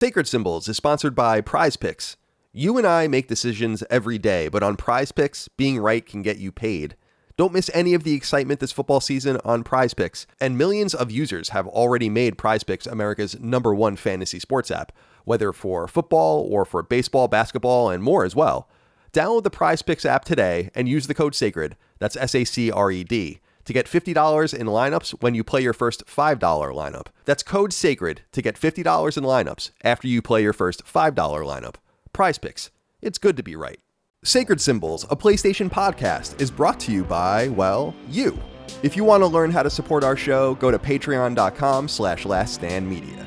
Sacred Symbols is sponsored by Prize Picks. You and I make decisions every day, but on Prize Picks, being right can get you paid. Don't miss any of the excitement this football season on Prize Picks. And millions of users have already made Prize Picks America's #1 fantasy sports app, whether for football or for baseball, basketball, and more as well. Download the Prize Picks app today and use the code SACRED, that's SACRED, to get $50 in lineups when you play your first $5 lineup. That's code SACRED to get $50 in lineups after you play your first $5 lineup. Prize Picks. It's good to be right. Sacred Symbols, a PlayStation podcast, is brought to you by, well, you. If you want to learn how to support our show, go to patreon.com/laststandmedia.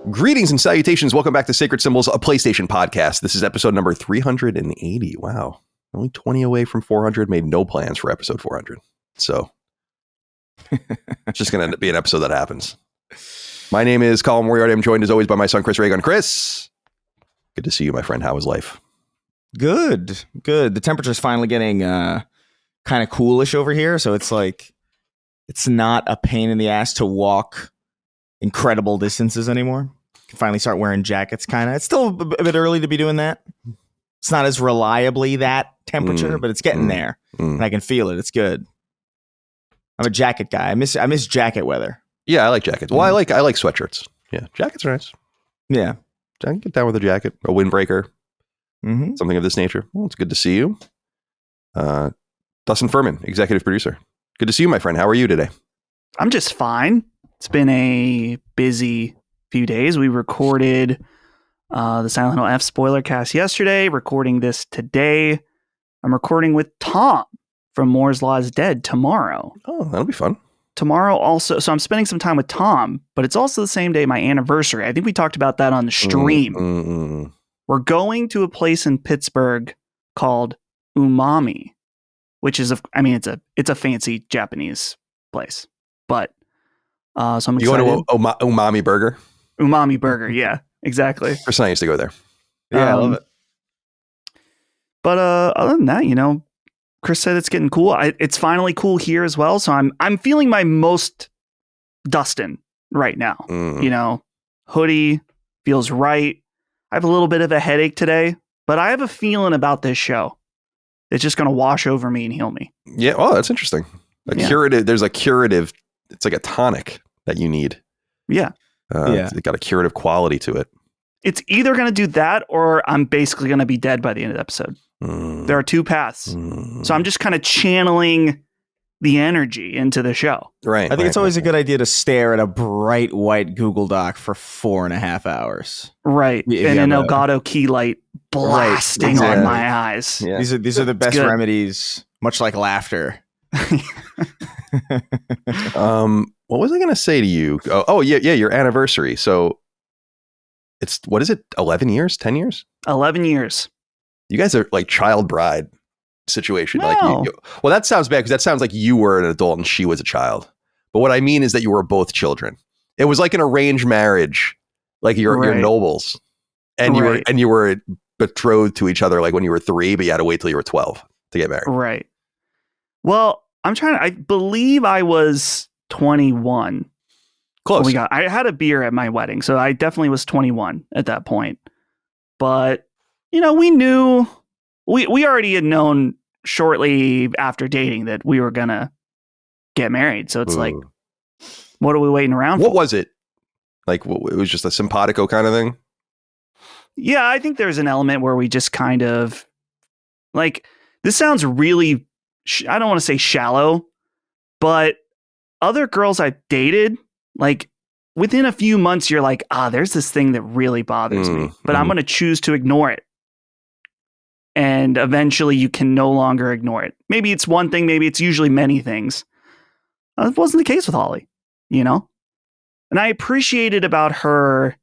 Greetings and salutations. Welcome back to Sacred Symbols, a PlayStation podcast. This is episode number 380. Wow. Only 20 away from 400. Made no plans for episode 400. So it's just going to end up being an episode that happens. My name is Colin Moriarty. I'm joined as always by my son, Chris Reagan. Chris, good to see you, my friend. How was life? Good. The temperature's finally getting kind of coolish over here. So it's like, it's not a pain in the ass to walk incredible distances anymore. Can finally start wearing jackets, kind of. It's still a bit early to be doing that. It's not as reliably that temperature, but it's getting there. And I can feel it. It's good. I'm a jacket guy. I miss jacket weather. Yeah, I like jackets. Well, I like sweatshirts. Yeah, jackets are nice. Yeah. I can get down with a jacket, a windbreaker, something of this nature. Well, it's good to see you. Dustin Furman, executive producer. Good to see you, my friend. How are you today? I'm just fine. It's been a busy few days. We recorded the Silent Hill F spoiler cast yesterday, recording this today. I'm recording with Tom from Moore's Law is Dead tomorrow. Oh, that'll be fun. Tomorrow also, so I'm spending some time with Tom, but it's also the same day my anniversary. I think we talked about that on the stream. We're going to a place in Pittsburgh called Umami, which is, it's a fancy Japanese place, but so I'm excited. You want to Umami Burger? Umami Burger, yeah, exactly. Chris and I used to go there. Yeah, I love it. But other than that, Chris said it's getting cool. It's finally cool here as well. So I'm feeling my most Dustin right now. Hoodie feels right. I have a little bit of a headache today, but I have a feeling about this show. It's just going to wash over me and heal me. Yeah. Oh, that's interesting. Curative. There's a curative. It's like a tonic that you need. Yeah. It's got a curative quality to it. It's either going to do that or I'm basically going to be dead by the end of the episode. There are two paths. So I'm just kind of channeling the energy into the show. Right. I think it's always a good idea to stare at a bright white Google Doc for 4.5 hours. Right. And an Elgato key light blasting on my eyes. Yeah. These are the best remedies, much like laughter. What was I going to say to you? Oh, yeah, your anniversary. So it's, what is it? 11 years? 10 years? 11 years. You guys are like child bride situation. No. Like, well, that sounds bad because that sounds like you were an adult and she was a child. But what I mean is that you were both children. It was like an arranged marriage, like your nobles, and you were betrothed to each other like when you were 3, but you had to wait till you were 12 to get married. Right. Well, I believe I was 21. Close. I had a beer at my wedding, so I definitely was 21 at that point. But we knew, we already had known shortly after dating that we were going to get married. So it's like, what are we waiting around for? What was it? Like, it was just a simpatico kind of thing? Yeah, I think there's an element where we just kind of, like, this sounds really, I don't want to say shallow, but other girls I've dated, like, within a few months, you're like, there's this thing that really bothers me, but I'm going to choose to ignore it. And eventually you can no longer ignore it. Maybe it's one thing, maybe it's usually many things. It wasn't the case with Holly, And I appreciated about her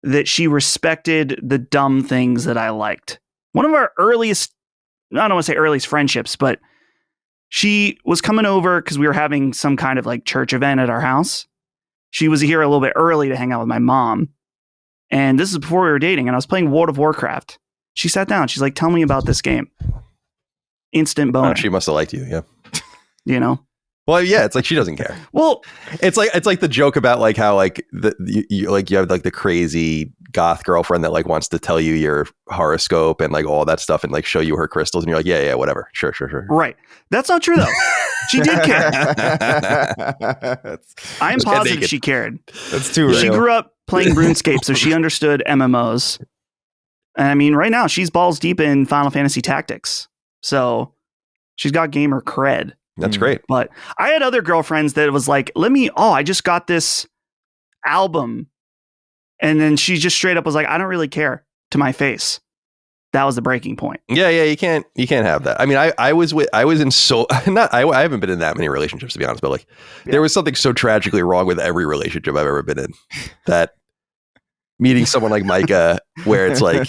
that she respected the dumb things that I liked. One of our earliest, I don't want to say earliest friendships, but she was coming over because we were having some kind of like church event at our house. She was here a little bit early to hang out with my mom. And this is before we were dating, and I was playing World of Warcraft. She sat down. She's like, tell me about this game. Instant boner. She must have liked you, yeah. you know? Well, yeah, it's like she doesn't care. Well, It's like the joke about like how like you have like the crazy goth girlfriend that like wants to tell you your horoscope and like all that stuff and like show you her crystals and you're like, yeah, whatever, sure. right. That's not true though. She did care. I'm positive she cared. That's too real. She grew up playing RuneScape, so she understood MMOs. And I mean, right now she's balls deep in Final Fantasy Tactics, so she's got gamer cred. That's great. But I had other girlfriends that was like, I just got this album. And then she just straight up was like, I don't really care, to my face. That was the breaking point. Yeah, you can't have that. I mean, I haven't been in that many relationships, to be honest, but like there was something so tragically wrong with every relationship I've ever been in that meeting someone like Micah, where it's like,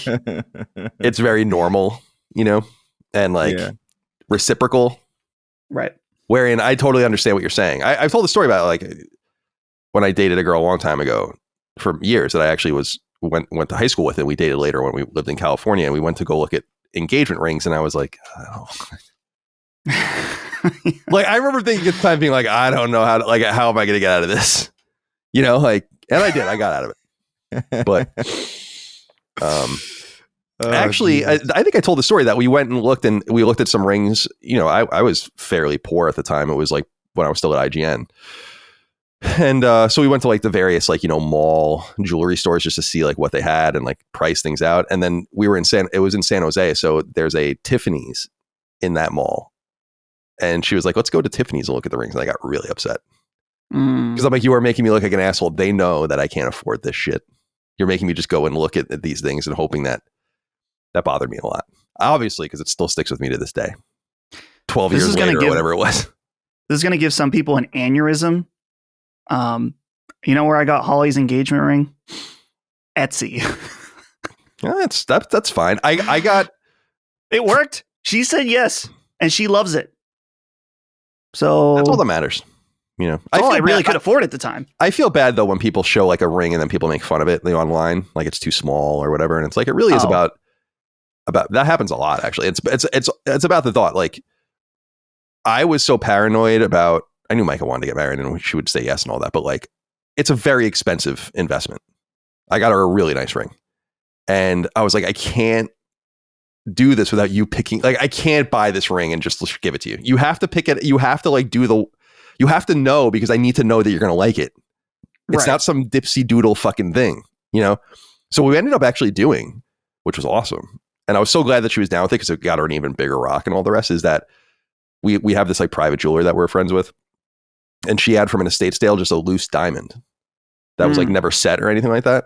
it's very normal, you know, and like reciprocal. Right. Wherein I totally understand what you're saying. I've told the story about like when I dated a girl a long time ago for years that I actually went to high school with, and we dated later when we lived in California, and we went to go look at engagement rings, and I was like, like I remember thinking at the time being like, I don't know how am I going to get out of this, you know, like, and I did, I got out of it, but actually, I think I told the story that we went and looked at some rings. You know, I was fairly poor at the time. It was like when I was still at IGN. And so we went to like the various like, you know, mall jewelry stores just to see like what they had and like price things out. And then we were it was in San Jose. So there's a Tiffany's in that mall. And she was like, let's go to Tiffany's and look at the rings. And I got really upset. Because I'm like, you are making me look like an asshole. They know that I can't afford this shit. You're making me just go and look at these things and hoping that bothered me a lot. Obviously, because it still sticks with me to this day. 12 years later or whatever it was. This is going to give some people an aneurysm. You know where I got Holly's engagement ring? Etsy. Yeah, that's fine. I got... It worked. She said yes, and she loves it. So... That's all that matters. You know, I really could afford at the time. I feel bad though when people show like a ring and then people make fun of it online, like it's too small or whatever. And it's like, it really is about that happens a lot, actually. It's about the thought. Like, I was so paranoid about, I knew Micah wanted to get married and she would say yes and all that, but like, it's a very expensive investment. I got her a really nice ring. And I was like, I can't do this without you picking, like, I can't buy this ring and just give it to you. You have to pick it. You have to like you have to know, because I need to know that you're going to like it. It's not some dipsy doodle fucking thing, you know? So we ended up actually doing, which was awesome. And I was so glad that she was down with it, because it got her an even bigger rock. And all the rest is that we have this like private jeweler that we're friends with. And she had from an estate sale just a loose diamond that was like never set or anything like that.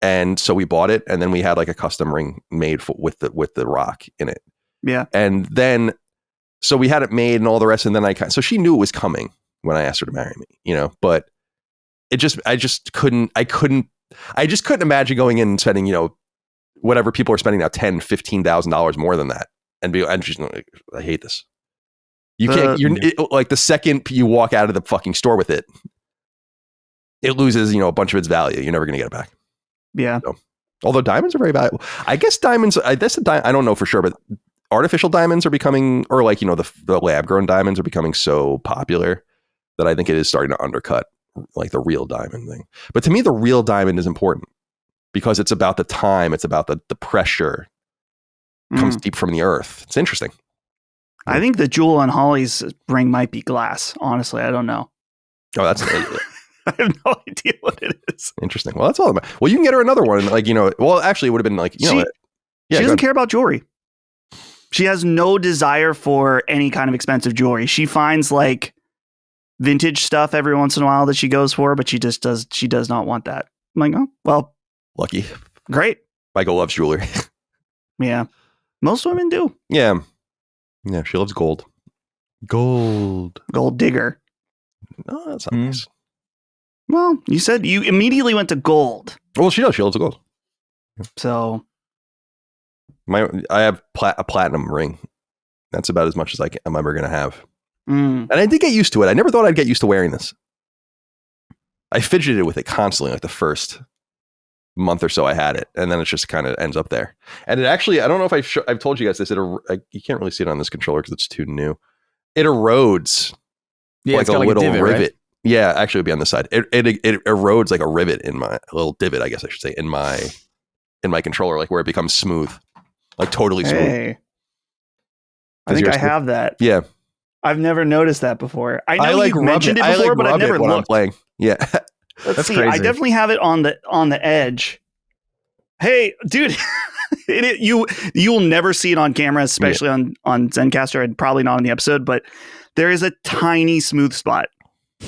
And so we bought it, and then we had like a custom ring made with the rock in it. Yeah. And then so we had it made and all the rest. And then so she knew it was coming when I asked her to marry me, you know, but I just couldn't imagine going in and spending, you know, whatever people are spending now, $10,000, $15,000 more than that. And just like, I hate this. You can't, like the second you walk out of the fucking store with it, it loses, you know, a bunch of its value. You're never going to get it back. Yeah. So, although diamonds are very valuable. I guess diamonds, I don't know for sure, but artificial diamonds are becoming, or like, you know, the lab grown diamonds are becoming so popular that I think it is starting to undercut like the real diamond thing. But to me, the real diamond is important because it's about the time. It's about the pressure comes deep from the earth. It's interesting. I think the jewel on Holly's ring might be glass. Honestly, I don't know. Oh, that's I have no idea what it is. Interesting. Well, that's all about. Well, you can get her another one. Like, you know, well, actually it would have been like, you know, she doesn't care about jewelry. She has no desire for any kind of expensive jewelry. She finds like vintage stuff every once in a while that she goes for, but she does not want that. I'm like, oh, well, lucky. Great. Michael loves jewelry. Yeah. Most women do. Yeah. Yeah. She loves gold. Gold digger. No, that's not nice. Well, you said you immediately went to gold. Well, she does. She loves gold. So I have a platinum ring. That's about as much as I'm ever going to have. And I did get used to it. I never thought I'd get used to wearing this. I fidgeted with it constantly, like the first month or so I had it. And then it just kind of ends up there. And it actually, I don't know if I've told you guys this. You can't really see it on this controller because it's too new. It erodes Yeah, like it's a got little divot, rivet. right? Yeah, actually, it'd be on the side. It erodes like a rivet in my a little divot, I guess I should say, in my controller, like where it becomes smooth, like totally smooth. Hey, I Does think yours I do? have that. Yeah, I've never noticed that before. I know like you've rub mentioned it before, but I've rub it never when I'm looked. playing. Yeah, Let's That's see. crazy. I definitely have it on the edge. Hey, dude, you'll never see it on camera, especially on Zencaster, and probably not on the episode. But there is a tiny smooth spot.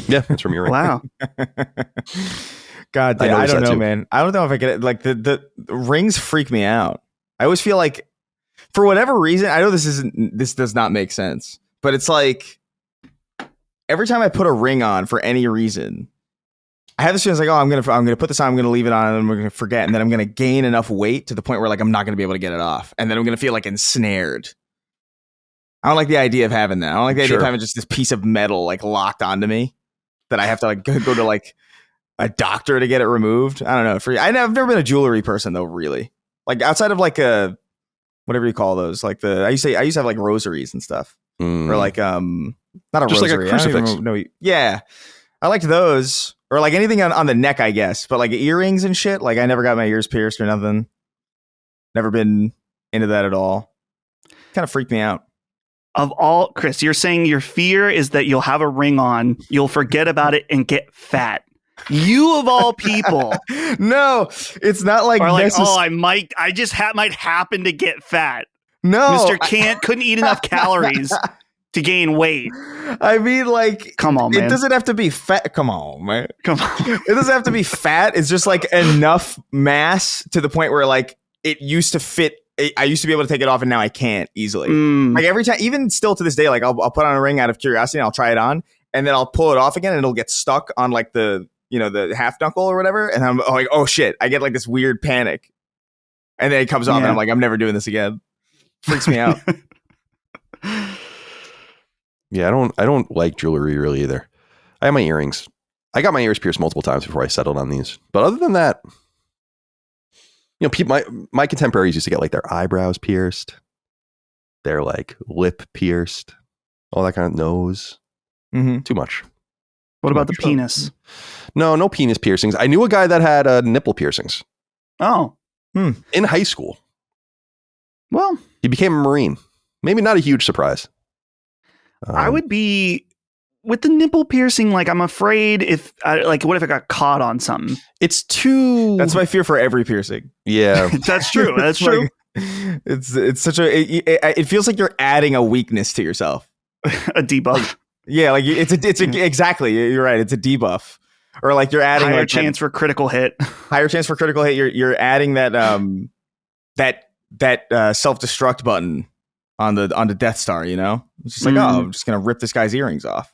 yeah, that's from your ring. Wow. God I damn, I noticed don't that know, too. man. I don't know if I get it. Like the rings freak me out. I always feel like, for whatever reason, I know this does not make sense, but it's like every time I put a ring on for any reason, I have this feeling like, oh, I'm gonna put this on, I'm gonna leave it on, and then we're gonna forget, and then I'm gonna gain enough weight to the point where like I'm not gonna be able to get it off, and then I'm gonna feel like ensnared. I don't like the idea of having that. I don't like the idea of having just this piece of metal like locked onto me that I have to like go to like a doctor to get it removed. I don't know. I've never been a jewelry person though, really. Like outside of like a whatever you call those, like I used to have like rosaries and stuff, or like not a Just like a rosary, crucifix. Yeah, I liked those, or like anything on the neck, I guess. But like earrings and shit, like I never got my ears pierced or nothing. Never been into that at all. Kind of freaked me out. Of all, Chris, you're saying your fear is that you'll have a ring on, you'll forget about it, and get fat. You of all people No, it's not like are like, oh, I just might happen to get fat. no, Mr. couldn't eat enough calories to gain weight. I mean, like, Come on, man. It doesn't have to be fat. Come on, man. Come on. It doesn't have to be fat. It's just like enough mass to the point where like it used to fit. I used to be able to take it off, and now I can't easily. Like every time, even still to this day, like I'll put on a ring out of curiosity, and I'll try it on, and then I'll pull it off again, and it'll get stuck on like the half knuckle or whatever, and I'm like, oh shit, I get like this weird panic, and then it comes off, and I'm like, I'm never doing this again. Freaks me out. Yeah, I don't like jewelry really either. I have my earrings. I got my ears pierced multiple times before I settled on these. But other than that, you know, people, my contemporaries used to get like their eyebrows pierced, their like lip pierced, all that kind of nose. Mm-hmm. Too much. What about the penis? No penis piercings. I knew a guy that had nipple piercings Oh, in high school. well, He became a Marine. Maybe not a huge surprise. I would be with the nipple piercing. Like, I'm afraid what if I got caught on something? It's too. That's my fear for every piercing. Yeah. That's true. That's true. It's such it feels like you're adding a weakness to yourself. A debug. Yeah, like exactly. You're right. It's a debuff, or like you're adding Higher like chance for critical hit. higher chance for critical hit. You're adding that self-destruct button on the Death Star. You know, it's just like, oh, I'm just gonna rip this guy's earrings off,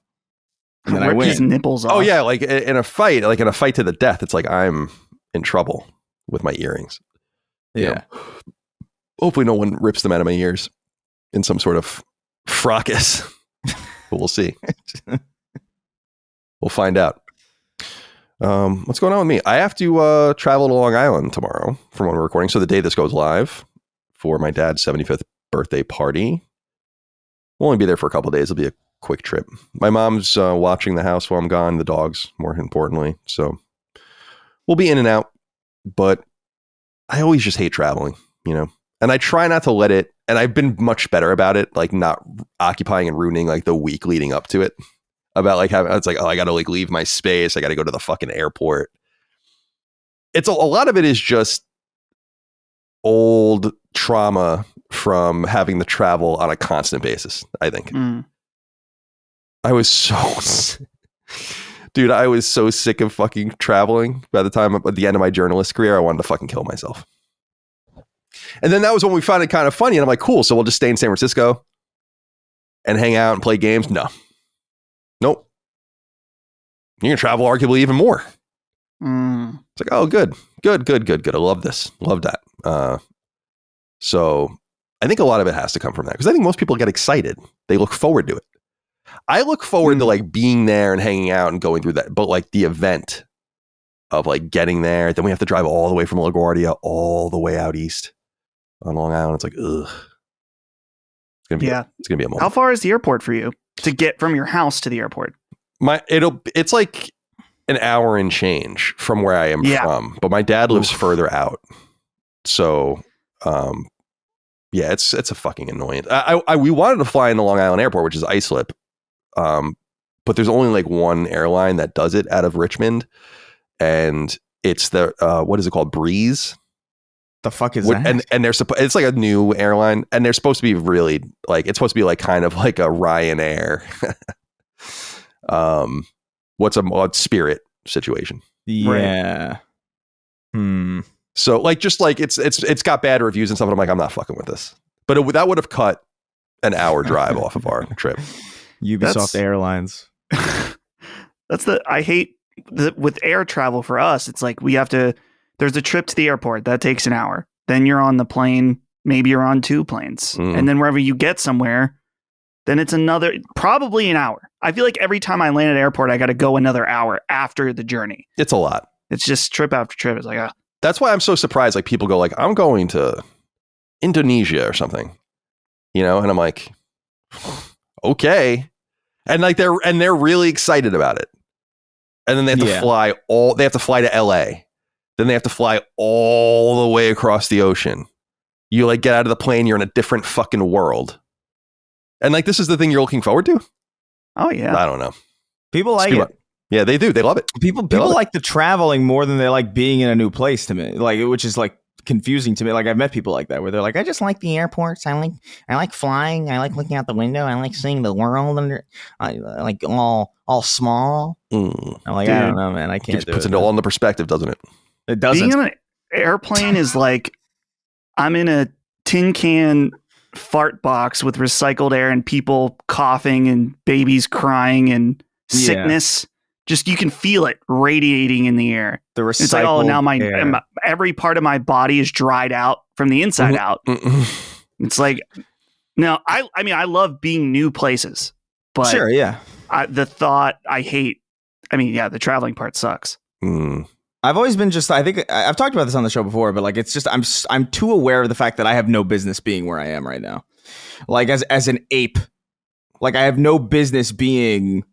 and then I Rip win. his nipples off. Oh yeah, like in a fight to the death, it's like I'm in trouble with my earrings. You Yeah. know, hopefully no one rips them out of my ears in some sort of fracas. But we'll see. We'll find out. What's going on with me? I have to travel to Long Island tomorrow from when we're recording. So the day this goes live for my dad's 75th birthday party. We'll only be there for a couple of days. It'll be a quick trip. My mom's watching the house while I'm gone, the dogs, more importantly. So we'll be in and out. But I always just hate traveling, you know? And I try not to let it, and I've been much better about it, like not occupying and ruining like the week leading up to it. About like having, it's like, oh, I got to like leave my space. I got to go to the fucking airport. It's a lot of it is just old trauma from having to travel on a constant basis, I think. I was so, dude, I was so sick of fucking traveling. By the time at the end of my journalist career, I wanted to fucking kill myself. And then that was when we found it kind of funny. And I'm like, cool. So we'll just stay in San Francisco and hang out and play games. No. Nope. You're going to travel arguably even more. It's like, oh, good. I love this. Love that. So I think a lot of it has to come from that, because I think most people get excited. They look forward to it. I look forward to like being there and hanging out and going through that. But like the event of like getting there, then we have to drive all the way from LaGuardia all the way out east on Long Island. It's like, ugh. It's gonna be a moment. How far is the airport for you to get from your house to the airport? It's like an hour and change from where I am from, but my dad lives further out. So, yeah, it's a fucking annoyance. We wanted to fly into Long Island Airport, which is Islip. But there's only like one airline that does it out of Richmond, and it's the what is it called? Breeze. The fuck is that? And it's like a new airline, and they're supposed to be really like, it's supposed to be like kind of like a Ryanair. What's a Spirit situation? Yeah. Right. So like, just like it's got bad reviews and stuff. And I'm like, I'm not fucking with this. But that would have cut an hour drive off of our trip. Ubisoft Airlines. I hate with air travel for us. It's like there's a trip to the airport that takes an hour. Then you're on the plane. Maybe you're on 2 planes. And then wherever you get somewhere, then it's probably an hour. I feel like every time I land at an airport, I got to go another hour after the journey. It's a lot. It's just trip after trip. It's like, That's why I'm so surprised. Like, people go like, I'm going to Indonesia or something, and I'm like, okay. And like, they're really excited about it. And then they have to fly to LA. Then they have to fly all the way across the ocean. You like get out of the plane, you're in a different fucking world. And like, this is the thing you're looking forward to? Oh yeah. I don't know. People like it. Yeah, they do. They love it. People like the traveling more than they like being in a new place to me. Like, which is like confusing to me. Like, I've met people like that where they're like, I just like the airports. I like flying. I like looking out the window. I like seeing the world under like all small. I'm like, dude, I don't know, man. I can't do it. Puts it all into perspective, doesn't it? It doesn't. Being on an airplane is like I'm in a tin can fart box with recycled air and people coughing and babies crying and sickness. Just, you can feel it radiating in the air. It's like, oh, now every part of my body is dried out from the inside out. It's like, no, I mean, I love being new places, but sure, yeah. The traveling part sucks. I've always been I think I've talked about this on the show before, but like, it's just, I'm too aware of the fact that I have no business being where I am right now. Like, as an ape, like, I have no business being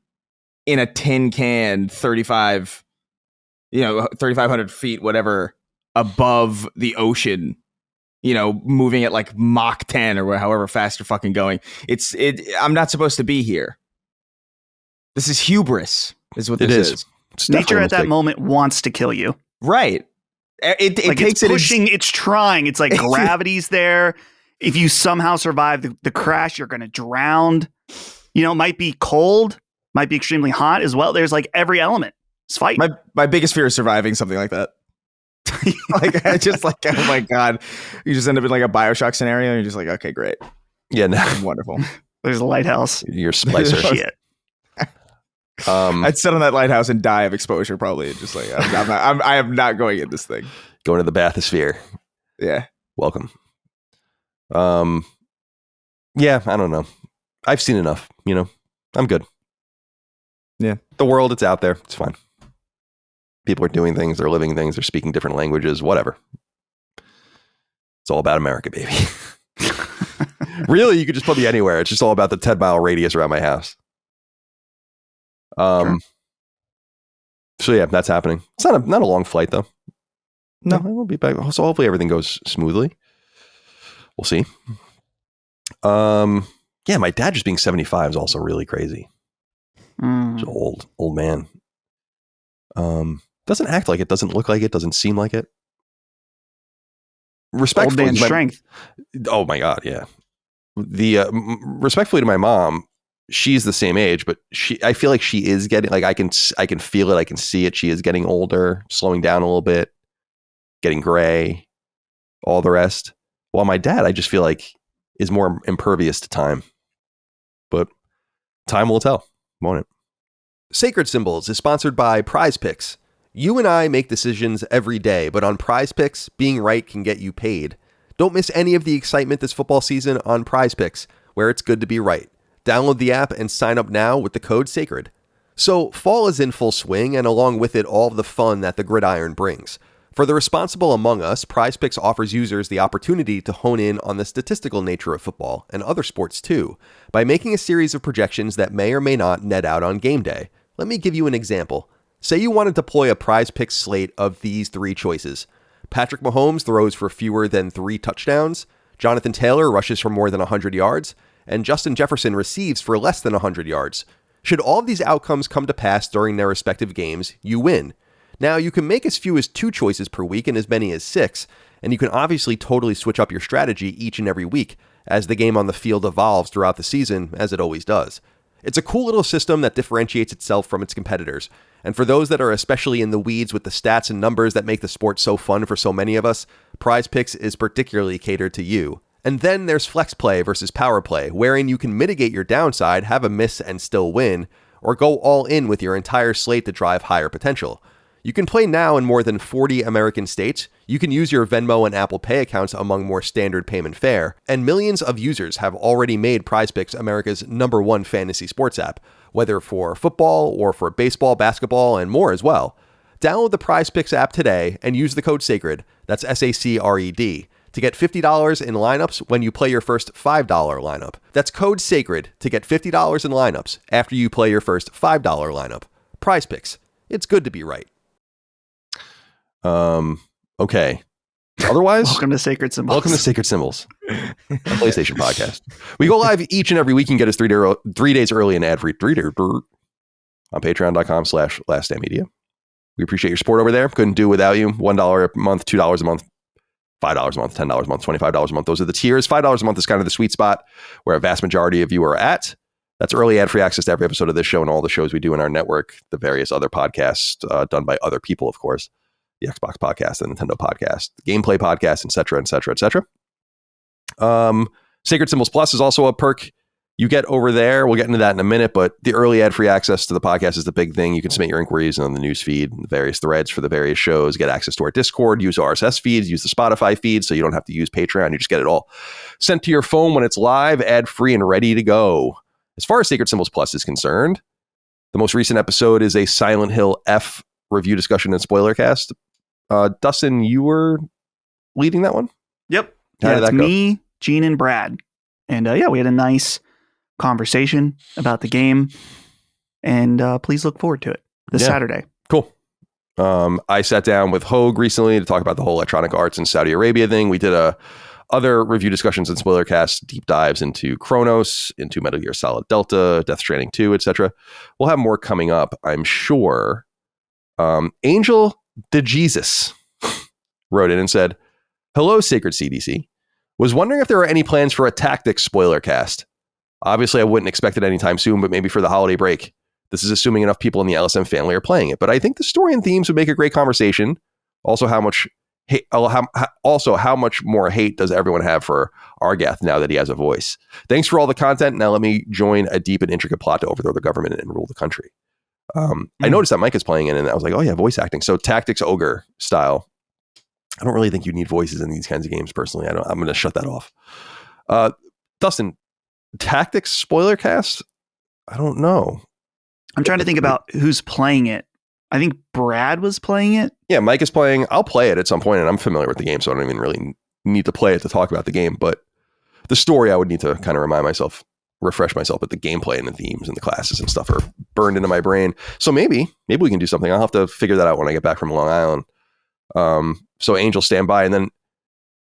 in a tin can 3,500 feet, whatever, above the ocean, moving at like Mach 10 or however fast you're fucking going. I'm not supposed to be here. This is hubris, is what this is. Nature at that moment wants to kill you. Right. It like, takes it's pushing, it's trying. It's like gravity's there. If you somehow survive the crash, you're going to drown. It might be cold, might be extremely hot as well. There's like every element. It's fight. My biggest fear is surviving something like that. Like, I just like, oh my God. You just end up in like a BioShock scenario and you're just like, okay, great. Yeah, no. Wonderful. There's a lighthouse. You're Splicer. Shit. I'd sit on that lighthouse and die of exposure, probably. Just like, I am not going in this thing. Going to the bathysphere. Yeah. Welcome. Yeah, I don't know. I've seen enough, I'm good. Yeah. The world, it's out there. It's fine. People are doing things. They're living things. They're speaking different languages, whatever. It's all about America, baby. Really, you could just put me anywhere. It's just all about the 10-mile radius around my house. Sure. So yeah, that's happening. It's not a long flight though. No, I will be back. So hopefully everything goes smoothly. We'll see. Yeah, my dad just being 75 is also really crazy. He's an old man. Doesn't act like it, doesn't look like it, doesn't seem like it. Respectfully, old man strength. Oh my God, yeah. The respectfully to my mom, she's the same age, but I feel like she is getting, like, I can feel it, I can see it. She is getting older, slowing down a little bit, getting gray, all the rest. While my dad, I just feel like, is more impervious to time. But time will tell, won't it? Sacred Symbols is sponsored by Prize Picks. You and I make decisions every day, but on Prize Picks, being right can get you paid. Don't miss any of the excitement this football season on Prize Picks, where it's good to be right. Download the app and sign up now with the code SACRED. So fall is in full swing, and along with it, all of the fun that the gridiron brings. For the responsible among us, PrizePicks offers users the opportunity to hone in on the statistical nature of football, and other sports too, by making a series of projections that may or may not net out on game day. Let me give you an example. Say you want to deploy a prize pick slate of these 3 choices. Patrick Mahomes throws for fewer than 3 touchdowns, Jonathan Taylor rushes for more than 100 yards, and Justin Jefferson receives for less than 100 yards. Should all of these outcomes come to pass during their respective games, you win. Now, you can make as few as 2 choices per week and as many as 6, and you can obviously totally switch up your strategy each and every week as the game on the field evolves throughout the season, as it always does. It's a cool little system that differentiates itself from its competitors, and for those that are especially in the weeds with the stats and numbers that make the sport so fun for so many of us, Prize Picks is particularly catered to you. And then there's flex play versus power play, wherein you can mitigate your downside, have a miss and still win, or go all in with your entire slate to drive higher potential. You can play now in more than 40 American states, you can use your Venmo and Apple Pay accounts among more standard payment fare, and millions of users have already made PrizePicks America's #1 fantasy sports app, whether for football or for baseball, basketball, and more as well. Download the PrizePicks app today and use the code SACRED, that's SACRED, to get $50 in lineups when you play your first $5 lineup. That's code SACRED to get $50 in lineups after you play your first $5 lineup. PrizePicks. It's good to be right. Okay. Otherwise, welcome to Sacred Symbols. Welcome to Sacred Symbols, a PlayStation podcast. We go live each and every week and get us 3 days early and ad-free on patreon.com/laststandmedia. We appreciate your support over there. Couldn't do without you. $1 a month, $2 a month, $5 a month, $10 a month, $25 a month. Those are the tiers. $5 a month is kind of the sweet spot where a vast majority of you are at. That's early ad-free access to every episode of this show and all the shows we do in our network, the various other podcasts done by other people, of course. The Xbox podcast, the Nintendo podcast, the gameplay podcast, etc., etc., etc. Sacred Symbols Plus is also a perk you get over there. We'll get into that in a minute, but the early ad-free access to the podcast is the big thing. You can submit your inquiries on the news feed, the various threads for the various shows, get access to our Discord, use RSS feeds, use the Spotify feed, so you don't have to use Patreon. You just get it all sent to your phone when it's live, ad-free, and ready to go. As far as Sacred Symbols Plus is concerned, the most recent episode is a Silent Hill F review discussion and spoiler cast. Dustin, you were leading that one? Yep. How did it's that go? Me, Gene, and Brad. And we had a nice conversation about the game. And please look forward to it this Saturday. Cool. I sat down with Hogue recently to talk about the whole Electronic Arts in Saudi Arabia thing. We did other review discussions and spoiler casts, deep dives into Chronos, into Metal Gear Solid Delta, Death Stranding 2, etc. We'll have more coming up, I'm sure. Angel the Jesus wrote in and said, "Hello, Sacred CDC. Was wondering if there are any plans for a tactics spoiler cast. Obviously, I wouldn't expect it anytime soon, but maybe for the holiday break. This is assuming enough people in the LSM family are playing it. But I think the story and themes would make a great conversation. Also, how much more hate does everyone have for Argath now that he has a voice? Thanks for all the content. Now let me join a deep and intricate plot to overthrow the government and rule the country." I noticed that Mike is playing it, and I was like, oh yeah, voice acting. So Tactics Ogre style. I don't really think you need voices in these kinds of games, personally. I'm going to shut that off. Dustin, Tactics spoiler cast? I don't know. I'm trying to think about who's playing it. I think Brad was playing it. Yeah, Mike is playing. I'll play it at some point, and I'm familiar with the game, so I don't even really need to play it to talk about the game. But the story, I would need to kind of refresh myself, but the gameplay and the themes and the classes and stuff are burned into my brain. So maybe we can do something. I'll have to figure that out when I get back from Long Island. So Angel, stand by. And then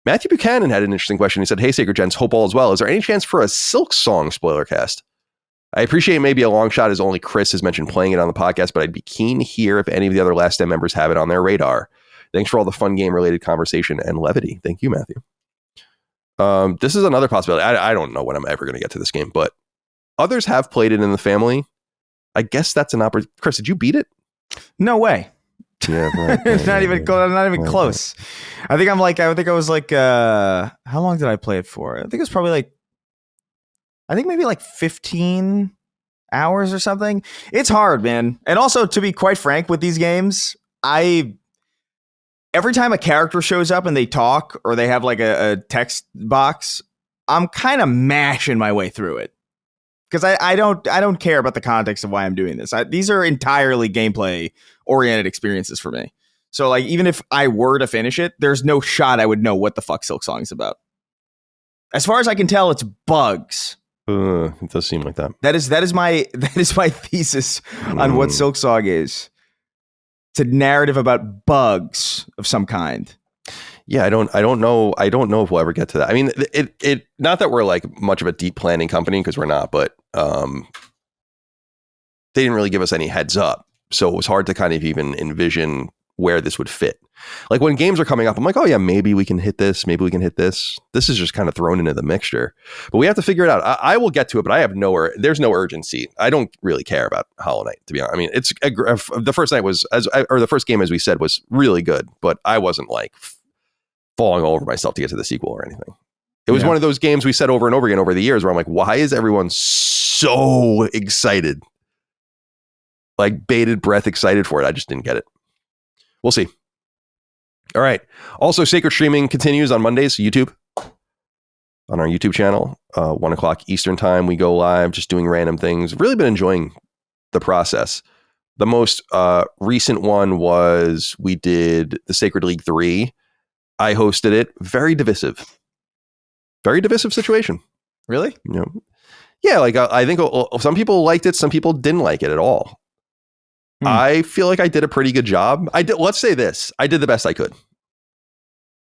Matthew Buchanan had an interesting question. He said, "Hey, Sacred Gents, hope all is well. Is there any chance for a Silk Song spoiler cast? I appreciate maybe a long shot as only Chris has mentioned playing it on the podcast, but I'd be keen to hear if any of the other Last Stand members have it on their radar. Thanks for all the fun game related conversation and levity." Thank you, Matthew. This is another possibility. I don't know when I'm ever going to get to this game, but others have played it in the family. I guess that's an opportunity. Chris, did you beat it? No way. Yeah, right, not even close. I think I was like, how long did I play it for? I think it was probably maybe 15 hours or something. It's hard, man. And also, to be quite frank with these games, every time a character shows up and they talk or they have like a text box, I'm kind of mashing my way through it. Because I don't care about the context of why I'm doing this. These are entirely gameplay oriented experiences for me. So like, even if I were to finish it, there's no shot I would know what the fuck Silk Song is about. As far as I can tell, it's bugs. It does seem like that. That is my thesis on what Silksong is. It's a narrative about bugs of some kind. Yeah, I don't know if we'll ever get to that. I mean, it not that we're like much of a deep planning company, because we're not, but they didn't really give us any heads up. So it was hard to kind of even envision where this would fit. Like when games are coming up, I'm like, oh yeah, maybe we can hit this. Maybe we can hit this. This is just kind of thrown into the mixture, but we have to figure it out. I will get to it, but I have there's no urgency. I don't really care about Hollow Knight, to be honest. I mean, the first night was the first game, as we said, was really good, but I wasn't like falling all over myself to get to the sequel or anything. It was one of those games we said over and over again over the years where I'm like, why is everyone so excited? Like bated breath excited for it. I just didn't get it. We'll see. All right. Also, Sacred Streaming continues on Mondays, YouTube. On our YouTube channel, 1 o'clock Eastern time, we go live, just doing random things. Really been enjoying the process. The most recent one was we did the Sacred League 3. I hosted it. Very divisive situation. Really? You know, yeah. Like I think some people liked it, some people didn't like it at all. I feel like I did a pretty good job. Let's say this: I did the best I could.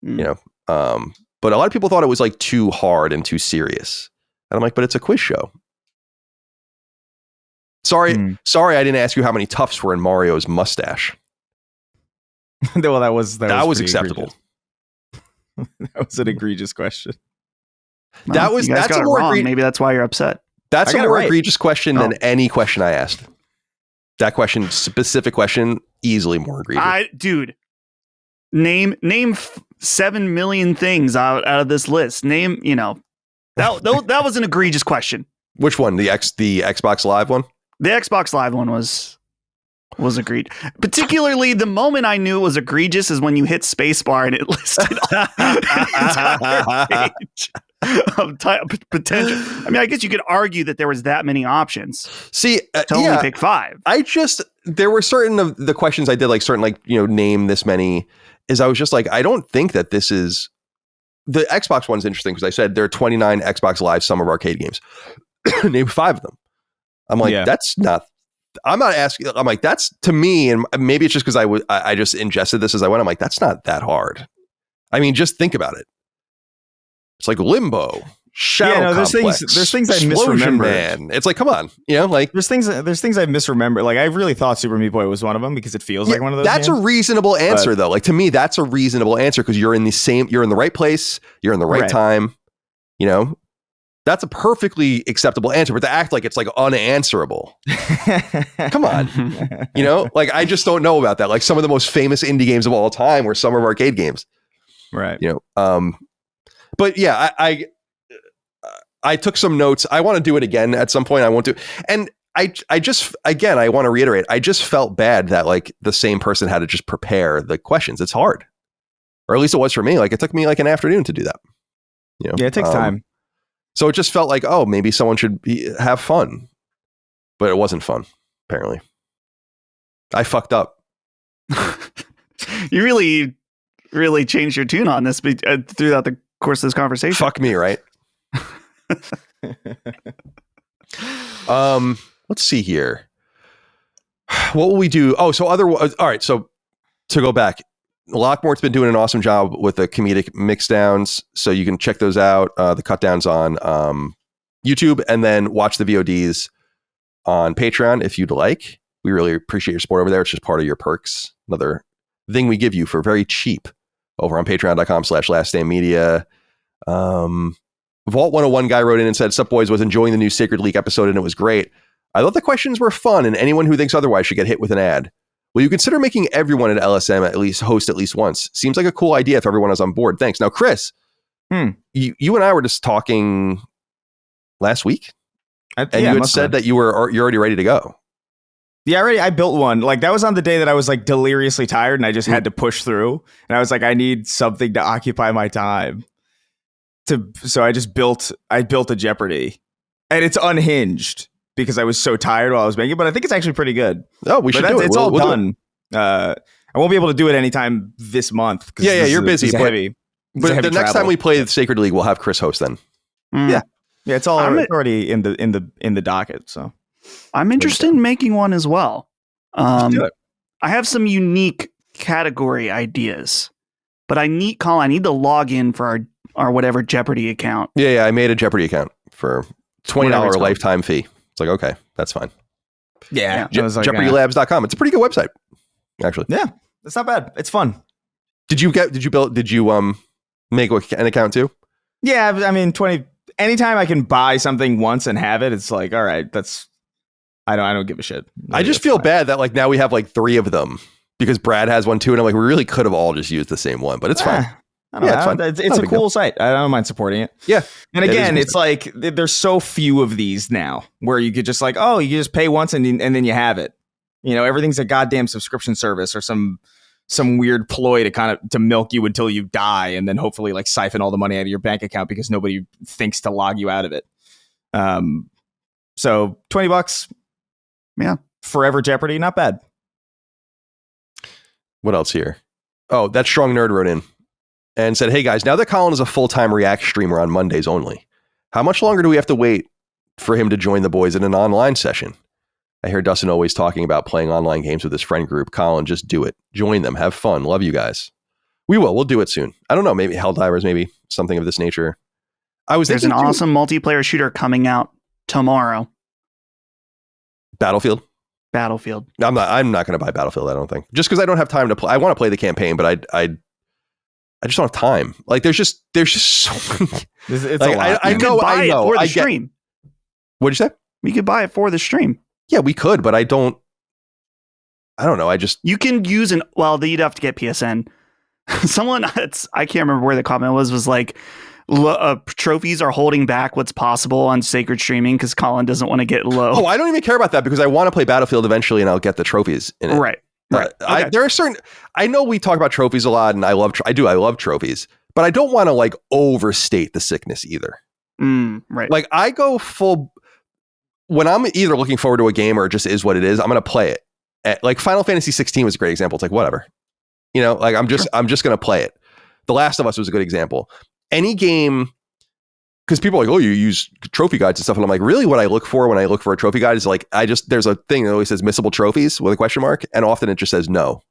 You know, but a lot of people thought it was like too hard and too serious, and I'm like, but it's a quiz show. Sorry, I didn't ask you how many tufts were in Mario's mustache. Well, that was acceptable. That was an egregious question. Well, that's a more wrong. Maybe that's why you're upset. That's a more egregious question than any question I asked. That question, specific question, easily more egregious. Dude, name 7 million things out of this list. Name, that was an egregious question. Which one? The Xbox Live one? The Xbox Live one was egregious. Particularly, the moment I knew it was egregious is when you hit spacebar and it listed entire page of potential. I mean, I guess you could argue that there was that many options. See, to only pick 5. There were certain of the questions I did, like certain, like, name this many. Is I was just like, I don't think that this is the Xbox one's interesting because I said there are 29 Xbox Live Summer Arcade games. Name 5 of them. I'm like, that's not. I'm not asking. I'm like, that's to me, and maybe it's just because I just ingested this as I went. I'm like, that's not that hard. I mean, just think about it. It's like Limbo, Shadow Complex, there's things I misremember. Man. It's like, come on, like there's things I misremember. Like I really thought Super Meat Boy was one of them because it feels like one of those. That's games. A reasonable answer, though. Like to me, that's a reasonable answer because you're in the right place, you're in the right time. That's a perfectly acceptable answer, but to act like it's like unanswerable. Come on. Like I just don't know about that. Like some of the most famous indie games of all time were Summer Arcade games. Right. But yeah, I took some notes. I want to do it again at some point. I won't do. And I just, again, I want to reiterate, I just felt bad that like the same person had to just prepare the questions. It's hard. Or at least it was for me. Like it took me like an afternoon to do that. Yeah, it takes time. So it just felt like, oh, maybe someone should have fun. But it wasn't fun, apparently. I fucked up. You really, really changed your tune on this throughout the course of this conversation. Fuck me, right? Let's see here. What will we do? Oh, so all right. So to go back, Lockmore's been doing an awesome job with the comedic mixdowns, so you can check those out. The cut downs on YouTube, and then watch the VODs on Patreon if you'd like. We really appreciate your support over there. It's just part of your perks. Another thing we give you for very cheap over on patreon.com/laststandmedia. Vault 101 guy wrote in and said, "Sup boys, was enjoying the new Sacred League episode and it was great. I thought the questions were fun and anyone who thinks otherwise should get hit with an ad. Will you consider making everyone at LSM at least host at least once? Seems like a cool idea if everyone is on board. Thanks." Now, Chris, you and I were just talking last week, and you had said that you're already ready to go. Yeah, I built one. Like that was on the day that I was like deliriously tired, and I just had to push through. And I was like, I need something to occupy my time. So I built a Jeopardy, and it's unhinged. Because I was so tired while I was making it, but I think it's actually pretty good. Oh, we should do it. It's all done. I won't be able to do it anytime this month. Yeah, you're busy. But the next time we play the Sacred League, we'll have Chris host then. Yeah. Yeah, it's already in the docket. So I'm interested in making one as well. Let's do it. I have some unique category ideas, but I need the login for our whatever Jeopardy account. Yeah, I made a Jeopardy account for $20 Whatever it's called. lifetime fee. It's like, okay, that's fine. Yeah. JeopardyLabs.com. It's a pretty good website, actually. Yeah, it's not bad. It's fun. Did you make an account too? Yeah, I mean, anytime I can buy something once and have it, it's like, all right, I don't give a shit. I just feel bad that like now we have like 3 of them because Brad has one too, and I'm like, we really could have all just used the same one, but it's fine. I don't know. It's fine. It's a cool site. I don't mind supporting it. Yeah. And again, it's like there's so few of these now where you could just like, oh, you just pay once and then you have it. You know, everything's a goddamn subscription service or some weird ploy to milk you until you die and then hopefully like siphon all the money out of your bank account because nobody thinks to log you out of it. So $20. Yeah. Forever Jeopardy. Not bad. What else here? Oh, that Strong Nerd wrote in and said, hey guys, now that Colin is a full-time React streamer on Mondays only, how much longer do we have to wait for him to join the boys in an online session? I hear Dustin always talking about playing online games with his friend group. Colin, just do it. Join them. Have fun. Love you guys. We will. We'll do it soon. I don't know. Maybe Helldivers, maybe something of this nature. There's an awesome multiplayer shooter coming out tomorrow. Battlefield. I'm not going to buy Battlefield. I don't think, just because I don't have time to play. I want to play the campaign, but I just don't have time. Like there's just so many. It's like, a lot. I know. For the stream. What'd you say? We could buy it for the stream. Yeah, we could, but I don't know. You can use you'd have to get PSN. Someone I can't remember where the comment was like, trophies are holding back what's possible on sacred streaming because Colin doesn't want to get low. Oh, I don't even care about that because I want to play Battlefield eventually and I'll get the trophies in it. Right. Okay. There are certain, I know we talk about trophies a lot and I love trophies, but I don't want to like overstate the sickness either. Right. Like I go full, when I'm either looking forward to a game or it just is what it is, I'm going to play it. Like Final Fantasy 16 was a great example. It's like, whatever, you know, like I'm just going to play it. The Last of Us was a good example. Any game, because people are like, oh, you use trophy guides and stuff. And I'm like, really what I look for when I look for a trophy guide is like, there's a thing that always says missable trophies with a question mark. And often it just says no.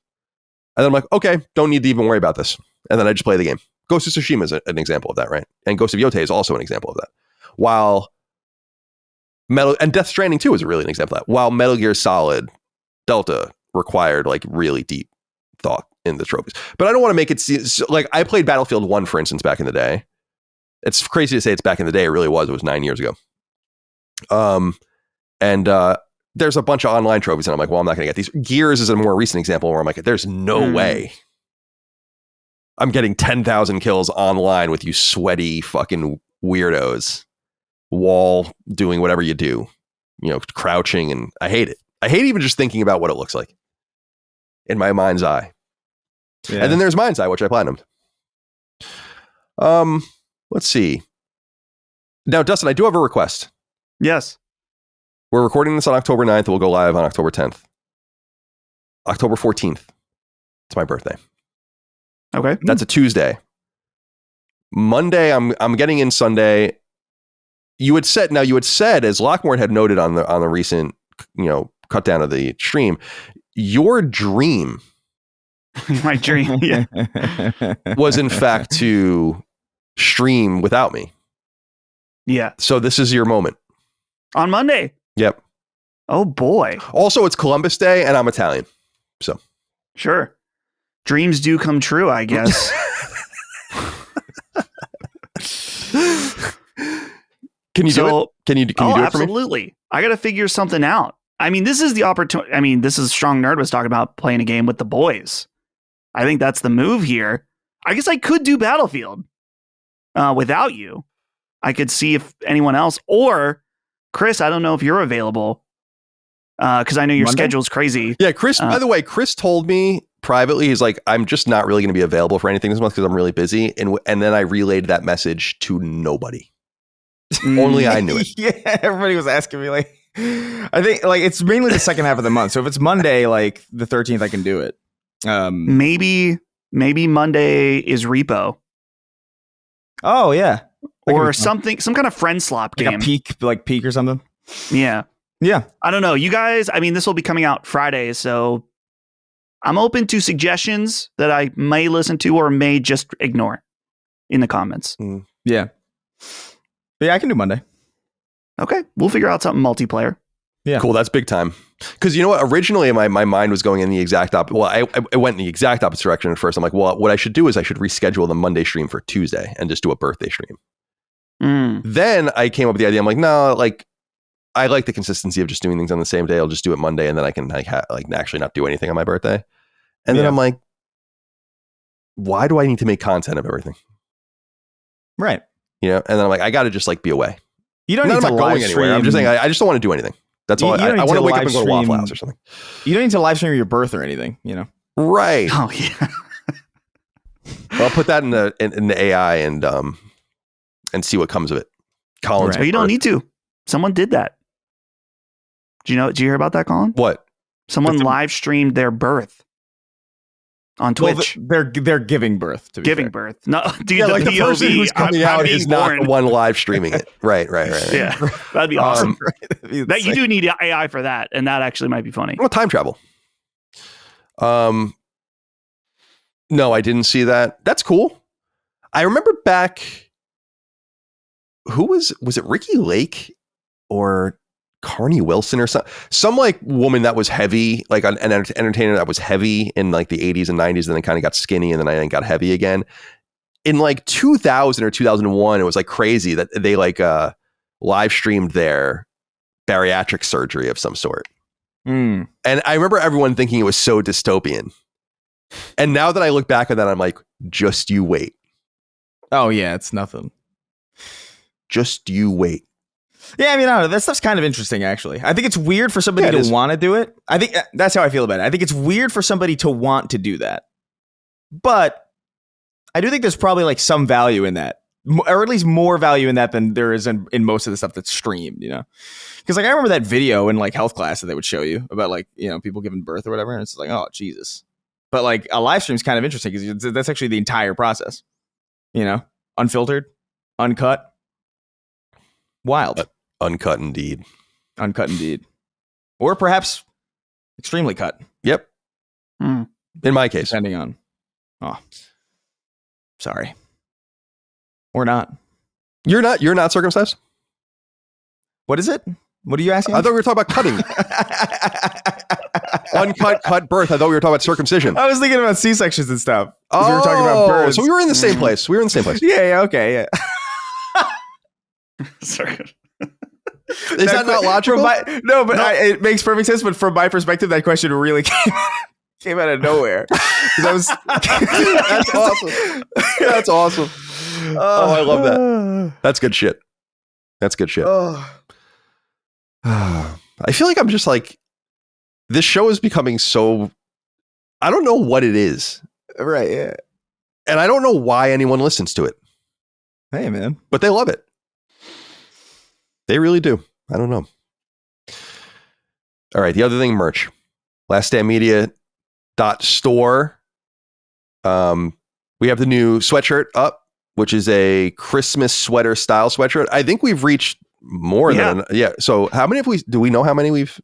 And then I'm like, okay, don't need to even worry about this. And then I just play the game. Ghost of Tsushima is an example of that, right? And Ghost of Yotei is also an example of that. While Death Stranding 2 is really an example of that. While Metal Gear Solid Delta required like really deep thought in the trophies. But I don't want to make it like I played Battlefield 1, for instance, back in the day. It's crazy to say it's back in the day. It really was. It was 9 years ago. There's a bunch of online trophies and I'm like, well, I'm not going to get these. Gears is a more recent example where I'm like, there's no way I'm getting 10,000 kills online with you sweaty fucking weirdos. Wall doing whatever you do, you know, crouching, and I hate it. I hate even just thinking about what it looks like in my mind's eye. Yeah. And then there's Mind's Eye, which I platinumed. Let's see. Now, Dustin, I do have a request. Yes. We're recording this on October 9th. We'll go live on October 10th. October 14th. It's my birthday. Okay. That's a Tuesday. Monday, I'm getting in Sunday. You had said as Lockmore had noted on the recent, you know, cut down of the stream, your dream, my dream, yeah, was in fact to stream without me. Yeah. So this is your moment on Monday. Yep. Oh boy. Also, it's Columbus Day, and I'm Italian, so sure, dreams do come true, I guess. Can you do it? Can you do it for me? Absolutely. I got to figure something out. I mean, this is the opportunity. I mean, this is Strong Nerd was talking about playing a game with the boys. I think that's the move here. I guess I could do Battlefield without you. I could see if anyone else or Chris, I don't know if you're available because I know your schedule's crazy. Yeah, Chris, by the way, Chris told me privately, he's like, I'm just not really going to be available for anything this month because I'm really busy. And then I relayed that message to nobody. Only I knew it. Yeah, everybody was asking me like, I think like it's mainly the second half of the month. So if it's Monday, like the 13th, I can do it. Maybe Monday is repo. Oh yeah. or something, some kind of friend slop like game. a peak or something. Yeah. Yeah. I don't know. You guys, I mean, this will be coming out Friday, so I'm open to suggestions that I may listen to or may just ignore in the comments. Yeah. But yeah, I can do Monday. Okay. We'll figure out something multiplayer. Yeah. Cool. That's big time. Because you know what? Originally, my mind was going in the exact opposite. Well, I went in the exact opposite direction at first. I'm like, well, what I should do is I should reschedule the Monday stream for Tuesday and just do a birthday stream. Then I came up with the idea. I'm like, no, like, I like the consistency of just doing things on the same day. I'll just do it Monday, and then I can actually not do anything on my birthday. And then I'm like, why do I need to make content of everything? Right. You know. And then I'm like, I got to just like be away. You don't need to live stream. I'm just saying, I just don't want to do anything. That's all. I want to wake up and go to Waffle House or something. You don't need to live stream your birth or anything. You know. Right. Oh yeah. Well, I'll put that in the AI and see what comes of it. Colin's. Right. You don't need to. Someone did that. Did you hear about that, Colin? What? Someone live streamed their birth on Twitch. Well, they're giving birth. To be giving fair. birth. No, dude, like the person who's coming out is not the one live streaming it. Right. Yeah, that'd be awesome. That you do need AI for that, and that actually might be funny. Well, time travel. No, I didn't see that. That's cool. I remember back. Who was it? Ricky Lake or Carney Wilson or some like woman that was heavy, like an entertainer that was heavy in like the 80s and 90s, and then kind of got skinny, and then I got heavy again. In like 2000 or 2001, it was like crazy that they like live streamed their bariatric surgery of some sort. And I remember everyone thinking it was so dystopian. And now that I look back on that, I'm like, just you wait. Oh yeah, it's nothing. Just you wait. Yeah, I mean, I don't know. That stuff's kind of interesting, actually. I think it's weird for somebody to want to do it. I think that's how I feel about it. I think it's weird for somebody to want to do that. But I do think there's probably like some value in that, or at least more value in that than there is in most of the stuff that's streamed, you know? Because like I remember that video in like health class that they would show you about like, you know, people giving birth or whatever. And it's like, oh, Jesus. But like a live stream is kind of interesting because that's actually the entire process, you know, unfiltered, uncut, wild. Uncut indeed. Uncut indeed. Or perhaps extremely cut. Yep. In my case. Depending on. Oh. Sorry. Or not. You're not circumcised? What is it? What are you asking? I thought we were talking about cutting. Uncut, cut birth. I thought we were talking about circumcision. I was thinking about C-sections and stuff. Oh, we were talking about birds. So we were in the same place. Yeah, okay, yeah. Sorry. Is that not logical? It makes perfect sense. But from my perspective, that question really came out of nowhere. That's awesome. That's awesome. Oh, I love that. That's good shit. I feel like I'm just like, this show is becoming so, I don't know what it is. Right, yeah. And I don't know why anyone listens to it. Hey, man. But they love it. They really do. I don't know. All right. The other thing, merch. LastStandMedia.store. We have the new sweatshirt up, which is a Christmas sweater style sweatshirt. I think we've reached more than. Yeah. So how many do we know how many we've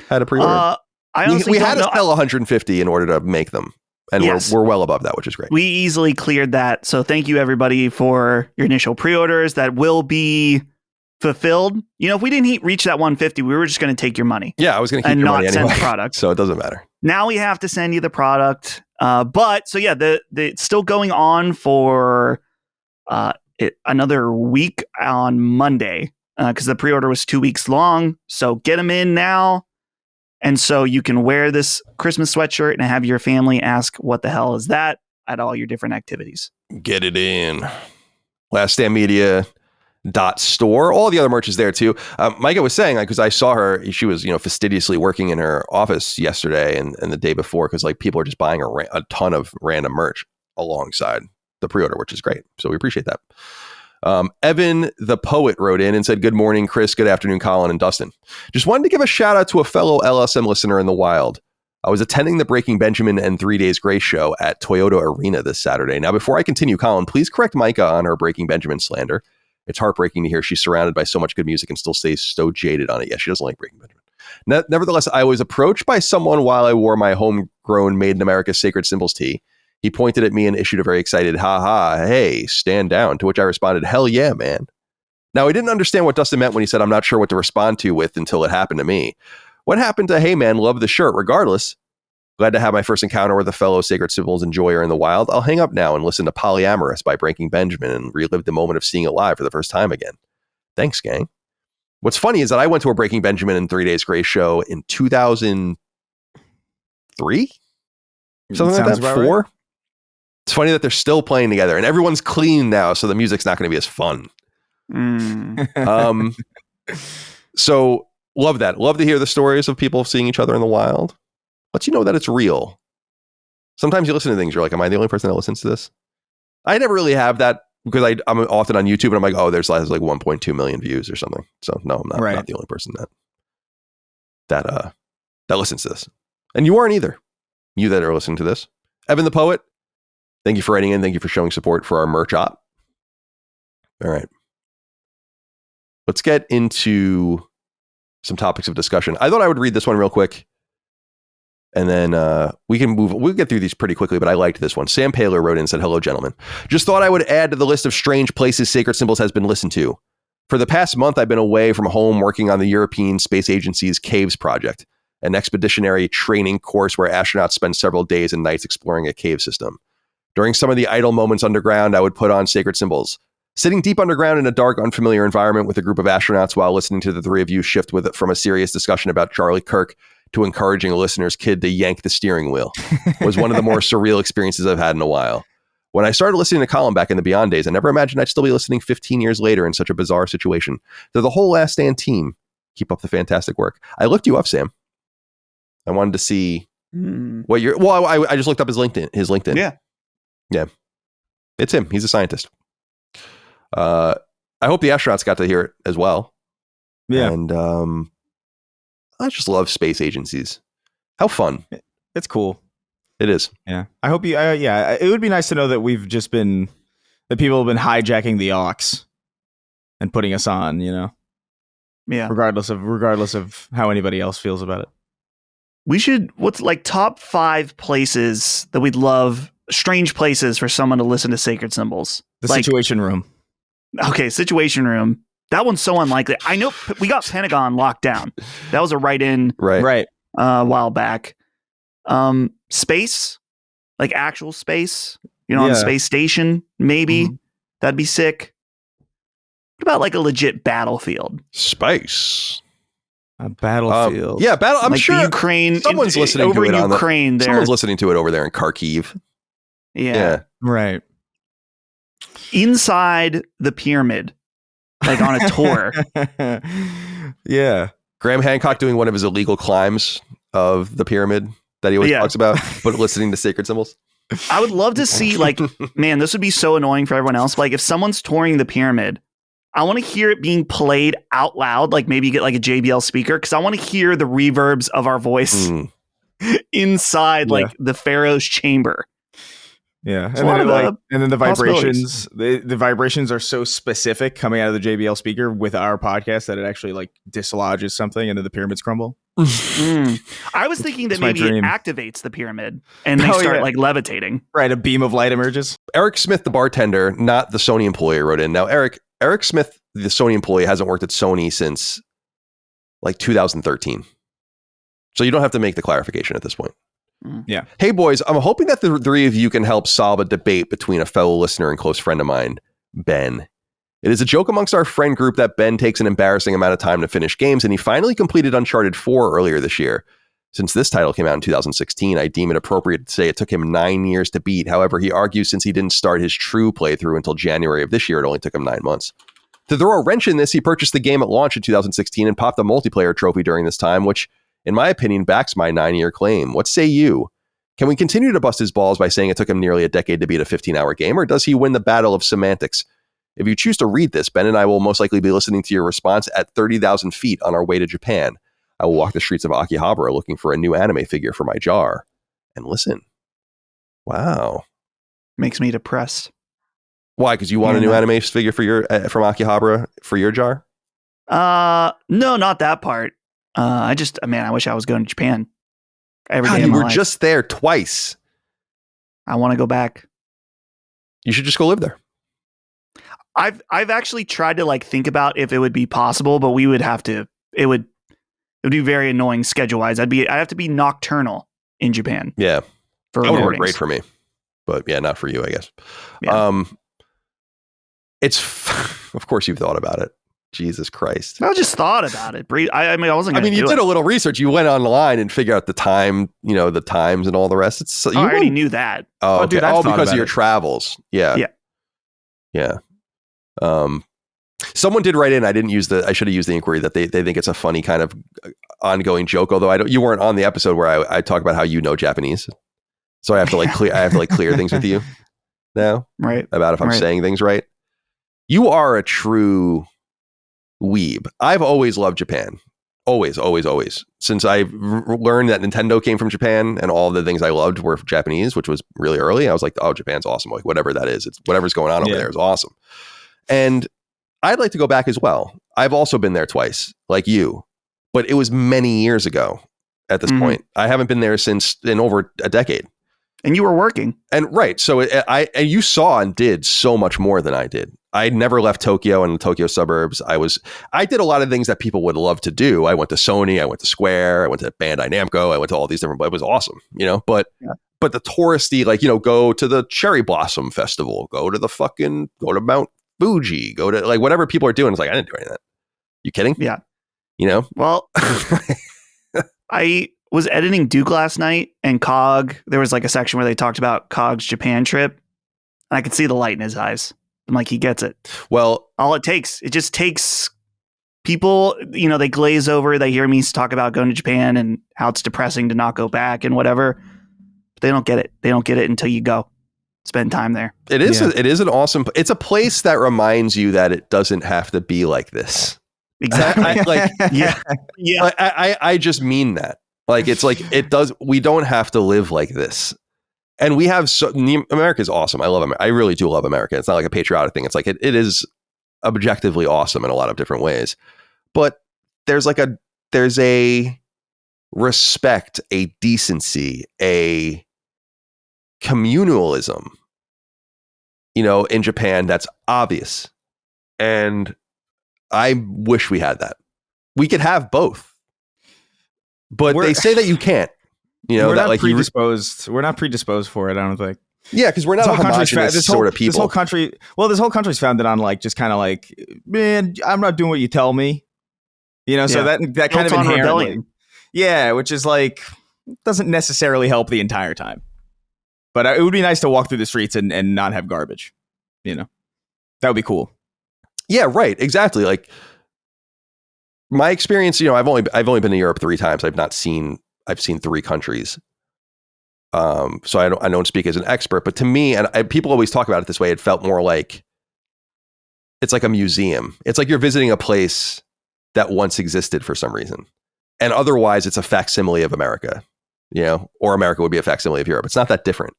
had a pre-order? We had to sell 150 in order to make them. And we're well above that, which is great. We easily cleared that. So thank you everybody for your initial pre-orders that will be fulfilled. You know, if we didn't reach that 150, we were just going to take your money. Yeah, I was going to keep your money anyway. And not send the product. So it doesn't matter. Now we have to send you the product. But so yeah, it's still going on for another week on Monday because the pre-order was 2 weeks long. So get them in now. And so you can wear this Christmas sweatshirt and have your family ask, what the hell is that at all your different activities. Get it in. LastStandMedia.store. All the other merch is there too. Micah was saying, because I saw her, she was, fastidiously working in her office yesterday and the day before, because like people are just buying a ton of random merch alongside the pre-order, which is great. So we appreciate that. Evan the Poet wrote in and said, good morning, Chris. Good afternoon, Colin and Dustin. Just wanted to give a shout out to a fellow LSM listener in the wild. I was attending the Breaking Benjamin and 3 Days Grace show at Toyota Arena this Saturday. Now, before I continue, Colin, please correct Micah on her Breaking Benjamin slander. It's heartbreaking to hear she's surrounded by so much good music and still stays so jaded on it. Yeah, she doesn't like Breaking Benjamin. Nevertheless, I was approached by someone while I wore my homegrown Made in America Sacred Symbols tee. He pointed at me and issued a very excited, "Ha ha, hey, stand down," to which I responded, "Hell yeah, man." Now, I didn't understand what Dustin meant when he said, "I'm not sure what to respond to with," until it happened to me. What happened to, "Hey man, love the shirt," regardless? Glad to have my first encounter with a fellow Sacred Symbols enjoyer in the wild. I'll hang up now and listen to Polyamorous by Breaking Benjamin and relive the moment of seeing it live for the first time again. Thanks, gang. What's funny is that I went to a Breaking Benjamin and 3 Days Grace show in 2003? Something like that? 4? Right. It's funny that they're still playing together and everyone's clean now, so the music's not going to be as fun. So love that. Love to hear the stories of people seeing each other in the wild. Lets you know that it's real. Sometimes you listen to things, you're like, am I the only person that listens to this? I never really have that because I'm often on YouTube and I'm like, oh, there's like 1.2 million views or something. So no, I'm not the only person that listens to this. And you aren't either. You that are listening to this. Evan the Poet, thank you for writing in. Thank you for showing support for our merch op. All right. Let's get into some topics of discussion. I thought I would read this one real quick. And then we'll get through these pretty quickly, but I liked this one. Sam Paler wrote in and said, "Hello, gentlemen. Just thought I would add to the list of strange places Sacred Symbols has been listened to. For the past month, I've been away from home working on the European Space Agency's Caves project, an expeditionary training course where astronauts spend several days and nights exploring a cave system. During some of the idle moments underground, I would put on Sacred Symbols. Sitting deep underground in a dark, unfamiliar environment with a group of astronauts while listening to the three of you shift from a serious discussion about Charlie Kirk to encouraging a listener's kid to yank the steering wheel was one of the more surreal experiences I've had in a while. When I started listening to Colin back in the Beyond days, I never imagined I'd still be listening 15 years later in such a bizarre situation. To the whole Last Stand team, keep up the fantastic work." I looked you up, Sam. I wanted to see what you're... Well, I just looked up his LinkedIn. Yeah. It's him. He's a scientist. I hope the astronauts got to hear it as well. Yeah. And I just love space agencies. How fun. It's cool. It is. Yeah. I hope you, it would be nice to know that that people have been hijacking the aux and putting us on, Yeah. Regardless of how anybody else feels about it. What's like top 5 places that we'd love, strange places for someone to listen to Sacred Symbols? The Situation Room. Okay, Situation Room. That one's so unlikely. I know we got Pentagon locked down. That was a write-in right. A while back. Space, like actual space, on the space station, maybe. Mm-hmm. That'd be sick. What about like a legit battlefield? Space. A battlefield. I'm like sure the Ukraine. Someone's listening over to it in Ukraine. Someone's listening to it over there in Kharkiv. Yeah. Right. Inside the pyramid. Like on a tour. Yeah. Graham Hancock doing one of his illegal climbs of the pyramid that he always talks about, but listening to Sacred Symbols. I would love to see, like, man, this would be so annoying for everyone else. But like if someone's touring the pyramid, I want to hear it being played out loud. Like maybe get like a JBL speaker because I want to hear the reverbs of our voice inside like the Pharaoh's chamber. Yeah, and then the vibrations. The vibrations are so specific coming out of the JBL speaker with our podcast that it actually like dislodges something and then the pyramids crumble. I was thinking that maybe it activates the pyramid and they start like levitating. Right, a beam of light emerges. Eric Smith, the bartender, not the Sony employee, wrote in. Now, Eric Smith, the Sony employee, hasn't worked at Sony since like 2013. So you don't have to make the clarification at this point. Yeah. Hey, boys, I'm hoping that the three of you can help solve a debate between a fellow listener and close friend of mine, Ben. It is a joke amongst our friend group that Ben takes an embarrassing amount of time to finish games, and he finally completed Uncharted 4 earlier this year. Since this title came out in 2016, I deem it appropriate to say it took him 9 years to beat. However, he argues since he didn't start his true playthrough until January of this year, it only took him 9 months. To throw a wrench in this, he purchased the game at launch in 2016 and popped the multiplayer trophy during this time, which, in my opinion, backs my 9-year claim. What say you? Can we continue to bust his balls by saying it took him nearly a decade to beat a 15-hour game, or does he win the battle of semantics? If you choose to read this, Ben and I will most likely be listening to your response at 30,000 feet on our way to Japan. I will walk the streets of Akihabara looking for a new anime figure for my jar. And listen, wow. Makes me depressed. Why? Because you want a new anime figure for your from Akihabara for your jar? No, not that part. I wish I was going to Japan every day. God, you were just there twice. I want to go back. You should just go live there. I've actually tried to think about if it would be possible, but we would have to. It would be very annoying schedule wise. I'd have to be nocturnal in Japan. Yeah, for that would work great for me, but yeah, not for you, I guess. Yeah. It's of course you've thought about it. Jesus Christ! I just thought about it. I wasn't. You did a little research. You went online and figured out the time, the times and all the rest. I already knew that. Oh, okay. Dude, Because of your travels. Yeah. Yeah. Someone did write in. I should have used the inquiry that they think it's a funny kind of ongoing joke. Although you weren't on the episode where I talk about how you know Japanese, so I have to clear things with you now, right? About if I'm saying things right. You are a true weeb. I've always loved Japan. Always, always, always. Since I learned that Nintendo came from Japan and all the things I loved were Japanese, which was really early, I was like, oh, Japan's awesome. Like whatever that is, it's whatever's going on over there is awesome. And I'd like to go back as well. I've also been there twice, like you, but it was many years ago at this point. I haven't been there in over a decade. And you were working. And right. So and you saw and did so much more than I did. I never left Tokyo and the Tokyo suburbs. I did a lot of things that people would love to do. I went to Sony, I went to Square, I went to Bandai Namco, I went to all these different, it was awesome, but the touristy, go to the Cherry Blossom Festival, go to Mount Fuji, go to whatever people are doing. It's I didn't do any of that. You kidding? Yeah. Well, I was editing Duke last night and Cog, there was a section where they talked about Cog's Japan trip and I could see the light in his eyes. I'm like, he gets it. Well, it just takes people, they glaze over, they hear me talk about going to Japan and how it's depressing to not go back and whatever. But they don't get it. They don't get it until you go spend time there. It is. It is an awesome. It's a place that reminds you that it doesn't have to be like this. Exactly. Yeah. I just mean that. It does. We don't have to live like this. And we have America is awesome. I love America. I really do love America. It's not like a patriotic thing. It's it is objectively awesome in a lot of different ways. But there's a respect, a decency, a communalism, in Japan that's obvious. And I wish we had that. We could have both. But they say that you can't. We're not predisposed. We're not predisposed for it, I don't think. Yeah, because we're not a homogenous sort of people. This whole country's founded on just kind of man, I'm not doing what you tell me. So that kind of inherently, rebellion. Yeah, which is doesn't necessarily help the entire time. But it would be nice to walk through the streets and not have garbage. That would be cool. Yeah, right. Exactly. My experience, I've only been to Europe 3 times. I've seen 3 countries. So I don't speak as an expert, but to me, and people always talk about it this way, it felt more like it's like a museum. It's like you're visiting a place that once existed for some reason. And otherwise it's a facsimile of America, or America would be a facsimile of Europe. It's not that different.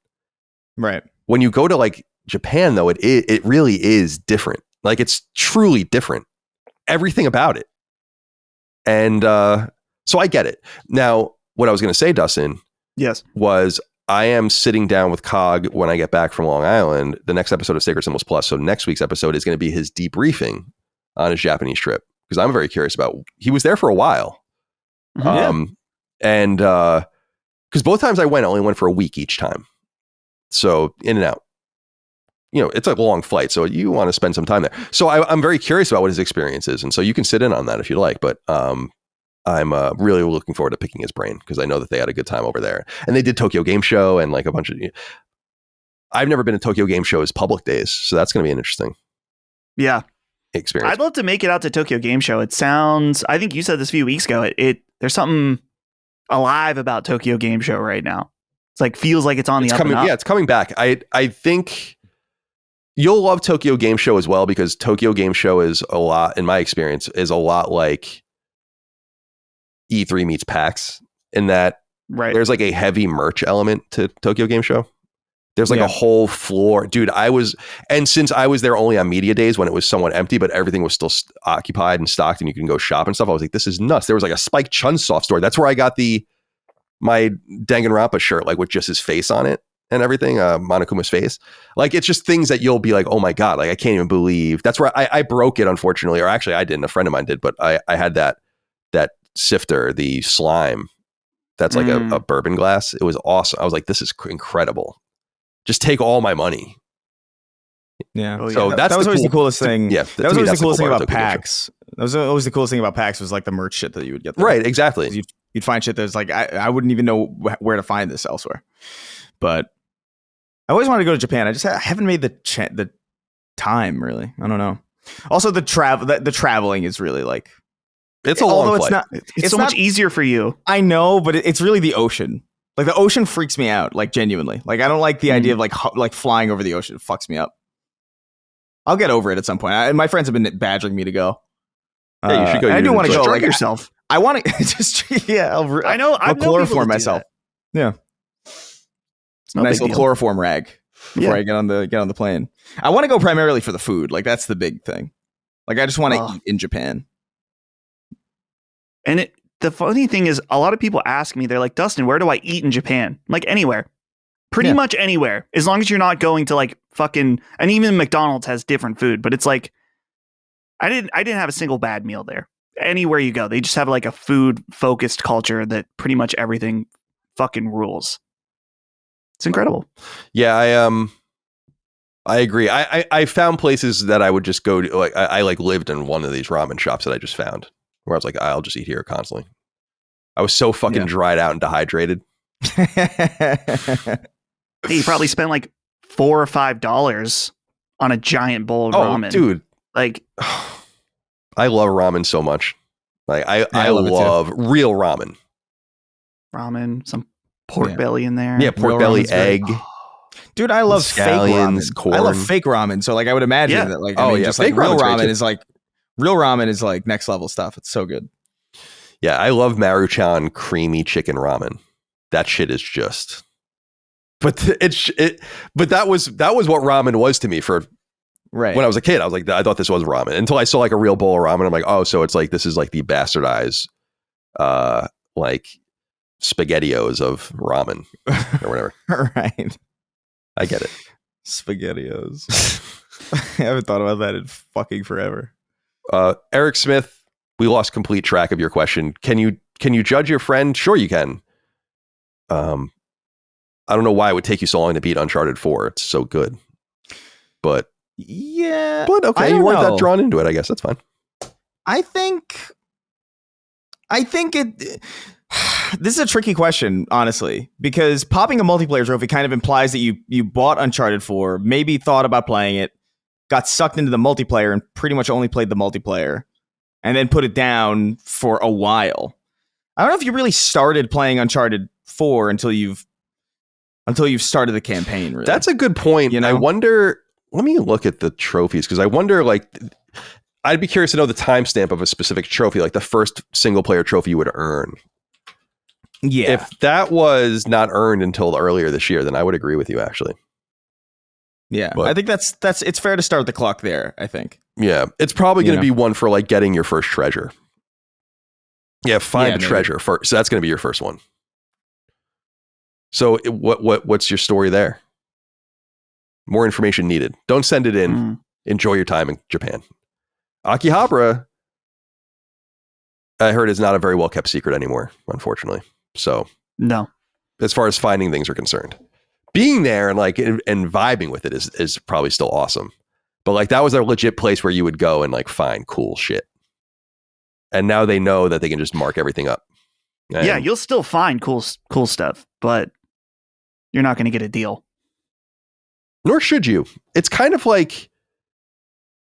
Right. When you go to Japan though, it really is different. It's truly different. Everything about it. And so I get it. Now, what I was going to say, Dustin, was I am sitting down with Cog when I get back from Long Island, the next episode of Sacred Symbols Plus. So next week's episode is going to be his debriefing on his Japanese trip, because I'm very curious about, he was there for a while. And because both times I only went for a week each time. So in and out. It's a long flight, so you want to spend some time there. So I'm very curious about what his experience is. And so you can sit in on that if you like, but I'm really looking forward to picking his brain, because I know that they had a good time over there. And they did Tokyo Game Show and a bunch of... I've never been to Tokyo Game Show's public days, so that's going to be an interesting experience. I'd love to make it out to Tokyo Game Show. It sounds... I think you said this a few weeks ago. There's something alive about Tokyo Game Show right now. It's feels like it's on the up and up. Yeah, it's coming back. I think... You'll love Tokyo Game Show as well, because Tokyo Game Show is a lot, in my experience, is a lot like E3 meets PAX in that Right. there's like a heavy merch element to Tokyo Game Show. There's like Yeah. a whole floor. Dude, since I was there only on media days when it was somewhat empty, but everything was still occupied and stocked and you can go shop and stuff. I was like, this is nuts. There was like a Spike Chunsoft store. That's where I got my Danganronpa shirt, like with just his face on it and everything, Monokuma's face. Like, it's just things that you'll be like, oh my God, like I can't even believe. That's where I broke it, unfortunately. Or actually I didn't, a friend of mine did, but I had that sifter, the slime. That's like a bourbon glass. It was awesome. I was like, this is incredible. Just take all my money. Yeah. Oh, yeah. So that was always the coolest thing. Yeah. That was always the coolest thing about PAX. That was always the coolest thing about PAX was like the merch shit that you would get there. Right. Exactly. You'd find shit that's like, I wouldn't even know where to find this elsewhere. But I always wanted to go to Japan. I haven't made the time really. I don't know. Also, the traveling is really like, it's a long flight. It's so much easier for you. I know, but it's really the ocean. Like the ocean freaks me out, like genuinely. Like I don't like the idea of like flying over the ocean. It fucks me up. I'll get over it at some point. My friends have been badgering me to go. Yeah, you should go. I do want to go. Drug Like, yourself. I want to just I know. I'll chloroform myself. Yeah, It's no nice big little deal. chloroform rag before I get on the plane. I want to go primarily for the food. Like that's the big thing. Like I just want to eat in Japan. And the funny thing is, a lot of people ask me, they're like, Dustin, where do I eat in Japan? I'm like, anywhere. Pretty much anywhere. As long as you're not going to like fucking, and even McDonald's has different food, but it's like, I didn't have a single bad meal there. Anywhere you go, they just have like a food focused culture that pretty much everything fucking rules. It's incredible. Yeah, I agree. I found places that I would just go to. Like I like lived in one of these ramen shops that I just found, where I was like, I'll just eat here constantly. I was so fucking dried out and dehydrated. Hey, you probably spent like $4 or $5 on a giant bowl of ramen. Dude. Like, I love ramen so much. Like I love real ramen. Ramen, some pork belly in there. Yeah, pork Real belly, egg. Dude, I love fake ramen. Corn. I love fake ramen. So like I would imagine that like just fake like real ramen's ramen is like next level stuff. It's so good. Yeah, I love Maruchan creamy chicken ramen. That shit is just. But that was what ramen was to me for when I was a kid. I was like, I thought this was ramen until I saw like a real bowl of ramen. I'm like, oh, so it's like this is like the bastardized, like SpaghettiOs of ramen or whatever. Right. I get it. SpaghettiOs. I haven't thought about that in fucking forever. Eric Smith, we lost complete track of your question. Can you judge your friend? Sure, you can. I don't know why it would take you so long to beat Uncharted 4. It's so good. But okay, you weren't that drawn into it. I guess that's fine. I think it. This is a tricky question, honestly, because popping a multiplayer trophy kind of implies that you bought Uncharted 4, maybe thought about playing it, got sucked into the multiplayer, and pretty much only played the multiplayer, and then put it down for a while. I don't know if you really started playing Uncharted 4 until you've started the campaign. Really, that's a good point. You know? I wonder. Let me look at the trophies because I wonder. Like, I'd be curious to know the timestamp of a specific trophy, like the first single player trophy you would earn. Yeah. If that was not earned until earlier this year, then I would agree with you, actually. Yeah. But, I think that's it's fair to start the clock there, I think. Yeah. It's probably going to be one for like getting your first treasure. Yeah. Find a treasure first. So that's going to be your first one. So what's your story there? More information needed. Don't send it in. Enjoy your time in Japan. Akihabara, I heard, is not a very well kept secret anymore, unfortunately. So no, as far as finding things are concerned, being there and like and vibing with it is probably still awesome. But like that was a legit place where you would go and like find cool shit. And now they know that they can just mark everything up. And yeah, you'll still find cool stuff, but you're not going to get a deal. Nor should you. It's kind of like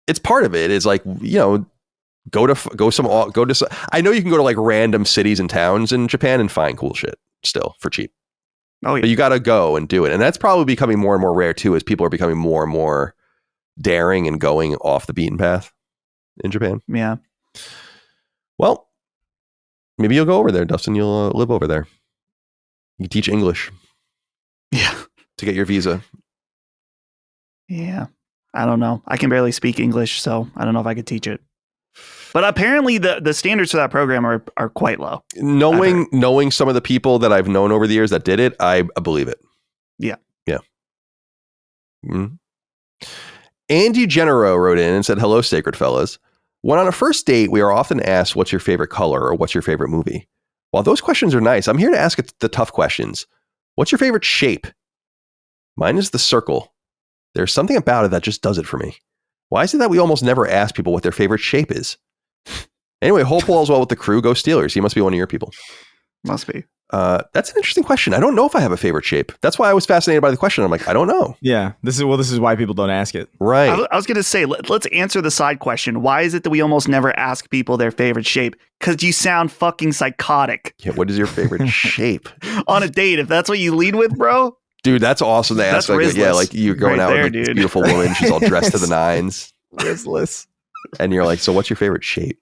it's part of it. Is like, you know, go to. I know you can go to like random cities and towns in Japan and find cool shit still for cheap. Oh yeah, but you got to go and do it, and that's probably becoming more and more rare too, as people are becoming more and more daring and going off the beaten path in Japan. Yeah. Well, Maybe you'll go over there, Dustin. You'll live over there. You teach English. Yeah. To get your visa. Yeah. I don't know. I can barely speak English, so I don't know if I could teach it. But apparently the standards for that program are quite low. Knowing some of the people that I've known over the years that did it, I believe it. Yeah. Yeah. Mm-hmm. Andy Genero wrote in and said, hello, Sacred Fellas. When on a first date, we are often asked, what's your favorite color or what's your favorite movie? While those questions are nice, I'm here to ask the tough questions. What's your favorite shape? Mine is the circle. There's something about it that just does it for me. Why is it that we almost never ask people what their favorite shape is? Anyway, hope all's well with the crew. Go Steelers. He must be one of your people. Must be. That's an interesting question. I don't know if I have a favorite shape. That's why I was fascinated by the question. I'm like, I don't know. Yeah, this is why people don't ask it. Right. I was going to say, let's answer the side question. Why is it that we almost never ask people their favorite shape? Because you sound fucking psychotic. Yeah, what is your favorite shape? On a date, if that's what you lead with, bro. Dude, that's awesome to ask. Like, yeah, like you're going out with this beautiful woman. She's all dressed to the nines. Rizless. And you're like, so what's your favorite shape?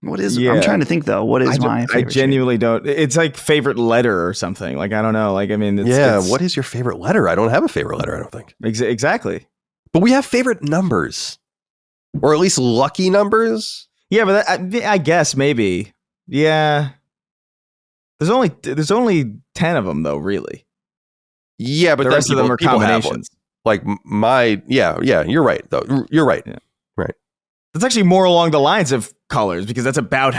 What is? Yeah. I'm trying to think though. What is my favorite? I genuinely shape? Don't. It's like favorite letter or something. Like I don't know. Like I mean, what is your favorite letter? I don't have a favorite letter. I don't think. Exactly. But we have favorite numbers, or at least lucky numbers. Yeah, but I guess maybe. Yeah. There's only 10 of them though, really. Yeah, but the rest of them are combinations. Like yeah, you're right though. You're right. Yeah. Right. That's actually more along the lines of colors because that's about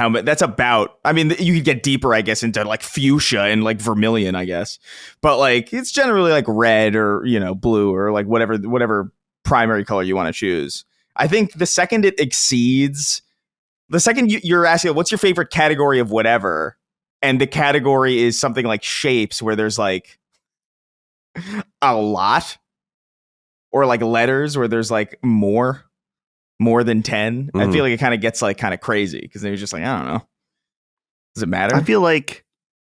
I mean, you could get deeper, I guess, into like fuchsia and like vermilion, I guess. But like it's generally like red or, blue or like whatever primary color you want to choose. I think the second you're asking what's your favorite category of whatever, and the category is something like shapes where there's like a lot, or like letters where there's like more than 10. I feel like it kind of gets like kind of crazy because they're just like, I don't know. Does it matter? I feel like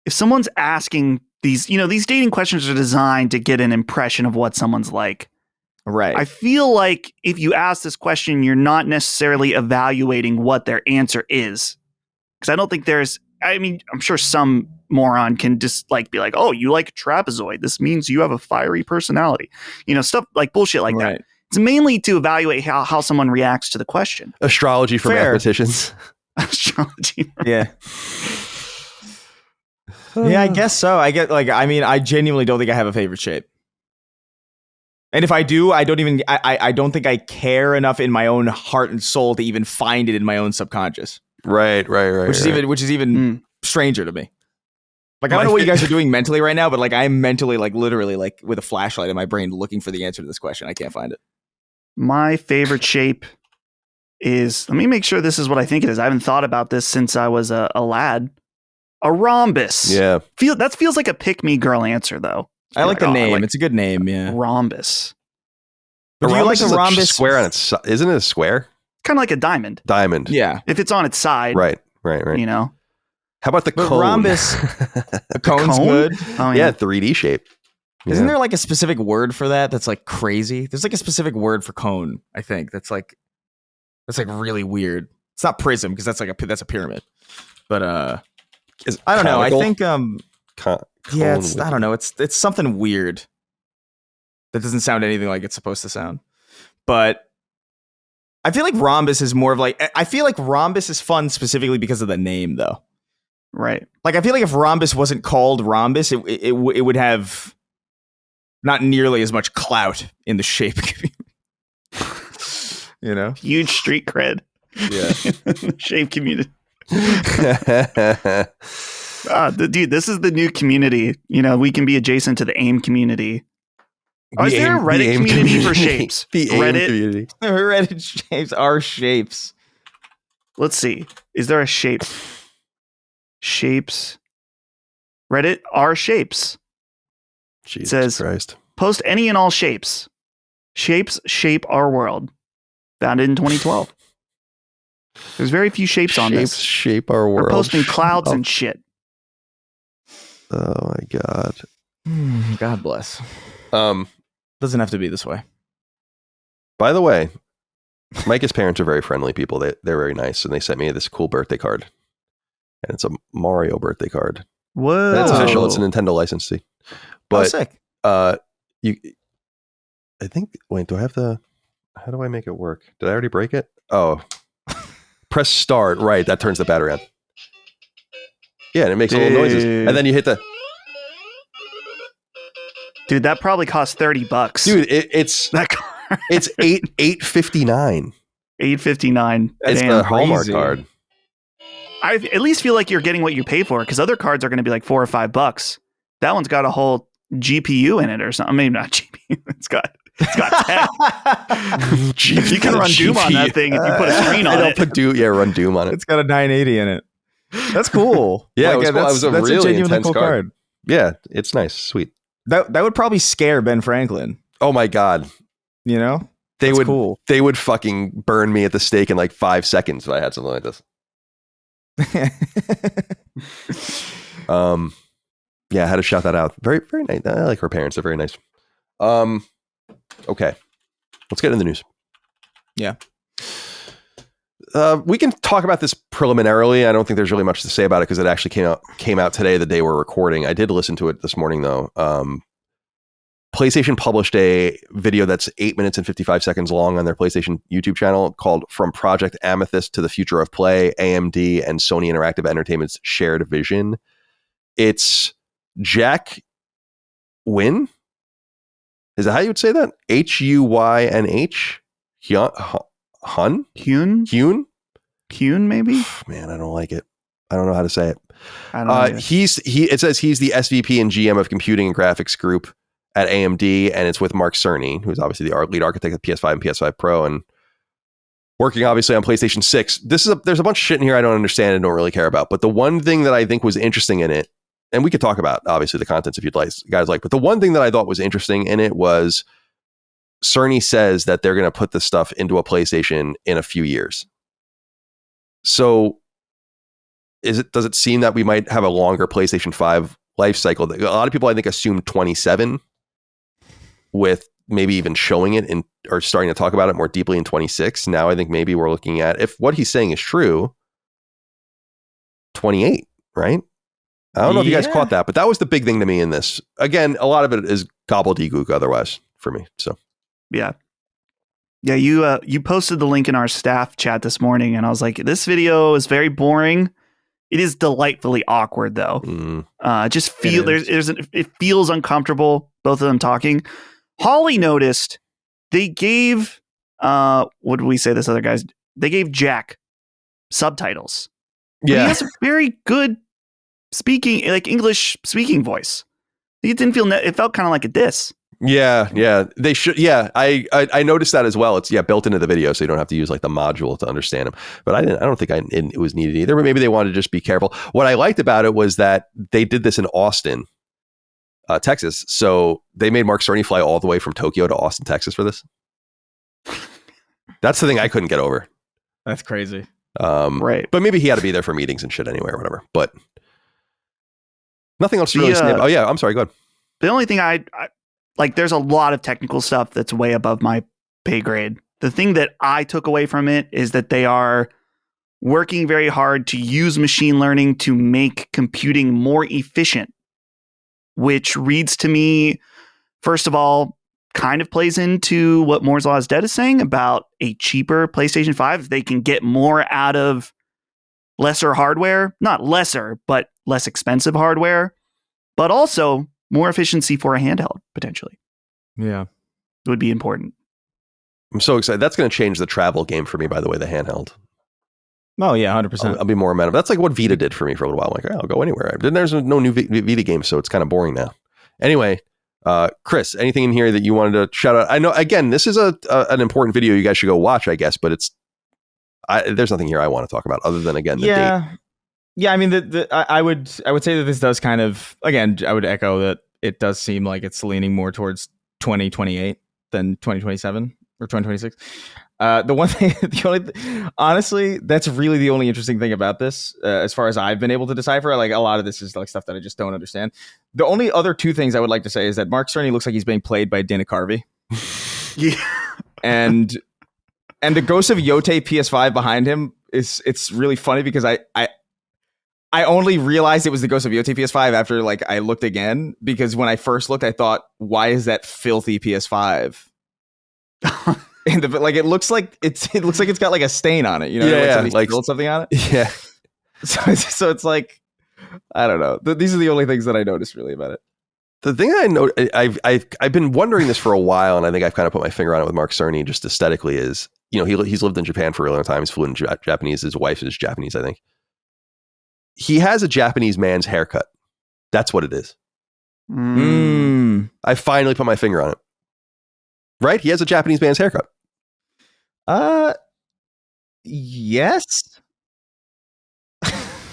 if someone's asking these dating questions are designed to get an impression of what someone's like. Right. I feel like if you ask this question, you're not necessarily evaluating what their answer is. Because I don't think I'm sure some moron can just like be like, oh, you like trapezoid. This means you have a fiery personality. Stuff like bullshit like that. It's mainly to evaluate how someone reacts to the question. Astrology for mathematicians. Astrology. Yeah. Yeah, I guess so. I genuinely don't think I have a favorite shape. And if I do, I don't think I care enough in my own heart and soul to even find it in my own subconscious. Right. Which is even stranger to me. Like, I don't know what you guys are doing mentally right now, but like I'm mentally, like literally like with a flashlight in my brain looking for the answer to this question. I can't find it. My favorite shape is, let me make sure this is what I think it is. I haven't thought about this since I was a lad. A rhombus. Yeah. That feels like a pick-me girl answer, though. I like the name. It's a good name, yeah. Rhombus. But do you like a rhombus square on its side? Isn't it a square? Kind of like a diamond. Diamond. Yeah. If it's on its side. Right. How about the cone? Rhombus. The cone's cone? good. Oh, yeah, 3D shape. Isn't there like a specific word for that that's like crazy? There's like a specific word for cone, I think. That's like really weird. It's not prism because that's a pyramid. But I don't know. I think I don't know. It's something weird that doesn't sound anything like it's supposed to sound. But I feel like rhombus is more of like, I feel like rhombus is fun specifically because of the name though. Right. Like I feel like if rhombus wasn't called rhombus, it would have not nearly as much clout in the shape. Huge street cred. Yeah. Shape community. Dude, this is the new community. We can be adjacent to the AIM community. Is there a Reddit community for shapes? The Reddit community. Reddit shapes are shapes. Let's see. Is there a shape? Shapes. Reddit are shapes. Jesus it says, Christ. Post any and all shapes. Shapes shape our world. Founded in 2012. There's very few shapes on this. Shapes shape our world. We're posting clouds and shit. Oh my God. God bless. Doesn't have to be this way. By the way, Micah's parents are very friendly people. They're very nice, and they sent me this cool birthday card. and it's a Mario birthday card. Whoa. And it's official. It's a Nintendo licensee. But sick. You, I think. Wait, do I have the? How do I make it work? Did I already break it? Oh, press start. Right, that turns the battery on. Yeah, and it makes little noises, and then you hit the. Dude, that probably cost $30. Dude, it's that card. It's $8.59. $8.59. It's the Hallmark card. I at least feel like you're getting what you pay for, because other cards are going to be like $4 or $5. That one's got a whole GPU in it or something. Maybe not GPU. It's got tech. You can run Doom on that thing if you put a screen on it. Run Doom on it. It's got a 980 in it. That's cool. Yeah, it was cool. It was a really genuinely intense cool card. Yeah, it's nice, sweet. That would probably scare Ben Franklin. Oh my god, you know they would fucking burn me at the stake in like 5 seconds if I had something like this. Yeah, I had to shout that out. Very, very nice. I like her parents. They're very nice. Okay, let's get into the news. Yeah. We can talk about this preliminarily. I don't think there's really much to say about it because it actually came out today, the day we're recording. I did listen to it this morning though. PlayStation published a video that's 8 minutes and 55 seconds long on their PlayStation YouTube channel called From Project Amethyst to the Future of Play, AMD and Sony Interactive Entertainment's Shared Vision. It's Jack Wynn? Is that how you would say that? Huynh? Hyun, maybe? Man, I don't like it. I don't know how to say it. I don't know. It says he's the SVP and GM of Computing and Graphics Group at AMD, and it's with Mark Cerny, who's obviously the lead architect of PS5 and PS5 Pro, and working obviously on PlayStation 6. There's a bunch of shit in here I don't understand and don't really care about, but the one thing that I think was interesting in it, and we could talk about obviously the contents if you'd like, guys like, but the one thing that I thought was interesting in it was Cerny says that they're going to put this stuff into a PlayStation in a few years. So does it seem that we might have a longer PlayStation 5 life cycle? A lot of people I think assume 27, with maybe even showing it or starting to talk about it more deeply in 26. Now I think maybe we're looking at, if what he's saying is true, 28, right? I don't know if you guys caught that, but that was the big thing to me in this. Again, a lot of it is gobbledygook otherwise for me. So yeah. You posted the link in our staff chat this morning, and I was like, this video is very boring. It is delightfully awkward though. Just it feels uncomfortable. Both of them talking. Holly noticed they gave what did we say this other guys? They gave Jack subtitles. Yeah. He has a very good speaking, like English speaking voice. It didn't feel it felt kind of like a diss. Yeah. They should. Yeah, I noticed that as well. It's built into the video, so you don't have to use like the module to understand them. But I don't think it was needed either. But maybe they wanted to just be careful. What I liked about it was that they did this in Austin, Texas. So they made Mark Cerny fly all the way from Tokyo to Austin, Texas for this. That's the thing I couldn't get over. That's crazy. Right. But maybe he had to be there for meetings and shit anyway or whatever. But nothing else to really say. Oh yeah, I'm sorry. Go ahead. The only thing I like, there's a lot of technical stuff that's way above my pay grade. The thing that I took away from it is that they are working very hard to use machine learning to make computing more efficient, which reads to me, first of all, kind of plays into what Moore's Law is Dead is saying about a cheaper PlayStation 5. If they can get more out of lesser hardware, not lesser, but less expensive hardware, but also more efficiency for a handheld, potentially. Yeah. It would be important. I'm so excited. That's going to change the travel game for me, by the way, the handheld. Oh, yeah, 100%. I'll be more amenable. That's like what Vita did for me for a little while. I'm like, I'll go anywhere. Then there's no new Vita game, so it's kind of boring now. Anyway, Chris, anything in here that you wanted to shout out? I know, again, this is an important video you guys should go watch, I guess, but there's nothing here I want to talk about other than, again, the date. Yeah, I mean, I would say that this does kind of, again, I would echo that it does seem like it's leaning more towards 2028 than 2027 or 2026. The one thing, honestly, that's really the only interesting thing about this, as far as I've been able to decipher. Like, a lot of this is like stuff that I just don't understand. The only other two things I would like to say is that Mark Cerny looks like he's being played by Dana Carvey. Yeah. And the ghost of Yotei PS5 behind him it's really funny because I only realized it was the Ghost of Yotei PS5 after like I looked again, because when I first looked, I thought, why is that filthy PS5? And like it looks like it's got like a stain on it, you know? Yeah, like like spilled something on it. Yeah. So it's like, I don't know. These are the only things that I noticed really about it. The thing I know, I've been wondering this for a while, and I think I've kind of put my finger on it with Mark Cerny, just aesthetically, is, you know, he's lived in Japan for a really long time. He's fluent in Japanese. His wife is Japanese, I think. He has a Japanese man's haircut. That's what it is. I finally put my finger on it. Right? He has a Japanese man's haircut. Yes.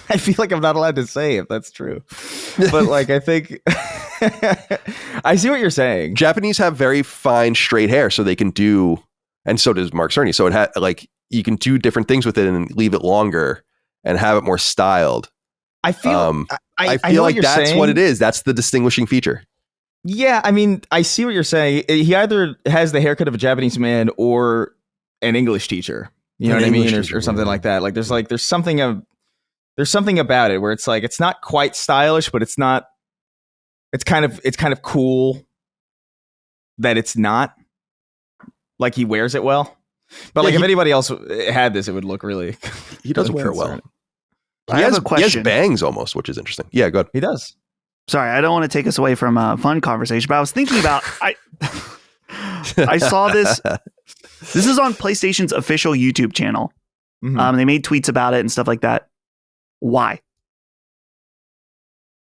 I feel like I'm not allowed to say if that's true, but like I think I see what you're saying. Japanese have very fine straight hair, so they can do, and so does Mark Cerny. So it had like you can do different things with it and leave it longer and have it more styled. I feel I feel like that's saying. What it is. That's the distinguishing feature. Yeah, I mean, I see what you're saying. He either has the haircut of a Japanese man or an English teacher. You know what I mean, or something like that. Like there's something about it where it's like it's not quite stylish, but it's not. It's kind of cool that it's not. Like he wears it well, but like if anybody else had this, it would look really. He does wear it well. I have a question. He has bangs almost, which is interesting. Yeah, good. He does. Sorry, I don't want to take us away from a fun conversation, but I was thinking about I saw this. This is on PlayStation's official YouTube channel. Mm-hmm. They made tweets about it and stuff like that. Why?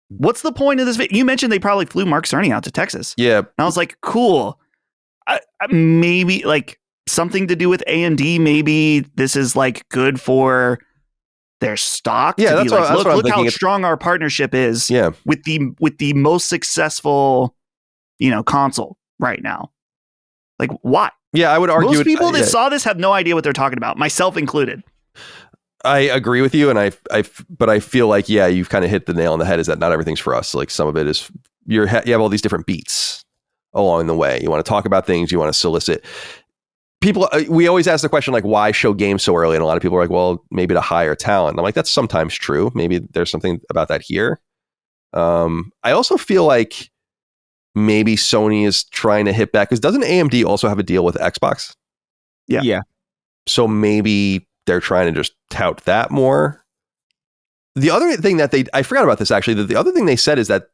What's the point of this video? You mentioned they probably flew Mark Cerny out to Texas. Yeah. And I was like, cool. Maybe like something to do with AMD. Maybe this is like good for their stock. Yeah, to be like, look how strong our partnership is. Yeah. with the most successful, console right now. Like, why? Yeah, I would argue most people that saw this have no idea what they're talking about, myself included. I agree with you, and but I feel like you've kind of hit the nail on the head. Is that not everything's for us? Like some of it is you have all these different beats along the way. You want to talk about things, you want to solicit people. We always ask the question like, why show games so early? And a lot of people are like, well, maybe to hire talent. And I'm like, that's sometimes true. Maybe there's something about that here. I also feel like maybe Sony is trying to hit back because doesn't AMD also have a deal with Xbox? Yeah. So maybe they're trying to just tout that more. The other thing that I forgot about this actually, that the other thing they said is that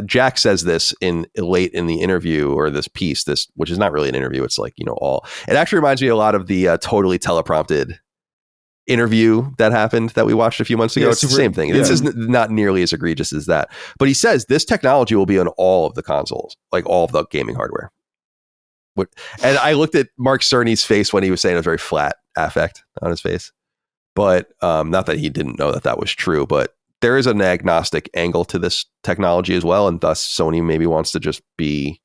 Jack says this late in the interview or this piece, which is not really an interview. It's like, it actually reminds me a lot of the totally teleprompted interview that happened that we watched a few months ago. It's the same thing. Yeah. This is not nearly as egregious as that. But he says this technology will be on all of the consoles, like all of the gaming hardware. And I looked at Mark Cerny's face when he was saying a very flat affect on his face. But not that he didn't know that was true, but there is an agnostic angle to this technology as well. And thus Sony maybe wants to just be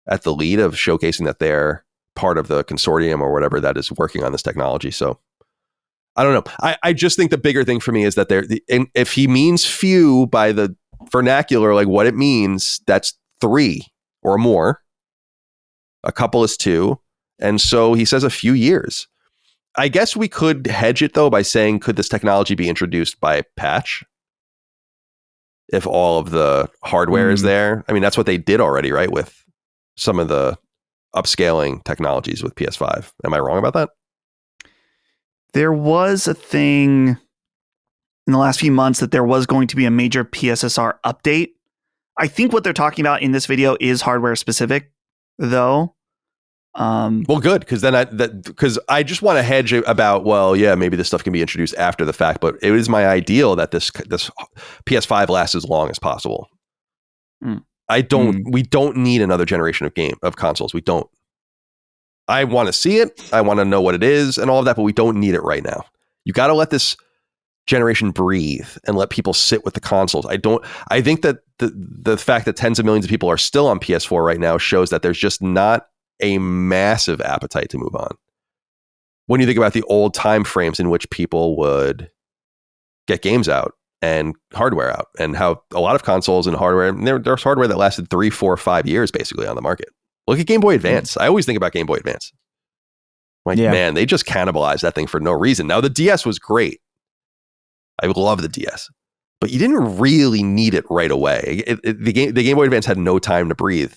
at the lead of showcasing that they're part of the consortium or whatever that is working on this technology. So I don't know. I just think the bigger thing for me is that if he means few by the vernacular, like what it means, that's 3 or more. A couple is 2. And so he says a few years. I guess we could hedge it, though, by saying, could this technology be introduced by patch? If all of the hardware is there. I mean, that's what they did already, right? With some of the upscaling technologies with PS5. Am I wrong about that? There was a thing in the last few months that there was going to be a major PSSR update. I think what they're talking about in this video is hardware specific, though. Well, good, because then I just want to hedge about, maybe this stuff can be introduced after the fact, but it is my ideal that this PS5 lasts as long as possible. We don't need another generation of consoles. We don't. I want to see it. I want to know what it is and all of that, but we don't need it right now. You got to let this generation breathe and let people sit with the consoles. I think that the fact that tens of millions of people are still on PS4 right now shows that there's just not a massive appetite to move on. When you think about the old time frames in which people would get games out and hardware out, and how a lot of consoles and hardware, there's hardware that lasted 3, 4, 5 years basically on the market. Look at Game Boy Advance. I always think about Game Boy Advance. Man, they just cannibalized that thing for no reason. Now the DS was great. I love the DS, but you didn't really need it right away. The Game Boy Advance had no time to breathe.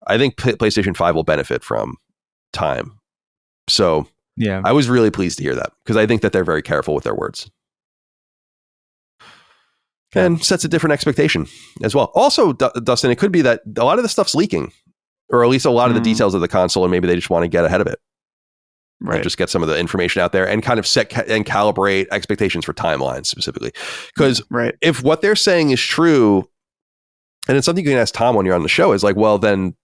I think PlayStation 5 will benefit from time. So Yeah. I was really pleased to hear that, because I think that they're very careful with their words. And sets a different expectation as well. Also, Dustin, it could be that a lot of the stuff's leaking, or at least a lot of the details of the console, and maybe they just want to get ahead of it. Right. And just get some of the information out there and kind of set and calibrate expectations for timelines specifically. Because if what they're saying is true, and it's something you can ask Tom when you're on the show, is like, well, then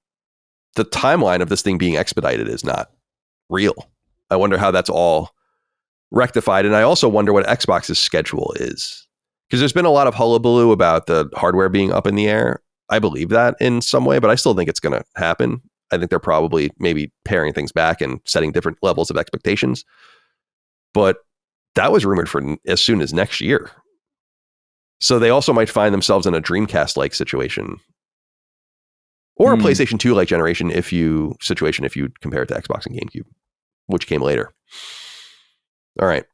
the timeline of this thing being expedited is not real. I wonder how that's all rectified. And I also wonder what Xbox's schedule is. Because there's been a lot of hullabaloo about the hardware being up in the air. I believe that in some way, but I still think it's going to happen. I think they're probably maybe paring things back and setting different levels of expectations. But that was rumored for as soon as next year. So they also might find themselves in a Dreamcast-like situation. Or a PlayStation 2-like generation if you compare it to Xbox and GameCube, which came later. All right.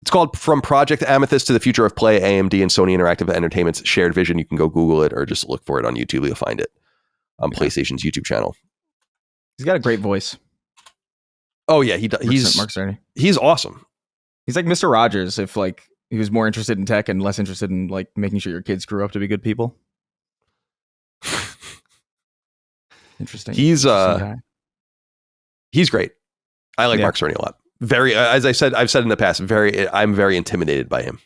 It's called From Project Amethyst to the Future of Play, AMD and Sony Interactive Entertainment's shared vision. You can go Google it or just look for it on YouTube. You'll find it on PlayStation's YouTube channel. He's got a great voice. Oh, yeah. He's Mark Cerny. He's awesome. He's like Mr. Rogers if like he was more interested in tech and less interested in like making sure your kids grew up to be good people. Interesting. He's great. I like Mark Cerny a lot. Very, as I've said in the past, I'm very intimidated by him.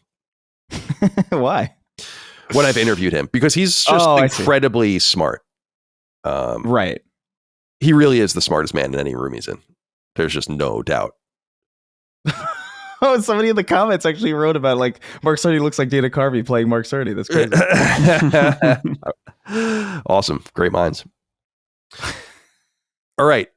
Why? When I've interviewed him, because he's just incredibly smart. Right. He really is the smartest man in any room he's in. There's just no doubt. Oh, somebody in the comments actually wrote about like Mark Cerny looks like Dana Carvey playing Mark Cerny. That's crazy. Awesome. Great minds. All right.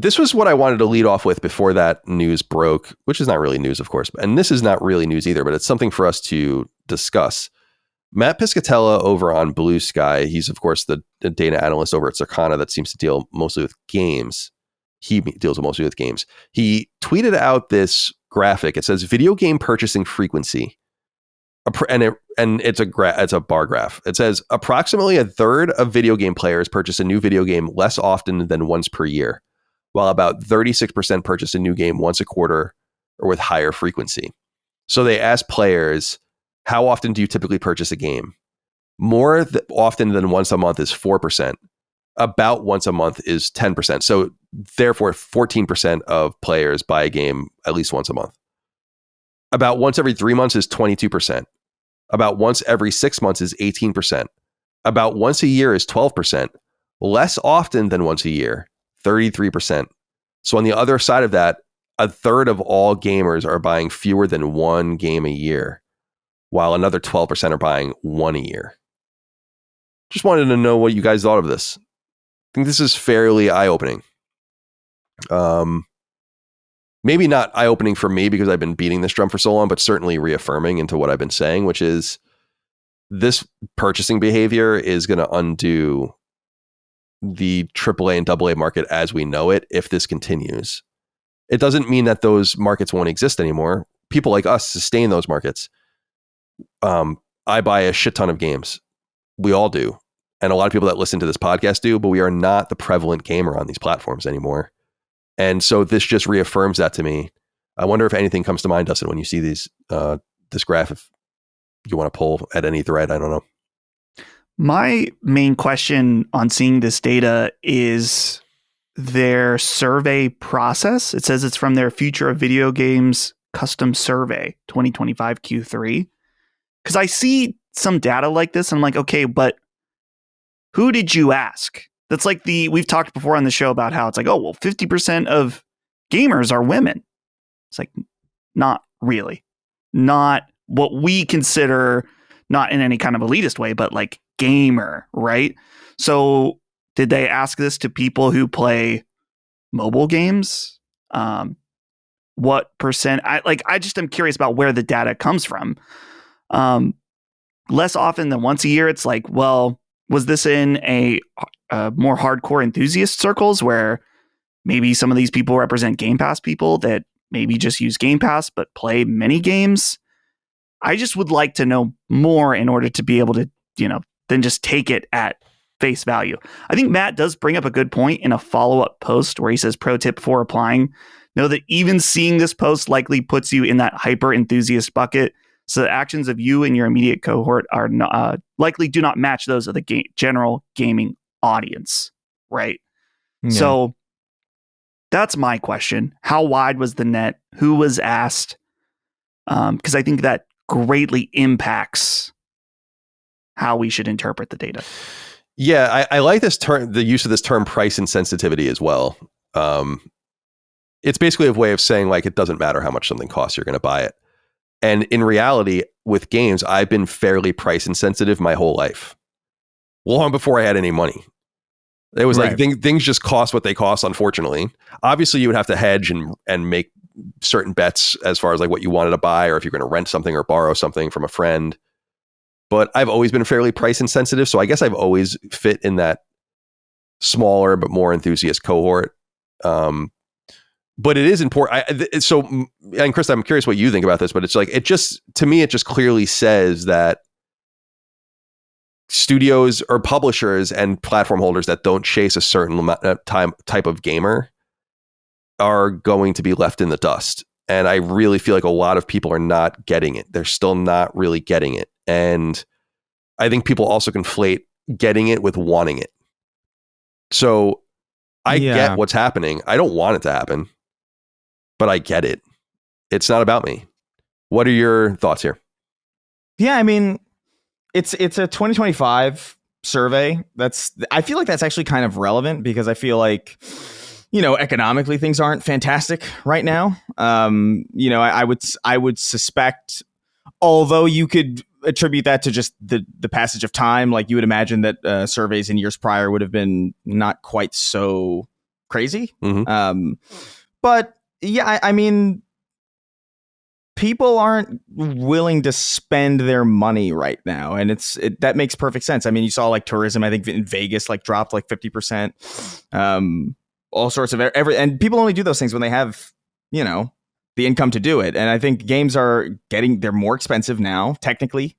This was what I wanted to lead off with before that news broke, which is not really news, of course. And this is not really news either, but it's something for us to discuss. Matt Piscatella over on Blue Sky, he's, of course, the data analyst over at Circana that seems to deal mostly with games. He deals mostly with games. He tweeted out this graphic. It says video game purchasing frequency. And it's a bar graph. It says approximately a third of video game players purchase a new video game less often than once per year, while about 36% purchase a new game once a quarter or with higher frequency. So they asked players, how often do you typically purchase a game? More often than once a month is 4%. About once a month is 10%. So therefore, 14% of players buy a game at least once a month. About once every 3 months is 22%. About once every 6 months is 18%. About once a year is 12%. Less often than once a year, 33%. So on the other side of that, a third of all gamers are buying fewer than one game a year, while another 12% are buying one a year. Just wanted to know what you guys thought of this. I think this is fairly eye-opening. Maybe not eye-opening for me because I've been beating this drum for so long, but certainly reaffirming into what I've been saying, which is this purchasing behavior is going to undo the AAA and AA market as we know it if this continues. It doesn't mean that those markets won't exist anymore. People like us sustain those markets. I buy a shit ton of games. We all do. And a lot of people that listen to this podcast do, but we are not the prevalent gamer on these platforms anymore. And so this just reaffirms that to me. I wonder if anything comes to mind, Dustin, when you see this graph, if you want to pull at any thread, I don't know. My main question on seeing this data is their survey process. It says it's from their Future of Video Games Custom Survey 2025 Q3. Because I see some data like this and I'm like, okay, but who did you ask? That's like we've talked before on the show about how it's like, oh, well, 50% of gamers are women. It's like, not really. Not what we consider, not in any kind of elitist way, but like gamer, right? So did they ask this to people who play mobile games? What percent? I just am curious about where the data comes from. Less often than once a year, it's like, well, was this in a more hardcore enthusiast circles where maybe some of these people represent Game Pass people that maybe just use Game Pass but play many games? I just would like to know more in order to be able to, then just take it at face value. I think Matt does bring up a good point in a follow-up post where he says, pro tip for applying, know that even seeing this post likely puts you in that hyper enthusiast bucket. So the actions of you and your immediate cohort are likely do not match those of the general gaming audience. Right. Yeah. So that's my question. How wide was the net? Who was asked? Because I think that greatly impacts how we should interpret the data. Yeah, I like this term, the use of this term price insensitivity as well. It's basically a way of saying like, it doesn't matter how much something costs, you're going to buy it. And in reality, with games, I've been fairly price insensitive my whole life. Long before I had any money. It was right. Like things just cost what they cost, unfortunately. Obviously, you would have to hedge and make certain bets as far as like what you wanted to buy, or if you're going to rent something or borrow something from a friend. But I've always been fairly price insensitive, so I guess I've always fit in that smaller but more enthusiast cohort. But it is important. And Chris, I'm curious what you think about this, but it's like, to me, it just clearly says that studios or publishers and platform holders that don't chase a certain type of gamer are going to be left in the dust. And I really feel like a lot of people are not getting it. They're still not really getting it. And I think people also conflate getting it with wanting it. So I get what's happening. I don't want it to happen, but I get it. It's not about me. What are your thoughts here? Yeah, I mean, it's a 2025 survey. I feel like that's actually kind of relevant because I feel like, economically things aren't fantastic right now. I would suspect, although you could attribute that to just the passage of time, like you would imagine that surveys in years prior would have been not quite so crazy. Mm-hmm. But yeah, I mean, people aren't willing to spend their money right now, and that makes perfect sense. I mean, you saw like tourism, I think in Vegas, like dropped like 50%. All sorts of and people only do those things when they have, the income to do it. And I think games they're more expensive now, technically,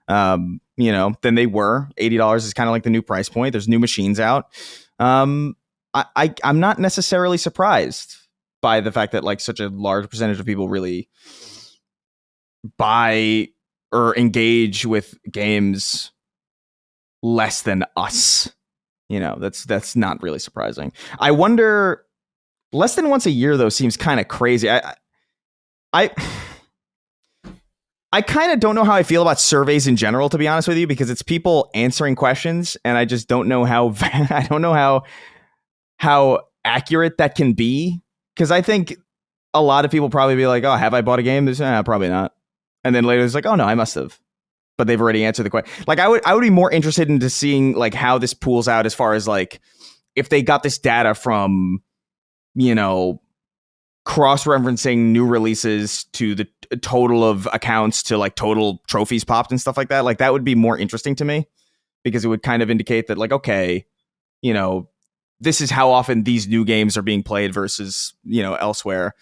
than they were. $80 is kind of like the new price point. There's new machines out. I'm not necessarily surprised by the fact that like such a large percentage of people really buy or engage with games less than us. That's not really surprising. I wonder, less than once a year though seems kind of crazy. I kind of don't know how I feel about surveys in general, to be honest with you, because it's people answering questions, and I just don't know how accurate that can be. Because I think a lot of people probably be like, "Oh, have I bought a game?" Probably not. And then later it's like, "Oh no, I must have." But they've already answered the question. Like I would be more interested into seeing like how this pools out as far as like if they got this data from, cross-referencing new releases to the total of accounts to like total trophies popped and stuff like that. Like that would be more interesting to me because it would kind of indicate that like, okay, this is how often these new games are being played versus, elsewhere.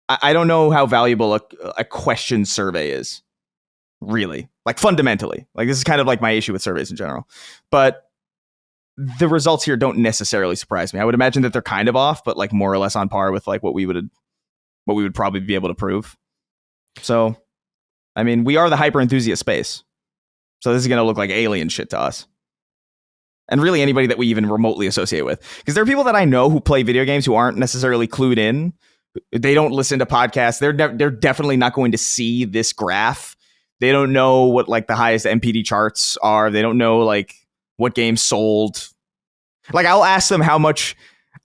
I don't know how valuable a question survey is. Really, like fundamentally, like this is kind of like my issue with surveys in general, but the results here don't necessarily surprise me. I would imagine that they're kind of off, but like more or less on par with like what we would probably be able to prove. So, I mean, we are the hyper enthusiast space, so this is going to look like alien shit to us, and really anybody that we even remotely associate with. Because there are people that I know who play video games who aren't necessarily clued in. They don't listen to podcasts. They're definitely not going to see this graph. They don't know what like the highest MPD charts are. They don't know like what games sold. Like I'll ask them how much.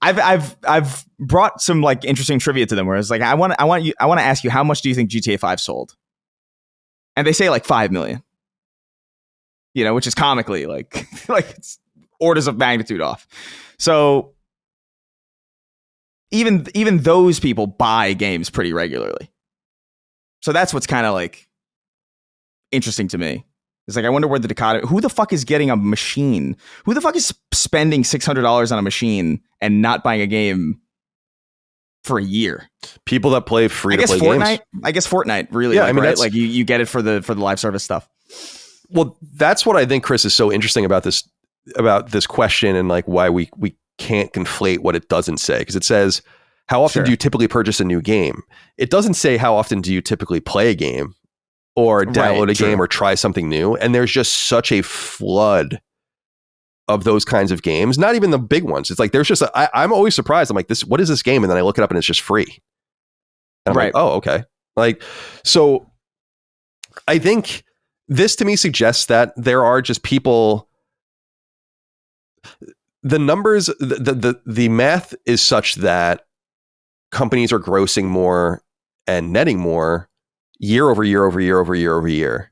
I've brought some like interesting trivia to them where it's like I want to ask you how much do you think GTA 5 sold? And they say like 5 million. Which is comically like it's orders of magnitude off. So even those people buy games pretty regularly. So that's what's kind of like interesting to me. It's like I wonder where the dichotomy. Who the fuck is getting a machine? Who the fuck is spending $600 on a machine and not buying a game for a year. People that play free to play games. I guess Fortnite really. Yeah, like, I mean, right? that's Like you get it for the live service stuff. Well, that's what I think, Chris, is so interesting about this question, and like why we can't conflate what it doesn't say, because it says, how often do you typically purchase a new game? It doesn't say how often do you typically play a game or download a game or try something new. And there's just such a flood of those kinds of games. Not even the big ones. It's like there's just I'm always surprised. I'm like, what is this game? And then I look it up and it's just free. And I'm like, oh, okay. Like, so I think this to me suggests that there are just people. The numbers, the math is such that companies are grossing more and netting more year over year over year over year over year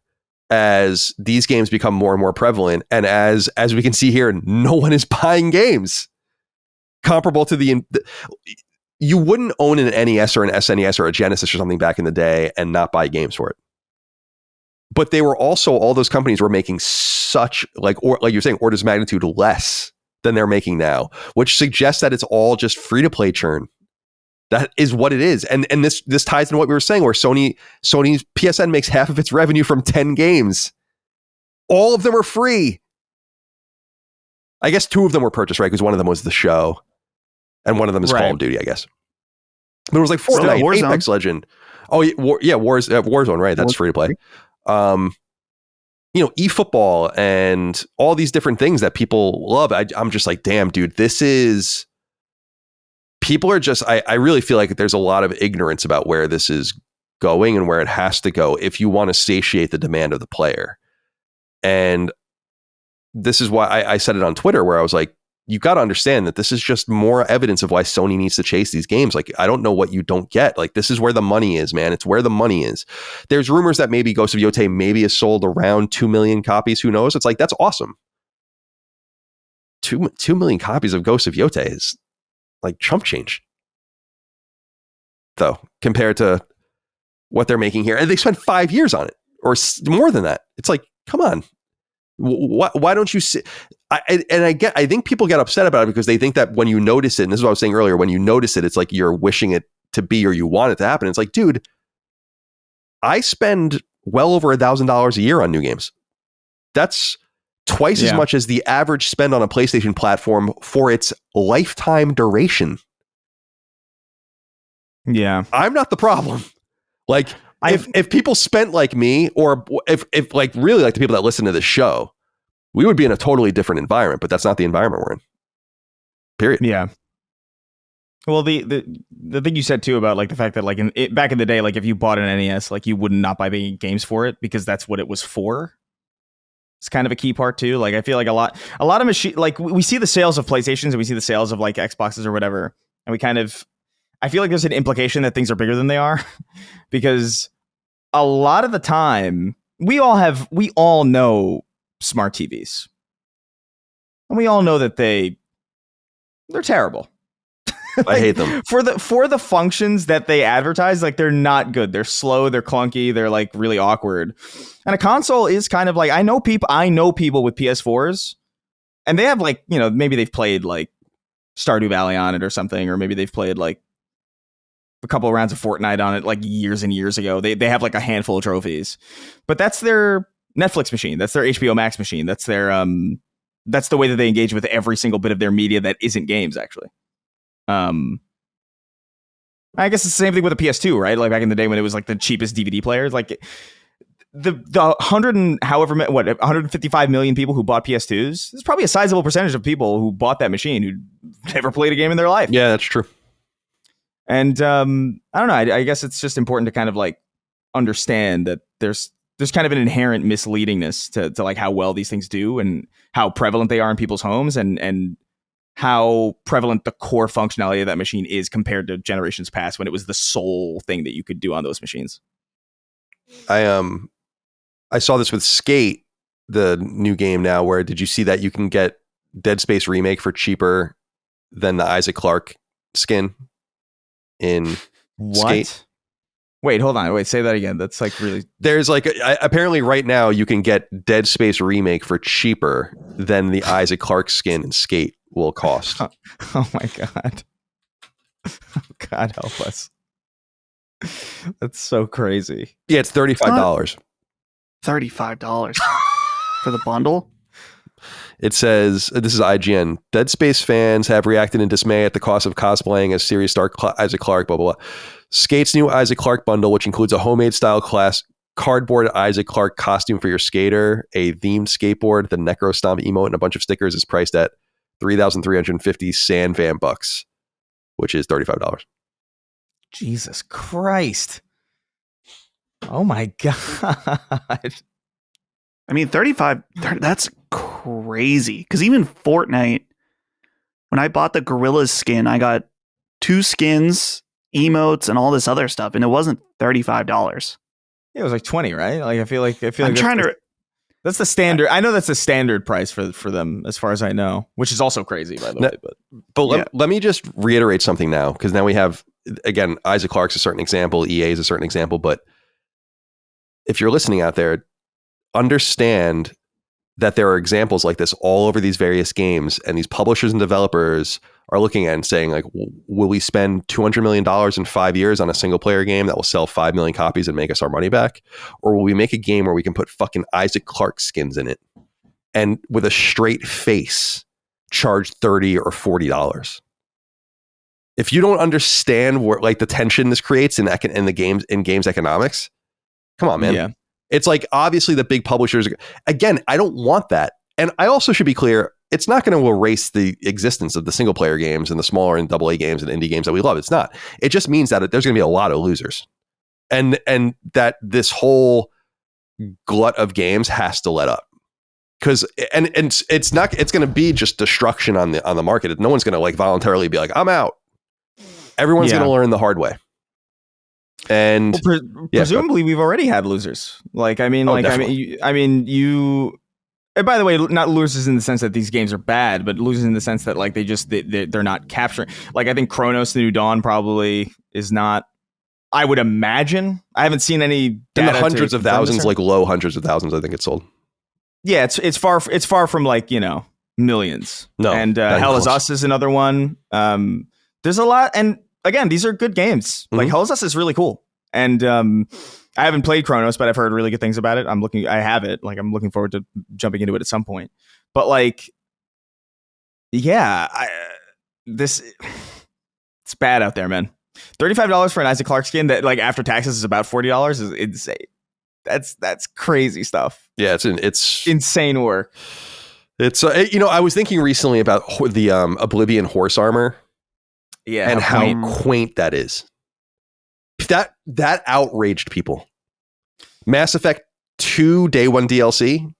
as these games become more and more prevalent. And as we can see here, no one is buying games comparable to you wouldn't own an NES or an SNES or a Genesis or something back in the day and not buy games for it. But they were also, all those companies were making such like you're saying, orders of magnitude less than they're making now, which suggests that it's all just free to play churn. That is what it is. And this ties into what we were saying, where Sony's PSN makes half of its revenue from 10 games. All of them are free. I guess 2 of them were purchased, right? Because one of them was the show and one of them is Call of Duty, I guess. But it was like Fortnite, Apex Legend. Oh, yeah, Warzone, right? That's free to play. eFootball and all these different things that people love. I'm just like, damn, dude, people are just, I really feel like there's a lot of ignorance about where this is going and where it has to go if you want to satiate the demand of the player. And this is why I said it on Twitter, where I was like, you got to understand that this is just more evidence of why Sony needs to chase these games. Like, I don't know what you don't get. Like, this is where the money is, man. It's where the money is. There's rumors that maybe Ghost of Yotei maybe has sold around 2 million copies. Who knows? It's like, that's awesome. 2 million copies of Ghost of Yotei is like chump change, though, compared to what they're making here. And they spent 5 years on it, or more than that. It's like, come on. Why don't you see? I think people get upset about it because they think that when you notice it, and this is what I was saying earlier, when you notice it, it's like you're wishing it to be or you want it to happen. It's like, dude, I spend well over $1,000 a year on new games. That's twice as much as the average spend on a PlayStation platform for its lifetime duration. Yeah. I'm not the problem. Like, if people spent like me, or if like really like the people that listen to this show, we would be in a totally different environment, but that's not the environment we're in. Period. Yeah. Well, the thing you said too about like the fact that like back in the day, like if you bought an NES, like you would not buy games for it because that's what it was for. It's kind of a key part too. Like I feel like a lot of machine, like we see the sales of PlayStations and we see the sales of like Xboxes or whatever, and we kind of, I feel like there's an implication that things are bigger than they are because a lot of the time we all know smart TVs and we all know that they're terrible. Like, I hate them for the functions that they advertise. Like they're not good. They're slow. They're clunky. They're like really awkward. And a console is kind of like, I know people with PS4s and they have like, maybe they've played like Stardew Valley on it or something, or maybe they've played like a couple of rounds of Fortnite on it like years and years ago. They have like a handful of trophies, but that's their Netflix machine. That's their HBO Max machine. That's their that's the way that they engage with every single bit of their media that isn't games, actually. I guess it's the same thing with a PS2, right? Like back in the day when it was like the cheapest DVD player, like the 155 million people who bought PS2s. There's probably a sizable percentage of people who bought that machine who never played a game in their life. Yeah, that's true. And I don't know. I guess it's just important to kind of like understand that there's kind of an inherent misleadingness to like how well these things do and how prevalent they are in people's homes and how prevalent the core functionality of that machine is compared to generations past when it was the sole thing that you could do on those machines. I saw this with Skate, the new game now, where did you see that you can get Dead Space Remake for cheaper than the Isaac Clarke skin in Skate? Wait, hold on. Wait, say that again. That's like really... There's like, apparently right now you can get Dead Space Remake for cheaper than the Isaac Clarke skin in Skate will cost. Oh my God. God help us. That's so crazy. Yeah, it's $35. $35 for the bundle. It says, this is IGN, Dead Space fans have reacted in dismay at the cost of cosplaying as series star Isaac Clarke, blah, blah, blah. Skate's new Isaac Clarke bundle, which includes a homemade style class cardboard Isaac Clarke costume for your skater, a themed skateboard, the Necro Stomp emote, and a bunch of stickers, is priced at 3,350 San Van bucks, which is $35. Jesus Christ. Oh my God. I mean, 35, that's crazy. Because even Fortnite, when I bought the Gorillas skin, I got 2 skins, emotes, and all this other stuff, and it wasn't $35. Yeah, it was like 20, right? Like I feel like I'm trying to. That's the standard. I know that's the standard price for them, as far as I know, which is also crazy, by the way. But let me just reiterate something now, because now we have, again, Isaac Clarke's a certain example, EA is a certain example, but if you're listening out there, understand that there are examples like this all over these various games, and these publishers and developers are looking at and saying, like, will we spend $200 million in 5 years on a single player game that will sell 5 million copies and make us our money back? Or will we make a game where we can put fucking Isaac Clarke skins in it and with a straight face charge $30 or $40? If you don't understand what, like, the tension this creates in games economics, come on, man. Yeah. It's like, obviously the big publishers, again, I don't want that. And I also should be clear, it's not going to erase the existence of the single player games and the smaller and AA games and indie games that we love. It's not. It just means that there's going to be a lot of losers. And that this whole glut of games has to let up. Because it's going to be just destruction on the market. No one's going to like voluntarily be like, I'm out. Everyone's going to learn the hard way. And presumably we've already had losers. Like, and by the way, not losers in the sense that these games are bad, but losers in the sense that like they're not capturing. Like, I think Chronos: The New Dawn probably is not. I would imagine. I haven't seen any data. In the hundreds of thousands, like low hundreds of thousands, I think it's sold. Yeah, it's far from like, millions. No, and Hell Is Us is another one. There's a lot, and again, these are good games. Mm-hmm. Like Hell Is Us is really cool, and I haven't played Chronos, but I've heard really good things about it. I have it. Like, I'm looking forward to jumping into it at some point. But like, yeah, it's bad out there, man. $35 for an Isaac Clarke skin that, like, after taxes is about $40 is insane. That's crazy stuff. Yeah, it's insane work. It's I was thinking recently about the Oblivion horse armor. Yeah, and how quaint that is. That outraged people. Mass Effect 2 Day 1 DLC,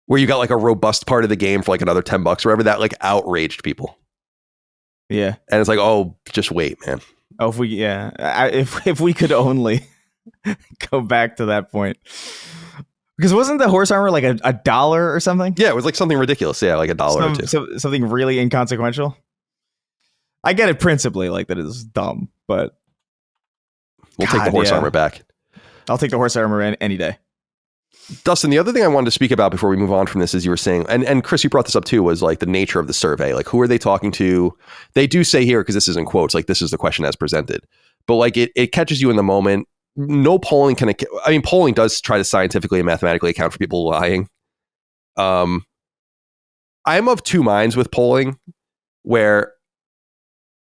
where you got like a robust part of the game for like another $10 or whatever, that like outraged people. Yeah. And it's like, oh, just wait, man. Oh, if we could only go back to that point. Because wasn't the horse armor like a dollar or something? Yeah, it was like something ridiculous. Yeah, like $1 or $2. Something really inconsequential. I get it principally, like that is dumb, but we'll take the horse armor back. I'll take the horse armor any day. Dustin, the other thing I wanted to speak about before we move on from this is you were saying, and Chris, you brought this up too, was like the nature of the survey. Like, who are they talking to? They do say here, because this is in quotes, like this is the question as presented. But like it catches you in the moment. No polling polling does try to scientifically and mathematically account for people lying. I'm of two minds with polling, where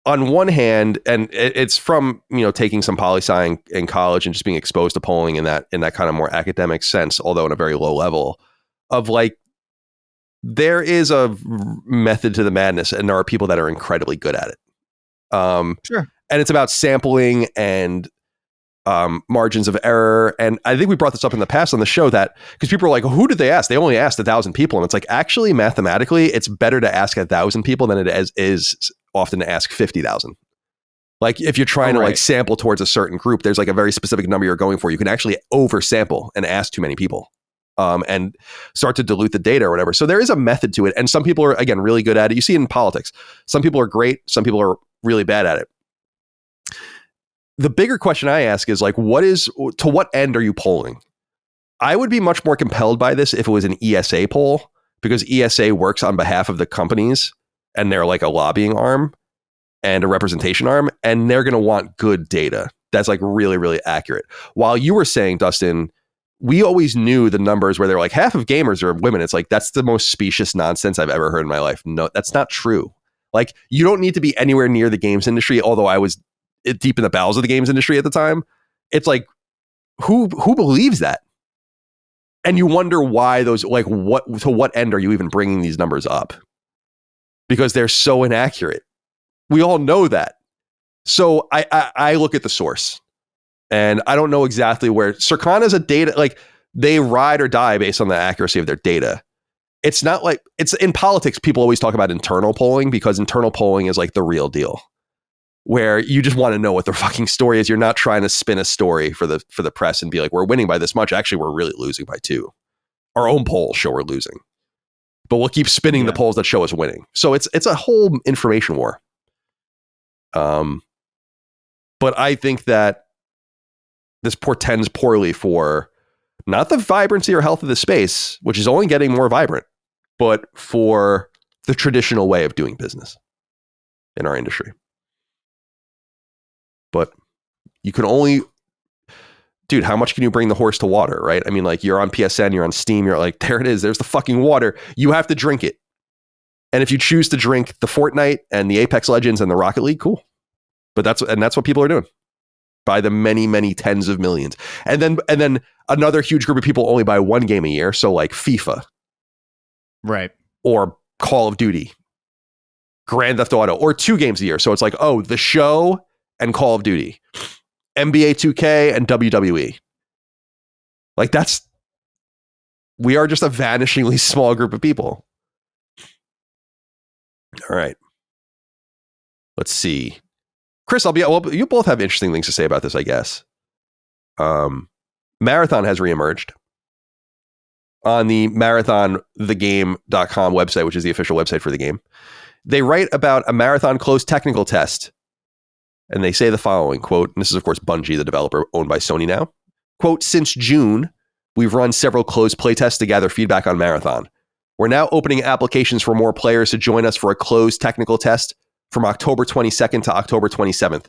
on one hand, and it's from, taking some poli-sci in college and just being exposed to polling in that kind of more academic sense, although in a very low level, of like, there is a method to the madness and there are people that are incredibly good at it. Sure. And it's about sampling and margins of error. And I think we brought this up in the past on the show, that because people are like, who did they ask? They only asked 1,000 people. And it's like, actually, mathematically, it's better to ask 1,000 people than it is often to ask 50,000. Like, if you're trying to like sample towards a certain group, there's like a very specific number you're going for. You can actually oversample and ask too many people and start to dilute the data or whatever. So there is a method to it. And some people are, again, really good at it. You see it in politics. Some people are great. Some people are really bad at it. The bigger question I ask is like, to what end are you polling? I would be much more compelled by this if it was an ESA poll, because ESA works on behalf of the companies and they're like a lobbying arm. and a representation arm, and they're going to want good data that's like really, really accurate. While you were saying, Dustin, we always knew the numbers where they're like half of gamers are women. It's like, that's the most specious nonsense I've ever heard in my life. No, that's not true. Like, you don't need to be anywhere near the games industry, although I was deep in the bowels of the games industry at the time. It's like, who believes that? And you wonder why those, like, to what end are you even bringing these numbers up? Because they're so inaccurate. We all know that. So I look at the source, and I don't know exactly where Circana is a data, like, they ride or die based on the accuracy of their data. It's not like, it's in politics, people always talk about internal polling, because internal polling is like the real deal, where you just want to know what the fucking story is. You're not trying to spin a story for the press and be like, we're winning by this much. Actually, we're really losing by 2. Our own polls show we're losing, but we'll keep spinning the polls that show us winning. So it's a whole information war. But I think that this portends poorly for not the vibrancy or health of the space, which is only getting more vibrant, but for the traditional way of doing business in our industry. But you can only, dude, how much can you bring the horse to water, right? I mean, like, you're on PSN, you're on Steam, you're like, there it is, there's the fucking water. You have to drink it. And if you choose to drink the Fortnite and the Apex Legends and the Rocket League, cool. But that's what people are doing, by the many, many tens of millions. And then another huge group of people only buy one game a year. So like FIFA. Right. Or Call of Duty, Grand Theft Auto, or 2 games a year. So it's like, oh, The Show and Call of Duty, NBA 2K and WWE. Like, we are just a vanishingly small group of people. All right. Let's see. Chris, you both have interesting things to say about this, I guess. Marathon has reemerged on the marathonthegame.com website, which is the official website for the game. They write about a marathon closed technical test, and they say the following, quote, and this is, of course, Bungie, the developer owned by Sony now. Quote, since June, we've run several closed playtests to gather feedback on Marathon. We're now opening applications for more players to join us for a closed technical test from October 22nd to October 27th.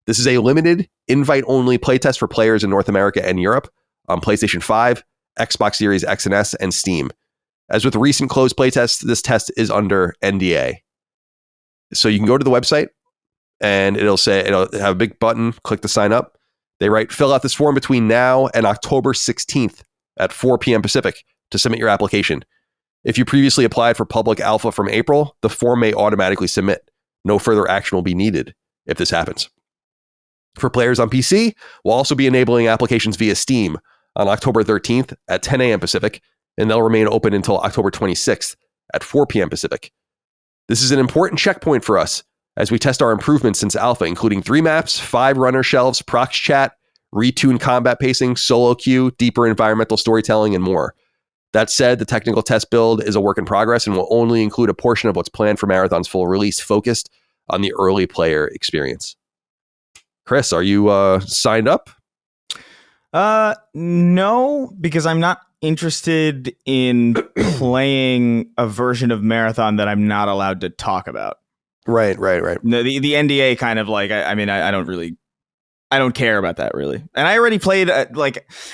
This is a limited, invite-only playtest for players in North America and Europe on PlayStation 5, Xbox Series X and S, and Steam. As with recent closed playtests, this test is under NDA. So you can go to the website, and it'll have a big button, click to sign up. They write, fill out this form between now and October 16th at 4 p.m. Pacific to submit your application. If you previously applied for public alpha from April, the form may automatically submit. No further action will be needed if this happens. For players on PC, we'll also be enabling applications via Steam on October 13th at 10 a.m. Pacific, and they'll remain open until October 26th at 4 p.m. Pacific. This is an important checkpoint for us as we test our improvements since alpha, including 3 maps, 5 runner shelves, prox chat, retuned combat pacing, solo queue, deeper environmental storytelling, and more. That said, the technical test build is a work in progress and will only include a portion of what's planned for Marathon's full release, focused on the early player experience. Chris, are you signed up? No, because I'm not interested in playing a version of Marathon that I'm not allowed to talk about. Right. No, the NDA kind of like, I don't care about that really. And I already played, I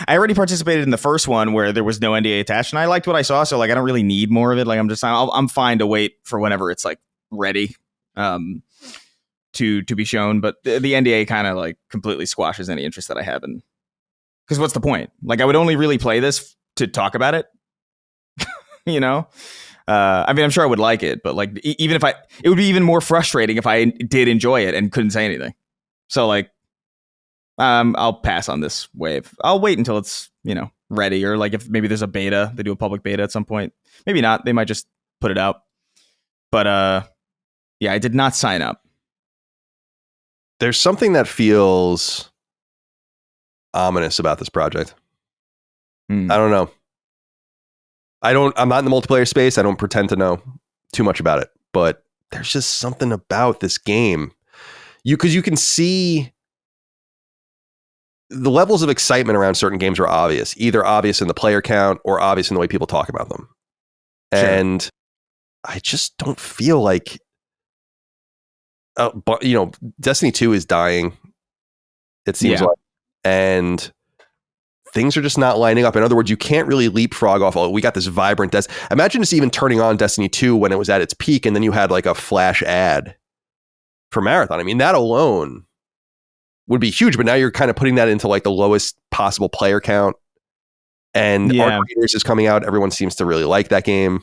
already participated in the first one where there was no NDA attached, and I liked what I saw. So like, I don't really need more of it. Like, I'm fine to wait for whenever it's like ready, to be shown. But the NDA kind of like completely squashes any interest that I have in, because what's the point? Like, I would only really play this to talk about it. You know? I mean, I'm sure I would like it, but like, even if it would be even more frustrating if I did enjoy it and couldn't say anything. So like, I'll pass on this wave. I'll wait until it's, ready, or like if maybe there's a beta, they do a public beta at some point. Maybe not. They might just put it out. But yeah, I did not sign up. There's something that feels ominous about this project. I don't know. I'm not in the multiplayer space. I don't pretend to know too much about it, but there's just something about this game. Because you can see the levels of excitement around certain games are obvious, either obvious in the player count or obvious in the way people talk about them. Sure. And I just don't feel like but Destiny 2 is dying. It seems like, and things are just not lining up. In other words, you can't really leapfrog off. We got this vibrant imagine just even turning on Destiny 2 when it was at its peak, and then you had like a flash ad for Marathon. I mean, that alone would be huge, but now you're kind of putting that into like the lowest possible player count. And Arc Raiders is coming out. Everyone seems to really like that game.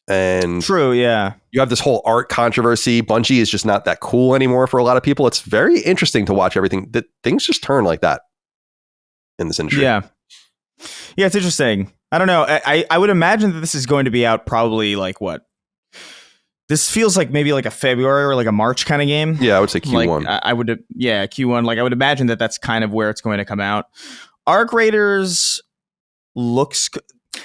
And true, yeah. You have this whole art controversy. Bungie is just not that cool anymore for a lot of people. It's very interesting to watch everything. That things just turn like that in this industry. Yeah, it's interesting. I don't know. I would imagine that this is going to be out probably like what? This feels like maybe like a February or like a March kind of game. Yeah, I would say Q1. Like, I would, Q1. Like I would imagine that that's kind of where it's going to come out. Arc Raiders looks.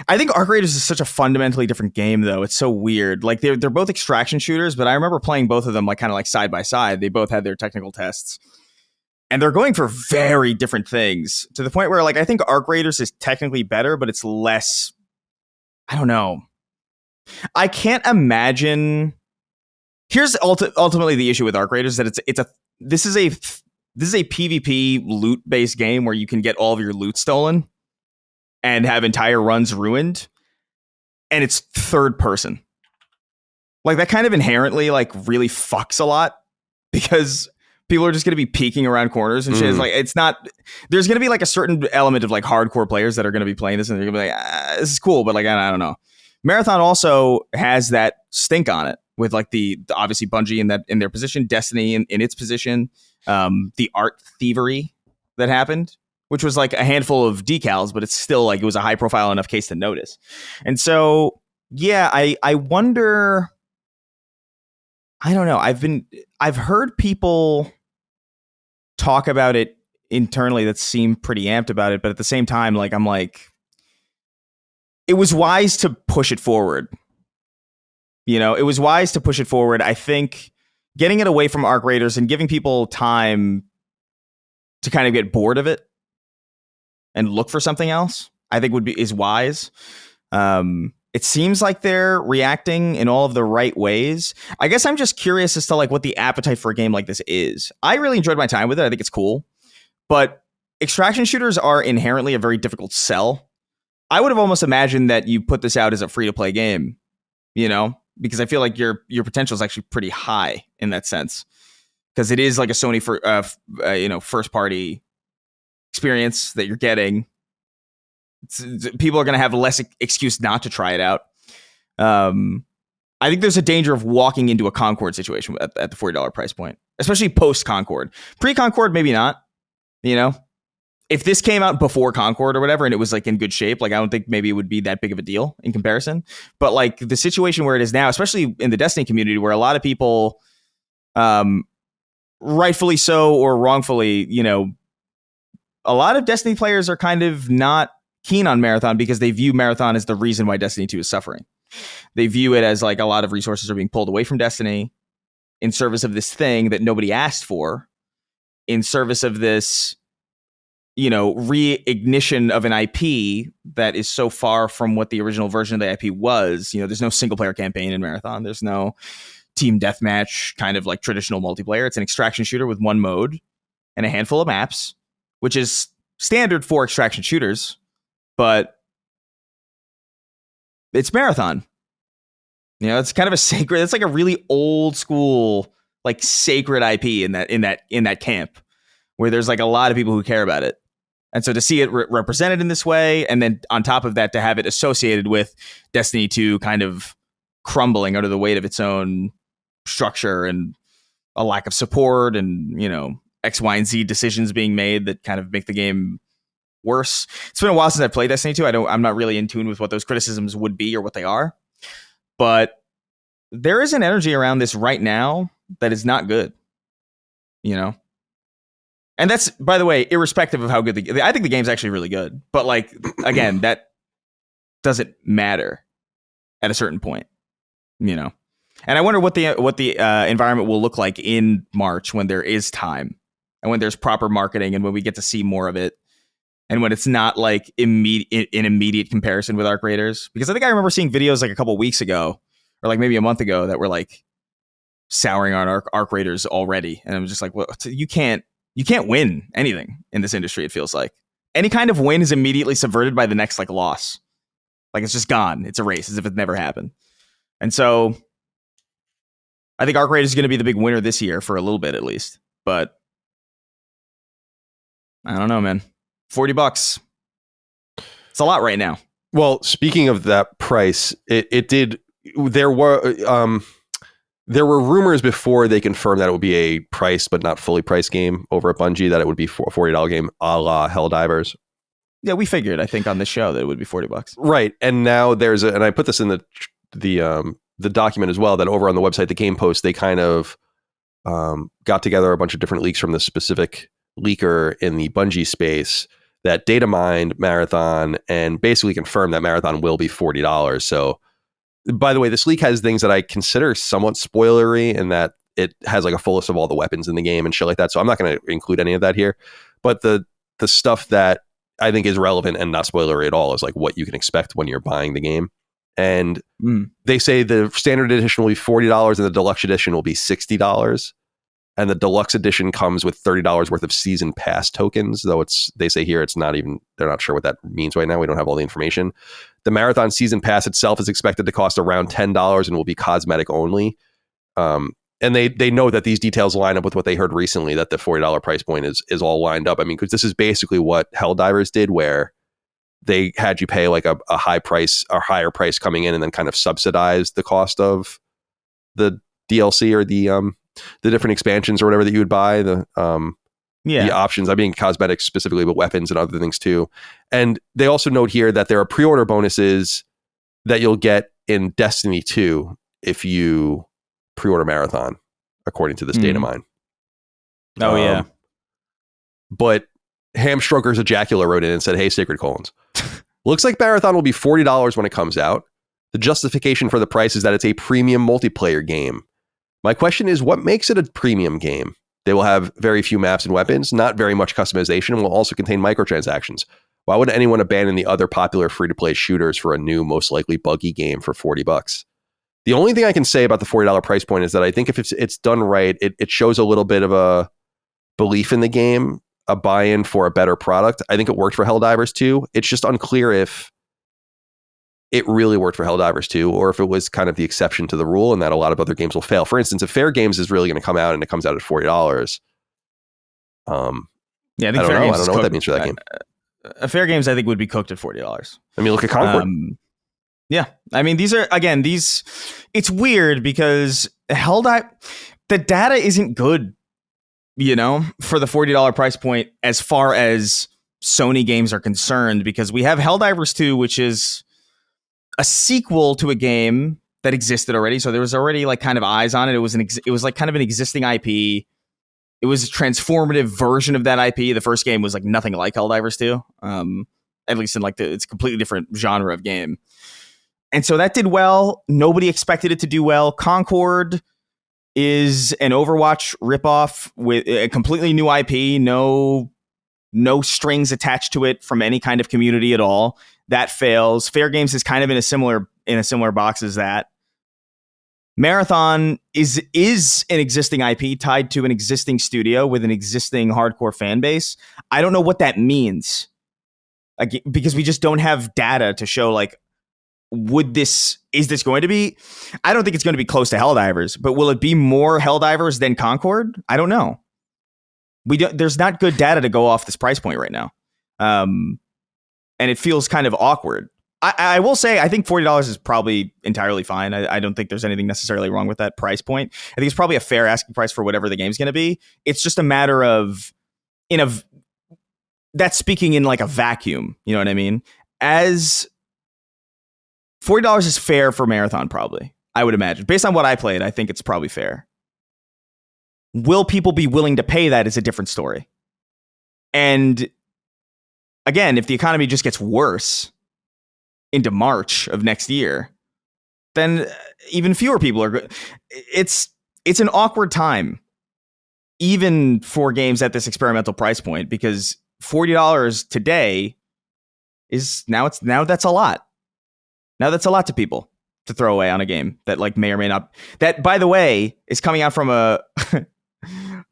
I think Arc Raiders is such a fundamentally different game, though. It's so weird. Like they're both extraction shooters, but I remember playing both of them like kind of like side by side. They both had their technical tests, and they're going for very different things to the point where like I think Arc Raiders is technically better, but it's less. I don't know. I can't imagine. Here's ultimately the issue with Arc Raiders that this is a PvP loot based game where you can get all of your loot stolen and have entire runs ruined, and it's third person. Like that kind of inherently like really fucks a lot because people are just going to be peeking around corners and shit. It's like, it's not, there's going to be like a certain element of like hardcore players that are going to be playing this and they're going to be like, this is cool, but like, I don't know. Marathon also has that stink on it with like the obviously Bungie in their position, Destiny in its position, the art thievery that happened, which was like a handful of decals, but it's still like it was a high profile enough case to notice. And so, yeah, I wonder, I don't know. I've heard people talk about it internally that seem pretty amped about it, but at the same time, like I'm like, it was wise to push it forward. It was wise to push it forward. I think getting it away from Arc Raiders and giving people time to kind of get bored of it and look for something else, I think is wise. It seems like they're reacting in all of the right ways. I guess I'm just curious as to like what the appetite for a game like this is. I really enjoyed my time with it. I think it's cool, but extraction shooters are inherently a very difficult sell. I would have almost imagined that you put this out as a free to play game, because I feel like your potential is actually pretty high in that sense, because it is like a Sony first party experience that you're getting. People are going to have less excuse not to try it out. I think there's a danger of walking into a Concord situation at the $40 price point, especially post Concord. Pre Concord, maybe not. If this came out before Concord or whatever, and it was like in good shape, like I don't think maybe it would be that big of a deal in comparison. But like the situation where it is now, especially in the Destiny community, where a lot of people, rightfully so or wrongfully, a lot of Destiny players are kind of not keen on Marathon because they view Marathon as the reason why Destiny 2 is suffering. They view it as like a lot of resources are being pulled away from Destiny in service of this thing that nobody asked for, in service of this, reignition of an IP that is so far from what the original version of the IP was. There's no single player campaign in Marathon. There's no team deathmatch kind of like traditional multiplayer. It's an extraction shooter with one mode and a handful of maps, which is standard for extraction shooters, but it's Marathon. It's kind of a sacred, it's like a really old school, like sacred IP in that camp where there's like a lot of people who care about it. And so to see it represented in this way, and then on top of that, to have it associated with Destiny 2 kind of crumbling under the weight of its own structure and a lack of support and, X, Y, and Z decisions being made that kind of make the game worse. It's been a while since I played Destiny 2. I'm not really in tune with what those criticisms would be or what they are. But there is an energy around this right now that is not good, And that's, by the way, irrespective of how good I think the game's actually really good. But like, again, that doesn't matter at a certain point, And I wonder what the environment will look like in March when there is time and when there's proper marketing and when we get to see more of it. And when it's not like immediate comparison with Arc Raiders. Because I think I remember seeing videos like a couple weeks ago or like maybe a month ago that were like, souring on arc raiders already, and I'm just like, well, you can't win anything in this industry. It feels like any kind of win is immediately subverted by the next like loss. Like it's just gone. It's erased as if it never happened. And so I think arc raiders is going to be the big winner this year for a little bit at least. But I don't know, man. $40. It's a lot right now. Well, speaking of that price, there were rumors before they confirmed that it would be a price but not fully priced game over at Bungie, that it would be a $40 game a la Helldivers. Yeah, we figured, I think, on this show that it would be $40. Right. And now and I put this in the document as well, that over on the website, the Game Post, they kind of got together a bunch of different leaks from the specific leaker in the Bungie space that data mined Marathon and basically confirmed that Marathon will be $40. So, by the way, this leak has things that I consider somewhat spoilery, in that it has like a full list of all the weapons in the game and shit like that. So I'm not going to include any of that here. But the stuff that I think is relevant and not spoilery at all is like what you can expect when you're buying the game. And they say the standard edition will be $40 and the deluxe edition will be $60. And the deluxe edition comes with $30 worth of season pass tokens, though they say here they're not sure what that means right now. We don't have all the information. The Marathon season pass itself is expected to cost around $10 and will be cosmetic only. And they know that these details line up with what they heard recently, that the $40 price point is all lined up. I mean, because this is basically what Helldivers did, where they had you pay like a high price or higher price coming in and then kind of subsidize the cost of the DLC or the different expansions or whatever that you would buy, the options. I mean, cosmetics specifically, but weapons and other things too. And they also note here that there are pre-order bonuses that you'll get in Destiny 2 if you pre-order Marathon, according to this data mine. Oh, yeah. But Hamstroker's Ejacula wrote in and said, "Hey, Sacred Colons, looks like Marathon will be $40 when it comes out. The justification for the price is that it's a premium multiplayer game. My question is, what makes it a premium game? They will have very few maps and weapons, not very much customization, and will also contain microtransactions. Why would anyone abandon the other popular free-to-play shooters for a new, most likely buggy game for $40? The only thing I can say about the $40 price point is that I think if it's done right, it shows a little bit of a belief in the game, a buy-in for a better product. I think it worked for Helldivers 2. It's just unclear if it really worked for Helldivers 2, or if it was kind of the exception to the rule and that a lot of other games will fail. For instance, if Fair Games is really going to come out and it comes out at $40, I think I don't know what that means for that game. Fair Games, I think, would be cooked at $40. I mean, look at Concord. Yeah. I mean, it's weird because the data isn't good, for the $40 price point as far as Sony games are concerned, because we have Helldivers 2, which is a sequel to a game that existed already. So there was already like kind of eyes on it. It was like kind of an existing IP. It was a transformative version of that IP. The first game was like nothing like Helldivers 2. At least in like it's a completely different genre of game. And so that did well. Nobody expected it to do well. Concord is an Overwatch ripoff with a completely new IP. No strings attached to it from any kind of community at all. That fails. Fair Games is kind of in a similar box as that. Marathon is an existing IP tied to an existing studio with an existing hardcore fan base. I don't know what that means, because we just don't have data to show like, is this going to be? I don't think it's going to be close to Helldivers, but will it be more Helldivers than Concord? I don't know. There's not good data to go off this price point right now. And it feels kind of awkward. I will say, I think $40 is probably entirely fine. I don't think there's anything necessarily wrong with that price point. I think it's probably a fair asking price for whatever the game's going to be. It's just a matter of, that's speaking in like a vacuum. You know what I mean? As $40 is fair for Marathon, probably, I would imagine. Based on what I played, I think it's probably fair. Will people be willing to pay that is a different story. And again, if the economy just gets worse into March of next year, then even fewer people are good. It's an awkward time, even for games at this experimental price point, because $40 today is now that's a lot. Now that's a lot to people. to throw away on a game that like may or may not. That, by the way, is coming out from a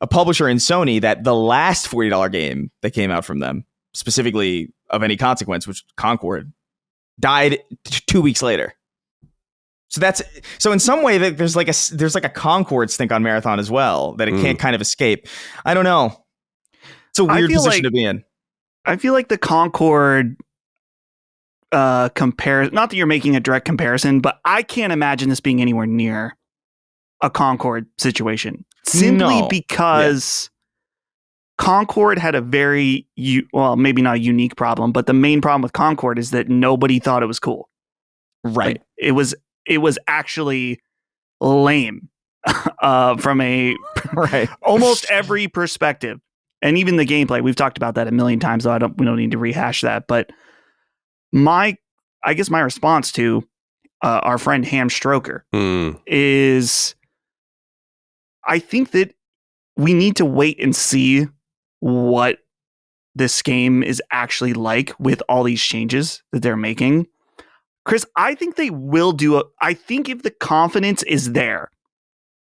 a publisher in Sony that the last $40 game that came out from them, specifically of any consequence, which Concord, died 2 weeks later. So in some way there's like a Concord stink on Marathon as well that it can't kind of escape. I don't know. It's a weird position to be in. I feel like the Concord comparison, not that you're making a direct comparison, but I can't imagine this being anywhere near a Concord situation. Simply because Concord had a very, maybe not a unique problem, but the main problem with Concord is that nobody thought it was cool. Right. Like, it was actually lame from a almost every perspective. And even the gameplay, we've talked about that a million times, so we don't need to rehash that. But I guess my response to our friend Ham Stroker is, I think that we need to wait and see what this game is actually like with all these changes that they're making. Chris, I think they will I think if the confidence is there,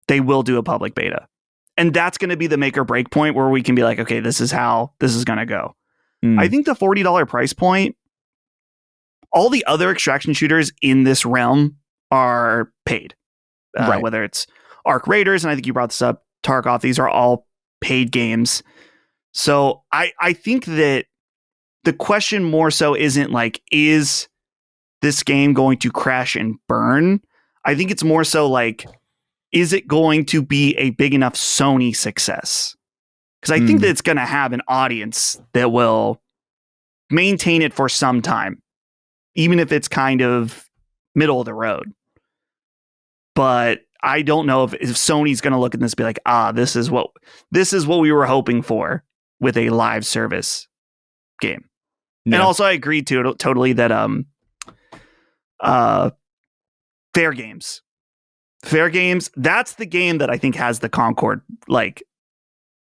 they will do a public beta. And that's going to be the make or break point where we can be like, okay, this is how this is going to go. I think the $40 price point, all the other extraction shooters in this realm are paid. Whether it's Arc Raiders, and I think you brought this up, Tarkov, these are all paid games. So I think that the question more so isn't like, is this game going to crash and burn? I think it's more so like, is it going to be a big enough Sony success? Because I think that it's going to have an audience that will maintain it for some time, even if it's kind of middle of the road. But I don't know if Sony's going to look at this and be like, this is what we were hoping for with a live service game. Yeah. And also I agree totally that Fair Games, that's the game that I think has the Concord. Like,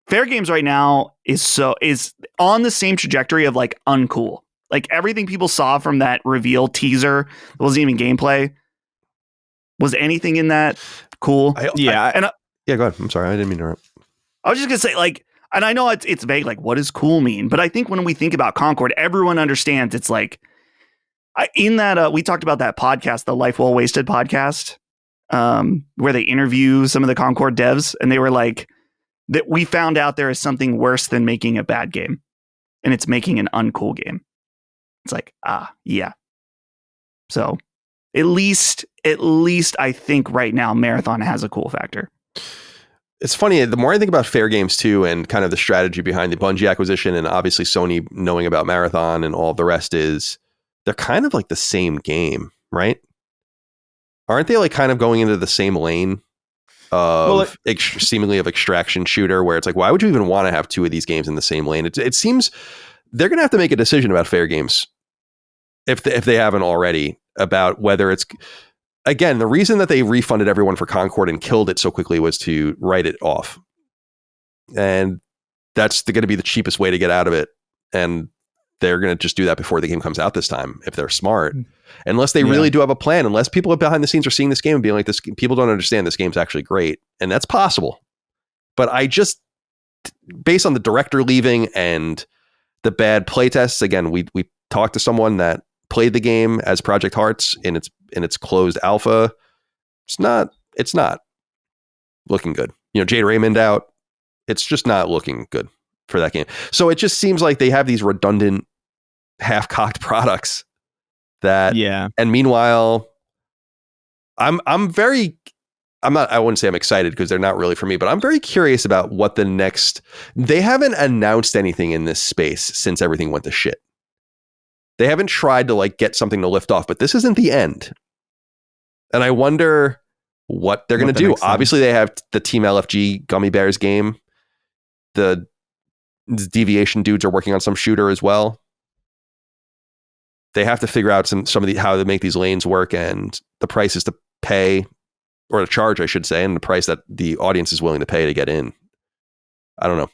Fair Games right now is on the same trajectory of like uncool. Like, everything people saw from that reveal teaser, it wasn't even gameplay. Was anything in that cool? Go ahead. I'm sorry, I didn't mean to interrupt. I was just gonna say, like, and I know it's vague, like, what does cool mean? But I think when we think about Concord, everyone understands it's like, in that we talked about that podcast, the Life Well Wasted podcast, where they interview some of the Concord devs, and they were like, that we found out there is something worse than making a bad game, and it's making an uncool game. It's like, yeah. So at least I think right now Marathon has a cool factor. It's funny, the more I think about Fair Games too, and kind of the strategy behind the Bungie acquisition, and obviously Sony knowing about Marathon and all the rest, is they're kind of like the same game, right? Aren't they like kind of going into the same lane of seemingly of extraction shooter, where it's like, why would you even want to have two of these games in the same lane? It seems they're going to have to make a decision about Fair Games, if they haven't already, about whether it's, again, the reason that they refunded everyone for Concord and killed it so quickly was to write it off. And that's going to be the cheapest way to get out of it. And they're going to just do that before the game comes out this time, if they're smart. Unless they really do have a plan, unless people behind the scenes are seeing this game and being like, this, people don't understand this game's actually great. And that's possible. But I just, based on the director leaving and the bad playtests, again, we talked to someone that played the game as Project Hearts in its closed alpha. It's not looking good. Jade Raymond out. It's just not looking good for that game. So it just seems like they have these redundant, half-cocked products that, and meanwhile, I wouldn't say I'm excited, because they're not really for me, but I'm very curious about what the next, they haven't announced anything in this space since everything went to shit. They haven't tried to like get something to lift off, but this isn't the end. And I wonder what they're going to do. Obviously they have the Team LFG Gummy Bears game. The Deviation dudes are working on some shooter as well. They have to figure out some of how to make these lanes work, and the prices to pay, or to charge, I should say, and the price that the audience is willing to pay to get in. I don't know.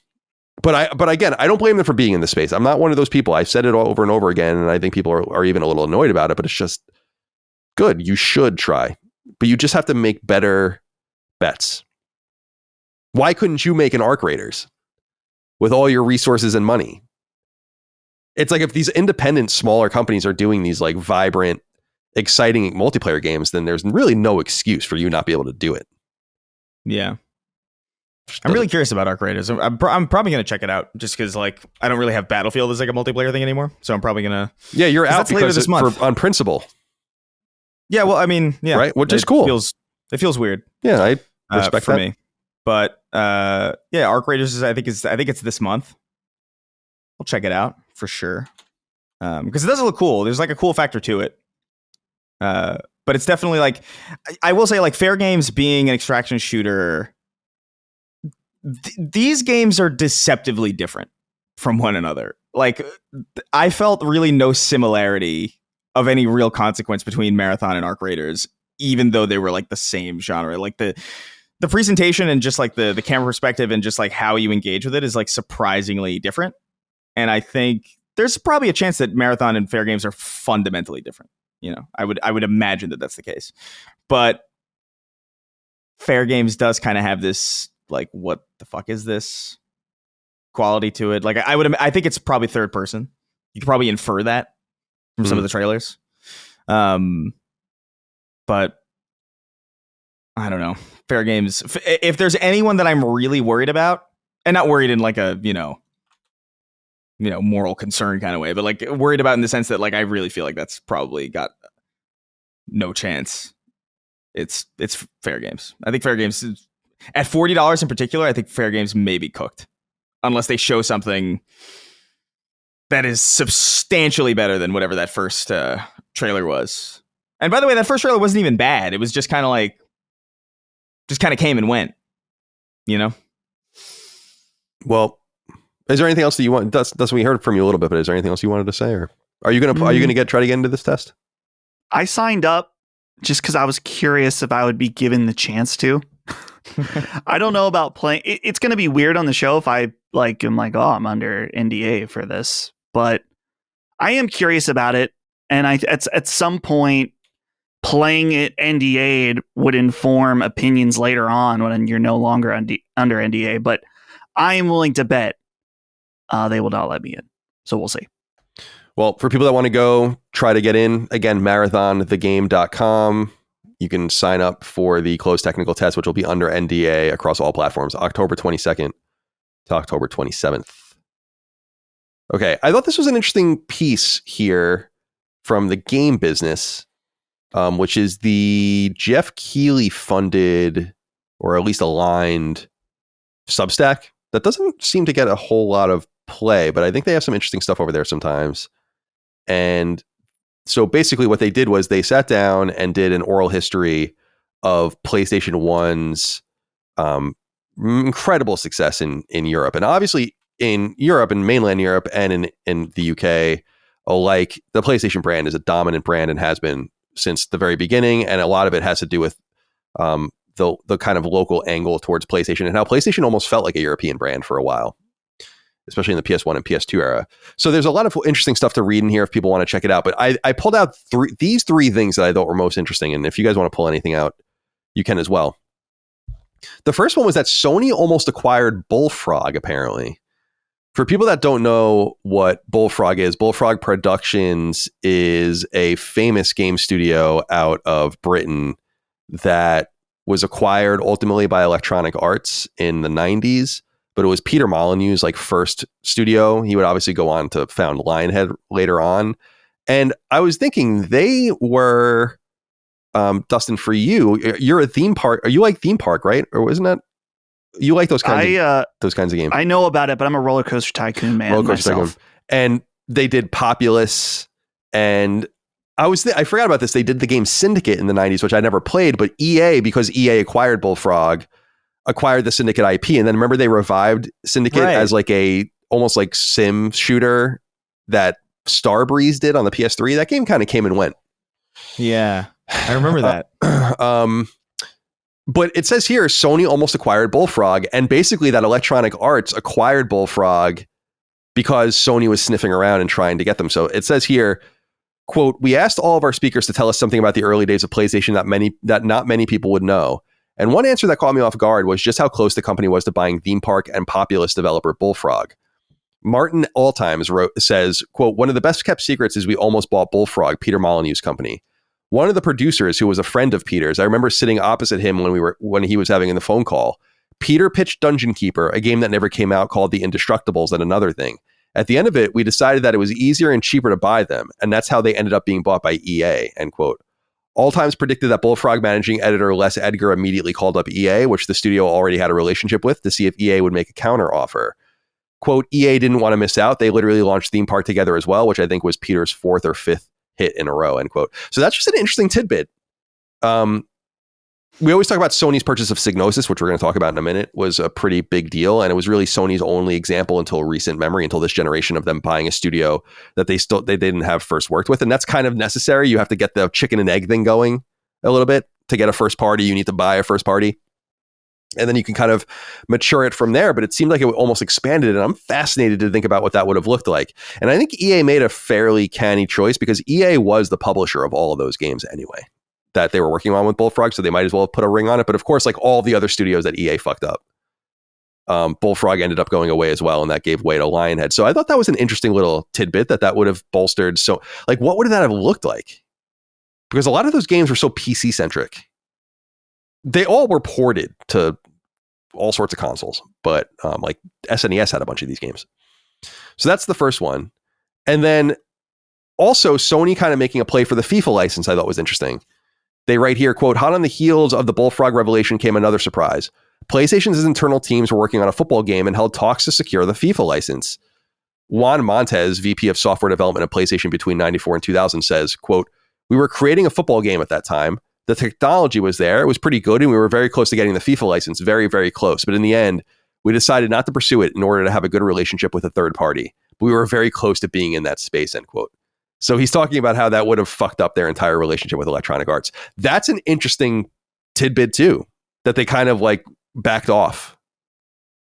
But again, I don't blame them for being in the space. I'm not one of those people. I've said it over and over again, and I think people are even a little annoyed about it, but it's just, good. You should try, but you just have to make better bets. Why couldn't you make an Arc Raiders with all your resources and money? It's like if these independent smaller companies are doing these like vibrant, exciting multiplayer games, then there's really no excuse for you not be able to do it. Yeah. I'm really curious about Arc Raiders. I'm probably going to check it out just because like I don't really have Battlefield as like a multiplayer thing anymore. So I'm probably going to. Yeah, you're out later this month on principle. Yeah, well, I mean, yeah. Right, which is cool. It feels weird. Yeah, I respect for that. me. But yeah, Arc Raiders is I think it's this month. I'll check it out for sure. Because it does look cool. There's like a cool factor to it. But it's definitely like I will say like Fair Games being an extraction shooter. These games are deceptively different from one another. Like I felt really no similarity of any real consequence between Marathon and Arc Raiders, even though they were like the same genre. Like the presentation and just like the camera perspective and just like how you engage with it is like surprisingly different. And I think there's probably a chance that Marathon and Fair Games are fundamentally different. You know, I would imagine that that's the case. But Fair Games does kind of have this like, what the fuck is this quality to it? Like I think it's probably third person. You could probably infer that from some of the trailers. But I don't know. Fair Games. If there's anyone that I'm really worried about, and not worried in like a, you know, moral concern kind of way, but like worried about in the sense that like I really feel like that's probably got no chance. It's Fair Games. I think Fair Games is, at $40 in particular, I think Fair Games may be cooked unless they show something that is substantially better than whatever that first trailer was. And by the way, that first trailer wasn't even bad. It was just kind of like, just kind of came and went, you know? Well, is there anything else that you want? That's we heard from you a little bit, but is there anything else you wanted to say, or are you gonna try to get into this test? I signed up just because I was curious if I would be given the chance to. I don't know about playing. It's going to be weird on the show if I like am like, oh, I'm under NDA for this, but I am curious about it, and at some point playing it NDA'd would inform opinions later on when you're no longer under NDA. But I am willing to bet they will not let me in. So we'll see. Well, for people that want to go try to get in, again, marathonthegame.com. You can sign up for the closed technical test, which will be under NDA across all platforms, October 22nd to October 27th. Okay, I thought this was an interesting piece here from the game business, which is the Jeff Keighley funded, or at least aligned, Substack. That doesn't seem to get a whole lot of play, but I think they have some interesting stuff over there sometimes. And so basically what they did was they sat down and did an oral history of PlayStation 1's incredible success in Europe. And obviously in Europe and mainland Europe and in the UK alike, the PlayStation brand is a dominant brand and has been since the very beginning. And a lot of it has to do with the kind of local angle towards PlayStation and how PlayStation almost felt like a European brand for a while, especially in the PS1 and PS2 era. So there's a lot of interesting stuff to read in here if people want to check it out. But I pulled out these three things that I thought were most interesting. And if you guys want to pull anything out, you can as well. The first one was that Sony almost acquired Bullfrog, apparently. For people that don't know what Bullfrog is, Bullfrog Productions is a famous game studio out of Britain that was acquired ultimately by Electronic Arts in the 90s. But it was Peter Molyneux's like first studio. He would obviously go on to found Lionhead later on. And I was thinking they were, Dustin, for you're a theme park. Are you like theme park, right? Or wasn't that? You like those kinds of games. I know about it, but I'm a roller coaster tycoon man myself. And they did Populous. And I forgot about this. They did the game Syndicate in the 90s, which I never played. But EA, because EA acquired Bullfrog, acquired the Syndicate IP, and then remember they revived Syndicate as like a almost like sim shooter that Starbreeze did on the PS3. That game kind of came and went. Yeah, I remember that. But it says here Sony almost acquired Bullfrog, and basically that Electronic Arts acquired Bullfrog because Sony was sniffing around and trying to get them. So it says here quote, we asked all of our speakers to tell us something about the early days of PlayStation that not many people would know. And one answer that caught me off guard was just how close the company was to buying theme park and populous developer Bullfrog. Martin Alltimes says, quote, one of the best kept secrets is we almost bought Bullfrog, Peter Molyneux's company. One of the producers, who was a friend of Peter's, I remember sitting opposite him when he was having the phone call. Peter pitched Dungeon Keeper, a game that never came out called The Indestructibles, and another thing. At the end of it, we decided that it was easier and cheaper to buy them, and that's how they ended up being bought by EA, end quote. Alltimes predicted that Bullfrog managing editor Les Edgar immediately called up EA, which the studio already had a relationship with, to see if EA would make a counter offer. Quote, EA didn't want to miss out. They literally launched Theme Park together as well, which I think was Peter's 4th or 5th hit in a row, end quote. So that's just an interesting tidbit. We always talk about Sony's purchase of Psygnosis, which we're going to talk about in a minute, was a pretty big deal. And it was really Sony's only example until recent memory, until this generation of them buying a studio that they didn't have first worked with. And that's kind of necessary. You have to get the chicken and egg thing going a little bit. To get a first party, you need to buy a first party. And then you can kind of mature it from there. But it seemed like it almost expanded. And I'm fascinated to think about what that would have looked like. And I think EA made a fairly canny choice because EA was the publisher of all of those games anyway that they were working on with Bullfrog. So they might as well put a ring on it. But of course, like all the other studios that EA fucked up, Bullfrog ended up going away as well. And that gave way to Lionhead. So I thought that was an interesting little tidbit that would have bolstered. So like, what would that have looked like? Because a lot of those games were so PC centric. They all were ported to all sorts of consoles, but like SNES had a bunch of these games. So that's the first one. And then also Sony kind of making a play for the FIFA license I thought was interesting. They write here, quote, hot on the heels of the Bullfrog revelation came another surprise. PlayStation's internal teams were working on a football game and held talks to secure the FIFA license. Juan Montes, VP of software development at PlayStation between 94 and 2000 says, quote, we were creating a football game at that time. The technology was there. It was pretty good. And we were very close to getting the FIFA license. Very, very close. But in the end, we decided not to pursue it in order to have a good relationship with a third party. But we were very close to being in that space, end quote. So he's talking about how that would have fucked up their entire relationship with Electronic Arts. That's an interesting tidbit too, that they kind of like backed off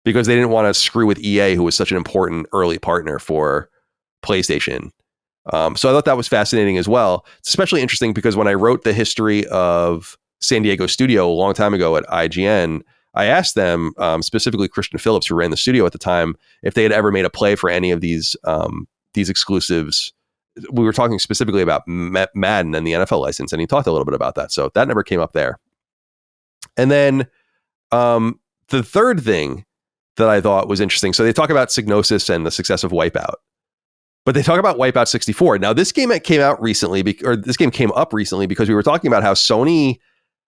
because they didn't want to screw with EA, who was such an important early partner for PlayStation. So I thought that was fascinating as well. It's especially interesting because when I wrote the history of San Diego studio a long time ago at IGN, I asked them, specifically Christian Phillips, who ran the studio at the time, if they had ever made a play for any of these exclusives. We were talking specifically about Madden and the NFL license, and he talked a little bit about that. So that never came up there. And then the third thing that I thought was interesting. So they talk about Psygnosis and the success of Wipeout, but they talk about Wipeout 64. Now this game came out recently, this game came up recently because we were talking about how Sony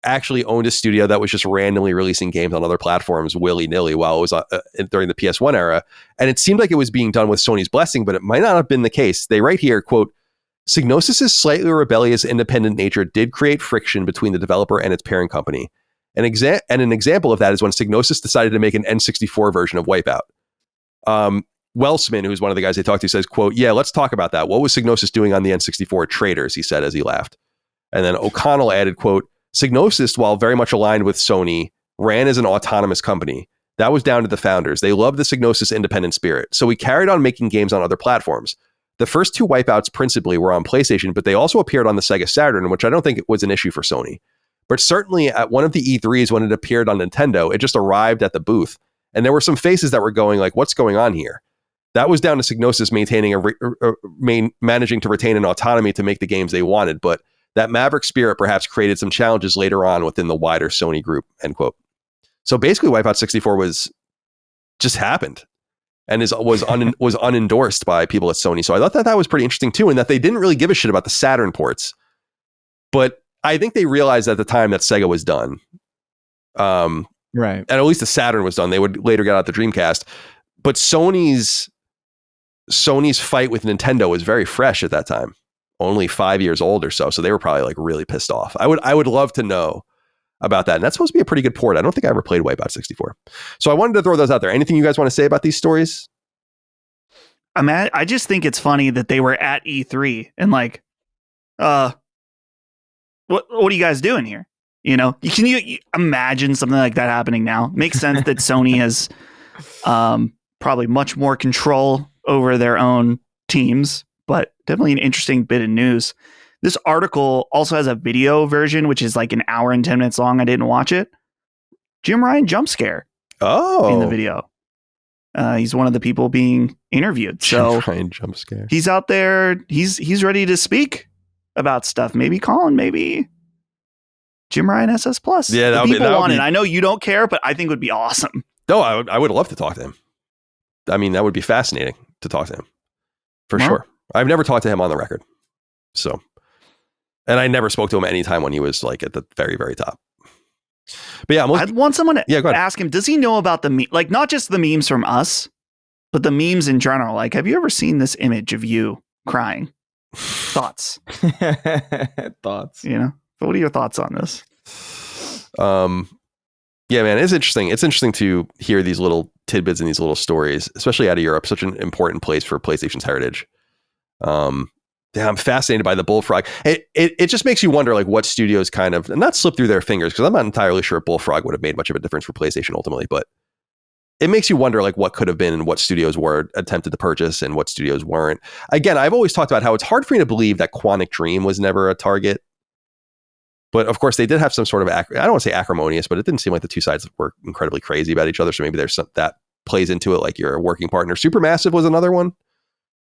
actually owned a studio that was just randomly releasing games on other platforms willy-nilly while it was during the PS1 era. And it seemed like it was being done with Sony's blessing, but it might not have been the case. They write here, quote, Psygnosis' slightly rebellious independent nature did create friction between the developer and its parent company. An example of that is when Psygnosis decided to make an N64 version of Wipeout. Welsman, who's one of the guys they talked to, says, quote, yeah, let's talk about that. What was Psygnosis doing on the N64? Traitors, he said as he laughed. And then O'Connell added, quote, Psygnosis, while very much aligned with Sony, ran as an autonomous company. That was down to the founders. They loved the Psygnosis independent spirit. So we carried on making games on other platforms. The first two Wipeouts principally were on PlayStation, but they also appeared on the Sega Saturn, which I don't think was an issue for Sony. But certainly at one of the E3s when it appeared on Nintendo, it just arrived at the booth. And there were some faces that were going like, what's going on here? That was down to Psygnosis managing to retain an autonomy to make the games they wanted. But that maverick spirit perhaps created some challenges later on within the wider Sony group, end quote. So basically Wipeout 64 just happened and was unendorsed by people at Sony. So I thought that was pretty interesting too, and that they didn't really give a shit about the Saturn ports. But I think they realized at the time that Sega was done. Right. And at least the Saturn was done. They would later get out the Dreamcast. But Sony's fight with Nintendo was very fresh at that time. Only 5 years old or so. So they were probably like really pissed off. I would love to know about that. And that's supposed to be a pretty good port. I don't think I ever played Wipeout 64. So I wanted to throw those out there. Anything you guys want to say about these stories? I just think it's funny that they were at E3 and like, what are you guys doing here? You know, can you imagine something like that happening now? Makes sense that Sony has probably much more control over their own teams. but definitely an interesting bit of news. This article also has a video version, which is like an hour and 10 minutes long. I didn't watch it. Jim Ryan jump scare in the video. He's one of the people being interviewed. So Jim Ryan jump scare. He's out there. He's ready to speak about stuff. Maybe Colin, maybe Jim Ryan SS Plus. Yeah, that people would want be... it. I know you don't care, but I think it would be awesome. No, I would love to talk to him. I mean, that would be fascinating to talk to him for sure. I've never talked to him on the record. So, and I never spoke to him anytime when he was like at the very, very top. But yeah, I want someone to go ahead. ask him, does he know about the like not just the memes from us, but the memes in general? Like, have you ever seen this image of you crying? Thoughts? Thoughts? You know, what are your thoughts on this? Yeah, man, it's interesting. It's interesting to hear these little tidbits and these little stories, especially out of Europe, such an important place for PlayStation's heritage. Yeah, I'm fascinated by the Bullfrog. It just makes you wonder, like, what studios kind of not slip through their fingers, because I'm not entirely sure Bullfrog would have made much of a difference for PlayStation ultimately, but it makes you wonder, like, what could have been and what studios were attempted to purchase and what studios weren't. Again, I've always talked about how it's hard for me to believe that Quantic Dream was never a target. But of course, they did have some sort of, I don't want to say acrimonious, but it didn't seem like the two sides were incredibly crazy about each other. So maybe there's some that plays into it, like you're a working partner. Supermassive was another one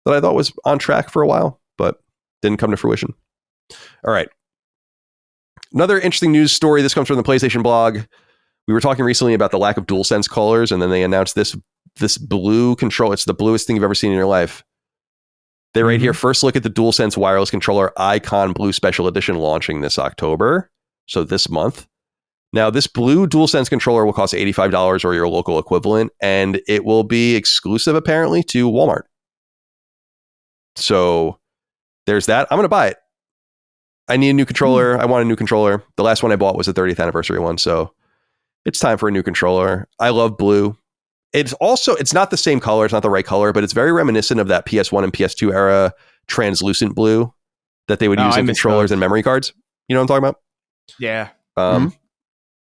that I thought was on track for a while, but didn't come to fruition. All right. Another interesting news story. This comes from the PlayStation blog. We were talking recently about the lack of DualSense colors, and then they announced this blue control. It's the bluest thing you've ever seen in your life. They right here, first look at the DualSense wireless controller Icon Blue Special Edition launching this October. So this month. Now, this blue DualSense controller will cost $85 or your local equivalent, and it will be exclusive apparently to Walmart. So there's that. I'm going to buy it. I need a new controller. I want a new controller. The last one I bought was the 30th anniversary one. So it's time for a new controller. I love blue. It's not the same color. It's not the right color, but it's very reminiscent of that PS1 and PS2 era translucent blue that they would use in controllers and memory cards. You know what I'm talking about? Yeah.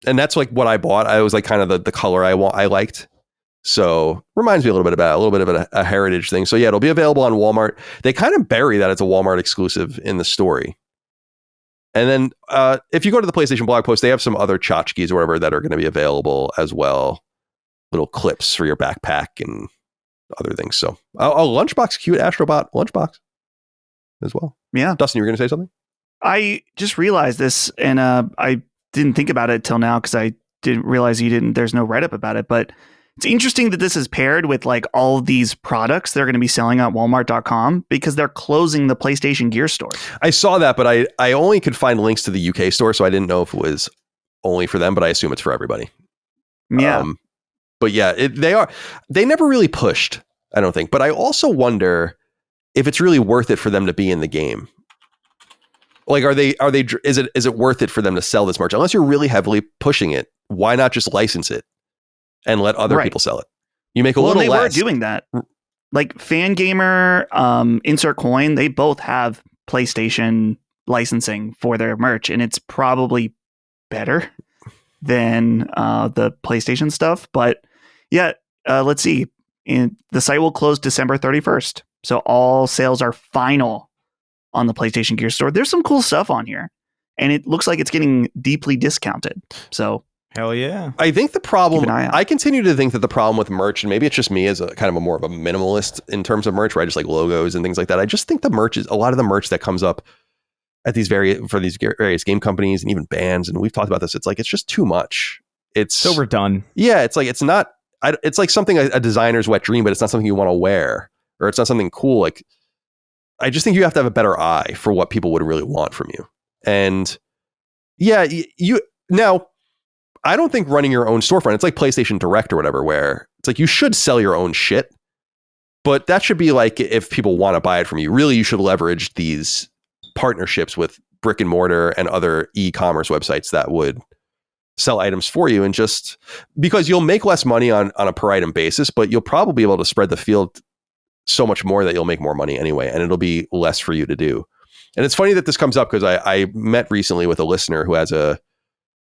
And that's like what I bought. I was like kind of the color I liked. So reminds me a little bit of a heritage thing. So yeah, it'll be available on Walmart. They kind of bury that it's a Walmart exclusive in the story. And then if you go to the PlayStation blog post, they have some other tchotchkes or whatever that are going to be available as well. Little clips for your backpack and other things. So a lunchbox, cute Astrobot lunchbox as well. Yeah. Dustin, you were going to say something? I just realized this, and I didn't think about it till now because I didn't realize there's no write-up about it, but it's interesting that this is paired with like all these products they're going to be selling at Walmart.com because they're closing the PlayStation Gear store. I saw that, but I only could find links to the UK store, so I didn't know if it was only for them, but I assume it's for everybody. Yeah. But yeah, they never really pushed, I don't think. But I also wonder if it's really worth it for them to be in the game. Like, is it worth it for them to sell this merch? Unless you're really heavily pushing it, why not just license it and let other people sell it? You make a little less. Well, they were doing that. Like Fangamer, Insert Coin, they both have PlayStation licensing for their merch, and it's probably better than the PlayStation stuff. But yeah, let's see. The site will close December 31st. So all sales are final on the PlayStation Gear store. There's some cool stuff on here, and it looks like it's getting deeply discounted. So hell yeah. I think the problem, I continue to think that the problem with merch, and maybe it's just me as a kind of more of a minimalist in terms of merch, where I just like logos and things like that. I just think the merch is a lot of the merch that comes up at these various game companies and even bands, and we've talked about this. It's like it's just too much. It's overdone. Yeah, it's like it's not. It's like something a designer's wet dream, but it's not something you want to wear, or it's not something cool. Like I just think you have to have a better eye for what people would really want from you. And yeah, now I don't think running your own storefront. It's like PlayStation Direct or whatever, where it's like you should sell your own shit, but that should be like if people want to buy it from you. Really, you should leverage these partnerships with brick and mortar and other e-commerce websites that would sell items for you, and just because you'll make less money on a per item basis, but you'll probably be able to spread the field so much more that you'll make more money anyway, and it'll be less for you to do. And it's funny that this comes up because I met recently with a listener who has a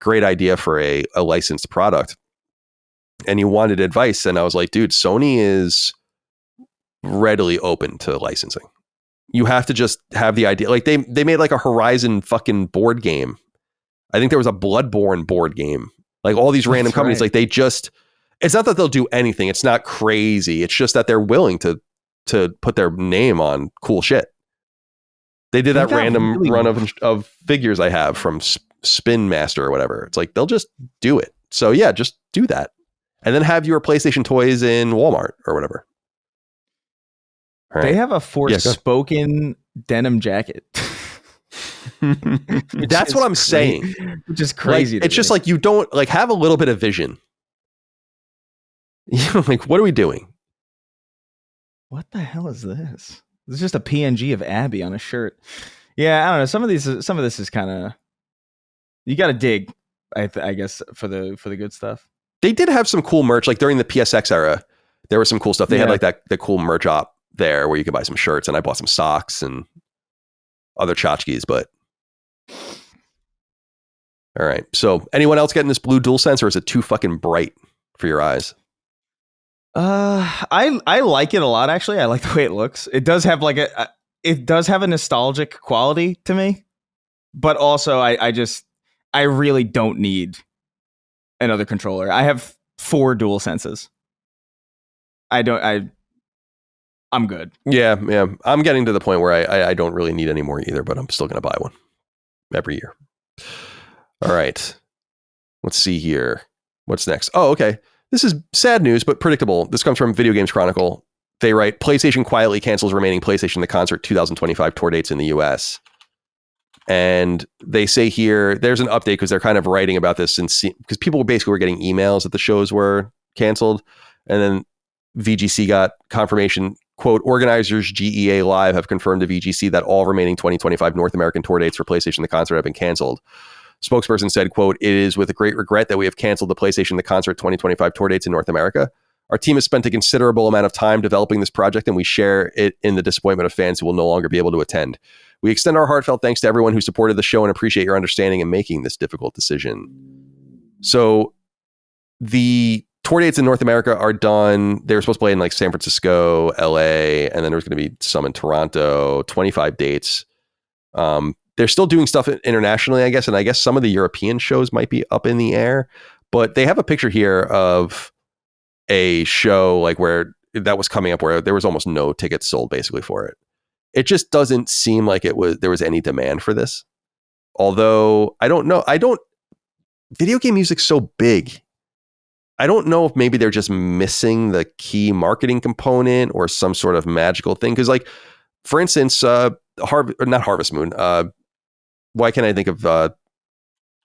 great idea for a licensed product, and he wanted advice, and I was like, dude, Sony is readily open to licensing. You have to just have the idea. Like they made like a Horizon fucking board game. I think there was a Bloodborne board game. Like all these random companies, like they just, it's not that they'll do anything. It's not crazy. It's just that they're willing to put their name on cool shit. They did that random run of figures I have from Spin Master or whatever. It's like, they'll just do it. So yeah, just do that. And then have your PlayStation toys in Walmart or whatever. Right. They have a Forspoken denim jacket. That's what I'm saying. Which is crazy. Like, it's just like, you don't like have a little bit of vision. Like, what are we doing? What the hell is this? It's just a PNG of Abby on a shirt. Yeah, I don't know. Some of this is kind of, you got to dig, I guess, for the good stuff. They did have some cool merch, like during the PSX era. There was some cool stuff. They had like the cool merch op there where you could buy some shirts, and I bought some socks and other tchotchkes. But all right. So anyone else getting this blue DualSense, or is it too fucking bright for your eyes? I like it a lot, actually. I like the way it looks. It does have like a nostalgic quality to me, but also I really don't need another controller. I have 4 DualSenses. I'm good. Yeah. I'm getting to the point where I don't really need any more either, but I'm still going to buy one every year. All right. Let's see here. What's next? Oh, okay. This is sad news, but predictable. This comes from Video Games Chronicle. They write, PlayStation quietly cancels remaining PlayStation The Concert 2025 tour dates in the US. And they say here, there's an update because they're kind of writing about this because people basically were getting emails that the shows were canceled. And then VGC got confirmation, quote, organizers GEA Live have confirmed to VGC that all remaining 2025 North American tour dates for PlayStation The Concert have been canceled. Spokesperson said, quote, it is with a great regret that we have canceled the PlayStation The Concert 2025 tour dates in North America. Our team has spent a considerable amount of time developing this project, and we share it in the disappointment of fans who will no longer be able to attend. We extend our heartfelt thanks to everyone who supported the show and appreciate your understanding in making this difficult decision. So the tour dates in North America are done. They were supposed to play in like San Francisco, LA, and then there was going to be some in Toronto, 25 dates. They're still doing stuff internationally, I guess. And I guess some of the European shows might be up in the air, but they have a picture here of a show like where that was coming up where there was almost no tickets sold basically for it. It just doesn't seem like there was any demand for this. Although I don't know. Video game music's so big. I don't know if maybe they're just missing the key marketing component or some sort of magical thing. Cause like, for instance, not Harvest Moon. Why can't I think of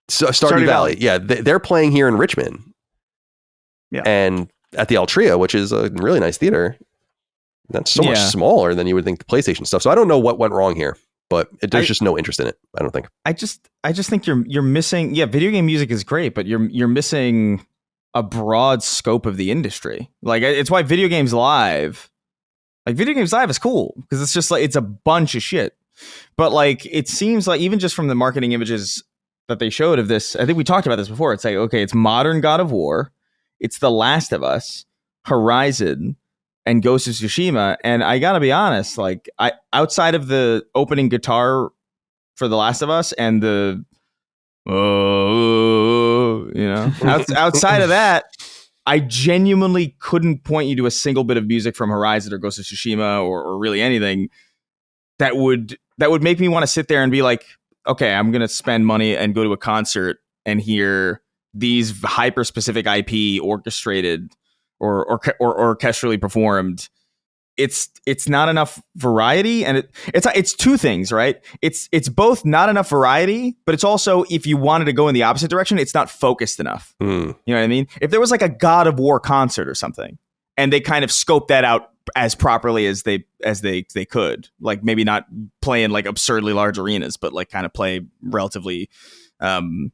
Stardew Valley? Yeah, they're playing here in Richmond. Yeah, and at the Altria, which is a really nice theater. That's so much smaller than you would think the PlayStation stuff. So I don't know what went wrong here, but there's just no interest in it. I don't think. I just think you're missing. Yeah, video game music is great, but you're missing a broad scope of the industry. Like it's why Video Games Live is cool because it's just like it's a bunch of shit. But like, it seems like even just from the marketing images that they showed of this, I think we talked about this before. It's like, okay, it's modern God of War, it's The Last of Us, Horizon, and Ghost of Tsushima. And I gotta be honest, like outside of the opening guitar for The Last of Us and the, outside of that, I genuinely couldn't point you to a single bit of music from Horizon or Ghost of Tsushima or really anything that would make me want to sit there and be like, okay, I'm going to spend money and go to a concert and hear these hyper specific IP orchestrated or orchestrally performed. It's not enough variety, and it's two things, right? It's both not enough variety, but it's also, if you wanted to go in the opposite direction, it's not focused enough. You know what I mean? If there was like a God of War concert or something, and they kind of scoped that out as properly as they could, like maybe not play in like absurdly large arenas, but like kind of play relatively, in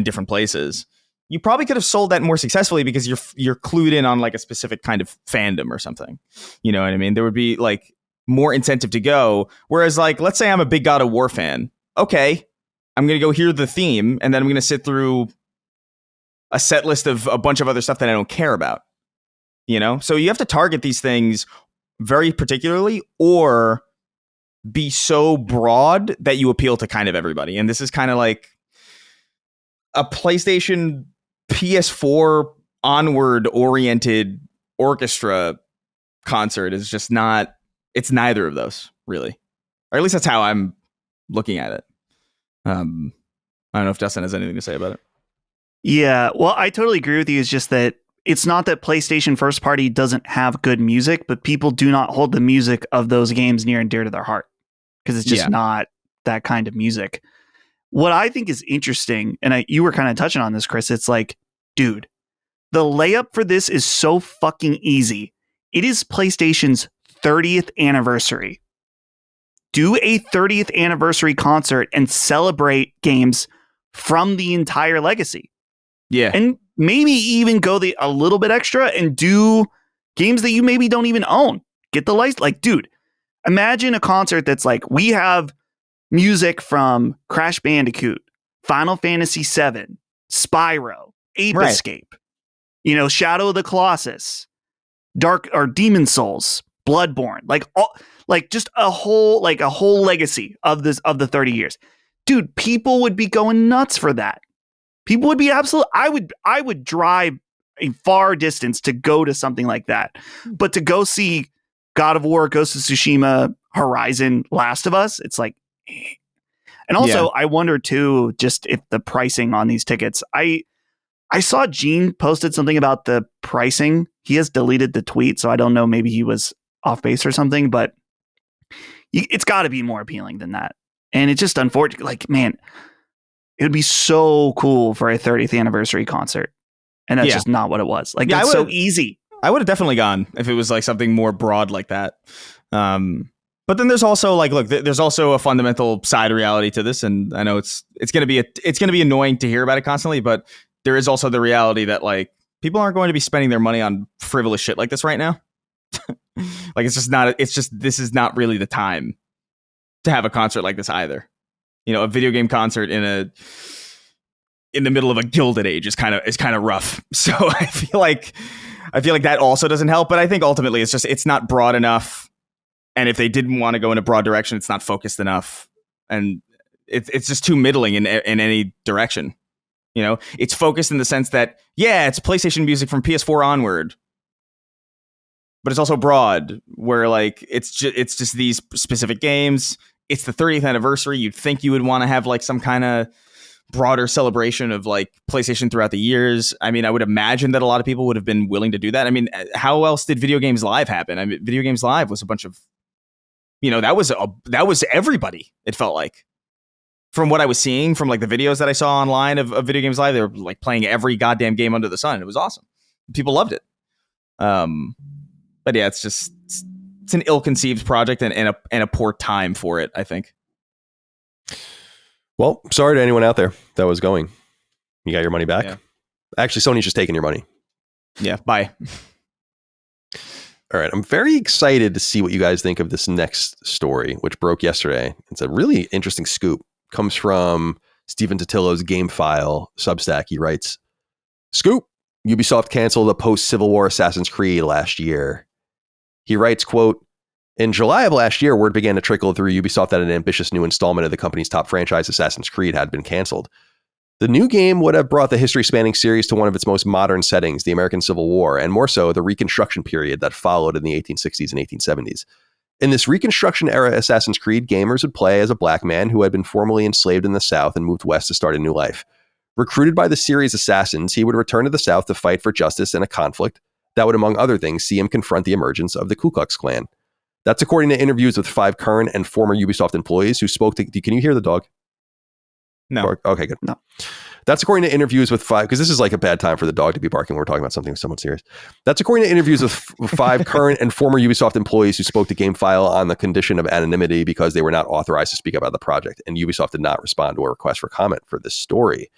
different places, you probably could have sold that more successfully because you're clued in on like a specific kind of fandom or something. You know what I mean? There would be like more incentive to go. Whereas like, let's say I'm a big God of War fan. Okay, I'm going to go hear the theme, and then I'm going to sit through a set list of a bunch of other stuff that I don't care about. You know, so you have to target these things very particularly, or be so broad that you appeal to kind of everybody. And this is kind of like a PlayStation PS4 onward oriented orchestra concert is just not, it's neither of those really, or at least that's how I'm looking at it. I don't know if Dustin has anything to say about it. Yeah, well, I totally agree with you. It's just that it's not that PlayStation first party doesn't have good music, but people do not hold the music of those games near and dear to their heart because it's just not that kind of music. What I think is interesting, and you were kind of touching on this, Chris, it's like, dude, the layup for this is so fucking easy. It is PlayStation's 30th anniversary. Do a 30th anniversary concert and celebrate games from the entire legacy. Yeah. And maybe even go a little bit extra and do games that you maybe don't even own. Get the license. Like, dude, imagine a concert that's like, we have music from Crash Bandicoot, Final Fantasy VII, Spyro, Ape Escape, Shadow of the Colossus, Dark or Demon Souls, Bloodborne, just a whole legacy of the 30 years. Dude, people would be going nuts for that. People would be I would drive a far distance to go to something like that. But to go see God of War, Ghost of Tsushima, Horizon, Last of Us, it's like, and also I wonder too, just if the pricing on these tickets, I saw Gene posted something about the pricing. He has deleted the tweet, so I don't know, maybe he was off base or something, but it's got to be more appealing than that. And it's just unfortunate. Like, man, it would be so cool for a 30th anniversary concert. And that's just not what it was. Like, it's so easy. I would have definitely gone if it was like something more broad like that. But then there's also there's also a fundamental side reality to this. And I know it's going to be annoying to hear about it constantly, but there is also the reality that like people aren't going to be spending their money on frivolous shit like this right now. Like, this is not really the time to have a concert like this either. A video game concert in the middle of a Gilded Age is kind of rough. So I feel like that also doesn't help. But I think ultimately it's not broad enough. And if they didn't want to go in a broad direction, it's not focused enough. And it's just too middling in any direction. It's focused in the sense that, it's PlayStation music from PS4 onward. But it's also broad, where like it's just these specific games. It's the 30th anniversary. You'd think you would want to have like some kind of broader celebration of like PlayStation throughout the years. I mean, I would imagine that a lot of people would have been willing to do that. I mean, how else did Video Games Live happen? I mean, Video Games Live was a bunch of, that was everybody. It felt like, from what I was seeing from like the videos that I saw online of Video Games Live, they were like playing every goddamn game under the sun. It was awesome. People loved it. But yeah, it's an ill-conceived project and a poor time for it, I think. Well, sorry to anyone out there that was going. You got your money back. Yeah. Actually, Sony's just taking your money. Yeah, bye. All right, I'm very excited to see what you guys think of this next story, which broke yesterday. It's a really interesting scoop. Comes from Stephen Totillo's GameFile Substack. He writes, "Scoop, Ubisoft canceled a post-Civil War Assassin's Creed last year." He writes, quote, "In July of last year, word began to trickle through Ubisoft that an ambitious new installment of the company's top franchise, Assassin's Creed, had been canceled. The new game would have brought the history-spanning series to one of its most modern settings, the American Civil War, and more so, the Reconstruction period that followed in the 1860s and 1870s. In this Reconstruction-era Assassin's Creed, gamers would play as a black man who had been formerly enslaved in the South and moved west to start a new life. Recruited by the series' assassins, he would return to the South to fight for justice in a conflict that would, among other things, see him confront the emergence of the Ku Klux Klan. That's according to interviews with 5 current and former Ubisoft employees who spoke to..." Can you hear the dog? No. Okay, good. No. That's according to interviews with 5, because this is like a bad time for the dog to be barking when we're talking about something somewhat serious. That's according to interviews with 5 current and former Ubisoft employees who spoke to GameFile on the condition of anonymity because they were not authorized to speak about the project, and Ubisoft did not respond to a request for comment for this story.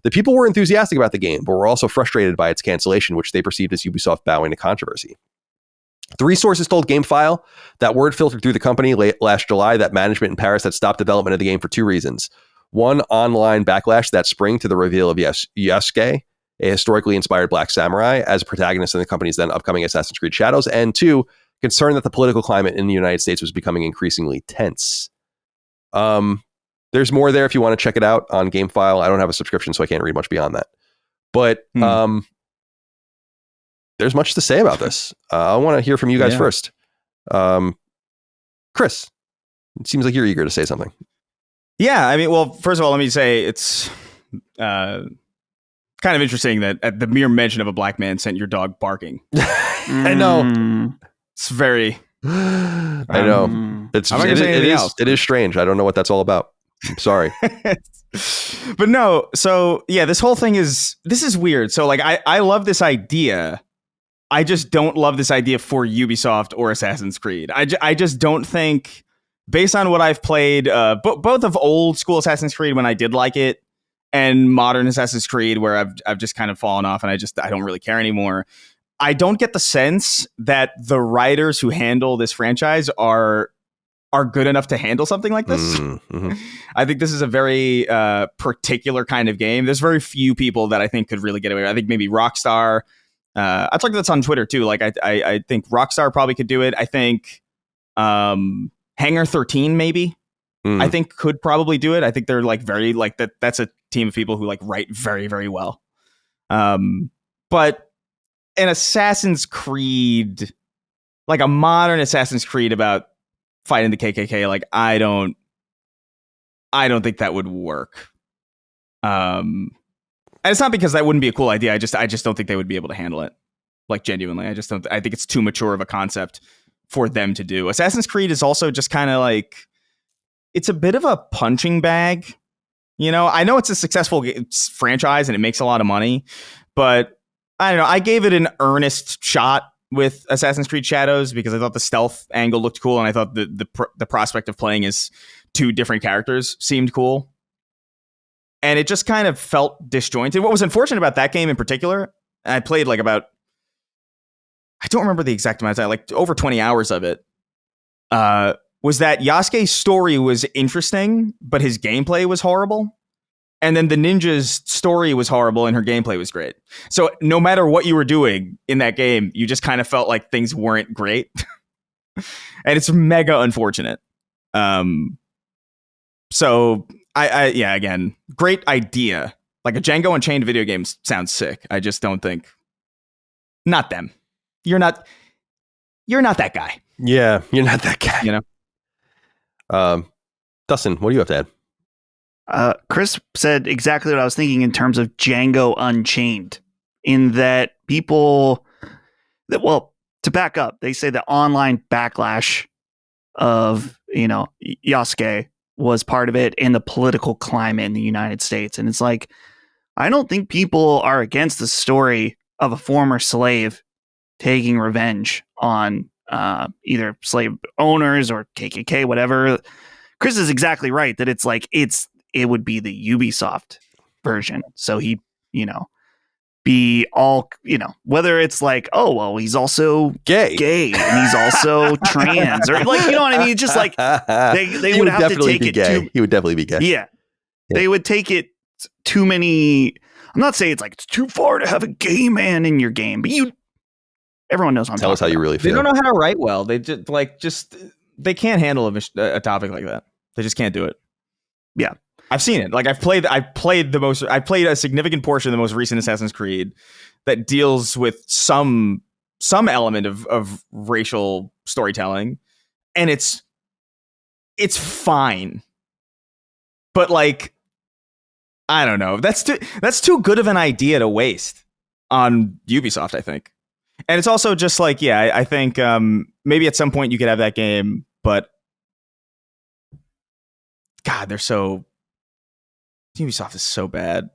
The people were enthusiastic about the game, but were also frustrated by its cancellation, which they perceived as Ubisoft bowing to controversy. 3 sources told GameFile that word filtered through the company late last July that management in Paris had stopped development of the game for 2 reasons. 1, online backlash that spring to the reveal of Yasuke, a historically inspired black samurai, as a protagonist in the company's then upcoming Assassin's Creed Shadows, and 2, concerned that the political climate in the United States was becoming increasingly tense. There's more there if you want to check it out on GameFile. I don't have a subscription, so I can't read much beyond that. But there's much to say about this. I want to hear from you guys first. Chris, it seems like you're eager to say something. Yeah, I mean, well, first of all, let me say it's kind of interesting that at the mere mention of a black man sent your dog barking. I know. It's very... I know. It is strange. I don't know what that's all about. I'm sorry. But no, so yeah, this whole thing this is weird. So like, I love this idea. I just don't love this idea for Ubisoft or Assassin's Creed. I just don't think, based on what I've played, both of old school Assassin's Creed when I did like it, and modern Assassin's Creed where I've just kind of fallen off and I don't really care anymore. I don't get the sense that the writers who handle this franchise are good enough to handle something like this. Mm-hmm. I think this is a very particular kind of game. There's very few people that I think could really get away with it. I think maybe Rockstar. I talked about this on Twitter too. Like I think Rockstar probably could do it. I think Hangar 13 maybe. I think could probably do it. I think they're like very like that. That's a team of people who like write very, very well. But an Assassin's Creed, like a modern Assassin's Creed about fighting the KKK, like I don't think that would work. And it's not because that wouldn't be a cool idea. I just don't think they would be able to handle it. Like genuinely, I think it's too mature of a concept for them to do. Assassin's Creed is also just kind of like, it's a bit of a punching bag. You know, I know it's a successful franchise and it makes a lot of money, but I don't know. I gave it an earnest shot with Assassin's Creed Shadows because I thought the stealth angle looked cool, and I thought the prospect of playing as two different characters seemed cool. And it just kind of felt disjointed. What was unfortunate about that game in particular, I played like I don't remember the exact amount of time, like over 20 hours of it, was that Yasuke's story was interesting, but his gameplay was horrible. And then the ninja's story was horrible and her gameplay was great. So no matter what you were doing in that game, you just kind of felt like things weren't great. And it's mega unfortunate. So again, great idea. Like a Django Unchained video game sounds sick. I just don't think, not them. You're not that guy. Yeah, you're not that guy. You know? Dustin, what do you have to add? Chris said exactly what I was thinking in terms of Django Unchained, in that to back up, they say the online backlash of, Yasuke was part of it, and the political climate in the United States. And it's like, I don't think people are against the story of a former slave taking revenge on either slave owners or KKK, whatever. Chris is exactly right that it's like, it would be the Ubisoft version. So he'd, be all, whether it's like, oh, well, he's also gay and he's also trans, or like, you know what I mean? It's just like they would have to take it gay. He would definitely be gay. Yeah. They would take it too many. I'm not saying it's like it's too far to have a gay man in your game, but everyone knows. Tell us how you really feel. They don't know how to write well. They they can't handle a topic like that. They just can't do it. Yeah. I've seen it. Like I played a significant portion of the most recent Assassin's Creed that deals with some element of racial storytelling, and it's fine. But like, I don't know. That's too good of an idea to waste on Ubisoft, I think. And it's also just like, yeah, I think maybe at some point you could have that game, but God, Ubisoft is so bad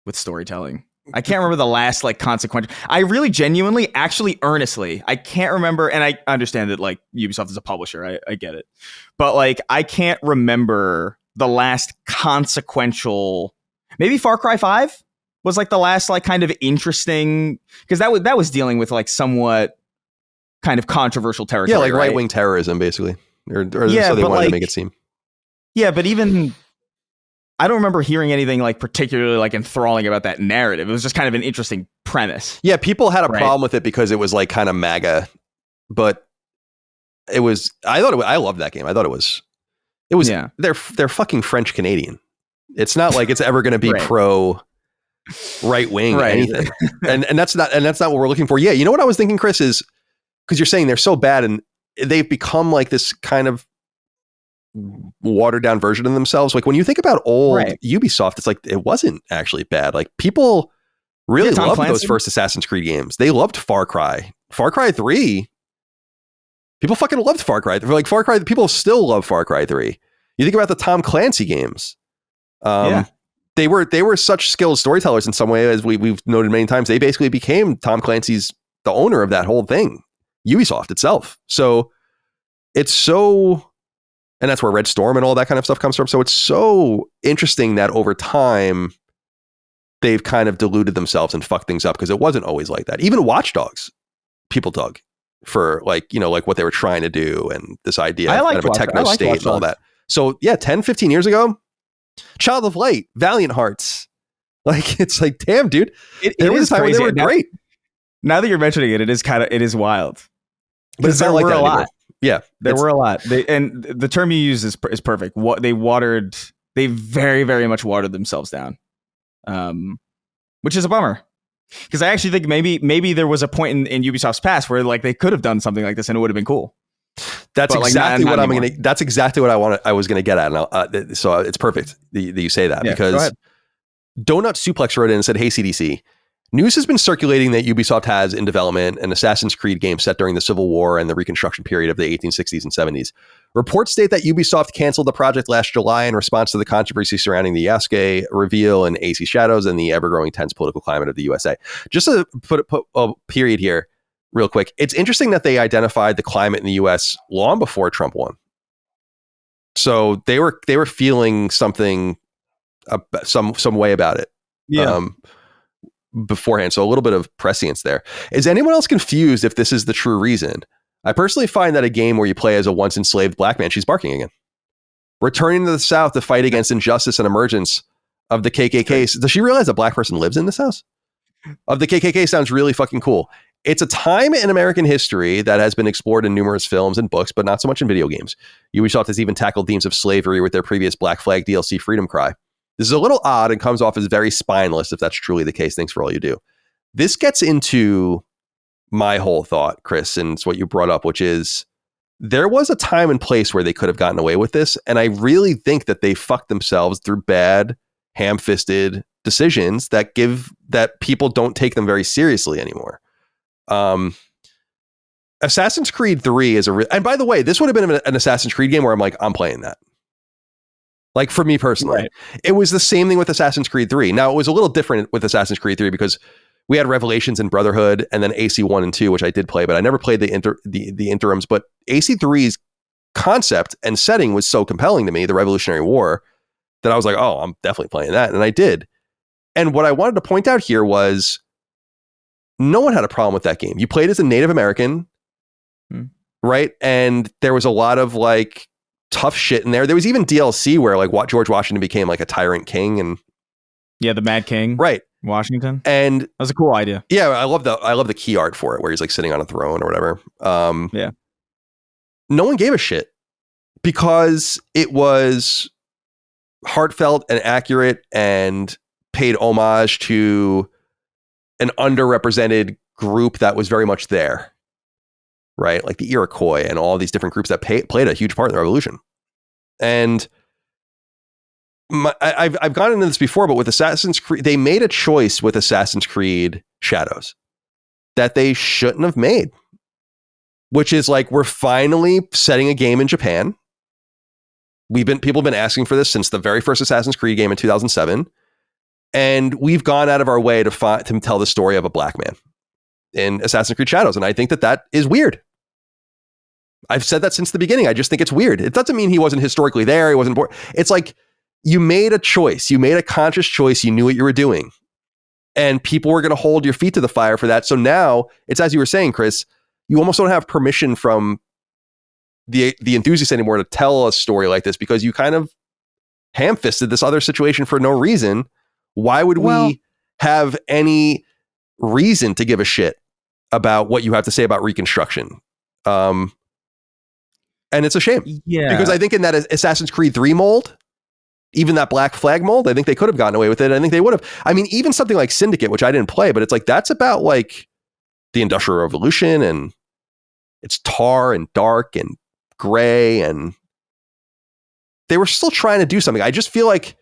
with storytelling. I can't remember the last like consequential. I really genuinely, actually earnestly, I can't remember. And I understand that like Ubisoft is a publisher. I get it. But like, I can't remember the last consequential, maybe Far Cry 5 was like the last like kind of interesting, because that was dealing with like somewhat kind of controversial territory. Yeah, like right-wing terrorism, basically. Or yeah, so they wanted to make it seem. Yeah, but even I don't remember hearing anything like particularly like enthralling about that narrative. It was just kind of an interesting premise. Yeah, people had a problem with it because it was like kind of MAGA but I loved that game. I thought it was they're fucking French Canadian. It's not like it's ever going to be pro right wing or anything. and that's not what we're looking for. Yeah. You know what I was thinking, Chris, is because you're saying they're so bad and they've become like this kind of watered down version of themselves. Like when you think about old Ubisoft, it's like, it wasn't actually bad. Like people really loved those first Assassin's Creed games. They loved Far Cry 3. People fucking loved Far Cry. Like Far Cry, people still love Far Cry 3. You think about the Tom Clancy games. They were such skilled storytellers in some way, as we've noted many times. They basically became Tom Clancy's the owner of that whole thing, Ubisoft itself. So it's so, and that's where Red Storm and all that kind of stuff comes from. So it's so interesting that over time they've kind of diluted themselves and fucked things up, because it wasn't always like that. Even Watch Dogs, people dug for like what they were trying to do and this idea of kind of a techno state and all that. So yeah, 10, 15 years ago, Child of Light, Valiant Hearts. Like, it's like, damn, dude. There was a time when they were great. Now that you're mentioning it, it is wild. But it's not like that anymore. Yeah. There were a lot. And the term you use is perfect. They very, very much watered themselves down. Which is a bummer. Because I actually think maybe there was a point in Ubisoft's past where like they could have done something like this and it would have been cool. That's exactly what that's exactly what I was gonna get at. And so it's perfect that you say that, because Donut Suplex wrote in and said, "Hey CDC, news has been circulating that Ubisoft has in development an Assassin's Creed game set during the Civil War and the Reconstruction period of the 1860s and 70s. Reports state that Ubisoft canceled the project last July in response to the controversy surrounding the Yasuke reveal and AC Shadows and the ever-growing tense political climate of the USA." Just to put a period here real quick, it's interesting that they identified the climate in the US long before Trump won. So they were feeling something, some way about it. Beforehand. So a little bit of prescience there. Is anyone else confused if this is the true reason? I personally find that a game where you play as a once enslaved black man, she's barking again, returning to the South to fight against injustice and emergence of the KKK. Does she realize a black person lives in this house? Of the KKK sounds really fucking cool. It's a time in American history that has been explored in numerous films and books, but not so much in video games. Ubisoft has even tackled themes of slavery with their previous Black Flag DLC Freedom Cry. This is a little odd and comes off as very spineless if that's truly the case. Thanks for all you do. This gets into my whole thought, Chris, and it's what you brought up, which is there was a time and place where they could have gotten away with this. And I really think that they fucked themselves through bad, ham-fisted decisions that people don't take them very seriously anymore. Assassin's Creed 3 is and by the way, this would have been an Assassin's Creed game where I'm playing that. Like for me personally, It was the same thing with Assassin's Creed 3. Now it was a little different with Assassin's Creed 3 because we had Revelations and Brotherhood and then AC 1 and 2, which I did play, but I never played the interims. But AC 3's concept and setting was so compelling to me, the Revolutionary War, that I was like, oh, I'm definitely playing that. And I did. And what I wanted to point out here was no one had a problem with that game. You played as a Native American, right? And there was a lot of like tough shit in there. There was even DLC where like George Washington became like a tyrant king, and the Mad King, right? Washington, and that was a cool idea. Yeah, I love the key art for it, where he's like sitting on a throne or whatever. No one gave a shit because it was heartfelt and accurate and paid homage to an underrepresented group that was very much there, right? Like the Iroquois and all these different groups that played a huge part in the revolution. And I've gone into this before, but with Assassin's Creed, they made a choice with Assassin's Creed Shadows that they shouldn't have made, which is like, we're finally setting a game in Japan. People have been asking for this since the very first Assassin's Creed game in 2007. And we've gone out of our way to tell the story of a black man in Assassin's Creed Shadows. And I think that is weird. I've said that since the beginning. I just think it's weird. It doesn't mean he wasn't historically there. He wasn't born. It's like you made a choice. You made a conscious choice. You knew what you were doing. And people were going to hold your feet to the fire for that. So now it's, as you were saying, Chris, you almost don't have permission from the enthusiasts anymore to tell a story like this, because you kind of ham-fisted this other situation for no reason. Why would we have any reason to give a shit about what you have to say about Reconstruction? And it's a shame. Yeah. Because I think in that Assassin's Creed 3 mold, even that Black Flag mold, I think they could have gotten away with it. I think they would have. I mean, even something like Syndicate, which I didn't play, but it's like, that's about like the Industrial Revolution, and it's tar and dark and gray, and they were still trying to do something. I just feel like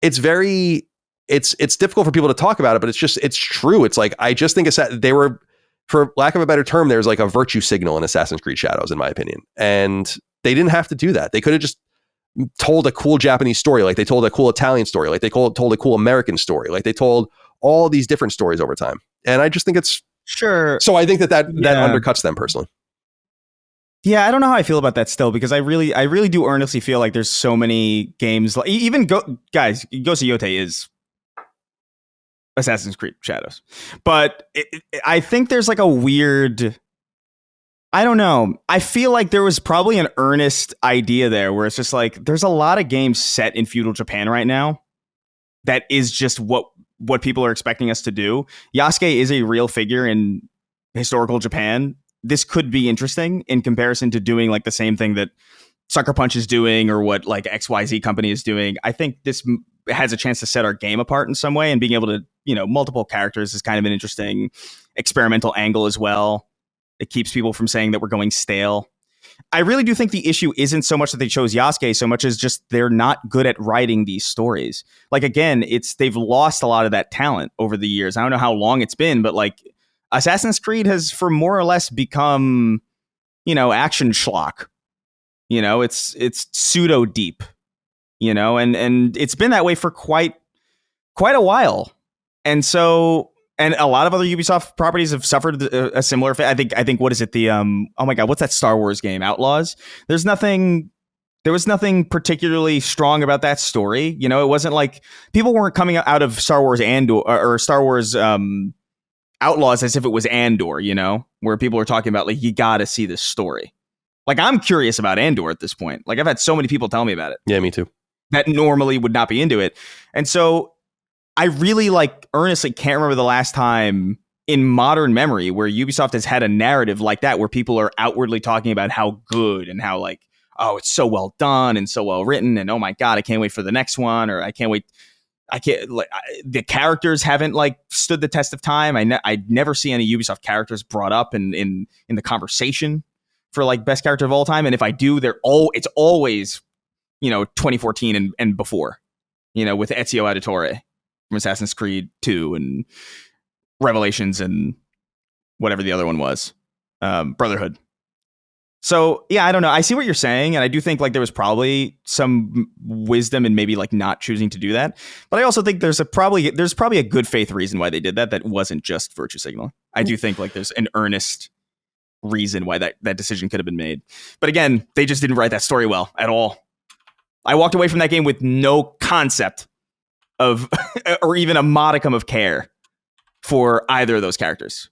it's difficult for people to talk about it, but it's true. It's like, I just think they were, for lack of a better term, there's like a virtue signal in Assassin's Creed Shadows, in my opinion. And they didn't have to do that. They could have just told a cool Japanese story, like they told a cool Italian story, like they told a cool American story, like they told all these different stories over time. And I just think it's sure. So I think that undercuts them personally. Yeah, I don't know how I feel about that still, because I really do earnestly feel like there's so many games, like even Ghost of Yotei is Assassin's Creed Shadows, but I think there's like a weird, I don't know. I feel like there was probably an earnest idea there where it's just like, there's a lot of games set in feudal Japan right now that is just what people are expecting us to do. Yasuke is a real figure in historical Japan. This could be interesting in comparison to doing like the same thing that Sucker Punch is doing, or what like XYZ company is doing. I think this has a chance to set our game apart in some way, and being able to, multiple characters is kind of an interesting experimental angle as well. It keeps people from saying that we're going stale. I really do think the issue isn't so much that they chose Yasuke so much as just they're not good at writing these stories. Like, again, they've lost a lot of that talent over the years. I don't know how long it's been, but like Assassin's Creed has for more or less become, action schlock. It's pseudo deep, and it's been that way for quite a while. And so, and a lot of other Ubisoft properties have suffered a similar fate. I think what is it? The oh my God, what's that Star Wars game? Outlaws. There was nothing particularly strong about that story. It wasn't like people weren't coming out of Star Wars or Star Wars Outlaws as if it was Andor, where people are talking about like, you got to see this story. Like, I'm curious about Andor at this point. Like, I've had so many people tell me about it. Yeah, me too. That normally would not be into it. And so I really earnestly can't remember the last time in modern memory where Ubisoft has had a narrative like that, where people are outwardly talking about how good and how oh, it's so well done and so well written. And oh my God, I can't wait for the next one. Or the characters haven't stood the test of time. I never see any Ubisoft characters brought up in the conversation for best character of all time. And if I do, it's always, 2014 and before, with Ezio Auditore from Assassin's Creed 2 and Revelations and whatever the other one was, Brotherhood. So yeah, I don't know. I see what you're saying, and I do think there was probably some wisdom in maybe not choosing to do that. But I also think there's probably a good faith reason why they did that. That wasn't just virtue signaling. I do think there's an earnest reason why that decision could have been made. But again, they just didn't write that story well at all. I walked away from that game with no concept of, or even a modicum of care for either of those characters.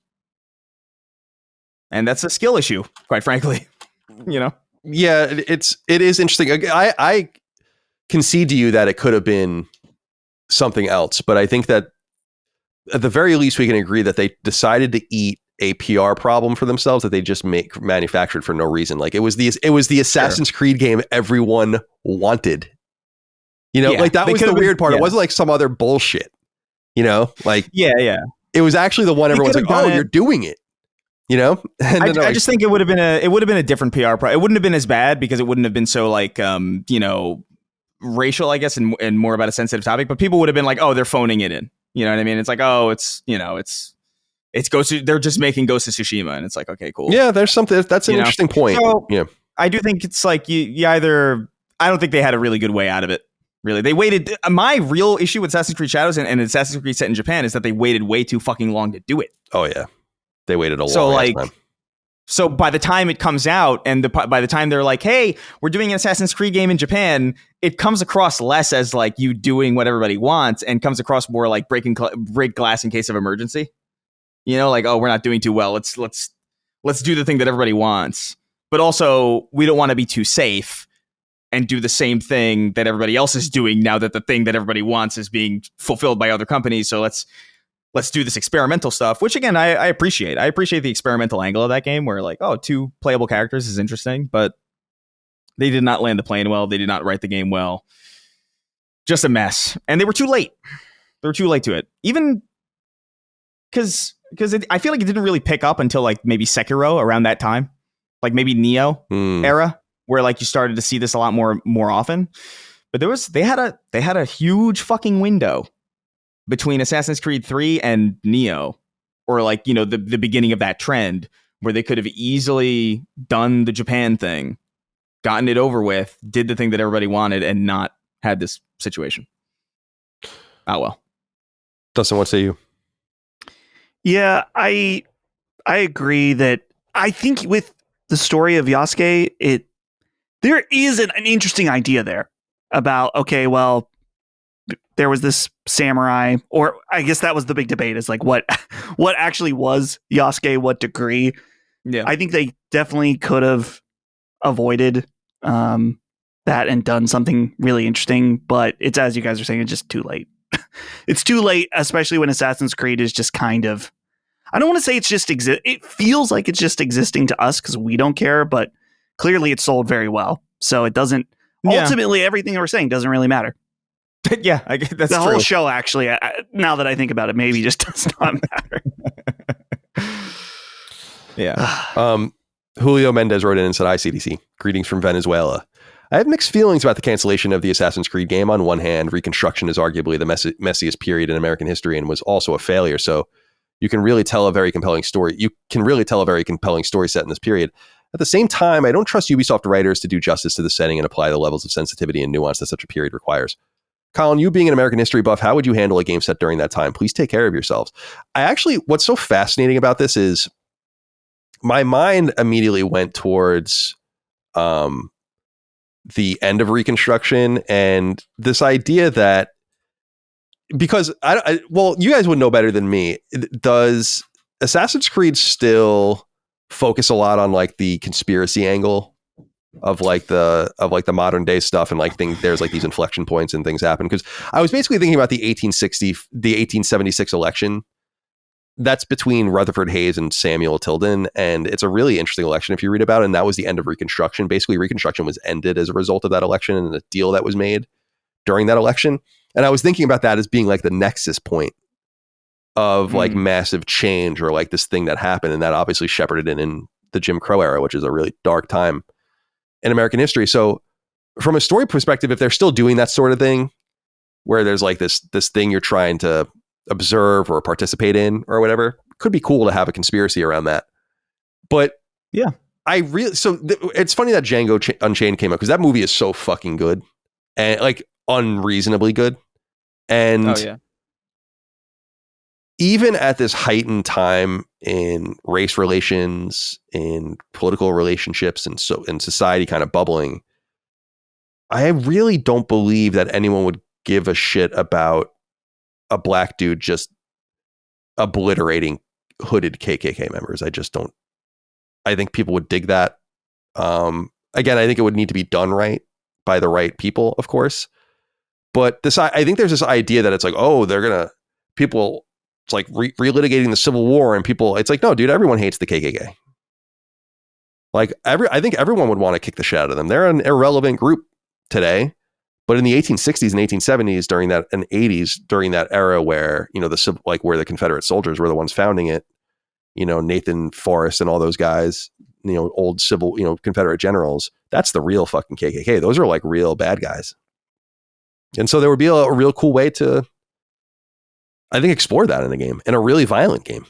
And that's a skill issue, quite frankly. Yeah, it is interesting. I concede to you that it could have been something else, but I think that at the very least we can agree that they decided to eat a PR problem for themselves that they just manufactured for no reason. It was the Assassin's Creed game everyone wanted. That was the weird part. Yeah. It wasn't some other bullshit. Yeah. It was actually the one everyone's oh, you're doing it. I just think it would have been a different PR problem. It wouldn't have been as bad because it wouldn't have been so racial, I guess, and more about a sensitive topic. But people would have been oh, they're phoning it in. You know what I mean? It's oh, it's they're just making Ghost of Tsushima, and it's okay, cool. Yeah, there's something. That's an interesting point. So, yeah, I do think it's you either. I don't think they had a really good way out of it. Really, they waited. My real issue with Assassin's Creed Shadows and Assassin's Creed set in Japan is that they waited way too fucking long to do it. Oh yeah. They waited a long time. So by the time it comes out and by the time they're hey, we're doing an Assassin's Creed game in Japan, it comes across less as you doing what everybody wants and comes across more break glass in case of emergency. Oh, we're not doing too well. Let's do the thing that everybody wants. But also, we don't want to be too safe and do the same thing that everybody else is doing now that the thing that everybody wants is being fulfilled by other companies. So let's let's do this experimental stuff, which again, I appreciate. I appreciate the experimental angle of that game where like, oh, 2 playable characters is interesting, but they did not land the plane well. They did not write the game well. Just a mess. And they were too late. They were too late to it. Even because I feel like it didn't really pick up until like maybe Sekiro around that time. Like maybe Neo era, where like you started to see this a lot more often. But they had a huge fucking window between Assassin's Creed 3 and Neo, or like, you know, the beginning of that trend where they could have easily done the Japan thing, gotten it over with, did the thing that everybody wanted, and not had this situation. Oh well. Dustin, what say you? Yeah, I agree that I think with the story of Yasuke, there is an interesting idea there about, okay, well, there was this samurai, or I guess that was the big debate, is like what actually was Yasuke, what degree. Yeah. I think they definitely could have avoided that and done something really interesting, but it's, as you guys are saying, it's just too late. It's too late, especially when Assassin's Creed is just kind of, I don't want to say it's just it feels like it's just existing to us because we don't care, but clearly it's sold very well. So it doesn't, ultimately everything we're saying doesn't really matter. Yeah, that's the true. whole show, actually, now that I think about it, maybe just does not matter. Yeah. Julio Mendez wrote in and said, "Hi, CDC. Greetings from Venezuela. I have mixed feelings about the cancellation of the Assassin's Creed game. On one hand, Reconstruction is arguably the messiest period in American history and was also a failure. So you can really tell a very compelling story. You can really tell a very compelling story set in this period. At the same time, I don't trust Ubisoft writers to do justice to the setting and apply the levels of sensitivity and nuance that such a period requires. Colin, you being an American history buff, how would you handle a game set during that time? Please take care of yourselves." What's so fascinating about this is my mind immediately went towards the end of Reconstruction and this idea that, because you guys would know better than me, does Assassin's Creed still focus a lot on like the conspiracy angle of the modern day stuff, and like there's like these inflection points and things happen? Because I was basically thinking about the 1876 election that's between Rutherford Hayes and Samuel Tilden, and it's a really interesting election if you read about it, and that was the end of Reconstruction. Basically, Reconstruction was ended as a result of that election and the deal that was made during that election. And I was thinking about that as being like the nexus point of like massive change, or like this thing that happened, and that obviously shepherded in the Jim Crow era, which is a really dark time in American history. So from a story perspective, if they're still doing that sort of thing, where there's like this thing you're trying to observe or participate in or whatever, could be cool to have a conspiracy around that. But yeah, it's funny that Django Unchained came up, because that movie is so fucking good, and like unreasonably good. And even at this heightened time in race relations, in political relationships, and so in society kind of bubbling, I really don't believe that anyone would give a shit about a black dude just obliterating hooded KKK members. I just don't. I think people would dig that. Again, I think it would need to be done right by the right people, of course. But I think there's this idea that it's like, oh, people, it's like relitigating the Civil War, and people, it's like, no, dude, everyone hates the KKK. Like I think everyone would want to kick the shit out of them. They're an irrelevant group today. But in the 1860s and 1870s, and 80s, during that era where, you know, where the Confederate soldiers were the ones founding it, you know, Nathan Forrest and all those guys, you know, old civil, you know, Confederate generals, that's the real fucking KKK. Those are like real bad guys. And so there would be a real cool way to, I think, explore that in a game, in a really violent game.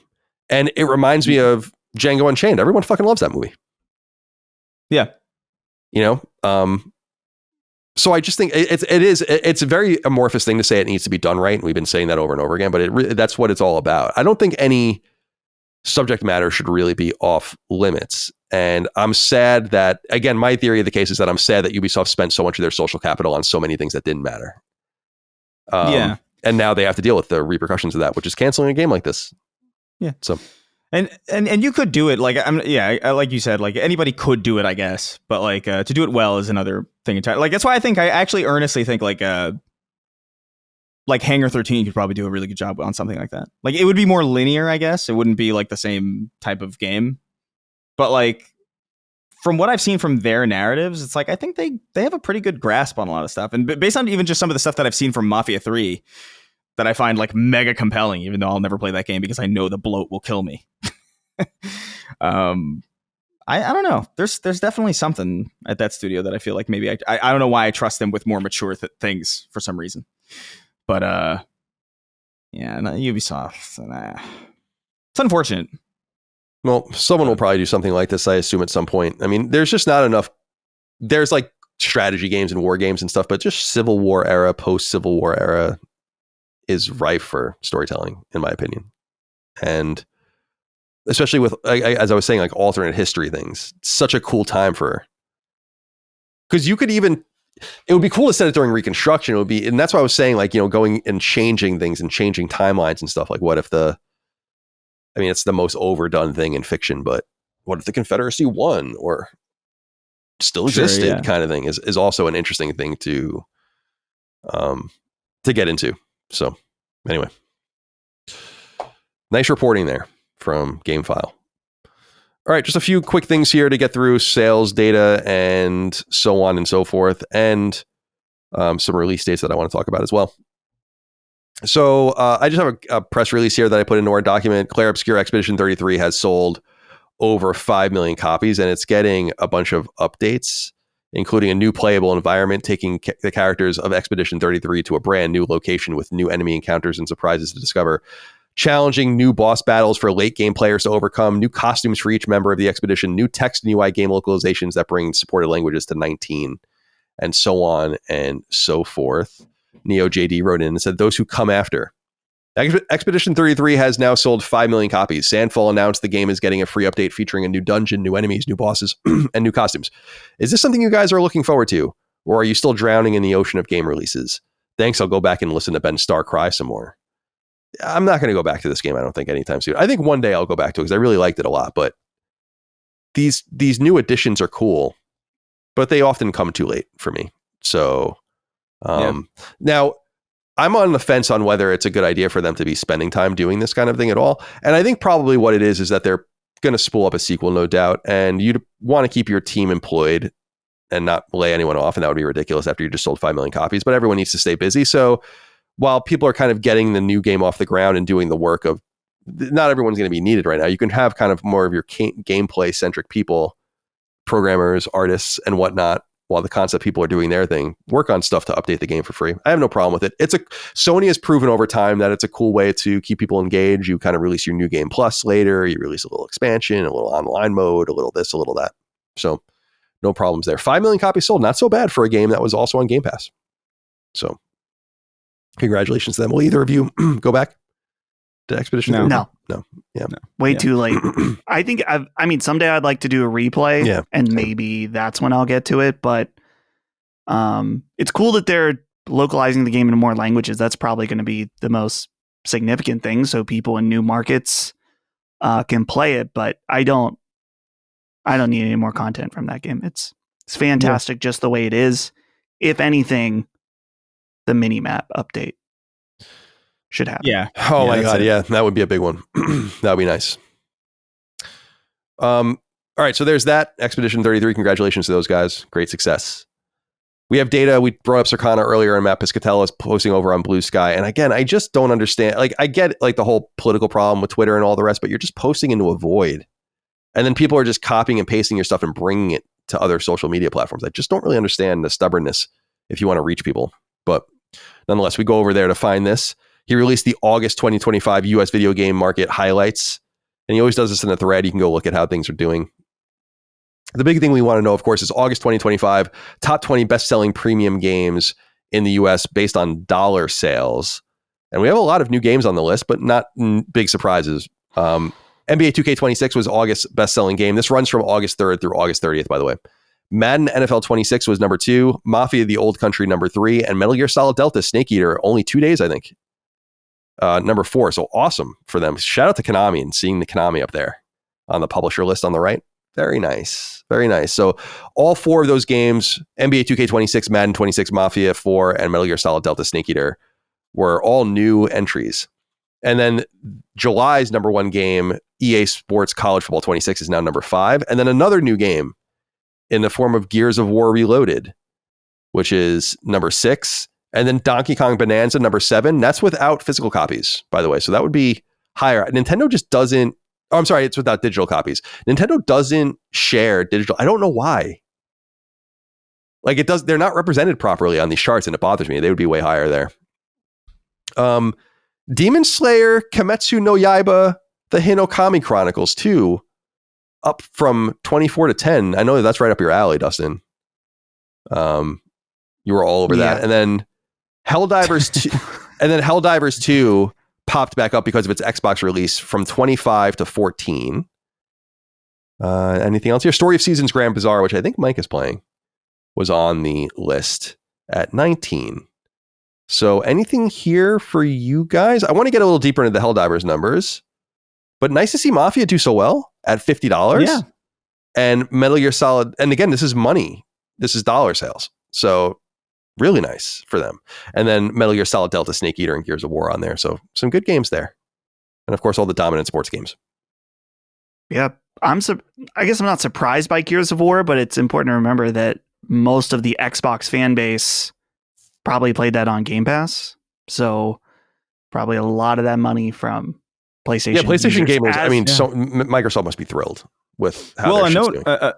And it reminds me of Django Unchained. Everyone fucking loves that movie. Yeah. You know, so I just think it's a very amorphous thing to say it needs to be done right, and we've been saying that over and over again. But that's what it's all about. I don't think any subject matter should really be off limits. And I'm sad that, again, my theory of the case is that I'm sad that Ubisoft spent so much of their social capital on so many things that didn't matter. And now they have to deal with the repercussions of that, which is canceling a game like this. Yeah. So. And you could do it like like you said, like anybody could do it, I guess, but like to do it well is another thing entirely. Like that's why I actually earnestly think like like Hangar 13 could probably do a really good job on something like that. Like it would be more linear, I guess. It wouldn't be like the same type of game. But like from what I've seen from their narratives, it's like I think they have a pretty good grasp on a lot of stuff. And based on even just some of the stuff that I've seen from Mafia 3 that I find like mega compelling, even though I'll never play that game because I know the bloat will kill me. I don't know. There's definitely something at that studio that I feel like maybe I don't know why I trust them with more mature things for some reason. But yeah, no, Ubisoft. It's unfortunate. Well, someone will probably do something like this, I assume, at some point. I mean, there's just not enough. There's like strategy games and war games and stuff, but just Civil War era, post-Civil War era is rife for storytelling, in my opinion. And especially with, as I was saying, like alternate history things, such a cool time for. Because you could even, it would be cool to set it during Reconstruction. It would be, and that's why I was saying, like, going and changing things and changing timelines and stuff. Like, what if it's the most overdone thing in fiction, but what if the Confederacy won or still existed kind of thing is also an interesting thing to get into. So anyway, nice reporting there from GameFile. All right, just a few quick things here to get through: sales data and so on and so forth, and some release dates that I want to talk about as well. So I just have a press release here that I put into our document. Claire Obscure Expedition 33 has sold over 5 million copies, and it's getting a bunch of updates, including a new playable environment, taking the characters of Expedition 33 to a brand new location with new enemy encounters and surprises to discover, challenging new boss battles for late game players to overcome, new costumes for each member of the expedition, new text and UI game localizations that bring supported languages to 19, and so on and so forth. Neo JD wrote in and said, those who come after. Expedition 33 has now sold 5 million copies. Sandfall announced the game is getting a free update featuring a new dungeon, new enemies, new bosses, and new costumes. Is this something you guys are looking forward to? Or are you still drowning in the ocean of game releases? Thanks, I'll go back and listen to Ben Starr cry some more. I'm not going to go back to this game, I don't think, anytime soon. I think one day I'll go back to it because I really liked it a lot. But these new additions are cool, but they often come too late for me. So... Now, I'm on the fence on whether it's a good idea for them to be spending time doing this kind of thing at all. And I think probably what it is that they're going to spool up a sequel, no doubt. And you'd want to keep your team employed and not lay anyone off. And that would be ridiculous after you just sold 5 million copies. But everyone needs to stay busy. So while people are kind of getting the new game off the ground and doing the work of, not everyone's going to be needed right now. You can have kind of more of your gameplay centric people, programmers, artists, and whatnot, while the concept people are doing their thing, work on stuff to update the game for free. I have no problem with it. Sony has proven over time that it's a cool way to keep people engaged. You kind of release your new game plus later, you release a little expansion, a little online mode, a little this, a little that. So no problems there. 5 million copies sold, not so bad for a game that was also on Game Pass. So congratulations to them. Will either of you go back to Expedition? No. Yeah. Way too late. I think someday I'd like to do a replay, and maybe that's when I'll get to it. But it's cool that they're localizing the game into more languages. That's probably going to be the most significant thing, so people in new markets can play it. But I don't need any more content from that game. It's fantastic just the way it is. If anything, the mini-map update should happen. Yeah. Oh my God. Yeah. That would be a big one. That would be nice. All right. So there's that. Expedition 33. Congratulations to those guys. Great success. We have data. We brought up Circana earlier, and Matt Piscatella is posting over on Blue Sky. And again, I just don't understand. Like, I get like the whole political problem with Twitter and all the rest, but you're just posting into a void. And then people are just copying and pasting your stuff and bringing it to other social media platforms. I just don't really understand the stubbornness if you want to reach people. But nonetheless, we go over there to find this. He released the August 2025 US video game market highlights. And he always does this in a thread. You can go look at how things are doing. The big thing we want to know, of course, is August 2025, top 20 best-selling premium games in the US based on dollar sales. And we have a lot of new games on the list, but not big surprises. NBA 2K26 was August's best-selling game. This runs from August 3rd through August 30th, by the way. Madden NFL 26 was number 2, Mafia the Old Country number 3, and Metal Gear Solid Delta Snake Eater, only 2 days, I think, number 4. So awesome for them. Shout out to Konami and seeing the Konami up there on the publisher list on the right. Very nice. Very nice. So all 4 of those games, NBA 2K26, Madden 26, Mafia 4, and Metal Gear Solid Delta Snake Eater, were all new entries. And then July's number 1 game, EA Sports College Football 26, is now number 5. And then another new game in the form of Gears of War Reloaded, which is number 6. And then Donkey Kong Bonanza, number 7. That's without physical copies, by the way. So that would be higher. Nintendo just doesn't. Oh, I'm sorry. It's without digital copies. Nintendo doesn't share digital. I don't know why. Like it does. They're not represented properly on these charts, and it bothers me. They would be way higher there. Demon Slayer, Kimetsu no Yaiba, the Hinokami Chronicles 2, up from 24 to 10. I know that's right up your alley, Dustin. You were all over that. And then Helldivers 2, and then Helldivers 2 popped back up because of its Xbox release from 25 to 14. Anything else here? Story of Seasons Grand Bazaar, which I think Mike is playing, was on the list at 19. So anything here for you guys? I want to get a little deeper into the Helldivers numbers, but nice to see Mafia do so well at $50. Yeah. And Metal Gear Solid. And again, this is money. This is dollar sales. So really nice for them. And then Metal Gear Solid Delta, Snake Eater, and Gears of War on there. So some good games there. And of course, all the dominant sports games. Yeah. I guess I'm not surprised by Gears of War, but it's important to remember that most of the Xbox fan base probably played that on Game Pass. So probably a lot of that money from PlayStation. Yeah, PlayStation gamers. So Microsoft must be thrilled with how well, their a shit's note, doing.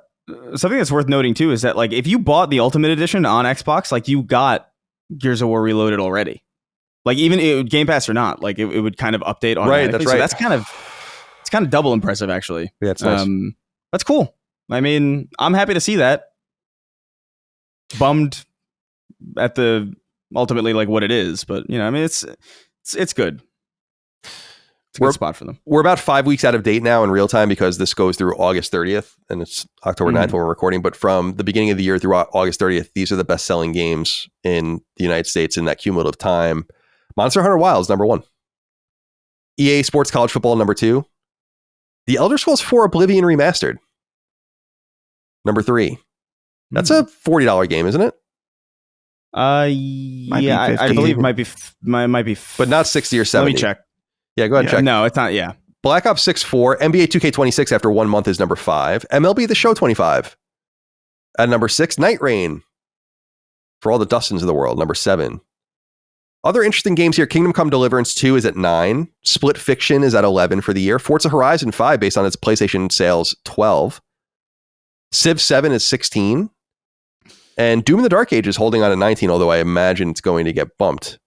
something that's worth noting too is that like if you bought the Ultimate Edition on Xbox, like you got Gears of War Reloaded already. Like even Game Pass or not, like it would kind of update automatically. Right, that's right. So it's kind of double impressive actually. Yeah, it's nice. That's cool. I mean, I'm happy to see that. Bummed at the ultimately like what it is, but you know, I mean, it's good. It's a good spot for them. We're about 5 weeks out of date now in real time because this goes through August 30th and it's October 9th when we're recording. But from the beginning of the year through August 30th, these are the best selling games in the United States in that cumulative time. Monster Hunter Wilds, number 1. EA Sports College Football, number 2. The Elder Scrolls 4 Oblivion Remastered, number 3. That's a $40 game, isn't it? Yeah, I believe it might be, but not 60 or 70. Let me check. Yeah, go ahead and check. No, it's not. Yeah. Black Ops 6 4, NBA 2K26 after 1 month is number 5. MLB The Show 25 at number 6. Night Rain for all the Dustins of the world, number 7. Other interesting games here. Kingdom Come Deliverance 2 is at 9. Split Fiction is at 11 for the year. Forza Horizon 5, based on its PlayStation sales, 12. Civ 7 is 16. And Doom in the Dark Age is holding on at 19, although I imagine it's going to get bumped.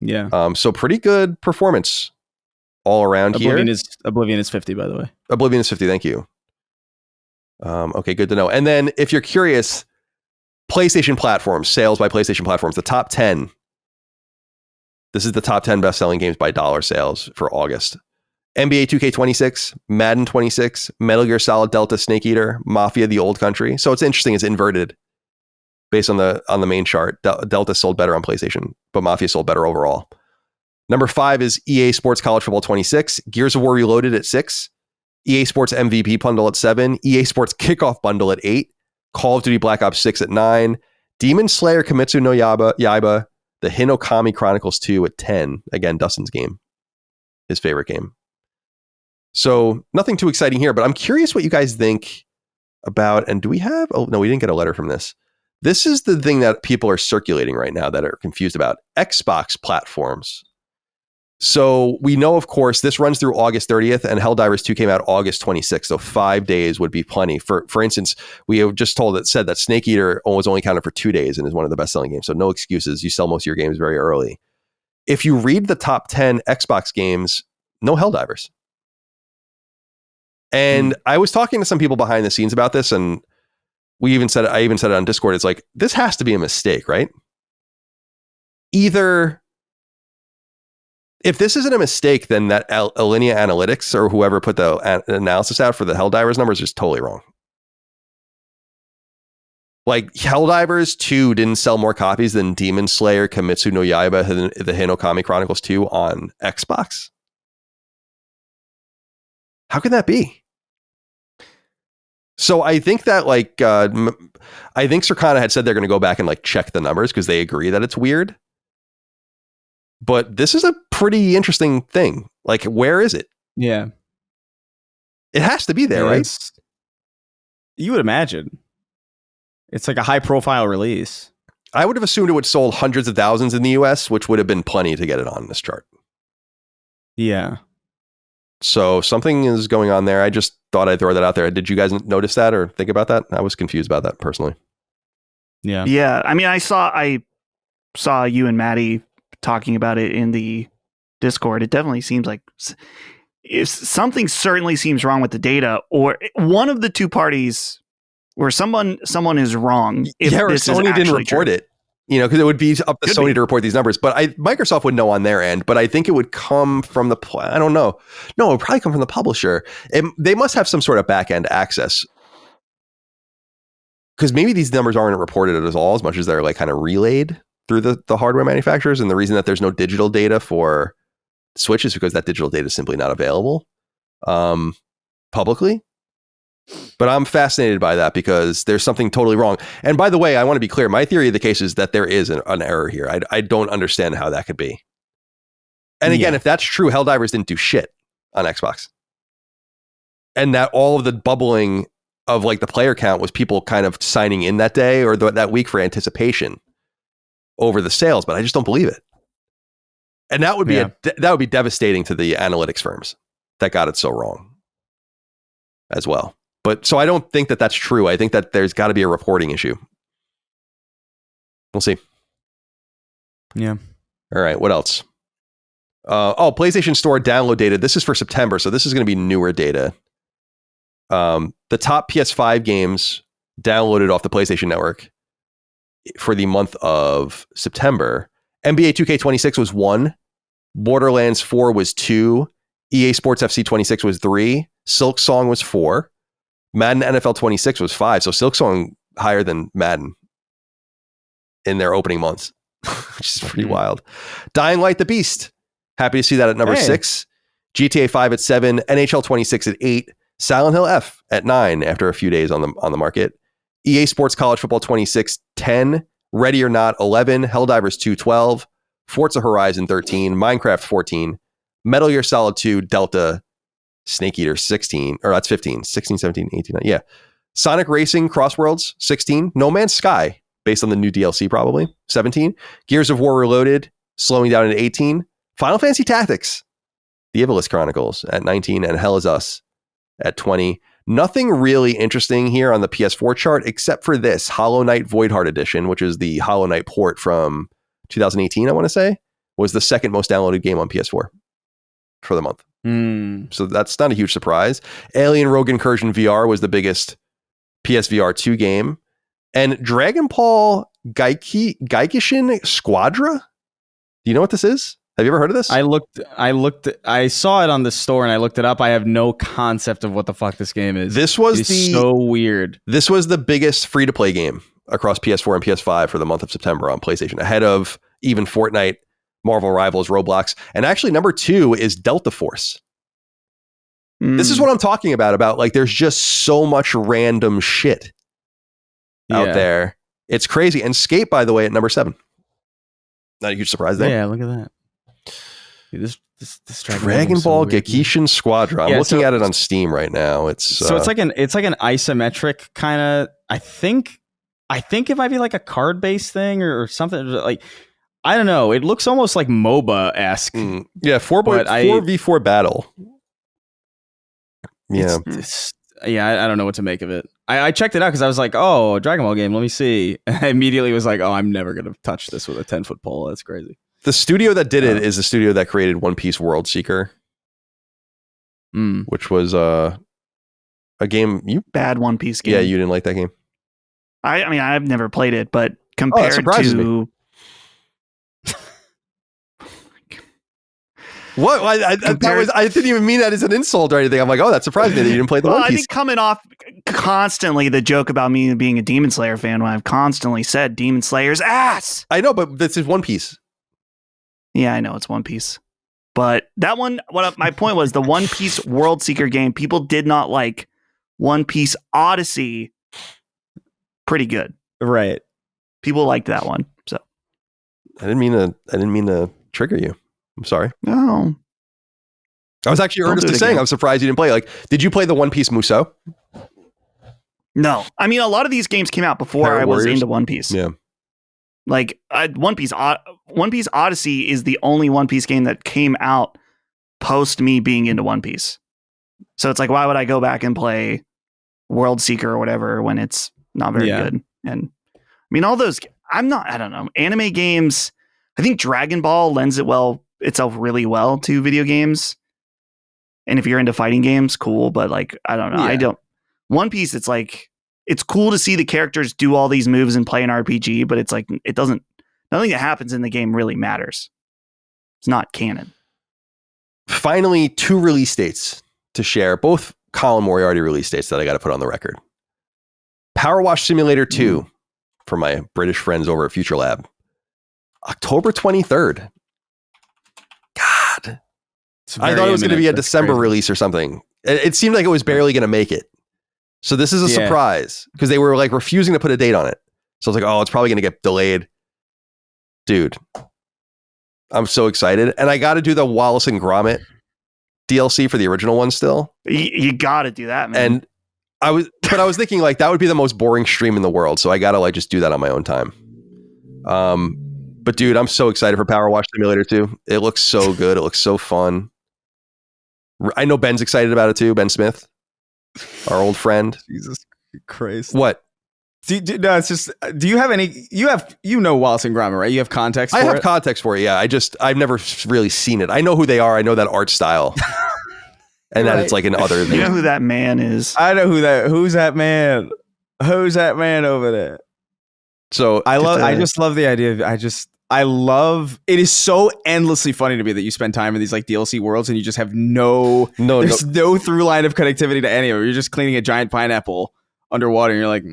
Yeah. So pretty good performance all around Oblivion here. Oblivion is 50, by the way. Oblivion is 50, thank you. Okay, good to know. And then if you're curious, PlayStation platforms, sales by PlayStation platforms, the top 10. This is the top 10 best-selling games by dollar sales for August. NBA 2K26, Madden 26, Metal Gear Solid Delta Snake Eater, Mafia the Old Country. So it's interesting, it's inverted based on the main chart. Delta sold better on PlayStation, but Mafia sold better overall. Number 5 is EA Sports College Football 26, Gears of War Reloaded at 6, EA Sports MVP Bundle at 7, EA Sports Kickoff Bundle at 8, Call of Duty Black Ops 6 at 9, Demon Slayer Kimetsu no Yaiba, the Hinokami Chronicles 2 at 10. Again, Dustin's game, his favorite game. So nothing too exciting here, but I'm curious what you guys think about, and do we have, oh no, we didn't get a letter from this. This is the thing that people are circulating right now that are confused about. Xbox platforms. So we know, of course, this runs through August 30th and Helldivers 2 came out August 26th. So 5 days would be plenty. For instance, we have just said that Snake Eater was only counted for 2 days and is one of the best selling games. So no excuses. You sell most of your games very early. If you read the top 10 Xbox games, no Helldivers. And I was talking to some people behind the scenes about this, and I even said it on Discord. It's like, this has to be a mistake, right? Either if this isn't a mistake, then that Alinea Analytics or whoever put the analysis out for the Helldivers numbers is totally wrong. Like, Helldivers 2 didn't sell more copies than Demon Slayer Kimetsu no Yaiba, the Hinokami Chronicles 2 on Xbox. How can that be? So I think that I think Circana had said they're going to go back and check the numbers because they agree that it's weird. But this is a pretty interesting thing. Like, where is it? Yeah. It has to be there, right? You would imagine. It's like a high profile release. I would have assumed it would sold hundreds of thousands in the US, which would have been plenty to get it on this chart. Yeah. So something is going on there. I just thought I'd throw that out there. Did you guys notice that or think about that? I was confused about that personally. Yeah. Yeah. I mean, I saw you and Maddie talking about it in the Discord. It definitely seems like if something certainly seems wrong with the data, or one of the two parties where someone is wrong. If or this Sony is didn't report it, because it would be up to Sony to report these numbers. But Microsoft would know on their end. But I think it would come from I don't know. No, it would probably come from the publisher. They must have some sort of back end access, because maybe these numbers aren't reported at all as much as they're like kind of relayed through the hardware manufacturers. And the reason that there's no digital data for Switch is because that digital data is simply not available publicly. But I'm fascinated by that because there's something totally wrong. And by the way, I want to be clear. My theory of the case is that there is an error here. I don't understand how that could be. And again, if that's true, Helldivers didn't do shit on Xbox. And that all of the bubbling of like the player count was people kind of signing in that day or that week for anticipation over the sales. But I just don't believe it. And that would be that would be devastating to the analytics firms that got it so wrong as well. But so I don't think that that's true. I think that there's got to be a reporting issue. We'll see. Yeah. All right. What else? PlayStation Store download data. This is for September, so this is going to be newer data. The top PS5 games downloaded off the PlayStation Network for the month of September. NBA 2K26 was 1. Borderlands 4 was 2. EA Sports FC 26 was 3. Silk Song was 4. Madden NFL 26 was 5. So Silk Song higher than Madden in their opening months, which is pretty wild. Dying Light the Beast. Happy to see that at number 6. GTA 5 at 7. NHL 26 at 8. Silent Hill F at 9 after a few days on the market. EA Sports College Football 26, 10. Ready or Not 11. Helldivers 2, 12. Forza Horizon 13. Minecraft 14. Metal Gear Solid 2 Delta Snake Eater 16, or that's 15, 16, 17, 18, yeah. Sonic Racing Crossworlds 16. No Man's Sky, based on the new DLC probably, 17. Gears of War Reloaded, slowing down at 18. Final Fantasy Tactics, The Ivalice Chronicles at 19, and Hell Is Us at 20. Nothing really interesting here on the PS4 chart, except for this Hollow Knight Voidheart Edition, which is the Hollow Knight port from 2018, I want to say, was the second most downloaded game on PS4 for the month. So that's not a huge surprise. Alien Rogue Incursion VR was the biggest PSVR 2 game. And Dragon Ball Gaikishin Squadra? Do you know what this is? Have you ever heard of this? I saw it on the store and I looked it up. I have no concept of what the fuck this game is. This was so weird. This was the biggest free-to-play game across PS4 and PS5 for the month of September on PlayStation, ahead of even Fortnite, Marvel Rivals, Roblox. And actually number 2 is Delta Force. This is what I'm talking about like there's just so much random shit out there. It's crazy. And Skate, by the way, at number 7. Not a huge surprise there. Yeah, look at that. Dude, this Dragon Ball Gaikishin Squadra. I'm looking at it on Steam right now. It's like an isometric kind of. I think it might be like a card based thing or something like. I don't know. It looks almost like MOBA-esque. Yeah, 4v4 battle. Yeah. I don't know what to make of it. I checked it out because I was like, oh, Dragon Ball game, let me see. I immediately was like, oh, I'm never going to touch this with a 10-foot pole. That's crazy. The studio that did it is the studio that created One Piece World Seeker, which was a game. Bad One Piece game. Yeah, you didn't like that game? I mean, I've never played it, but compared to... Me. What? I didn't even mean that as an insult or anything. I'm like, oh, that surprised me that you didn't play the One Piece. I think coming off constantly the joke about me being a Demon Slayer fan when I've constantly said Demon Slayer's ass. I know, but this is One Piece. Yeah, I know it's One Piece. But that one, my point was the One Piece World Seeker game, people did not like. One Piece Odyssey, pretty good. Right. People liked that one. So I didn't mean to trigger you. I'm sorry. No. I was actually earnestly saying I'm surprised you didn't play. Like, did you play the One Piece Musou? No. I mean, a lot of these games came out before Pirate I was Warriors? into One Piece. Yeah. Like One Piece Odyssey is the only One Piece game that came out post me being into One Piece. So it's like, why would I go back and play World Seeker or whatever when it's not very good? And I mean, all those, I don't know, anime games. I think Dragon Ball lends itself really well to video games. And if you're into fighting games, cool. But like, I don't know. One Piece, it's like, it's cool to see the characters do all these moves and play an RPG, but it's like, nothing that happens in the game really matters. It's not canon. Finally, 2 release dates to share, both Colin Moriarty release dates that I got to put on the record. PowerWash Simulator 2 for my British friends over at Future Lab. October 23rd. God. I thought it was going to be a December release or something. It seemed like it was barely going to make it. So this is a surprise because they were like refusing to put a date on it. So I was like, oh, it's probably going to get delayed. Dude, I'm so excited. And I got to do the Wallace and Gromit DLC for the original one still. You got to do that, man. And I was thinking like that would be the most boring stream in the world. So I got to like just do that on my own time. But dude, I'm so excited for PowerWash Simulator 2. It looks so good. It looks so fun. I know Ben's excited about it too. Ben Smith, our old friend. Jesus Christ. What? No, it's just, do you have any, you know Wallace and Gromit, right? You have context for it? I have context for it, yeah. I've never really seen it. I know who they are. I know that art style. And that it's like an other thing. You know who that man is? I know who's that man? Who's that man over there? So I just love the idea of, it is so endlessly funny to me that you spend time in these like DLC worlds and you just have no through line of connectivity to any of it. You're just cleaning a giant pineapple underwater and you're like,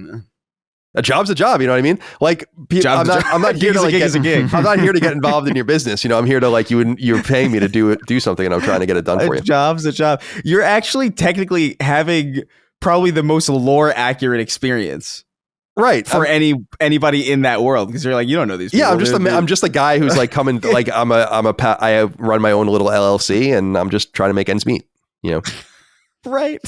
a job's a job, you know what I mean? Like, I'm not here to like I'm not here to get involved in your business. You know, I'm here to like you're paying me to do something, and I'm trying to get it done for you. A job's a job. You're actually technically having probably the most lore accurate experience, right? For anybody in that world, because you're like, you don't know these people. Yeah, I'm just a guy who's like coming like I run my own little LLC, and I'm just trying to make ends meet. You know, right?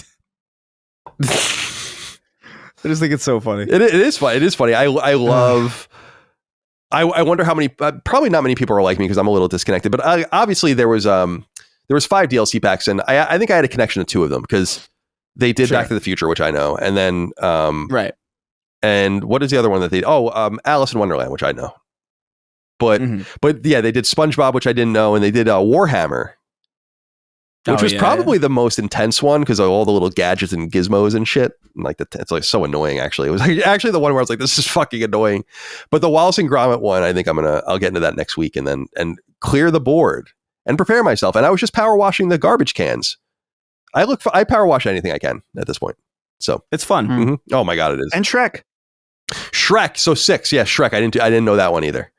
I just think it's so funny. It is funny. It is funny. I love. I wonder how many. Probably not many people are like me because I'm a little disconnected. But obviously there was 5 DLC packs, and I think I had a connection to 2 of them because they did Back to the Future, which I know, and then right. And what is the other one that they? Alice in Wonderland, which I know. But yeah, they did SpongeBob, which I didn't know, and they did Warhammer. Which was probably the most intense one because of all the little gadgets and gizmos and shit. And like it's like so annoying. Actually, it was like actually the one where I was like, this is fucking annoying. But the Wallace and Gromit one, I think I'll get into that next week and clear the board and prepare myself. And I was just power washing the garbage cans. I power wash anything I can at this point. So it's fun. Mm-hmm. Oh my god, it is. And Shrek. So 6, yeah, Shrek. I didn't know that one either.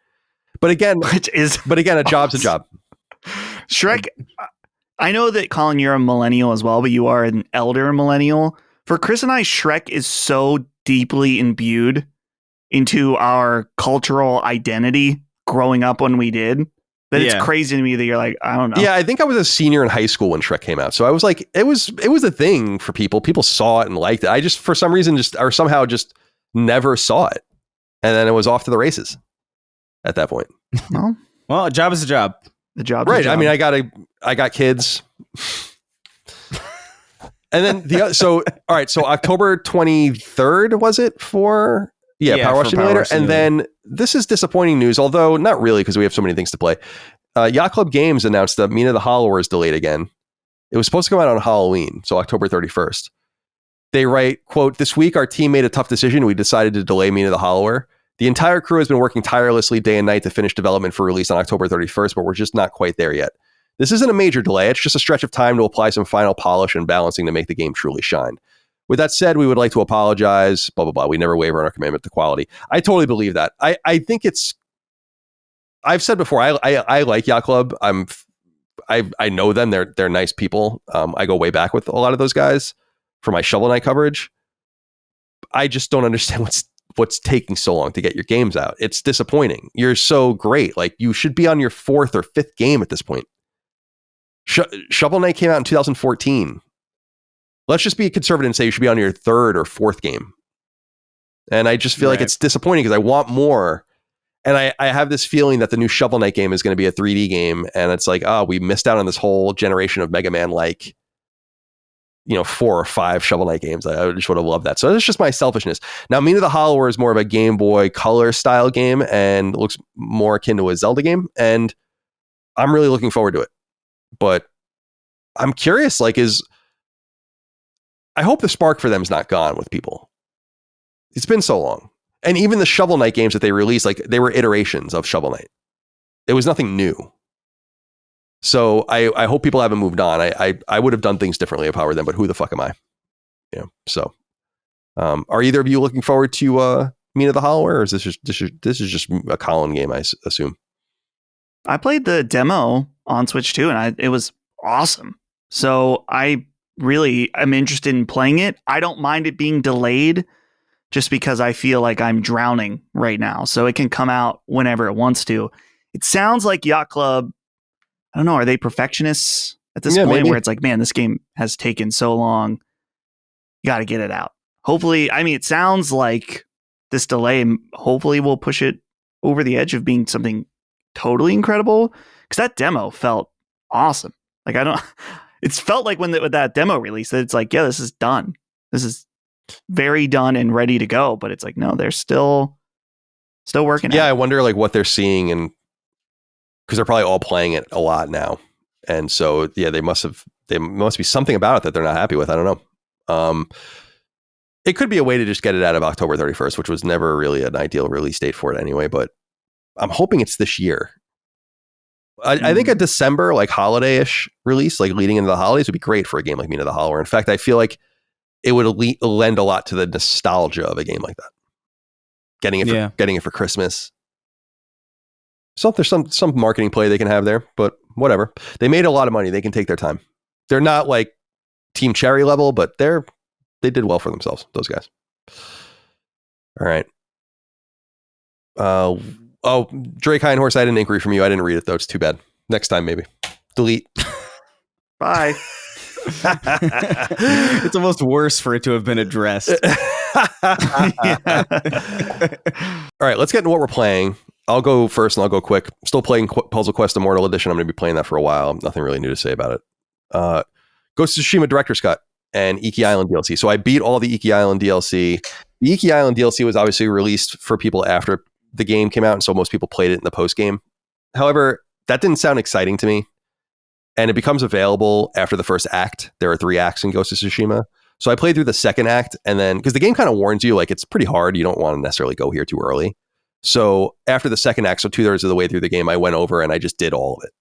But again, a job's a job. Shrek. I know that, Colin, you're a millennial as well, but you are an elder millennial. For Chris and I, Shrek is so deeply imbued into our cultural identity growing up when we did that it's crazy to me that you're like, I don't know. Yeah, I think I was a senior in high school when Shrek came out. So I was like, it was a thing for people. People saw it and liked it. I just, for some reason, somehow never saw it. And then it was off to the races at that point. Well, a job is a job. The job, right? I mean, I got kids, and then all right. So October 23rd was it for PowerWash Simulator, and then this is disappointing news, although not really because we have so many things to play. Yacht Club Games announced that Mina the Hollower is delayed again. It was supposed to come out on Halloween, so October 31st. They write, quote, "This week our team made a tough decision. We decided to delay Mina the Hollower. The entire crew has been working tirelessly day and night to finish development for release on October 31st, but we're just not quite there yet. This isn't a major delay. It's just a stretch of time to apply some final polish and balancing to make the game truly shine. With that said, we would like to apologize, blah, blah, blah. We never waver on our commitment to quality." I totally believe that. I think I've said before, I like Yacht Club. I know them. They're nice people. I go way back with a lot of those guys for my Shovel Knight coverage. I just don't understand what's taking so long to get your games out. It's disappointing. You're so great. Like, you should be on your 4th or 5th game at this point. Shovel Knight came out in 2014. Let's just be conservative and say you should be on your 3rd or 4th game. And I just feel like it's disappointing because I want more. And I have this feeling that the new Shovel Knight game is going to be a 3D game. And it's like, oh, we missed out on this whole generation of Mega Man, like, 4 or 5 Shovel Knight games. I just would have loved that. So that's just my selfishness. Now, Mina the Hollower is more of a Game Boy Color style game and looks more akin to a Zelda game. And I'm really looking forward to it. But I'm curious, like, I hope the spark for them is not gone with people. It's been so long. And even the Shovel Knight games that they released, like, they were iterations of Shovel Knight. It was nothing new. So I hope people haven't moved on. I would have done things differently if I were them, but who the fuck am I? So are either of you looking forward to Mina the Hollower, or is this is just a Colin game, I assume? I played the demo on Switch too, and it was awesome. So I really am interested in playing it. I don't mind it being delayed just because I feel like I'm drowning right now. So it can come out whenever it wants to. It sounds like Yacht Club, I don't know, are they perfectionists at this point maybe. Where it's like, man, this game has taken so long. You got to get it out. Hopefully, I mean, it sounds like this delay hopefully will push it over the edge of being something totally incredible, because that demo felt awesome. Like, it's felt like with that demo release that it's like, yeah, this is done. This is very done and ready to go. But it's like, no, they're still working. Yeah, I wonder like what they're seeing, and because they're probably all playing it a lot now, and so yeah, there must be something about it that they're not happy with. I don't know. It could be a way to just get it out of October 31st, which was never really an ideal release date for it anyway. But I'm hoping it's this year. I think a December, like, holiday-ish release, like leading into the holidays, would be great for a game like Mina the Hollower. In fact, I feel like it would lend a lot to the nostalgia of a game like that. Getting it for Christmas. So there's some marketing play they can have there, but whatever. They made a lot of money. They can take their time. They're not like Team Cherry level, but they did well for themselves, those guys. All right. Drake Hindhorse, I had an inquiry from you. I didn't read it, though. It's too bad. Next time, maybe. Delete. Bye. It's almost worse for it to have been addressed. All right, let's get into what we're playing. I'll go first and I'll go quick. Still playing Puzzle Quest Immortal Edition. I'm going to be playing that for a while. Nothing really new to say about it. Ghost of Tsushima Director's Cut and Iki Island DLC. So I beat all the Iki Island DLC. The Iki Island DLC was obviously released for people after the game came out, and so most people played it in the post game. However, that didn't sound exciting to me, and it becomes available after the first act. There are 3 acts in Ghost of Tsushima, so I played through the second act, and then because the game kind of warns you, like, it's pretty hard, you don't want to necessarily go here too early. So after the second act, so 2/3 of the way through the game, I went over and I just did all of it.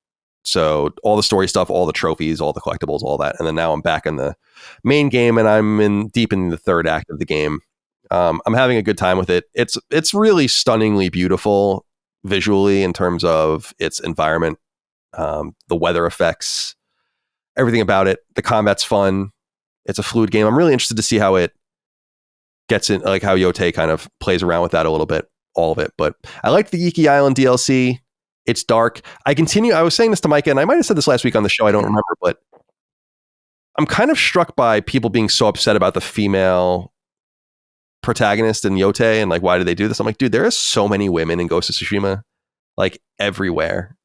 So all the story stuff, all the trophies, all the collectibles, all that, and then now I'm back in the main game, and I'm deep in the third act of the game. I'm having a good time with it. It's really stunningly beautiful visually in terms of its environment, the weather effects, everything about it. The combat's fun. It's a fluid game. I'm really interested to see how it gets in, like how Yotei kind of plays around with that a little bit, all of it. But I like the Iki Island DLC. It's dark. I was saying this to Micah, and I might have said this last week on the show. I don't remember, but I'm kind of struck by people being so upset about the female protagonist in Yotei and like, why did they do this? I'm like, dude, there are so many women in Ghost of Tsushima, like everywhere.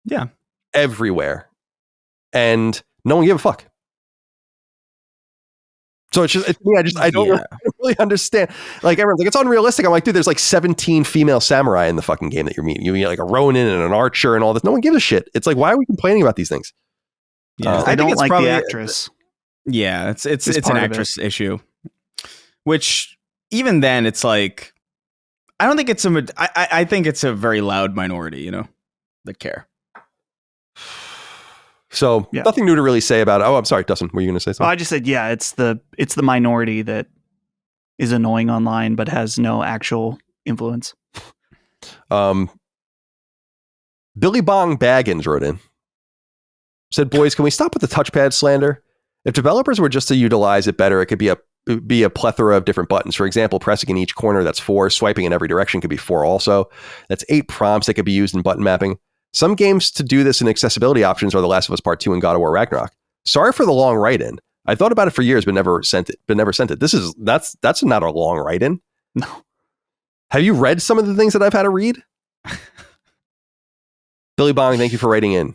Yeah. Everywhere. And no one gave a fuck. So it's just, I don't really understand. Like, everyone's like, it's unrealistic. I'm like, dude, there's like 17 female samurai in the fucking game that you're meeting. You meet like a Ronin and an archer and all this. No one gives a shit. It's like, why are we complaining about these things? Yeah, I don't like the actress. Yeah, it's an actress issue. Which even then, it's like, I don't think it's I think it's a very loud minority, that care. So nothing new to really say about it. Oh, I'm sorry, Dustin. Were you going to say something? I just said, yeah, it's the minority that is annoying online, but has no actual influence. Billy Bong Baggins wrote in. Said, boys, can we stop with the touchpad slander? If developers were just to utilize it better, it could be a be a plethora of different buttons. For example, pressing in each corner, that's 4. Swiping in every direction could be 4 also. That's 8 prompts that could be used in button mapping. Some games to do this in accessibility options are The Last of Us Part 2 and God of War Ragnarok. Sorry for the long write-in. I thought about it for years, but never sent it. That's not a long write-in. No. Have you read some of the things that I've had to read? Billy Bong, thank you for writing in.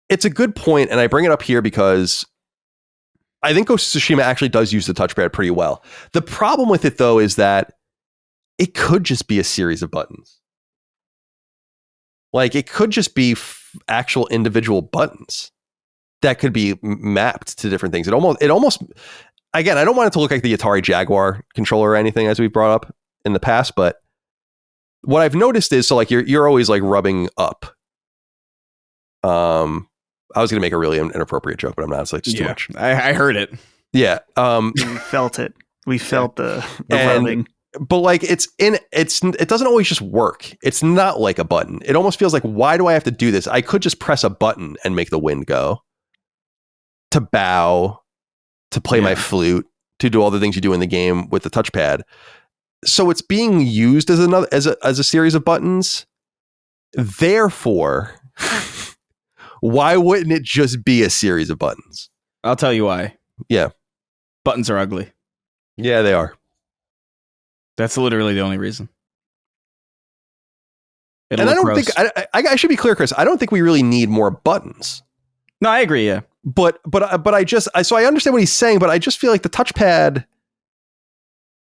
It's a good point, and I bring it up here because I think Ghost of Tsushima actually does use the touchpad pretty well. The problem with it, though, is that it could just be a series of buttons. Like, it could just be actual individual buttons that could be mapped to different things. It almost, again, I don't want it to look like the Atari Jaguar controller or anything, as we've brought up in the past, but what I've noticed is, so like you're always like rubbing up. I was going to make a really inappropriate joke, but I'm not. It's like just too much. I heard it. Yeah. We felt it. We felt the rubbing. But like it doesn't always just work. It's not like a button. It almost feels like, why do I have to do this? I could just press a button and make the wind go, to bow, to play my flute, to do all the things you do in the game with the touchpad. So it's being used as a series of buttons. Therefore, why wouldn't it just be a series of buttons? I'll tell you why. Yeah. Buttons are ugly. Yeah, they are. That's literally the only reason. And I don't think I should be clear, Chris. I don't think we really need more buttons. No, I agree. Yeah, but I understand what he's saying, but I just feel like the touchpad.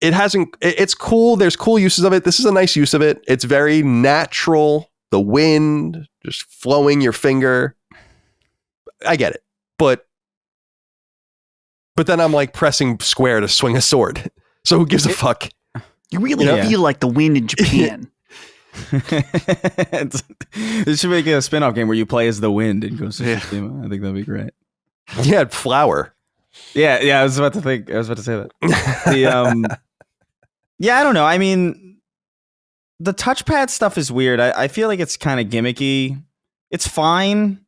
It's cool. There's cool uses of it. This is a nice use of it. It's very natural. The wind just flowing your finger. I get it, but then I'm like pressing square to swing a sword. So who gives a fuck? You really feel like the wind in Japan. This should make a spin-off game where you play as the wind and Ghost of Tsushima. I think that'd be great. Yeah, flower. Yeah, I was about to say that. Yeah, I don't know. I mean, the touchpad stuff is weird. I feel like it's kind of gimmicky. It's fine.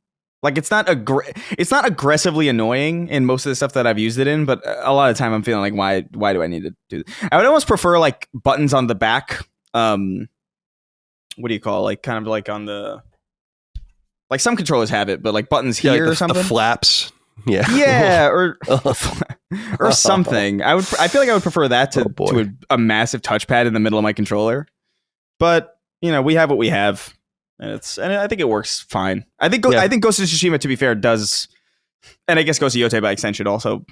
Like, it's not aggressively annoying in most of the stuff that I've used it in, but a lot of the time I'm feeling like, why do I need to do this? I would almost prefer like buttons on the back. What do you call it? Like kind of like on the, like some controllers have it, but like buttons here like or something. The flaps. Yeah. Yeah. or something. I feel like I would prefer that to a massive touchpad in the middle of my controller, but we have what we have. And I think it works fine. I think Ghost of Tsushima, to be fair, does, and I guess Ghost of Yotei by extension also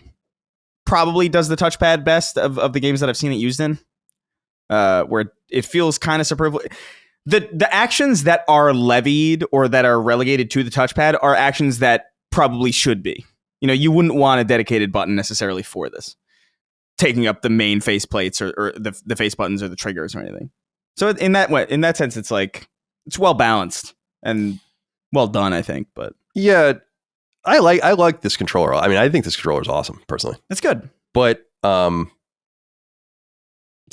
probably does the touchpad best of the games that I've seen it used in, where it feels kind of superfluous. The actions that are levied or that are relegated to the touchpad are actions that probably should be. You wouldn't want a dedicated button necessarily for this, taking up the main face plates or the face buttons or the triggers or anything. So in that sense, it's like, it's well balanced and well done, I think. But yeah, I like this controller. I mean, I think this controller is awesome, personally. It's good, but it's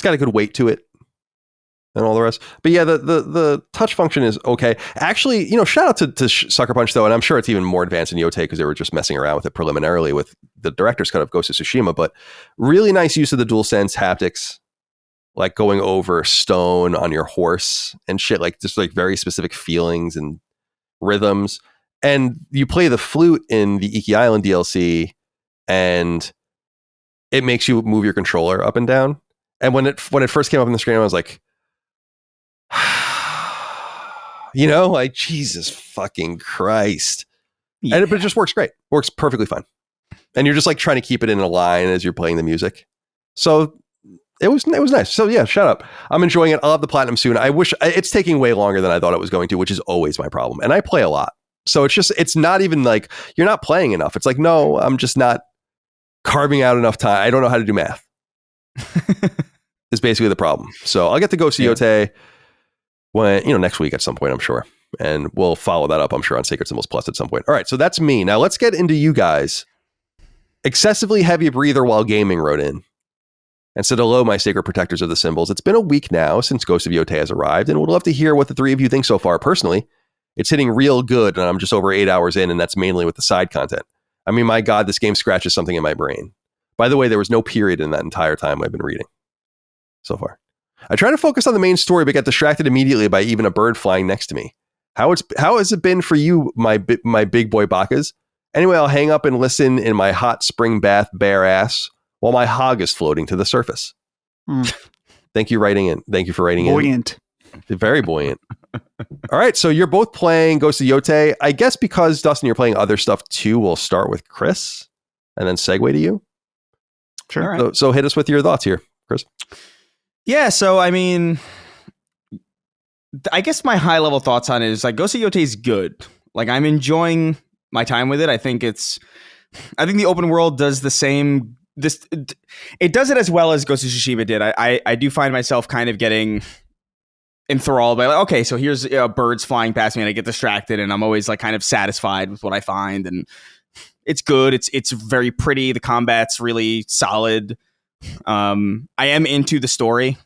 got a good weight to it and all the rest. But yeah, the touch function is okay. Actually, shout out to Sucker Punch though, and I'm sure it's even more advanced in Yotei because they were just messing around with it preliminarily with the director's cut of Ghost of Tsushima. But really nice use of the DualSense haptics. Like going over stone on your horse and shit, like just like very specific feelings and rhythms. And you play the flute in the Iki Island DLC and it makes you move your controller up and down. And when it first came up on the screen, I was like, like, Jesus fucking Christ. Yeah. But it just works great. Works perfectly fine. And you're just like trying to keep it in a line as you're playing the music. So it was nice. So yeah, shut up. I'm enjoying it. I'll have the platinum soon. I wish it's taking way longer than I thought it was going to, which is always my problem. And I play a lot. So it's not even like you're not playing enough. It's like, no, I'm just not carving out enough time. I don't know how to do math. Is basically the problem. So I'll get to go see Yotei when, next week at some point, I'm sure. And we'll follow that up, I'm sure, on Sacred Symbols Plus at some point. All right. So that's me. Now let's get into you guys. Excessively heavy breather while gaming wrote in and said, hello, my sacred protectors of the symbols. It's been a week now since Ghost of Yotei has arrived, and would love to hear what the three of you think so far. Personally, it's hitting real good, and I'm just over 8 hours in, and that's mainly with the side content. I mean, my God, this game scratches something in my brain. By the way, there was no period in that entire time I've been reading so far. I try to focus on the main story, but get distracted immediately by even a bird flying next to me. How has it been for you, my big boy Bakas? Anyway, I'll hang up and listen in my hot spring bath bare ass while my hog is floating to the surface. Thank you for writing in. Buoyant. Very buoyant. All right, so you're both playing Ghost of Yotei. I guess because, Dustin, you're playing other stuff too, we'll start with Chris and then segue to you. Sure. Right. So hit us with your thoughts here, Chris. Yeah, so I mean, I guess my high level thoughts on it is like Ghost of Yotei is good. Like I'm enjoying my time with it. I think the open world does the same. It does it as well as Ghost of Tsushima did. I do find myself kind of getting enthralled by like, okay, so here's birds flying past me and I get distracted and I'm always like kind of satisfied with what I find, and it's good. It's very pretty. The combat's really solid. I am into the story.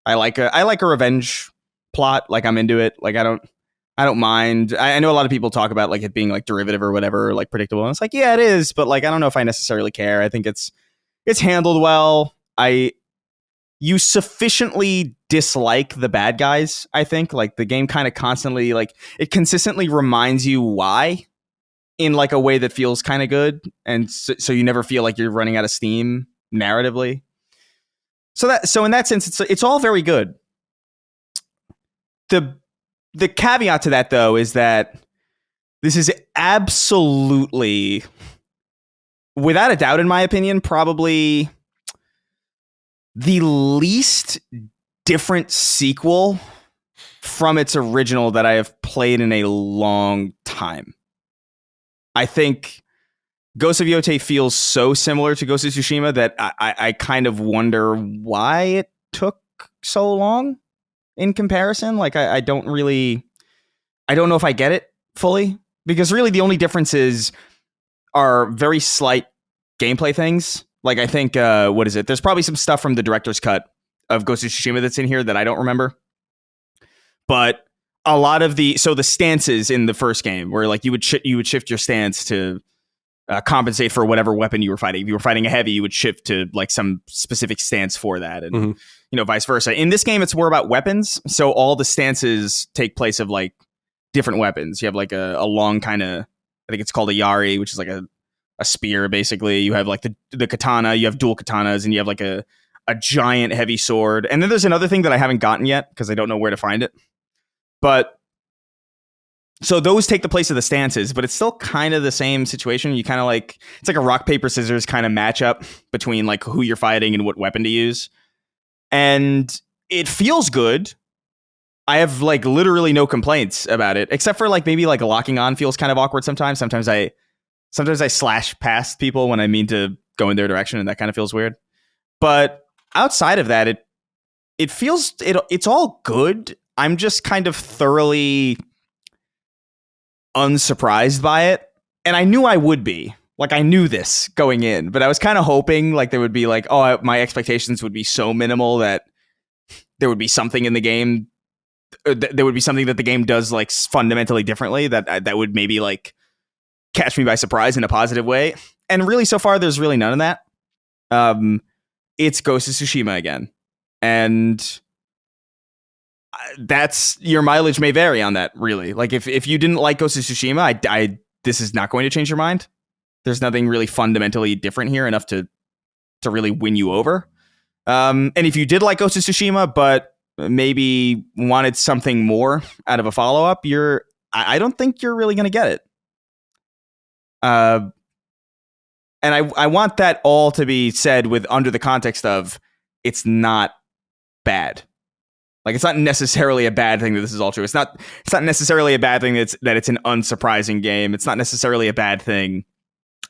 I like a revenge plot. Like I'm into it. Like I don't mind. I know a lot of people talk about like it being like derivative or whatever, like predictable. And it's like, yeah, it is, but like I don't know if I necessarily care. I think it's handled well. You sufficiently dislike the bad guys, I think. Like the game kind of constantly, like it consistently reminds you why in like a way that feels kind of good. And so you never feel like you're running out of steam narratively. So in that sense, it's all very good. The caveat to that though is that this is absolutely, without a doubt, in my opinion, probably the least different sequel from its original that I have played in a long time. I think Ghost of Yotei feels so similar to Ghost of Tsushima that I kind of wonder why it took so long in comparison. Like I don't know if I get it fully, because really the only differences are very slight gameplay things. Like I think, what is it? There's probably some stuff from the director's cut of Ghost of Tsushima that's in here that I don't remember. But a lot of the stances in the first game where like you would shift your stance to compensate for whatever weapon you were fighting. If you were fighting a heavy, you would shift to like some specific stance for that, and vice versa. In this game, it's more about weapons, so all the stances take place of like different weapons. You have like a long kind of, I think it's called a yari, which is like a spear basically. You have like the katana. You have dual katanas, and you have like a giant heavy sword. And then there's another thing that I haven't gotten yet because I don't know where to find it. But so those take the place of the stances, but it's still kind of the same situation. You kind of like, it's like a rock, paper, scissors kind of matchup between like who you're fighting and what weapon to use. And it feels good. I have like literally no complaints about it, except for like maybe like locking on feels kind of awkward sometimes. Sometimes I slash past people when I mean to go in their direction, and that kind of feels weird. But outside of that, it's all good. I'm just kind of thoroughly unsurprised by it, and I knew I would be. Like I knew this going in, but I was kind of hoping like there would be like, my expectations would be so minimal that there would be something in the game, there would be something that the game does like fundamentally differently that would maybe like catch me by surprise in a positive way. And really, so far, there's really none of that. It's Ghost of Tsushima again, and that's, your mileage may vary on that, really. Like if you didn't like Ghost of Tsushima, this is not going to change your mind. There's nothing really fundamentally different here enough to really win you over. And if you did like Ghost of Tsushima, but maybe wanted something more out of a follow-up, I don't think you're really going to get it. And I want that all to be said with under the context of it's not bad. Like it's not necessarily a bad thing that this is all true. It's not necessarily a bad thing that it's an unsurprising game. It's not necessarily a bad thing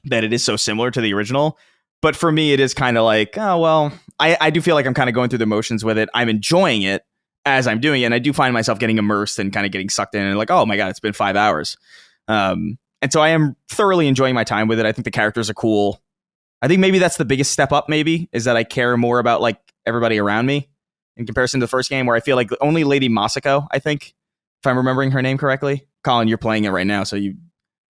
that it is so similar to the original. But for me, it is kind of like, oh, well, I do feel like I'm kind of going through the motions with it. I'm enjoying it as I'm doing it. And I do find myself getting immersed and kind of getting sucked in and like, oh my God, it's been 5 hours. And so I am thoroughly enjoying my time with it. I think the characters are cool. I think maybe that's the biggest step up, maybe, is that I care more about like everybody around me in comparison to the first game, where I feel like only Lady Masako, I think, if I'm remembering her name correctly. Colin, you're playing it right now, so you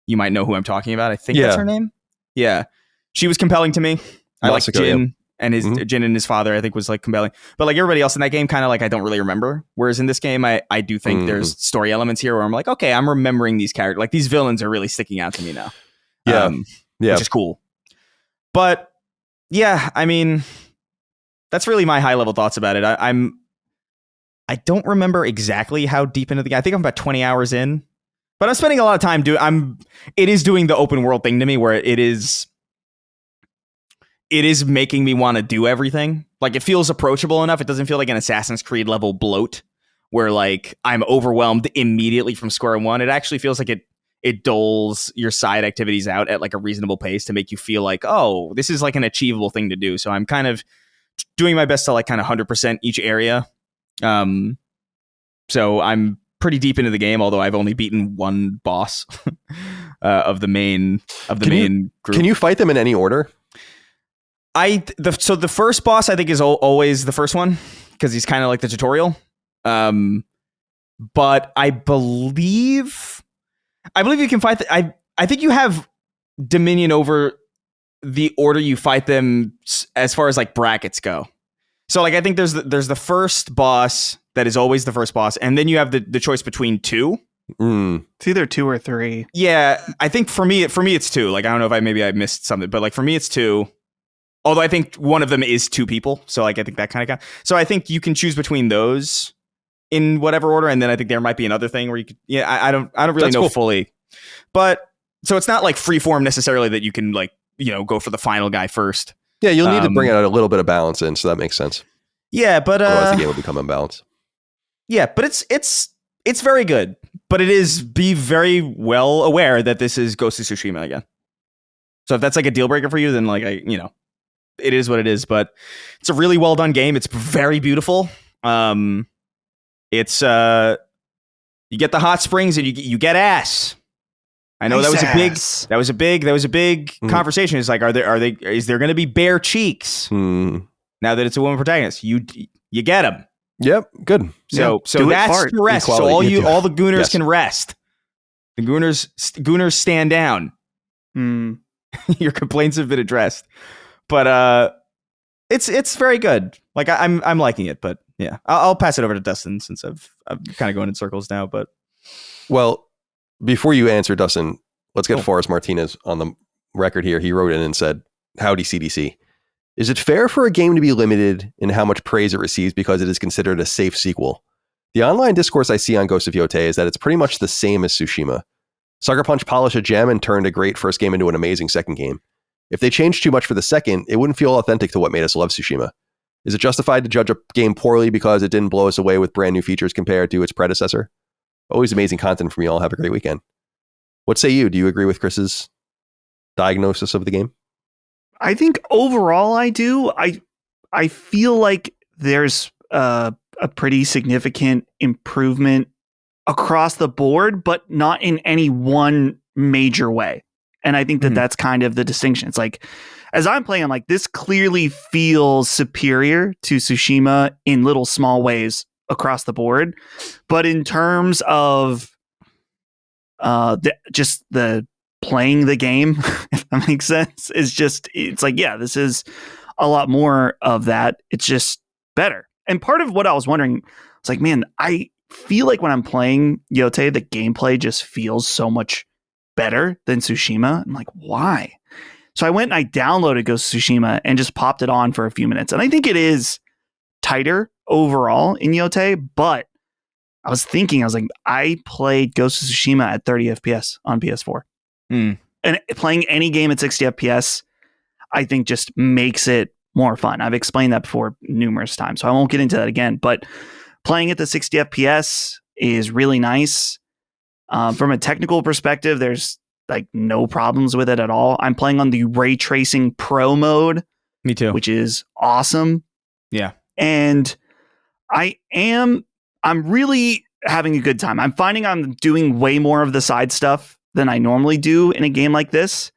might know who I'm talking about. I think that's her name. Yeah, she was compelling to me. I like Masako, Jin and his Mhm. Jin and his father. I think was like compelling, but like everybody else in that game, kind of like I don't really remember. Whereas in this game, I do think there's story elements here where I'm like, okay, I'm remembering these characters. Like these villains are really sticking out to me now. Yeah. Which is cool. But yeah, I mean, that's really my high level thoughts about it. I don't remember exactly how deep into the game. I think I'm about 20 hours in, but I'm spending a lot of time it is doing the open world thing to me where it is making me want to do everything. Like it feels approachable enough. It doesn't feel like an Assassin's Creed level bloat where like I'm overwhelmed immediately from square one. It actually feels like it doles your side activities out at like a reasonable pace to make you feel like, oh, this is like an achievable thing to do. So I'm kind of doing my best to like kind of 100% each area. So I'm pretty deep into the game, although I've only beaten one boss of the main group. Can you fight them in any order? So the first boss I think is always the first one because he's kind of like the tutorial. But I believe you can fight. I think you have dominion over the order you fight them as far as like brackets go. So like I think there's the first boss that is always the first boss, and then you have the choice between two. It's either 2 or 3. Yeah, I think for me it's 2. Like I don't know if I missed something, but like for me it's 2. Although I think one of them is 2 people, so like I think that kind of counts. So I think you can choose between those in whatever order, and then I think there might be another thing where you could. Yeah, I don't really That's know cool. fully, but so it's not like freeform necessarily that you can like go for the final guy first. Yeah, you'll need to bring out a little bit of balance in, so that makes sense. Yeah, but otherwise the game will become unbalanced. Yeah, but it's very good. But be very well aware that this is Ghost of Tsushima again. So if that's like a deal breaker for you, then like it is what it is. But it's a really well done game. It's very beautiful. It's you get the hot springs and you get ass. I know Nice that was a big conversation. It's like, is there going to be bare cheeks now that it's a woman protagonist? You get them. Yep, good. So that's to rest. Equality. So all the gooners Yes. can rest. The gooners stand down. Your complaints have been addressed. But it's very good. Like I'm liking it. But yeah, I'll pass it over to Dustin since I'm kind of going in circles now. But well, before you answer, Dustin, let's get Forrest Martinez on the record here. He wrote in and said, "Howdy, CDC. Is it fair for a game to be limited in how much praise it receives because it is considered a safe sequel? The online discourse I see on Ghost of Yotei is that it's pretty much the same as Tsushima. Sucker Punch polished a gem and turned a great first game into an amazing second game. If they changed too much for the second, it wouldn't feel authentic to what made us love Tsushima. Is it justified to judge a game poorly because it didn't blow us away with brand new features compared to its predecessor? Always amazing content from you all. Have a great weekend." What say you? Do you agree with Chris's diagnosis of the game? I think overall I do. I feel like there's a pretty significant improvement across the board, but not in any one major way. And I think that that's kind of the distinction. It's like, as I'm playing, I'm like, this clearly feels superior to Tsushima in little small ways across the board. But in terms of just the playing the game, if that makes sense, it's like, yeah, this is a lot more of that. It's just better. And part of what I was wondering, it's like, man, I feel like when I'm playing Yotei, the gameplay just feels so much better than Tsushima. I'm like, why? So I went and I downloaded Ghost of Tsushima and just popped it on for a few minutes. And I think it is tighter overall in Yotei, but I was like, I played Ghost of Tsushima at 30 FPS on PS4. And playing any game at 60 FPS, I think just makes it more fun. I've explained that before numerous times, so I won't get into that again. But playing at the 60 FPS is really nice. From a technical perspective, there's like no problems with it at all. I'm playing on the Ray Tracing Pro mode. Me too. Which is awesome. Yeah. And I'm really having a good time. I'm finding I'm doing way more of the side stuff than I normally do in a game like this.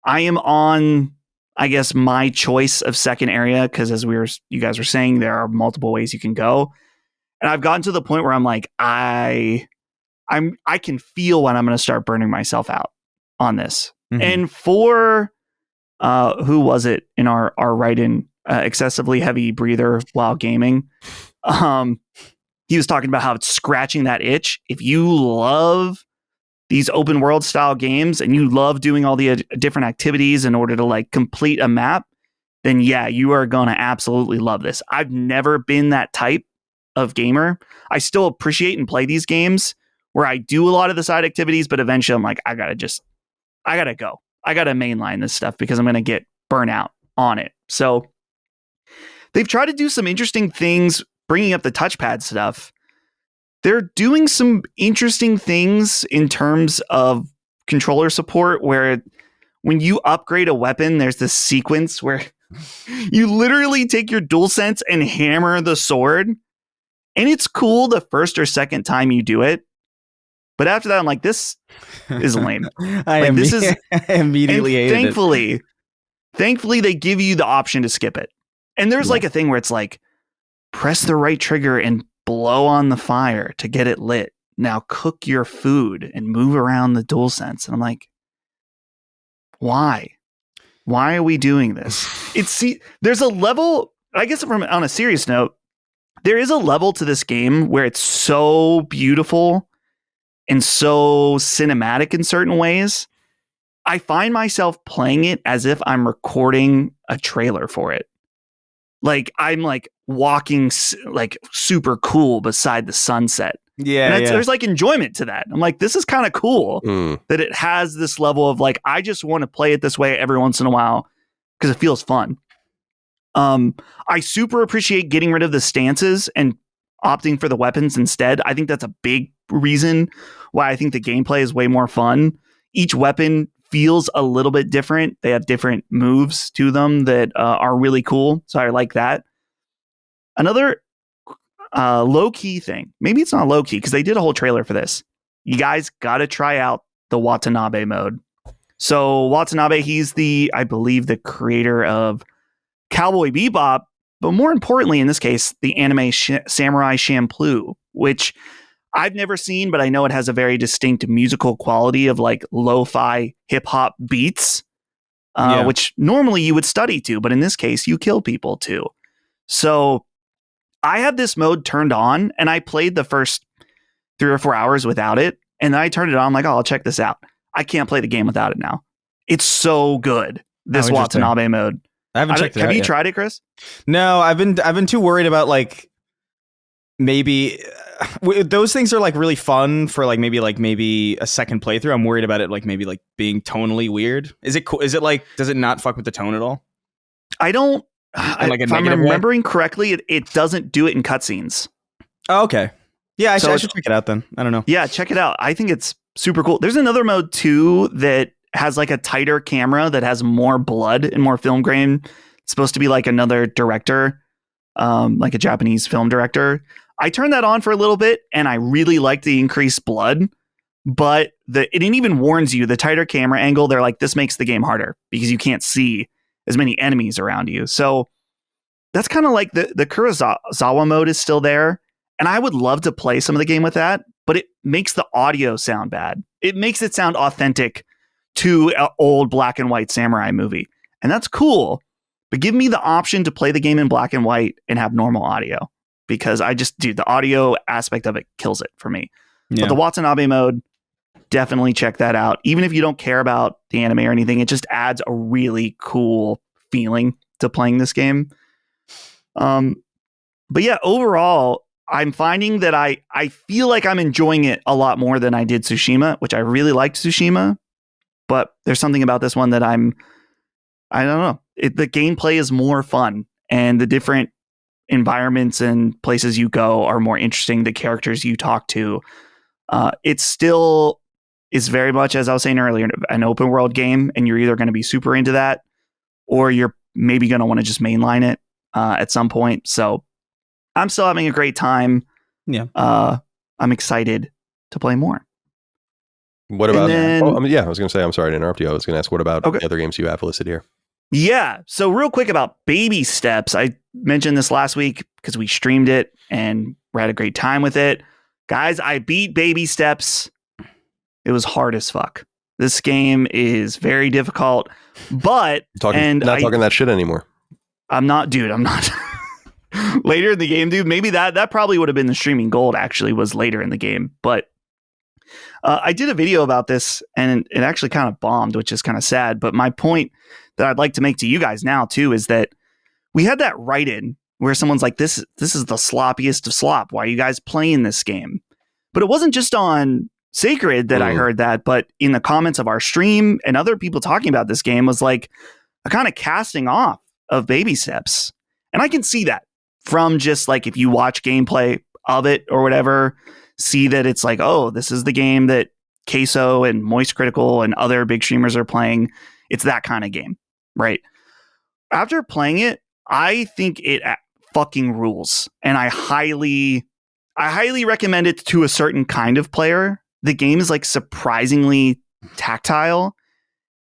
I am on, I guess, my choice of second area because as you guys were saying, there are multiple ways you can go. And I've gotten to the point where I'm like, I can feel when I'm going to start burning myself out on this. And for who was it in our write-in, excessively heavy breather while gaming. He was talking about how it's scratching that itch. If you love these open world style games and you love doing all the different activities in order to like complete a map, then yeah, you are going to absolutely love this. I've never been that type of gamer. I still appreciate and play these games where I do a lot of the side activities, but eventually I'm like, I gotta go. I gotta mainline this stuff because I'm going to get burnt out on it. So they've tried to do some interesting things, bringing up the touchpad stuff. They're doing some interesting things in terms of controller support where when you upgrade a weapon, there's this sequence where you literally take your Dualsense and hammer the sword. And it's cool the first or second time you do it. But after that, I'm like, this is lame. I immediately hated it. Thankfully, they give you the option to skip it. And there's like a thing where it's like, press the right trigger and blow on the fire to get it lit. Now cook your food and move around the Dualsense. And I'm like, why? Why are we doing this? There's a level, I guess on a serious note, there is a level to this game where it's so beautiful and so cinematic in certain ways. I find myself playing it as if I'm recording a trailer for it. Like I'm like walking like super cool beside the sunset. Yeah, There's like enjoyment to that. I'm like, this is kind of cool that it has this level of like, I just want to play it this way every once in a while because it feels fun. I super appreciate getting rid of the stances and opting for the weapons instead. I think that's a big reason why I think the gameplay is way more fun. Each weapon feels a little bit different. They have different moves to them that are really cool. So I like that. Another low-key thing. Maybe it's not low-key because they did a whole trailer for this. You guys got to try out the Watanabe mode. So Watanabe, he's I believe, the creator of Cowboy Bebop, but more importantly, in this case, the anime Samurai Champloo, which I've never seen, but I know it has a very distinct musical quality of like lo-fi hip hop beats, which normally you would study to, but in this case, you kill people too. So I had this mode turned on and I played the first 3 or 4 hours without it. And then I turned it on. I'm like, oh, I'll check this out. I can't play the game without it now. It's so good. This Watanabe mode. I haven't checked it out. Have you tried it, Chris? No, I've been too worried about like maybe those things are like really fun for like maybe a second playthrough. I'm worried about it like maybe like being tonally weird. Is it cool? Is it like, does it not fuck with the tone at all? I don't. If I'm remembering correctly, it doesn't do it in cutscenes. Oh, okay. Yeah, I should check it out then. I don't know. Yeah, check it out. I think it's super cool. There's another mode too that has like a tighter camera that has more blood and more film grain. It's supposed to be like another director, like a Japanese film director. I turned that on for a little bit and I really liked the increased blood, but it even warns you the tighter camera angle. They're like, this makes the game harder because you can't see as many enemies around you. So that's kind of like the Kurosawa mode is still there. And I would love to play some of the game with that, but it makes the audio sound bad. It makes it sound authentic to an old black and white samurai movie. And that's cool, but give me the option to play the game in black and white and have normal audio because the audio aspect of it kills it for me. Yeah. But the Watanabe mode, definitely check that out. Even if you don't care about the anime or anything, it just adds a really cool feeling to playing this game. But yeah, overall, I'm finding that I feel like I'm enjoying it a lot more than I did Tsushima, which I really liked Tsushima. But there's something about this one that I don't know. The gameplay is more fun and the different environments and places you go are more interesting. The characters you talk to, it still is very much, as I was saying earlier, an open world game. And you're either going to be super into that or you're maybe going to want to just mainline it at some point. So I'm still having a great time. Yeah. I'm excited to play more. What about, I was going to say, I'm sorry to interrupt you. I was going to ask, what about the other games you have listed here? Yeah. So real quick about Baby Steps. I mentioned this last week because we streamed it and we had a great time with it. Guys, I beat Baby Steps. It was hard as fuck. This game is very difficult, but Not talking that shit anymore. I'm not. Later in the game, dude. Maybe that probably would have been the streaming gold. Actually, was later in the game, but I did a video about this, and it actually kind of bombed, which is kind of sad. But my point that I'd like to make to you guys now too is that we had that write-in where someone's like, "This is the sloppiest of slop. Why are you guys playing this game?" But it wasn't just on Sacred that I heard that, but in the comments of our stream and other people talking about this game was like a kind of casting off of Baby Steps. And I can see that from just like if you watch gameplay of it or whatever, see that it's like, oh, this is the game that Queso and Moist Critical and other big streamers are playing. It's that kind of game, right? After playing it, I think it fucking rules. And I highly recommend it to a certain kind of player. The game is like surprisingly tactile.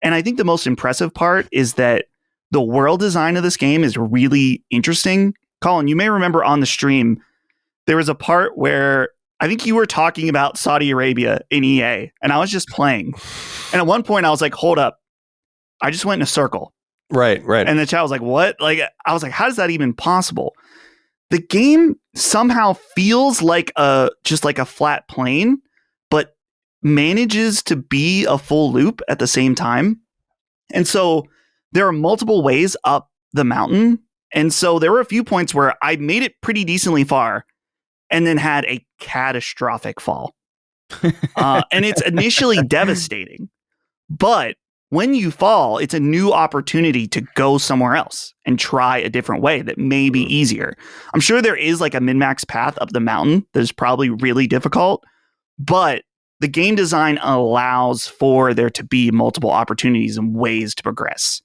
And I think the most impressive part is that the world design of this game is really interesting. Colin, you may remember on the stream, there was a part where I think you were talking about Saudi Arabia in EA, and I was just playing. And at one point I was like, hold up. I just went in a circle. Right. And the chat was like, what? Like, I was like, how is that even possible? The game somehow feels like just like a flat plane, but manages to be a full loop at the same time. And so there are multiple ways up the mountain. And so there were a few points where I made it pretty decently far and then had a catastrophic fall. And it's initially devastating. But when you fall, it's a new opportunity to go somewhere else and try a different way that may be easier. I'm sure there is like a min-max path up the mountain that is probably really difficult, but the game design allows for there to be multiple opportunities and ways to progress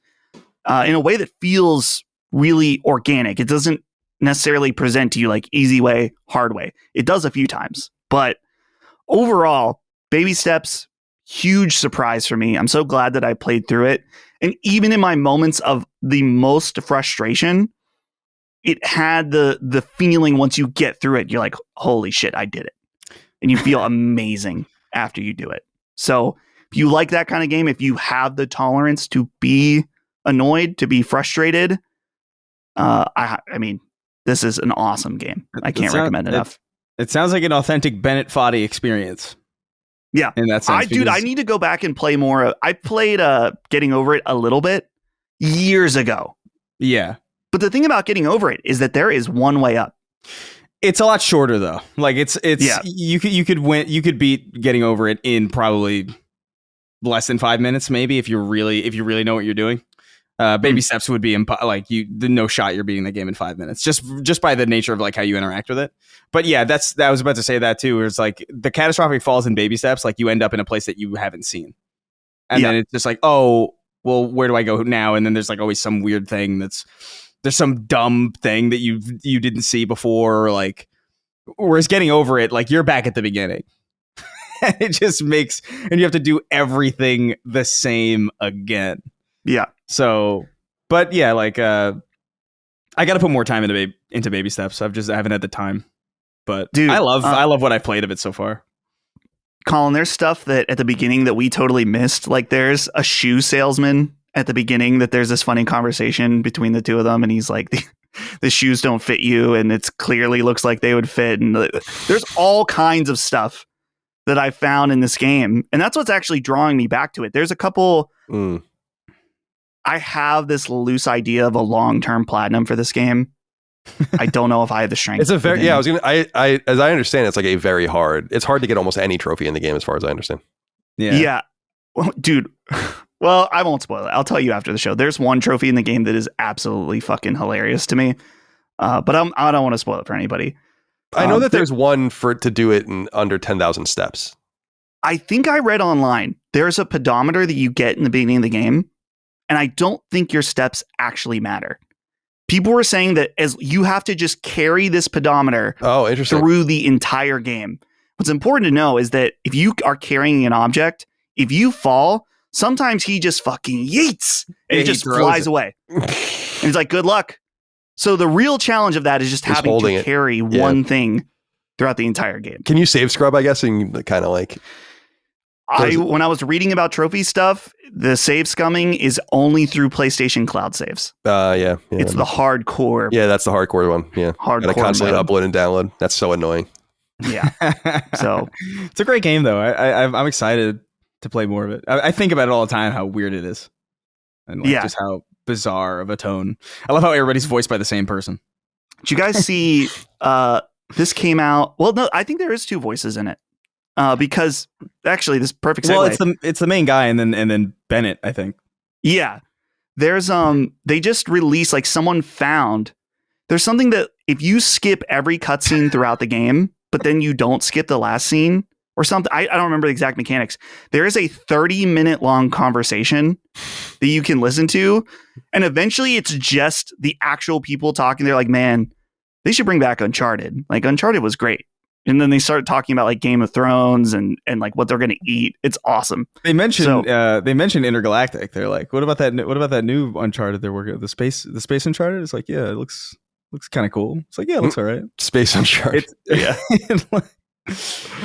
in a way that feels really organic. It doesn't necessarily present to you like easy way, hard way. It does a few times, but overall, Baby Steps, huge surprise for me. I'm so glad that I played through it. And even in my moments of the most frustration, it had the feeling once you get through it, you're like, holy shit, I did it. And you feel amazing after you do it. So if you like that kind of game, if you have the tolerance to be annoyed, to be frustrated, I mean, this is an awesome game. I can't recommend enough. It sounds like an authentic Bennett Foddy experience. Yeah. In that sense. I need to go back and play more. I played Getting Over It a little bit years ago. Yeah. But the thing about Getting Over It is that there is one way up. It's a lot shorter though. Like it's yeah. you could beat Getting Over It in probably less than 5 minutes, maybe if you really know what you're doing. Baby Steps would be no shot you're beating the game in 5 minutes just by the nature of like how you interact with it. But yeah, I was about to say that too, where it's like the catastrophic falls in Baby Steps, like you end up in a place that you haven't seen. And then it's just like, oh, well, where do I go now? And then there's like always some weird thing there's some dumb thing that you didn't see before, like, whereas Getting Over It, like you're back at the beginning. It just makes, and you have to do everything the same again. Yeah. So, but yeah, like I got to put more time into Baby Steps. I haven't had the time. But dude, I love what I've played of it so far. Colin, there's stuff that at the beginning that we totally missed. Like there's a shoe salesman at the beginning that there's this funny conversation between the two of them, and he's like, the shoes don't fit you, and it's clearly looks like they would fit. And there's all kinds of stuff that I found in this game, and that's what's actually drawing me back to it. There's a couple. I have this loose idea of a long-term platinum for this game. I don't know if I have the strength. It's a very as I understand, it's like a very hard. It's hard to get almost any trophy in the game, as far as I understand. Yeah. Well, dude. Well, I won't spoil it. I'll tell you after the show. There's one trophy in the game that is absolutely fucking hilarious to me. But I don't want to spoil it for anybody. I know that there's one to do it in under 10,000 steps. I think I read online there's a pedometer that you get in the beginning of the game, and I don't think your steps actually matter. People were saying that as you have to just carry this pedometer through the entire game. What's important to know is that if you are carrying an object, if you fall, sometimes he just fucking yeets and it just flies away. And he's like, good luck. So the real challenge of that is just having to carry one thing throughout the entire game. Can you save scrub, I guess, and kind of like... When I was reading about trophy stuff, the save scumming is only through PlayStation Cloud saves. Yeah. It's the hardcore. Yeah, that's the hardcore one. Yeah. Hardcore Gotta constantly mode. upload and download. That's so annoying. Yeah. So it's a great game, though. I'm excited to play more of it. I think about it all the time, how weird it is. And just how bizarre of a tone. I love how everybody's voiced by the same person. Did you guys see this came out? Well, no, I think there is 2 voices in it. Because actually this perfect segue. Well, it's the main guy and then Bennett, I think. Yeah. There's they just released someone found there's something that if you skip every cutscene throughout the game, but then you don't skip the last scene or something. I don't remember the exact mechanics. There is a 30-minute long conversation that you can listen to. And eventually it's just the actual people talking. They're like, man, they should bring back Uncharted. Uncharted was great. And then they started talking about Game of Thrones and what they're going to eat. It's awesome. They mentioned Intergalactic. They're like, what about that? What about that new Uncharted they're working? The space Uncharted. It's like, yeah, it looks kind of cool. It's like, yeah, it looks all right. Space Uncharted. Yeah.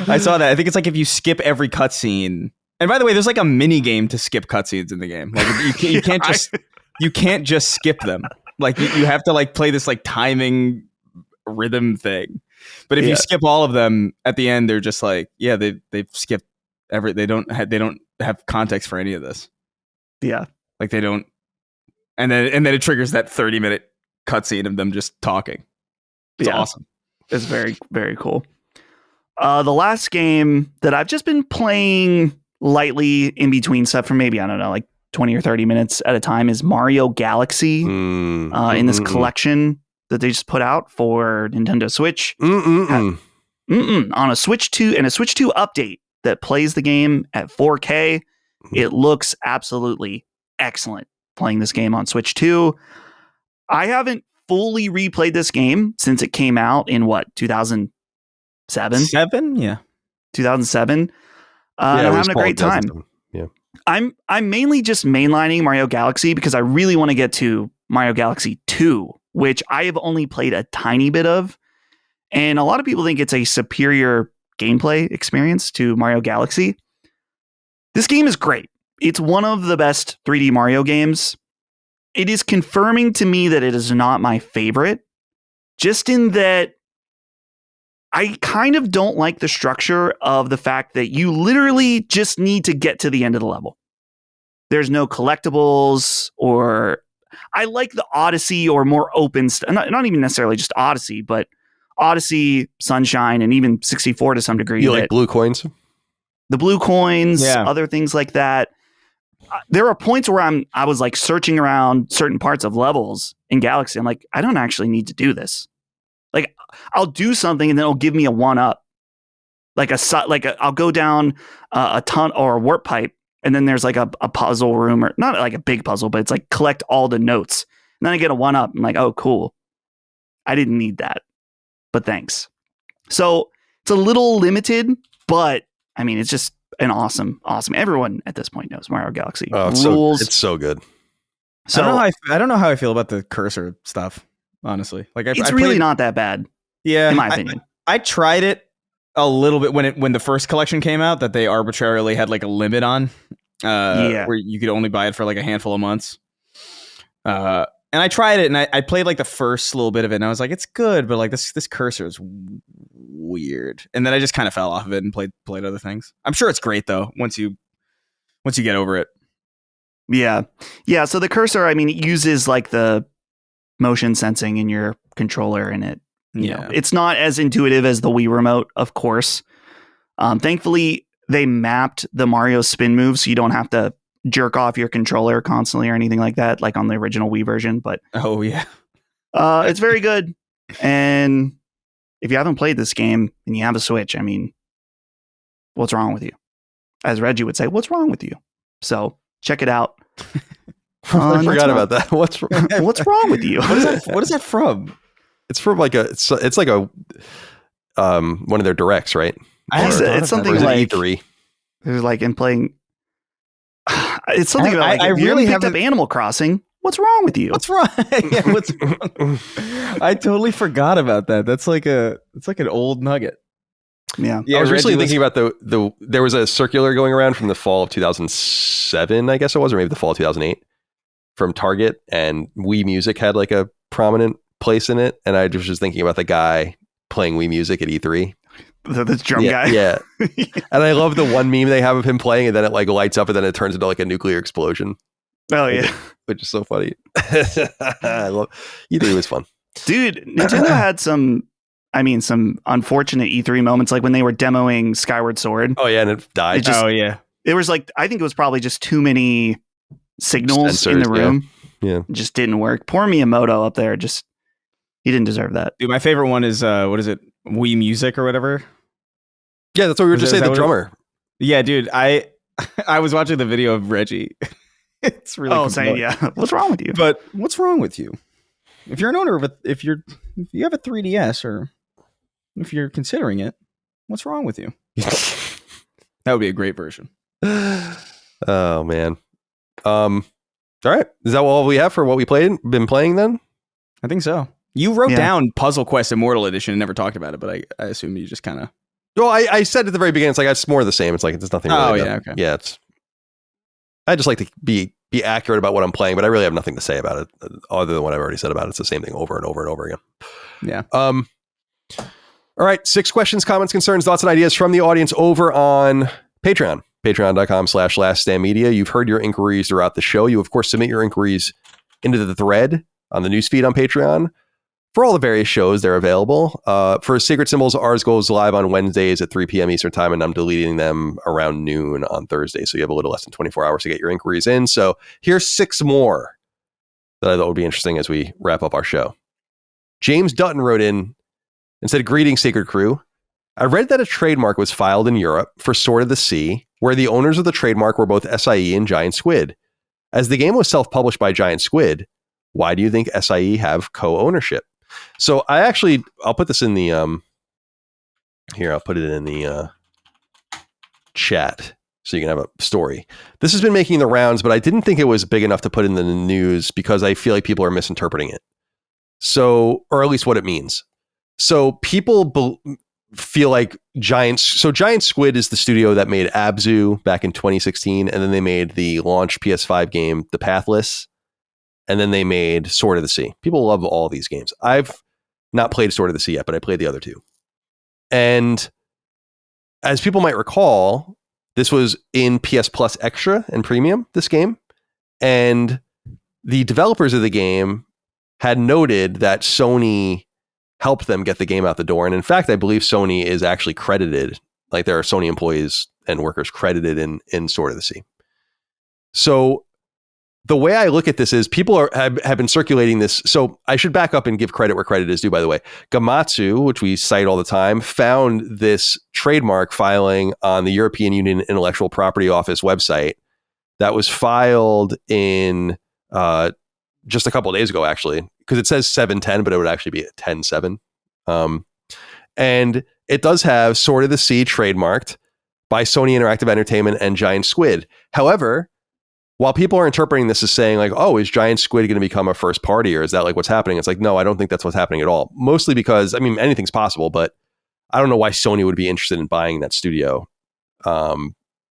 I saw that. I think it's if you skip every cutscene. And by the way, there's a mini game to skip cutscenes in the game. You can't just you can't just skip them. You have to play this timing rhythm thing. But if you skip all of them at the end, they're just they've skipped they don't have context for any of this. Yeah. They don't. And then it triggers that 30-minute cutscene of them just talking. It's awesome. It's very, very cool. The last game that I've just been playing lightly in between stuff for maybe, I don't know, 20 or 30 minutes at a time is Mario Galaxy in this collection that they just put out for Nintendo Switch. On a Switch 2 and a Switch 2 update that plays the game at 4K. It looks absolutely excellent playing this game on Switch 2. I haven't fully replayed this game since it came out in 2007? 2007. I'm having a great time. Yeah. I'm mainly just mainlining Mario Galaxy because I really want to get to Mario Galaxy 2, which I have only played a tiny bit of. And a lot of people think it's a superior gameplay experience to Mario Galaxy. This game is great. It's one of the best 3D Mario games. It is confirming to me that it is not my favorite, just in that I kind of don't like the structure of the fact that you literally just need to get to the end of the level. There's no collectibles, or I like the Odyssey or more open stuff. Not even necessarily just Odyssey, but Odyssey, Sunshine, and even 64 to some degree. You like blue coins? The blue coins, other things like that. There are points where I was searching around certain parts of levels in Galaxy. I'm like, I don't actually need to do this. I'll do something and then it'll give me a 1-up. I'll go down a ton or a warp pipe, and then there's a puzzle room, or not a big puzzle, but it's collect all the notes. And then I get a 1-up. I'm like, oh, cool. I didn't need that, but thanks. So it's a little limited, but I mean, it's just an awesome. Everyone at this point knows Mario Galaxy rules. It's so good. So I don't know how I feel about the cursor stuff, honestly. It's really not that bad. Yeah, in my opinion. I tried it a little bit when the first collection came out, that they arbitrarily had a limit on, where you could only buy it for a handful of months. And I tried it, and I played the first little bit of it, and I was like, it's good, but this cursor is weird. And then I just kind of fell off of it and played other things. I'm sure it's great though once you get over it. Yeah. So the cursor, I mean, it uses the motion sensing in your controller, and it. You know, it's not as intuitive as the Wii remote, of course. Thankfully, they mapped the Mario spin moves, so you don't have to jerk off your controller constantly or anything like that, like on the original Wii version. But it's very good. And if you haven't played this game and you have a Switch, I mean, what's wrong with you? As Reggie would say, what's wrong with you? So check it out. I forgot about that. What's wrong with you? What is that from? It's from it's like a one of their directs, right? It's something like E3. There's in playing. It's something about I really picked up Animal Crossing. What's wrong with you? What's wrong? What's wrong? I totally forgot about that. That's it's like an old nugget. Yeah. I was recently Reggie thinking about there was a circular going around from the fall of 2007, I guess it was, or maybe the fall of 2008 from Target, and Wii Music had like a prominent place in it. And I was just thinking about the guy playing Wii Music at E3. The drum Yeah, guy. yeah. And I love the one meme they have of him playing, and then it like lights up, and then it turns into like a nuclear explosion. Oh, yeah. Which is so funny. I love E3 was fun. Dude, Nintendo had some unfortunate E3 moments, like when they were demoing Skyward Sword. Oh yeah, and it died. It was like, I think it was probably just too many signals in the room. Yeah. It just didn't work. Poor Miyamoto up there. He didn't deserve that. Dude, my favorite one is what is it? Wii Music or whatever. Yeah, that's what we were just saying. The drummer. Yeah, dude. I was watching the video of Reggie. It's really saying, yeah. What's wrong with you? But what's wrong with you? If you're an owner of if you have a 3DS or if you're considering it, what's wrong with you? That would be a great version. Oh man. All right. Is that all we have for what we been playing then? I think so. You wrote down Puzzle Quest Immortal Edition and never talked about it, but I assume you just kind of. Well, I said at the very beginning, it's like it's more of the same. It's like there's nothing. Really okay. Yeah, I just like to be accurate about what I'm playing, but I really have nothing to say about it other than what I've already said about it. It's the same thing over and over and over again. Yeah. All right. 6 questions, comments, concerns, thoughts, and ideas from the audience over on Patreon. Patreon.com/laststandmedia. You've heard your inquiries throughout the show. You, of course, submit your inquiries into the thread on the newsfeed on Patreon. For all the various shows, they're available. For Sacred Symbols, ours goes live on Wednesdays at 3 p.m. Eastern Time, and I'm deleting them around noon on Thursday. So you have a little less than 24 hours to get your inquiries in. So here's 6 more that I thought would be interesting as we wrap up our show. James Dutton wrote in and said, "Greetings, Sacred Crew. I read that a trademark was filed in Europe for Sword of the Sea, where the owners of the trademark were both SIE and Giant Squid. As the game was self-published by Giant Squid, why do you think SIE have co-ownership?" So I'll put this in the I'll put it in the chat so you can have a story. This has been making the rounds, but I didn't think it was big enough to put in the news because I feel like people are misinterpreting it. So, or at least what it means. So people feel like Giant Squid is the studio that made Abzu back in 2016, and then they made the launch PS5 game, The Pathless, and then they made Sword of the Sea. People love all these games. I've not played Sword of the Sea yet, but I played the other 2. And as people might recall, this was in PS Plus Extra and Premium, this game. And the developers of the game had noted that Sony helped them get the game out the door. And in fact, I believe Sony is actually credited, like there are Sony employees and workers credited in Sword of the Sea. So the way I look at this is people have been circulating this. So I should back up and give credit where credit is due, by the way. Gamatsu, which we cite all the time, found this trademark filing on the European Union Intellectual Property Office website that was filed in just a couple of days ago, actually, because it says 7/10, but it would actually be 10/7. And it does have Sword of the Sea trademarked by Sony Interactive Entertainment and Giant Squid. However, while people are interpreting this as saying like, oh, is Giant Squid going to become a first party, or is that like what's happening? It's like, no, I don't think that's what's happening at all. Mostly because, I mean, anything's possible, but I don't know why Sony would be interested in buying that studio.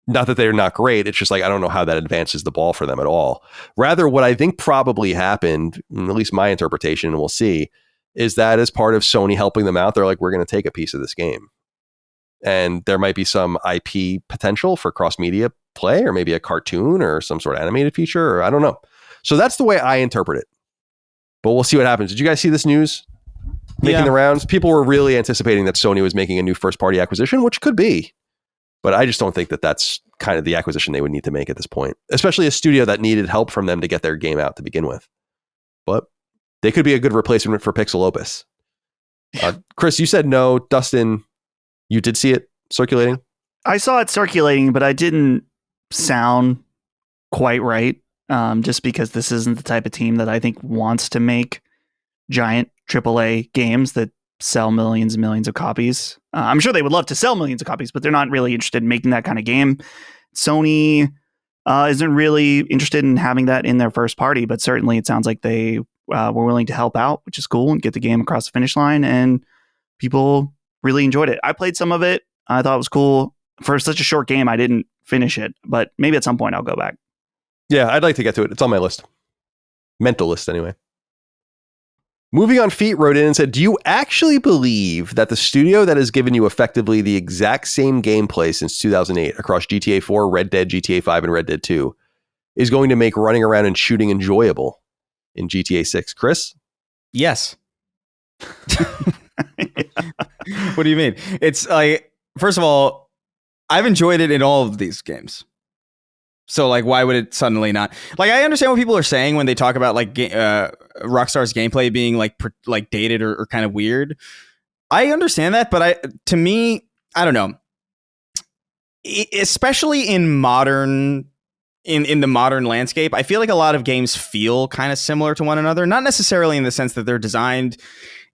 Not that they're not great. It's just like, I don't know how that advances the ball for them at all. Rather, what I think probably happened, at least my interpretation, and we'll see, is that as part of Sony helping them out, they're like, we're going to take a piece of this game. And there might be some IP potential for cross-media play, or maybe a cartoon or some sort of animated feature, or I don't know. So that's the way I interpret it. But we'll see what happens. Did you guys see this news making the rounds? People were really anticipating that Sony was making a new first-party acquisition, which could be. But I just don't think that that's kind of the acquisition they would need to make at this point, especially a studio that needed help from them to get their game out to begin with. But they could be a good replacement for Pixel Opus. Chris, you said no. Dustin, you did see it circulating? I saw it circulating, but I didn't sound quite right. Just because this isn't the type of team that I think wants to make giant AAA games that sell millions and millions of copies. I'm sure they would love to sell millions of copies, but they're not really interested in making that kind of game. Sony isn't really interested in having that in their first party, but certainly it sounds like they were willing to help out, which is cool, and get the game across the finish line. And people really enjoyed it. I played some of it. I thought it was cool. For such a short game, I didn't finish it, but maybe at some point I'll go back. Yeah, I'd like to get to it. It's on my list. Mental list, anyway. Moving on Feet wrote in and said, do you actually believe that the studio that has given you effectively the exact same gameplay since 2008 across GTA 4, Red Dead, GTA 5, and Red Dead 2 is going to make running around and shooting enjoyable in GTA 6? Chris? Yes. What do you mean? It's like, first of all, I've enjoyed it in all of these games. So like, why would it suddenly not? Like, I understand what people are saying when they talk about like Rockstar's gameplay being like dated or kind of weird. I understand that, but to me, I don't know. Especially in modern, in the modern landscape, I feel like a lot of games feel kind of similar to one another. Not necessarily in the sense that they're designed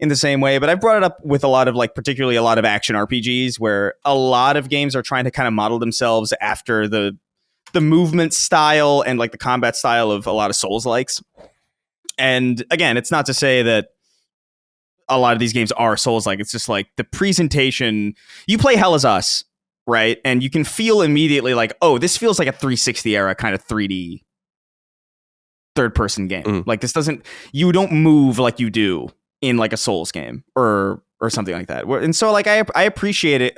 in the same way, but I've brought it up with a lot of like, particularly a lot of action RPGs where a lot of games are trying to kind of model themselves after the movement style and like the combat style of a lot of Souls-likes. And again, it's not to say that a lot of these games are Souls-like. It's just like the presentation. You play Hell Is Us, right? And you can feel immediately like, oh, this feels like a 360 era kind of 3D third-person game. Like this doesn't, you don't move like you do in like a Souls game or something like that. And so like I appreciate it.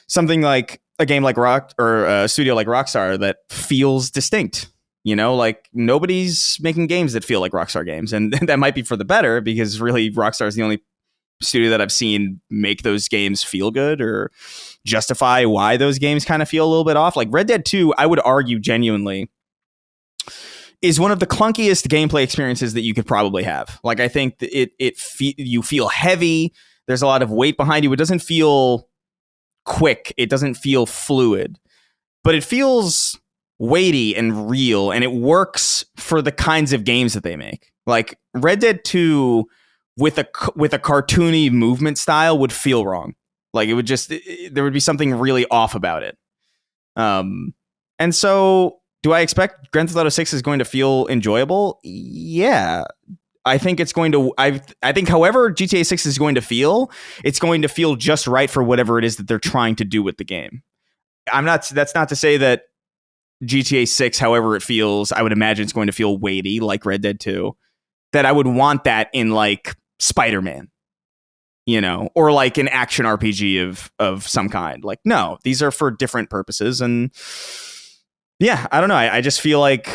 Something like a game like a studio like Rockstar that feels distinct, you know, like nobody's making games that feel like Rockstar games. And that might be for the better because really Rockstar is the only studio that I've seen make those games feel good or justify why those games kind of feel a little bit off. Like Red Dead 2, I would argue genuinely is one of the clunkiest gameplay experiences that you could probably have. Like, I think you feel heavy. There's a lot of weight behind you. It doesn't feel quick. It doesn't feel fluid, but it feels weighty and real, and it works for the kinds of games that they make. Like Red Dead 2 with a cartoony movement style would feel wrong. Like it would just, there would be something really off about it. And so do I expect Grand Theft Auto 6 is going to feel enjoyable? Yeah. I think it's going to, I think however GTA 6 is going to feel, it's going to feel just right for whatever it is that they're trying to do with the game. That's not to say that GTA 6, however it feels, I would imagine it's going to feel weighty like Red Dead 2, that I would want that in like Spider-Man, you know, or like an action RPG of some kind. Like, no, these are for different purposes. And yeah, I don't know. I just feel like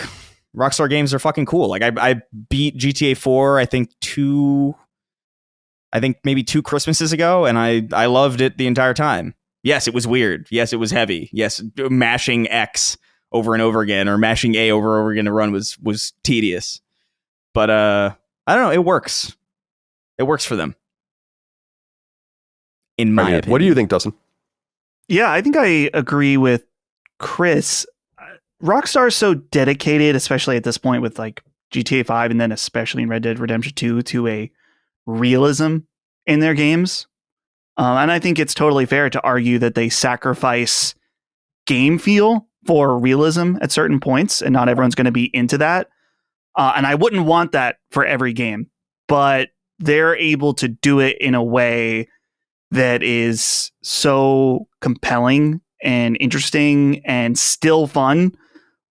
Rockstar games are fucking cool. Like I beat GTA 4, I think maybe 2 Christmases ago, and I loved it the entire time. Yes, it was weird. Yes, it was heavy. Yes, mashing X over and over again or mashing A over and over again to run was tedious. But I don't know, it works. It works for them. In my opinion. What do you think, Dustin? Yeah, I think I agree with Chris. Rockstar is so dedicated, especially at this point with like GTA 5 and then especially in Red Dead Redemption 2, to a realism in their games. And I think it's totally fair to argue that they sacrifice game feel for realism at certain points, and not everyone's going to be into that. And I wouldn't want that for every game, but they're able to do it in a way that is so compelling and interesting and still fun.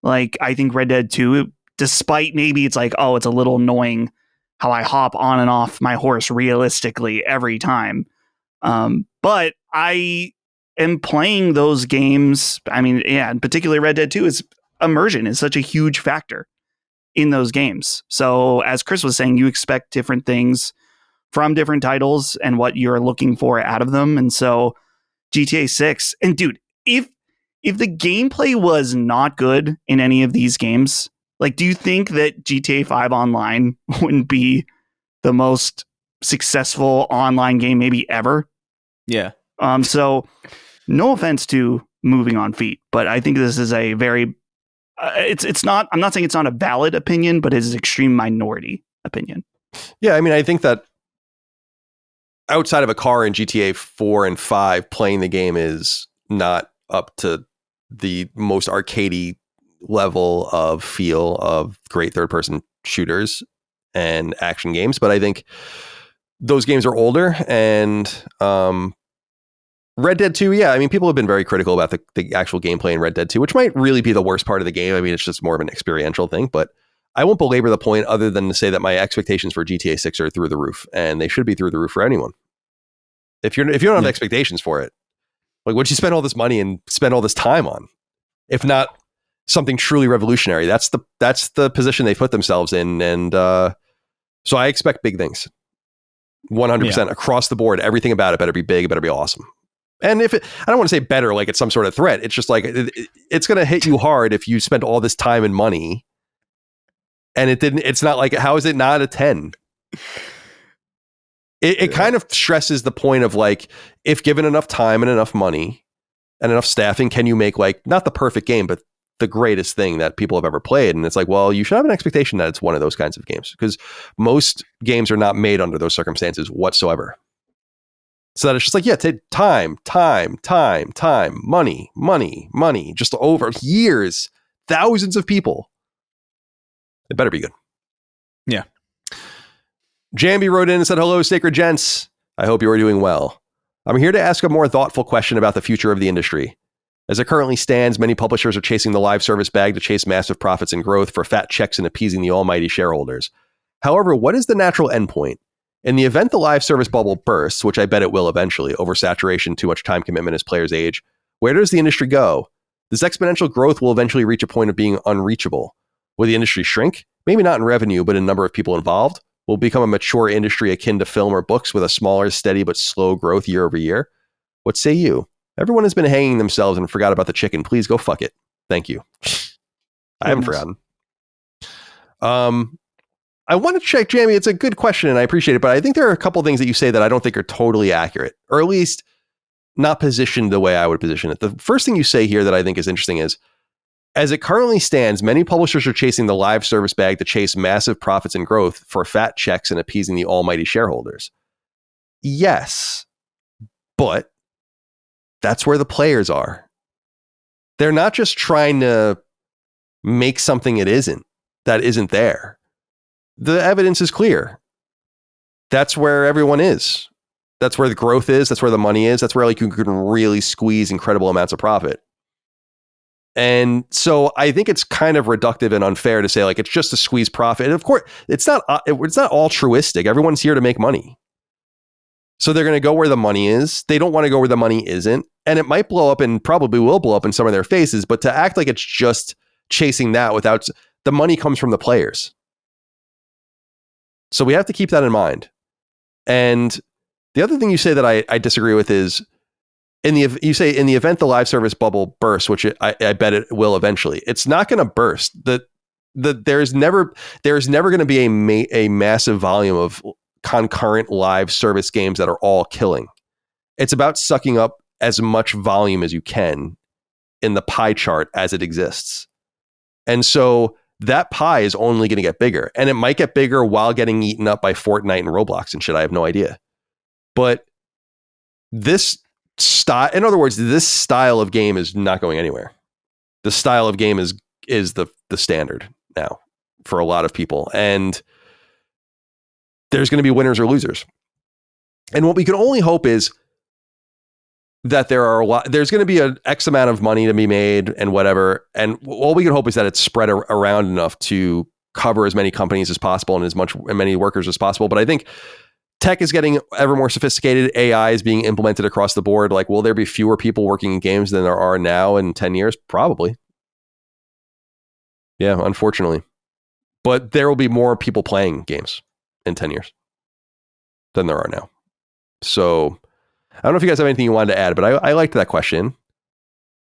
Like, I think Red Dead 2, despite maybe it's like, oh, it's a little annoying how I hop on and off my horse realistically every time. But I am playing those games. I mean, yeah, and particularly Red Dead 2 is immersion is such a huge factor in those games. So as Chris was saying, you expect different things from different titles and what you're looking for out of them. And so GTA 6, and dude, if the gameplay was not good in any of these games, like, do you think that GTA 5 Online wouldn't be the most successful online game maybe ever? Yeah. So no offense to Moving on Feet, but I think this is a very, it's not, I'm not saying it's not a valid opinion, but it is an extreme minority opinion. Yeah, I mean, I think that outside of a car in GTA 4 and 5, playing the game is not up to the most arcadey level of feel of great third-person shooters and action games. But I think those games are older, and Red Dead 2, yeah. I mean, people have been very critical about the actual gameplay in Red Dead 2, which might really be the worst part of the game. I mean, it's just more of an experiential thing, but I won't belabor the point other than to say that my expectations for GTA 6 are through the roof, and they should be through the roof for anyone. If you don't have expectations for it, like, what'd you spend all this money and spend all this time on? If not something truly revolutionary, that's the position they put themselves in, and so I expect big things. 100% across the board. Everything about it better be big, it better be awesome. And I don't want to say better like it's some sort of threat. It's just like it's going to hit you hard if you spent all this time and money, and it's not like, how is it not a 10? It kind of stresses the point of, like, if given enough time and enough money and enough staffing, can you make, like, not the perfect game, but the greatest thing that people have ever played? And it's like, well, you should have an expectation that it's one of those kinds of games, because most games are not made under those circumstances whatsoever. So that it's just like, yeah, take time, money, just over years, thousands of people. It better be good. Yeah. Jambi wrote in and said, hello, Sacred Gents. I hope you are doing well. I'm here to ask a more thoughtful question about the future of the industry. As it currently stands, many publishers are chasing the live service bag to chase massive profits and growth for fat checks and appeasing the almighty shareholders. However, what is the natural endpoint? In the event the live service bubble bursts, which I bet it will eventually, oversaturation, too much time commitment as players age, where does the industry go? This exponential growth will eventually reach a point of being unreachable. Will the industry shrink? Maybe not in revenue, but in number of people involved. Will it become a mature industry akin to film or books with a smaller, steady, but slow growth year over year? What say you? Everyone has been hanging themselves and forgot about the chicken. Please go fuck it. Thank you. I haven't forgotten. I want to check, Jamie. It's a good question and I appreciate it, but I think there are a couple things that you say that I don't think are totally accurate, or at least not positioned the way I would position it. The first thing you say here that I think is interesting is, as it currently stands, many publishers are chasing the live service bag to chase massive profits and growth for fat checks and appeasing the almighty shareholders. Yes, but that's where the players are. They're not just trying to make something that isn't there. The evidence is clear. That's where everyone is. That's where the growth is. That's where the money is. That's where, like, you can really squeeze incredible amounts of profit. And so I think it's kind of reductive and unfair to say, like, it's just to squeeze profit. And of course, it's not altruistic. Everyone's here to make money. So they're going to go where the money is. They don't want to go where the money isn't. And it might blow up, and probably will blow up in some of their faces. But to act like it's just chasing that without, the money comes from the players. So we have to keep that in mind. And the other thing you say that I disagree with is, you say in the event the live service bubble bursts, which I bet it will eventually, it's not going to burst. There's never going to be a massive volume of concurrent live service games that are all killing. It's about sucking up as much volume as you can in the pie chart as it exists. And so that pie is only going to get bigger, and it might get bigger while getting eaten up by Fortnite and Roblox and shit. I have no idea. But this style of game is not going anywhere. The style of game is the standard now for a lot of people, and there's going to be winners or losers. And what we can only hope is that there's going to be an X amount of money to be made and whatever. And all we can hope is that it's spread around enough to cover as many companies as possible and as many workers as possible. But I think tech is getting ever more sophisticated. AI is being implemented across the board. Like, will there be fewer people working in games than there are now in 10 years? Probably. Yeah, unfortunately. But there will be more people playing games in 10 years than there are now. So I don't know if you guys have anything you wanted to add, but I liked that question.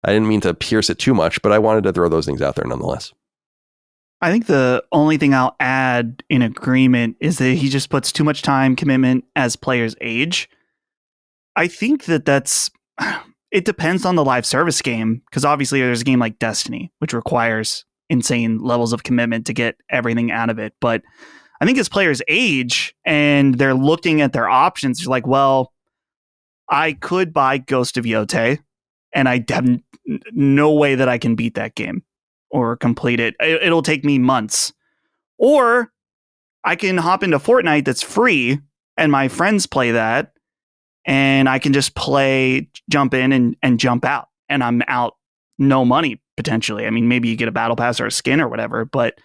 I didn't mean to pierce it too much, but I wanted to throw those things out there nonetheless. I think the only thing I'll add in agreement is that he just puts too much time commitment as players age. I think it depends on the live service game, because obviously there's a game like Destiny, which requires insane levels of commitment to get everything out of it. But I think as players age and they're looking at their options, they're like, well, I could buy Ghost of Yotei, and I have no way that I can beat that game or complete it. It'll take me months. Or I can hop into Fortnite that's free, and my friends play that, and I can just jump in and jump out, and I'm out no money potentially. I mean, maybe you get a battle pass or a skin or whatever, but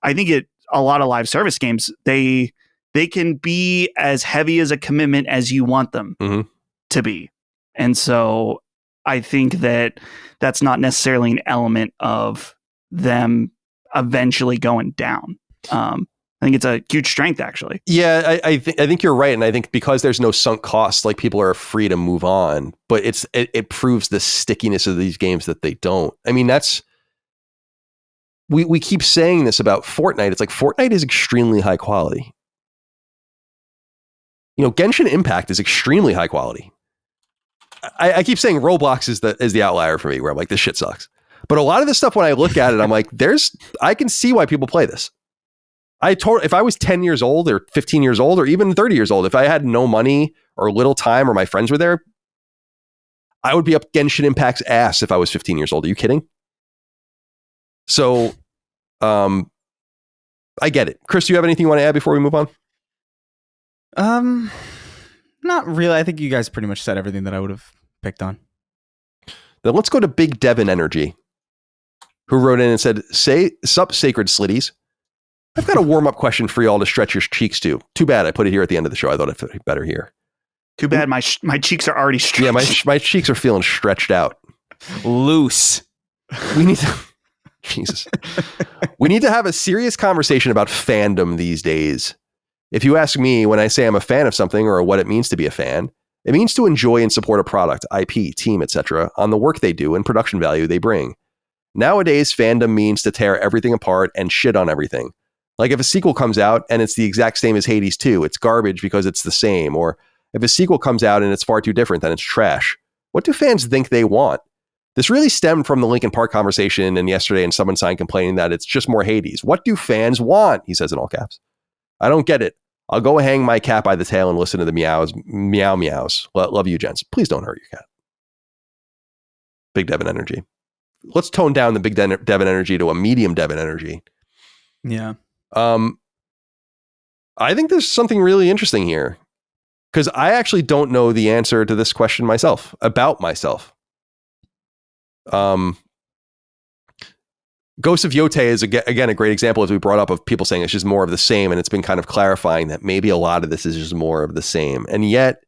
I think a lot of live service games, they can be as heavy as a commitment as you want them to be. And so I think that's not necessarily an element of them eventually going down. I think it's a huge strength, actually. Yeah, I think you're right, and I think because there's no sunk cost, like people are free to move on. But it proves the stickiness of these games that they don't. I mean, we keep saying this about Fortnite. It's like Fortnite is extremely high quality. You know, Genshin Impact is extremely high quality. I keep saying Roblox is the outlier for me, where I'm like, this shit sucks. But a lot of this stuff, when I look at it, I'm like, I can see why people play this. If I was 10 years old or 15 years old or even 30 years old, if I had no money or little time or my friends were there, I would be up Genshin Impact's ass if I was 15 years old. Are you kidding? So, I get it. Chris, do you have anything you want to add before we move on? Not really. I think you guys pretty much said everything that I would have picked on. Then let's go to Big Devin Energy, who wrote in and said, sup, sacred slitties. I've got a warm-up question for y'all to stretch your cheeks to. Too bad I put it here at the end of the show. I thought it'd fit better here. Too bad my cheeks are already stretched. Yeah, my cheeks are feeling stretched out. Loose. We need to... Jesus. We need to have a serious conversation about fandom these days. If you ask me, when I say I'm a fan of something or what it means to be a fan, it means to enjoy and support a product, IP, team, etc., on the work they do and production value they bring. Nowadays, fandom means to tear everything apart and shit on everything. Like if a sequel comes out and it's the exact same as Hades 2, it's garbage because it's the same. Or if a sequel comes out and it's far too different, then it's trash. What do fans think they want? This really stemmed from the Linkin Park conversation and yesterday, and someone signed complaining that it's just more Hades. What do fans want? He says in all caps. I don't get it. I'll go hang my cat by the tail and listen to the meows. Love you, gents. Please don't hurt your cat. Big Devin Energy. Let's tone down the Big Devin Energy to a medium Devin Energy. Yeah. I think there's something really interesting here, because I actually don't know the answer to this question myself, about myself. Ghost of Yotei is again a great example, as we brought up, of people saying it's just more of the same, and it's been kind of clarifying that maybe a lot of this is just more of the same. And yet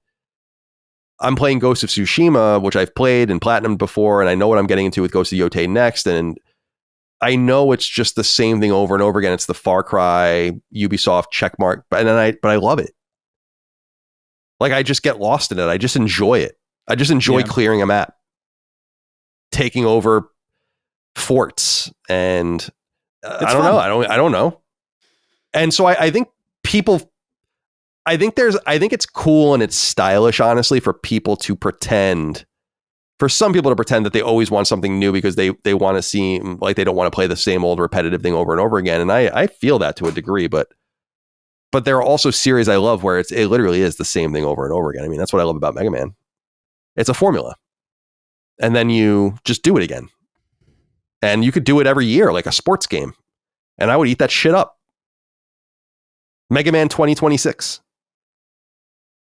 I'm playing Ghost of Tsushima, which I've played and platinumed before, and I know what I'm getting into with Ghost of Yotei next, and I know it's just the same thing over and over again. It's the Far Cry Ubisoft checkmark, but I love it. Like, I just get lost in it. I just enjoy it. I just enjoy clearing a map, taking over forts, and I don't know. I don't know. And so I think it's cool and it's stylish, honestly, for some people to pretend that they always want something new because they want to seem like they don't want to play the same old repetitive thing over and over again. And I feel that to a degree, but there are also series I love where it literally is the same thing over and over again. I mean, that's what I love about Mega Man. It's a formula. And then you just do it again. And you could do it every year, like a sports game. And I would eat that shit up. Mega Man 2026.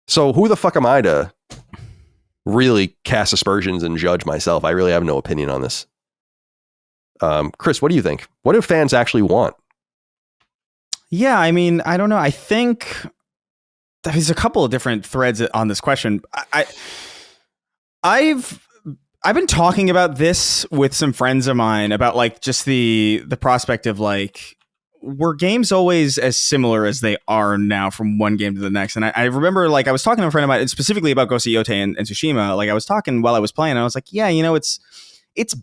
So who the fuck am I to really cast aspersions and judge myself? I really have no opinion on this. Chris, what do you think? What do fans actually want? Yeah, I mean, I don't know. I think there's a couple of different threads on this question. I've been talking about this with some friends of mine about like just the prospect of like, were games always as similar as they are now from one game to the next? And I remember like I was talking to a friend of mine specifically about Ghost of Yotei and Tsushima. Like I was talking while I was playing, and I was like, yeah, you know, it's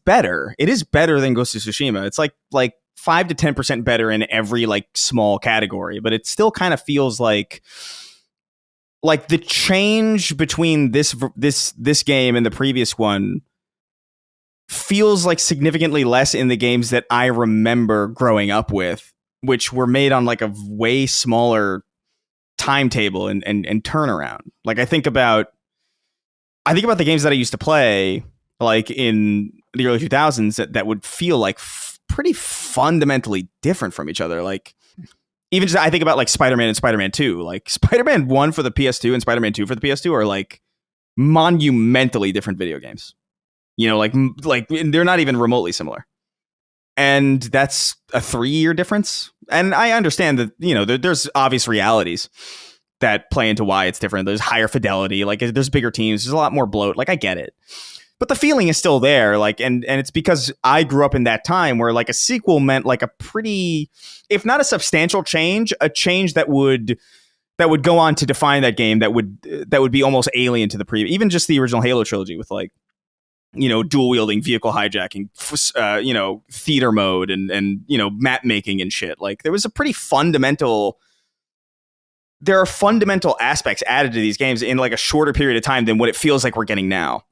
better. It is better than Ghost of Tsushima. It's like 5 to 10% better in every like small category, but it still kind of feels like the change between this game and the previous one feels like significantly less in the games that I remember growing up with, which were made on like a way smaller timetable and turnaround. Like I think about the games that I used to play like in the early 2000s that would feel like pretty fundamentally different from each other. Like even just I think about like Spider-Man and Spider-Man 2. Like Spider-Man 1 for the PS2 and Spider-Man 2 for the PS2 are like monumentally different video games. You know, like they're not even remotely similar. And that's a 3-year difference. And I understand that, you know, there's obvious realities that play into why it's different. There's higher fidelity, like there's bigger teams, there's a lot more bloat. Like I get it. But the feeling is still there, like, and it's because I grew up in that time where like a sequel meant like a pretty, if not a substantial change, a change that would go on to define that game that would be almost alien to the previous, even just the original Halo trilogy with like, you know, dual wielding, vehicle hijacking, you know, theater mode and you know, map making and shit. Like there was a pretty fundamental. There are fundamental aspects added to these games in like a shorter period of time than what it feels like we're getting now.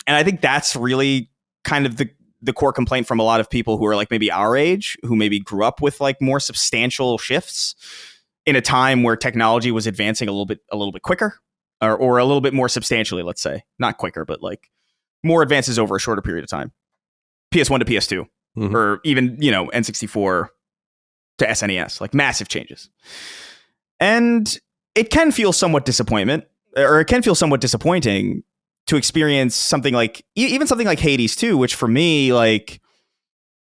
And I think that's really kind of the core complaint from a lot of people who are like maybe our age, who maybe grew up with like more substantial shifts in a time where technology was advancing a little bit quicker or a little bit more substantially, let's say. Not quicker, but like more advances over a shorter period of time. PS1 to PS2 or even, you know, N64 to SNES, like massive changes. And it can feel somewhat disappointing to experience something like even something like Hades 2, which for me, like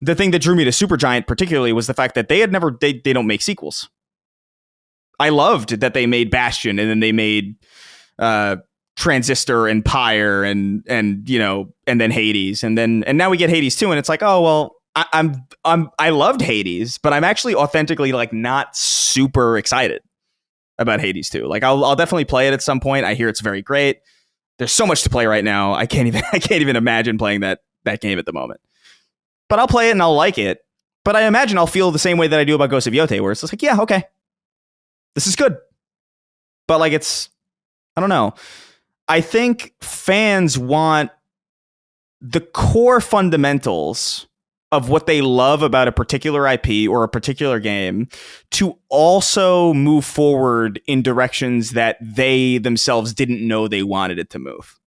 the thing that drew me to Supergiant particularly was the fact that they don't make sequels. I loved that they made Bastion and then they made Transistor and Pyre and you know, and then Hades and now we get Hades 2 and it's like, oh well, I loved Hades, but I'm actually authentically like not super excited about Hades 2. Like I'll definitely play it at some point. I hear it's very great. There's so much to play right now. I can't even imagine playing that game at the moment. But I'll play it and I'll like it. But I imagine I'll feel the same way that I do about Ghost of Yotei, where it's just like, yeah, okay, this is good. But like I don't know. I think fans want the core fundamentals of what they love about a particular IP or a particular game to also move forward in directions that they themselves didn't know they wanted it to move.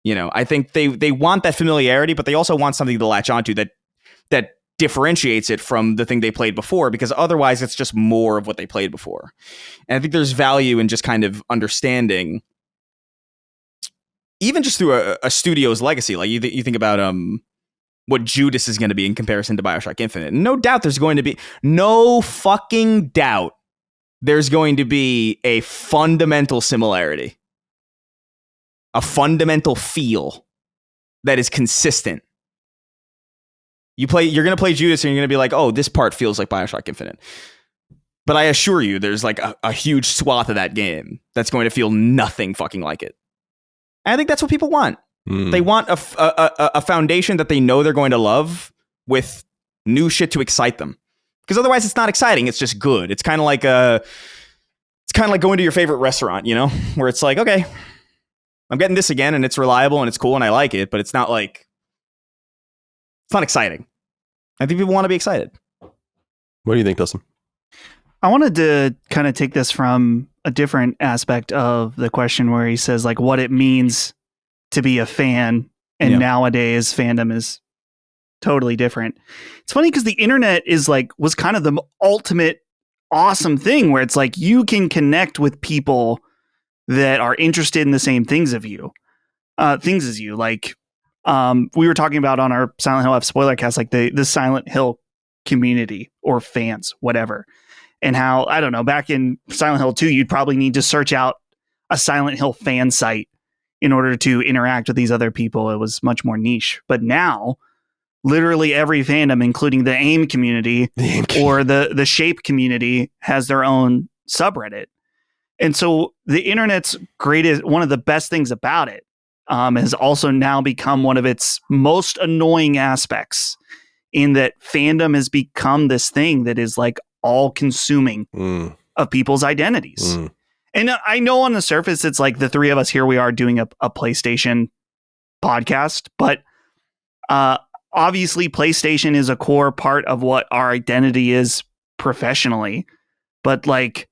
You know, I think they want that familiarity, but they also want something to latch onto that differentiates it from the thing they played before, because otherwise it's just more of what they played before. And I think there's value in just kind of understanding, even just through a studio's legacy. Like you think about what Judas is going to be in comparison to BioShock Infinite. No doubt there's going to be no fucking doubt there's going to be a fundamental similarity, a fundamental feel that is consistent. You're going to play Judas and you're going to be like, oh, this part feels like BioShock Infinite. But I assure you, there's like a huge swath of that game that's going to feel nothing fucking like it. And I think that's what people want. They want a foundation that they know they're going to love with new shit to excite them. Because otherwise it's not exciting. It's just good. It's kind of like going to your favorite restaurant, you know, where it's like, okay, I'm getting this again and it's reliable and it's cool and I like it, but it's not exciting. I think people want to be excited. What do you think, Dustin? I wanted to kind of take this from a different aspect of the question where he says like what it means to be a fan, and nowadays fandom is totally different. It's funny because the internet was kind of the ultimate awesome thing where it's like you can connect with people that are interested in the same things as you. Like we were talking about on our Silent Hill F spoiler cast, like the Silent Hill community or fans, whatever. And how, I don't know, back in Silent Hill 2, you'd probably need to search out a Silent Hill fan site in order to interact with these other people. It was much more niche. But now, literally every fandom, including the AIM community or the Shape community, has their own subreddit. And so the internet's greatest, one of the best things about it, has also now become one of its most annoying aspects, in that fandom has become this thing that is like all consuming of people's identities. And I know on the surface, it's like the three of us here, we are doing a PlayStation podcast, but obviously PlayStation is a core part of what our identity is professionally. But like,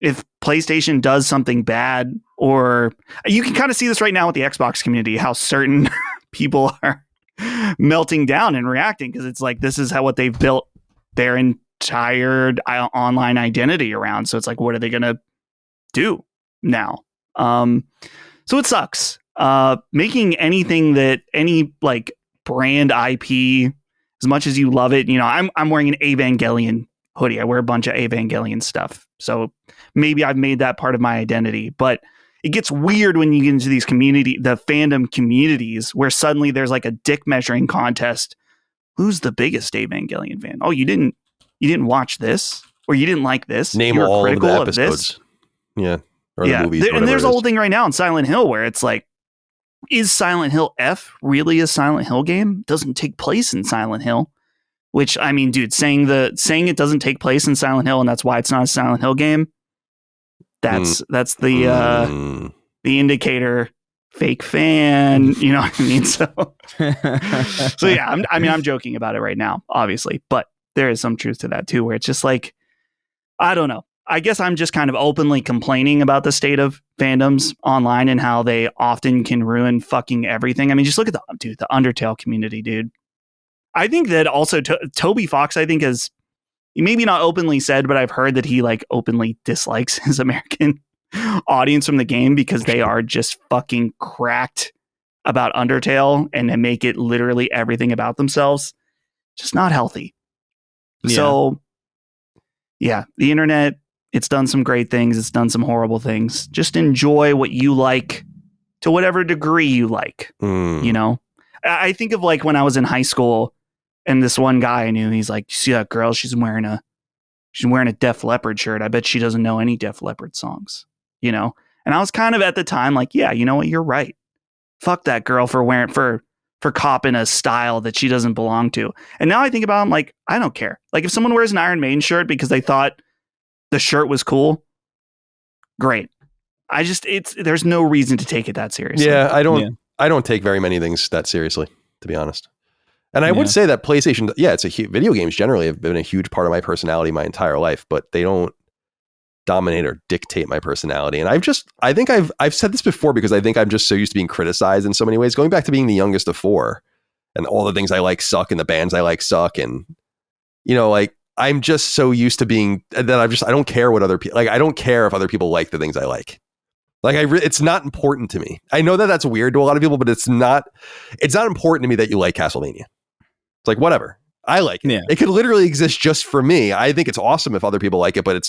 if PlayStation does something bad, or you can kind of see this right now with the Xbox community, how certain people are melting down and reacting, because it's like, this is what they've built their entire online identity around. So it's like, what are they going to do now? So it sucks. Making anything that any like brand IP, as much as you love it, you know, I'm wearing an Evangelion hoodie. I wear a bunch of Evangelion stuff. So maybe I've made that part of my identity, but it gets weird when you get into these the fandom communities where suddenly there's like a dick measuring contest. Who's the biggest Evangelion fan? Oh, you didn't watch this, or you didn't like this. Name You're all of the critical of episodes. this. Yeah. Or the movies, And there's whatever a it whole is. thing right now in Silent Hill where it's like, is Silent Hill F really a Silent Hill game? Doesn't take place in Silent Hill. Which, I mean, dude, saying it doesn't take place in Silent Hill and that's why it's not a Silent Hill game. That's the indicator. Fake fan, you know what I mean? So yeah, I'm joking about it right now, obviously, but there is some truth to that too, where it's just like, I don't know. I guess I'm just kind of openly complaining about the state of fandoms online and how they often can ruin fucking everything. I mean, just look at the Undertale community, dude. I think that also Toby Fox, I think, has maybe not openly said, but I've heard that he like openly dislikes his American audience from the game because they are just fucking cracked about Undertale and they make it literally everything about themselves. Just not healthy. Yeah. So yeah, the internet, it's done some great things. It's done some horrible things. Just enjoy what you like to whatever degree you like, you know? I think of like when I was in high school and this one guy I knew, he's like, you see that girl? She's wearing a Def Leppard shirt. I bet she doesn't know any Def Leppard songs, you know? And I was kind of at the time like, yeah, you know what? You're right. Fuck that girl for copping a style that she doesn't belong to. And now I think about it, I'm like, I don't care. Like if someone wears an Iron Maiden shirt because they thought the shirt was cool, great. There's no reason to take it that seriously. Yeah, I don't take very many things that seriously, to be honest. And I would Yeah. say that PlayStation, it's video games generally have been a huge part of my personality my entire life, but they don't dominate or dictate my personality. And I think I've said this before because I think I'm just so used to being criticized in so many ways, going back to being the youngest of four and all the things I like suck and the bands I like suck. And, you know, like I'm just so used to being that I don't care what other people like. I don't care if other people like the things I like. Like it's not important to me. I know that that's weird to a lot of people, but it's not important to me that you like Castlevania. It's like, whatever. I like it. Yeah. It could literally exist just for me. I think it's awesome if other people like it, but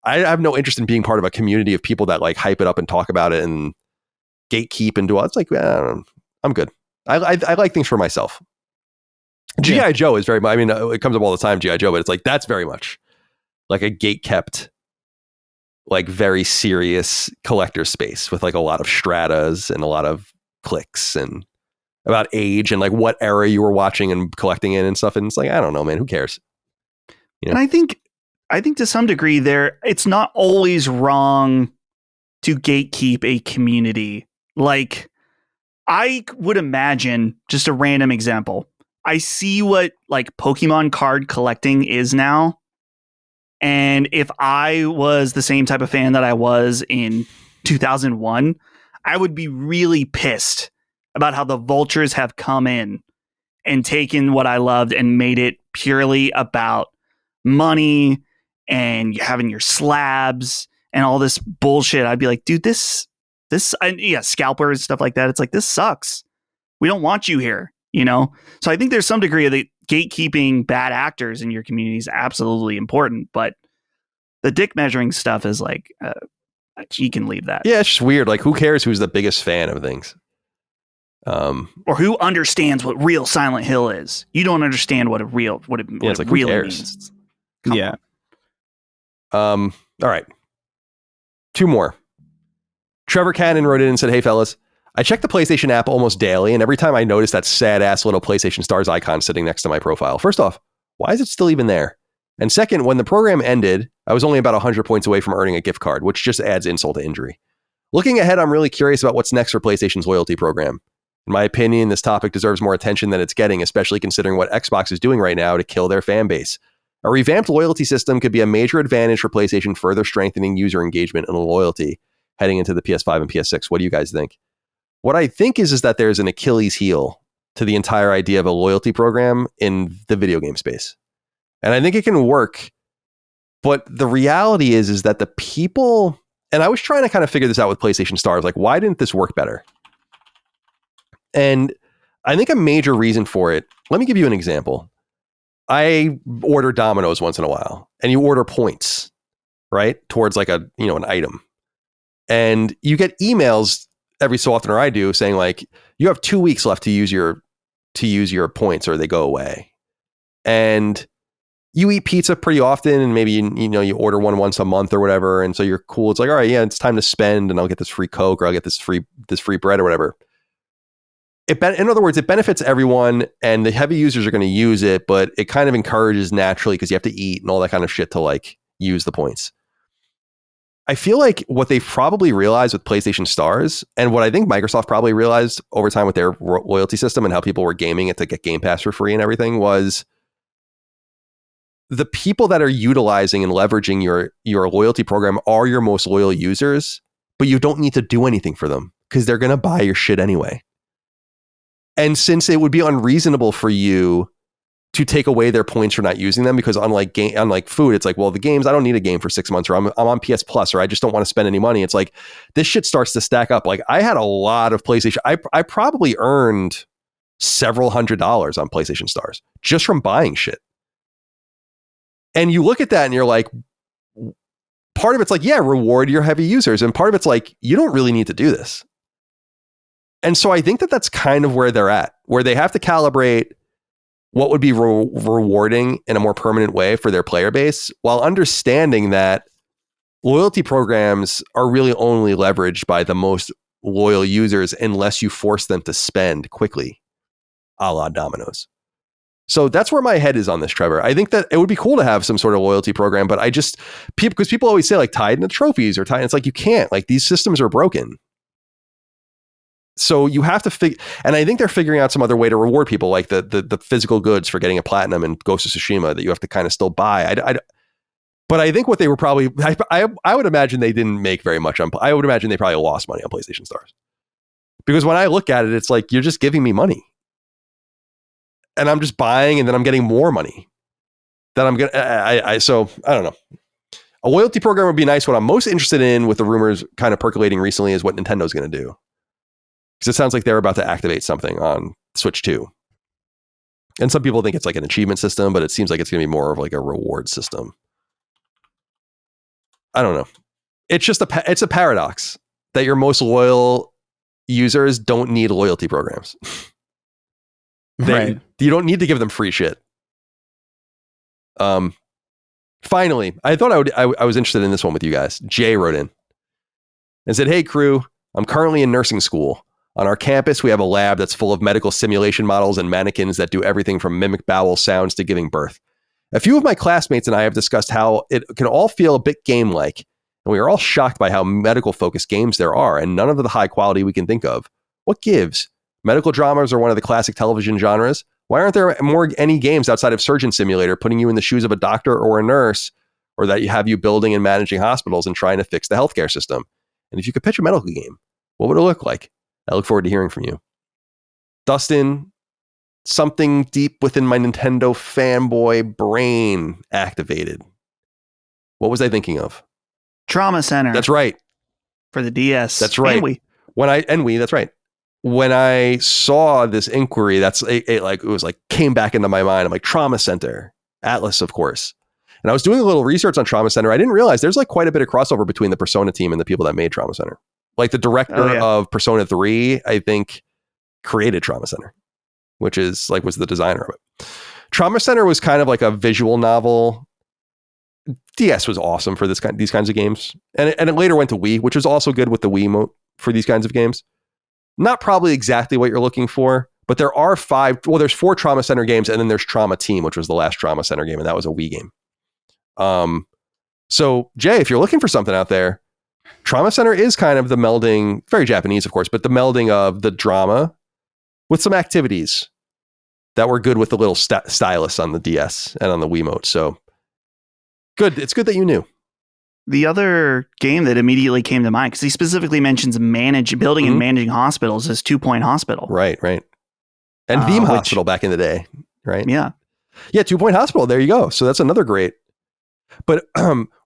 I have no interest in being part of a community of people that like hype it up and talk about it and gatekeep and do all. It's like, I'm good. I like things for myself. G.I. Joe is very much, I mean, it comes up all the time, G.I. Joe, but it's like, that's very much like a gate-kept, like very serious collector space with like a lot of stratas and a lot of clicks and about age and like what era you were watching and collecting in and stuff. And it's like, I don't know, man, who cares? You know? And I think to some degree it's not always wrong to gatekeep a community. Like I would imagine, just a random example, I see what like Pokemon card collecting is now. And if I was the same type of fan that I was in 2001, I would be really pissed about how the vultures have come in and taken what I loved and made it purely about money and having your slabs and all this bullshit. I'd be like, dude, this, scalpers, stuff like that. It's like, this sucks. We don't want you here, you know? So I think there's some degree of the gatekeeping bad actors in your community is absolutely important, but the dick measuring stuff is like, you can leave that. Yeah, it's just weird. Like, who cares who's the biggest fan of things? Or who understands what real Silent Hill is? You don't understand what it really means. Come Yeah. All right. Two more. Trevor Cannon wrote in and said, "Hey fellas, I check the PlayStation app almost daily, and every time I notice that sad ass little PlayStation Stars icon sitting next to my profile. First off, why is it still even there? And second, when the program ended, I was only about 100 points away from earning a gift card, which just adds insult to injury. Looking ahead, I'm really curious about what's next for PlayStation's loyalty program. In my opinion, this topic deserves more attention than it's getting, especially considering what Xbox is doing right now to kill their fan base. A revamped loyalty system could be a major advantage for PlayStation, further strengthening user engagement and loyalty heading into the PS5 and PS6. What do you guys think? What I think is that there's an Achilles heel to the entire idea of a loyalty program in the video game space. And I think it can work. But the reality is that the people, and I was trying to kind of figure this out with PlayStation Stars, like, why didn't this work better? And I think a major reason for it, let me give you an example. I order Domino's once in a while, and you order points, right? Towards like an item. And you get emails every so often, or I do, saying like, you have 2 weeks left to use your points or they go away. And you eat pizza pretty often, and maybe you order one once a month or whatever, and so you're cool. It's like, all right, yeah, it's time to spend, and I'll get this free Coke or I'll get this free bread or whatever. In other words, it benefits everyone, and the heavy users are going to use it, but it kind of encourages naturally because you have to eat and all that kind of shit to like use the points. I feel like what they've probably realized with PlayStation Stars, and what I think Microsoft probably realized over time with their loyalty system and how people were gaming it to get Game Pass for free and everything, was the people that are utilizing and leveraging your loyalty program are your most loyal users, but you don't need to do anything for them because they're going to buy your shit anyway. And since it would be unreasonable for you to take away their points for not using them, because unlike food, it's like, well, the games, I don't need a game for 6 months, or I'm on PS Plus, or I just don't want to spend any money. It's like, this shit starts to stack up. Like, I had a lot of PlayStation. I probably earned several $100s on PlayStation Stars just from buying shit. And you look at that and you're like, part of it's like, yeah, reward your heavy users. And part of it's like, you don't really need to do this. And so I think that that's kind of where they're at, where they have to calibrate what would be rewarding in a more permanent way for their player base, while understanding that loyalty programs are really only leveraged by the most loyal users unless you force them to spend quickly, a la Domino's. So that's where my head is on this, Trevor. I think that it would be cool to have some sort of loyalty program, but because people always say like tied into trophies or tied, it's like, you can't, like, these systems are broken. So you have to figure, and I think they're figuring out some other way to reward people, like the physical goods for getting a platinum in Ghost of Tsushima that you have to kind of still buy. But I think what they were probably, I would imagine they didn't make very much on, I would imagine they probably lost money on PlayStation Stars. Because when I look at it, it's like, you're just giving me money. And I'm just buying, and then I'm getting more money that I'm going to, so I don't know. A loyalty program would be nice. What I'm most interested in with the rumors kind of percolating recently is what Nintendo's going to do. Because it sounds like they're about to activate something on Switch 2. And some people think it's like an achievement system, but it seems like it's going to be more of like a reward system. I don't know. It's just it's a paradox that your most loyal users don't need loyalty programs. Right. You don't need to give them free shit. Finally, I thought I was interested in this one with you guys. Jay wrote in and said, "Hey crew, I'm currently in nursing school. On our campus, we have a lab that's full of medical simulation models and mannequins that do everything from mimic bowel sounds to giving birth. A few of my classmates and I have discussed how it can all feel a bit game-like, and we are all shocked by how medical-focused games there are, and none of the high quality we can think of. What gives? Medical dramas are one of the classic television genres. Why aren't there any games outside of Surgeon Simulator putting you in the shoes of a doctor or a nurse, or that you have you building and managing hospitals and trying to fix the healthcare system? And if you could pitch a medical game, what would it look like? I look forward to hearing from you." Dustin, something deep within my Nintendo fanboy brain activated. What was I thinking of? Trauma Center. That's right. For the DS. That's right. That's right. When I saw this inquiry, it was like came back into my mind. I'm like, Trauma Center, Atlas, of course. And I was doing a little research on Trauma Center. I didn't realize there's like quite a bit of crossover between the Persona team and the people that made Trauma Center. Like the director of Persona 3, I think, created Trauma Center, which is like was the designer of it. Trauma Center was kind of like a visual novel. DS was awesome for these kinds of games, and it later went to Wii, which was also good with the Wiimote for these kinds of games. Not probably exactly what you're looking for, but there are there's 4 Trauma Center games, and then there's Trauma Team, which was the last Trauma Center game, and that was a Wii game. So Jay, if you're looking for something out there, Trauma Center is kind of the melding, very Japanese, of course, but the melding of the drama with some activities that were good with the little stylus on the DS and on the Wiimote. So good. It's good that you knew. The other game that immediately came to mind, because he specifically mentions building and managing hospitals, is 2 Point Hospital. Right. And Veeam Hospital back in the day, right? Yeah. Yeah, 2 Point Hospital. There you go. So that's another great. But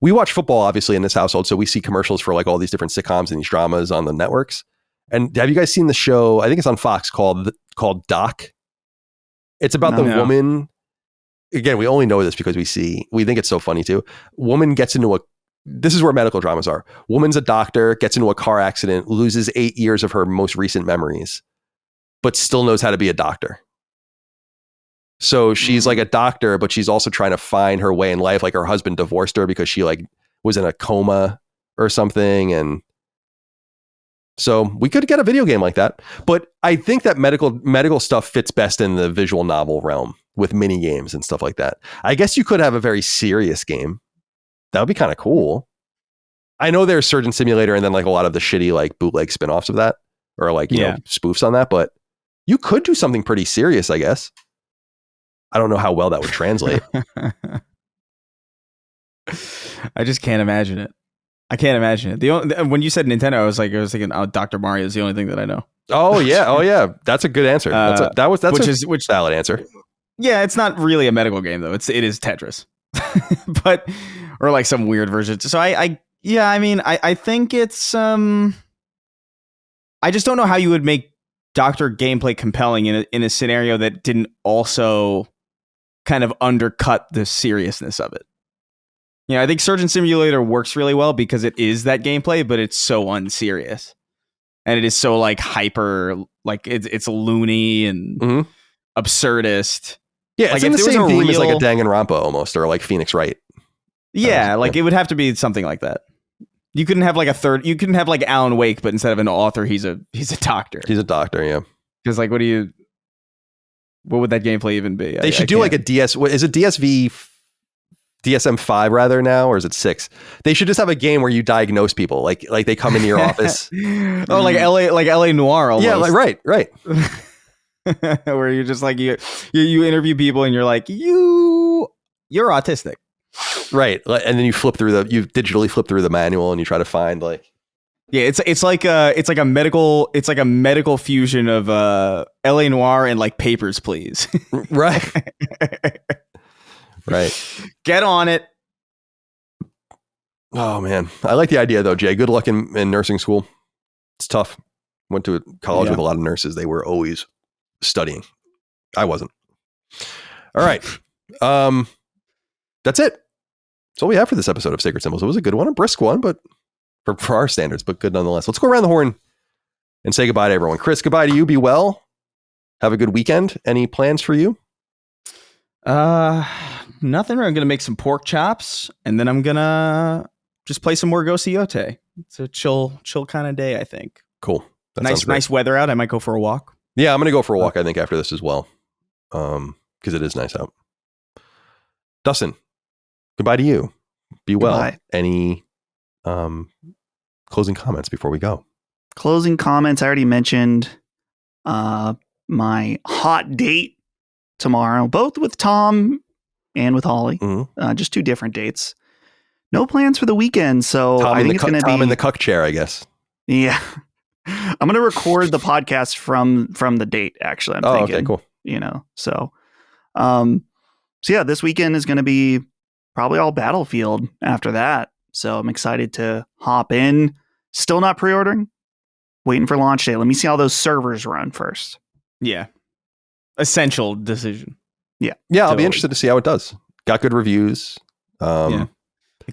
we watch football, obviously, in this household. So we see commercials for like all these different sitcoms and these dramas on the networks. And have you guys seen the show? I think it's on Fox called Doc. It's about the woman. Again, we only know this because we think it's so funny too. Woman gets into this is where medical dramas are. Woman's a doctor, gets into a car accident, loses 8 years of her most recent memories, but still knows how to be a doctor. So she's like a doctor, but she's also trying to find her way in life. Like her husband divorced her because she like was in a coma or something. And so we could get a video game like that. But I think that medical stuff fits best in the visual novel realm with mini games and stuff like that. I guess you could have a very serious game. That would be kind of cool. I know there's Surgeon Simulator and then like a lot of the shitty like bootleg spinoffs of that or like, you know, spoofs on that, but you could do something pretty serious, I guess. I don't know how well that would translate. I just can't imagine it. I can't imagine it. When you said Nintendo, I was thinking, oh, Dr. Mario is the only thing that I know. Oh yeah. That's a good answer. That's a valid answer. Yeah, it's not really a medical game though. It is Tetris, but or like some weird version. So I think it's I just don't know how you would make doctor gameplay compelling in a scenario that didn't also kind of undercut the seriousness of it. Yeah, I think Surgeon Simulator works really well because it is that gameplay, but it's so unserious. And it is so like hyper, like it's loony and absurdist. Yeah, it's like in the same theme as like a Danganronpa almost, or like Phoenix Wright. Yeah, it would have to be something like that. You couldn't have like you couldn't have like Alan Wake, but instead of an author, he's a doctor. He's a doctor, yeah. Because like, what would that gameplay even be? They should do like a DS. What is it? DSM-5 rather now, or is it 6? They should just have a game where you diagnose people, like they come into your office. Oh, like LA Noire almost. Yeah, like right. Where you're just like you interview people and you're like you're autistic. Right. And then you digitally flip through the manual and you try to find like. Yeah, it's like a medical fusion of LA Noire and like Papers, Please. Right. Right. Get on it. Oh man, I like the idea though, Jay. Good luck in nursing school. It's tough. Went to a college with a lot of nurses. They were always studying. I wasn't. All right. That's it. That's all we have for this episode of Sacred Symbols. It was a good one, a brisk one, but for our standards, but good nonetheless. Let's go around the horn and say goodbye to everyone. Chris, goodbye to you. Be well. Have a good weekend. Any plans for you? Nothing. I'm gonna make some pork chops, and then I'm gonna just play some more Go See Yotei. It's a chill kind of day, I think. Cool. Nice weather out. I might go for a walk. Yeah, I'm gonna go for a walk. I think after this as well, because it is nice out. Dustin, goodbye to you. Be well. Goodbye. Any closing comments before we go? Closing comments. I already mentioned my hot date tomorrow, both with Tom and with Holly. Just 2 different dates. No plans for the weekend, so I think it's going to be Tom in the cuck chair, I guess. Yeah, I'm going to record the podcast from the date. Actually, I'm thinking. Okay, cool. So yeah, this weekend is going to be probably all Battlefield after that. So I'm excited to hop in. Still not pre-ordering. Waiting for launch day. Let me see how those servers run first. Yeah, essential decision. Yeah, I'll be interested to see how it does. Got good reviews. The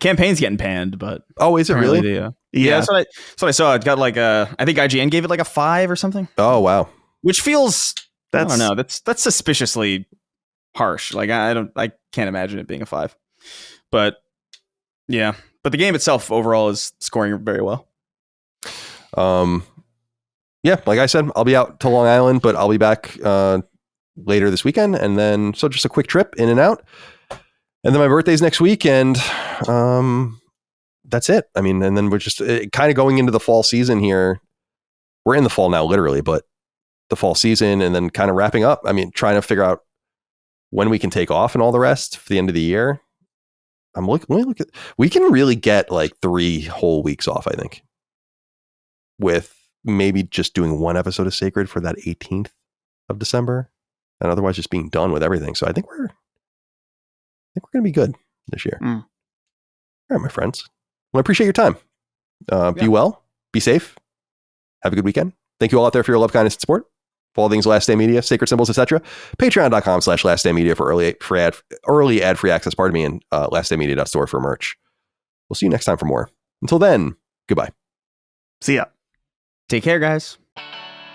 campaign's getting panned, but is it really? Yeah, that's what I saw. It got like I think IGN gave it like a 5 or something. Oh wow, which feels I don't know. That's suspiciously harsh. Like I can't imagine it being a 5. But yeah, but the game itself overall is scoring very well. Yeah, like I said, I'll be out to Long Island, but I'll be back later this weekend, and then so just a quick trip in and out, and then my birthday's next week, and that's it. I mean, and then we're just kind of going into the fall season here. We're in the fall now, literally, but the fall season, and then kind of wrapping up. I mean, trying to figure out when we can take off and all the rest for the end of the year. We can really get like 3 whole weeks off, I think, with maybe just doing 1 episode of Sacred for that 18th of December. And otherwise just being done with everything. So I think think we're going to be good this year. Mm. All right, my friends. Well, I appreciate your time. Be well. Be safe. Have a good weekend. Thank you all out there for your love, kindness, and support. For all things Last Stand Media, Sacred Symbols, etc. Patreon.com/LastStandMedia for early ad-free access, and laststandmedia.store for merch. We'll see you next time for more. Until then, goodbye. See ya. Take care, guys.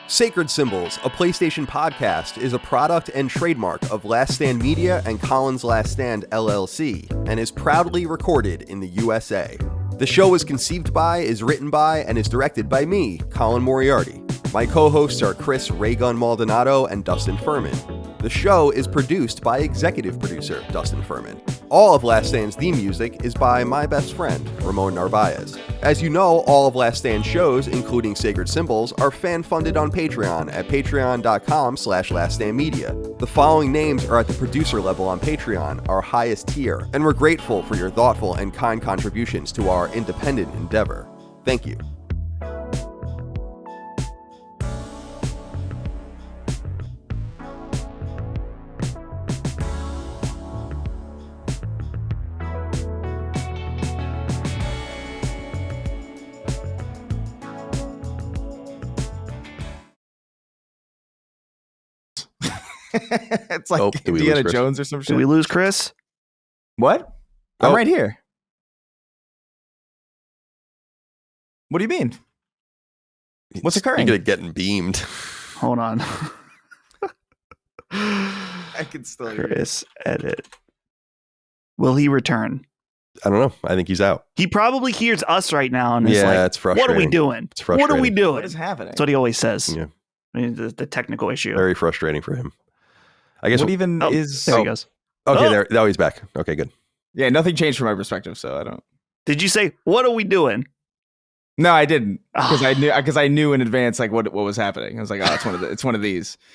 Sacred Symbols, a PlayStation podcast, is a product and trademark of Last Stand Media and Collins Last Stand LLC, and is proudly recorded in the USA. The show is conceived by, is written by, and is directed by me, Colin Moriarty. My co-hosts are Chris Raygun Maldonado and Dustin Furman. The show is produced by executive producer Dustin Furman. All of Last Stand's theme music is by my best friend, Ramon Narvaez. As you know, all of Last Stand's shows, including Sacred Symbols, are fan-funded on Patreon at patreon.com/laststandmedia. The following names are at the producer level on Patreon, our highest tier, and we're grateful for your thoughtful and kind contributions to our independent endeavor. Thank you. It's like Oh, did we lose Indiana Chris? Jones or some Did shit. we lose Chris? What? I'm Oh. right here. What do you mean? What's occurring? Speaking of getting beamed. Hold on. I can still hear you. Chris, edit. Will he return? I don't know. I think he's out. He probably hears us right now and is Yeah, like, it's frustrating. what are we doing? It's What are we frustrating. doing? What is happening? That's what he always says. Yeah. I mean, the technical issue. Very frustrating for him. I guess. What even Oh, is? there he goes. Okay, Oh. there. Now he's back. Okay, good. Yeah, nothing changed from my perspective, so I don't. Did you say, what are we doing? No, I didn't Ah. because I knew in advance like what was happening. I was like, oh, it's one of these.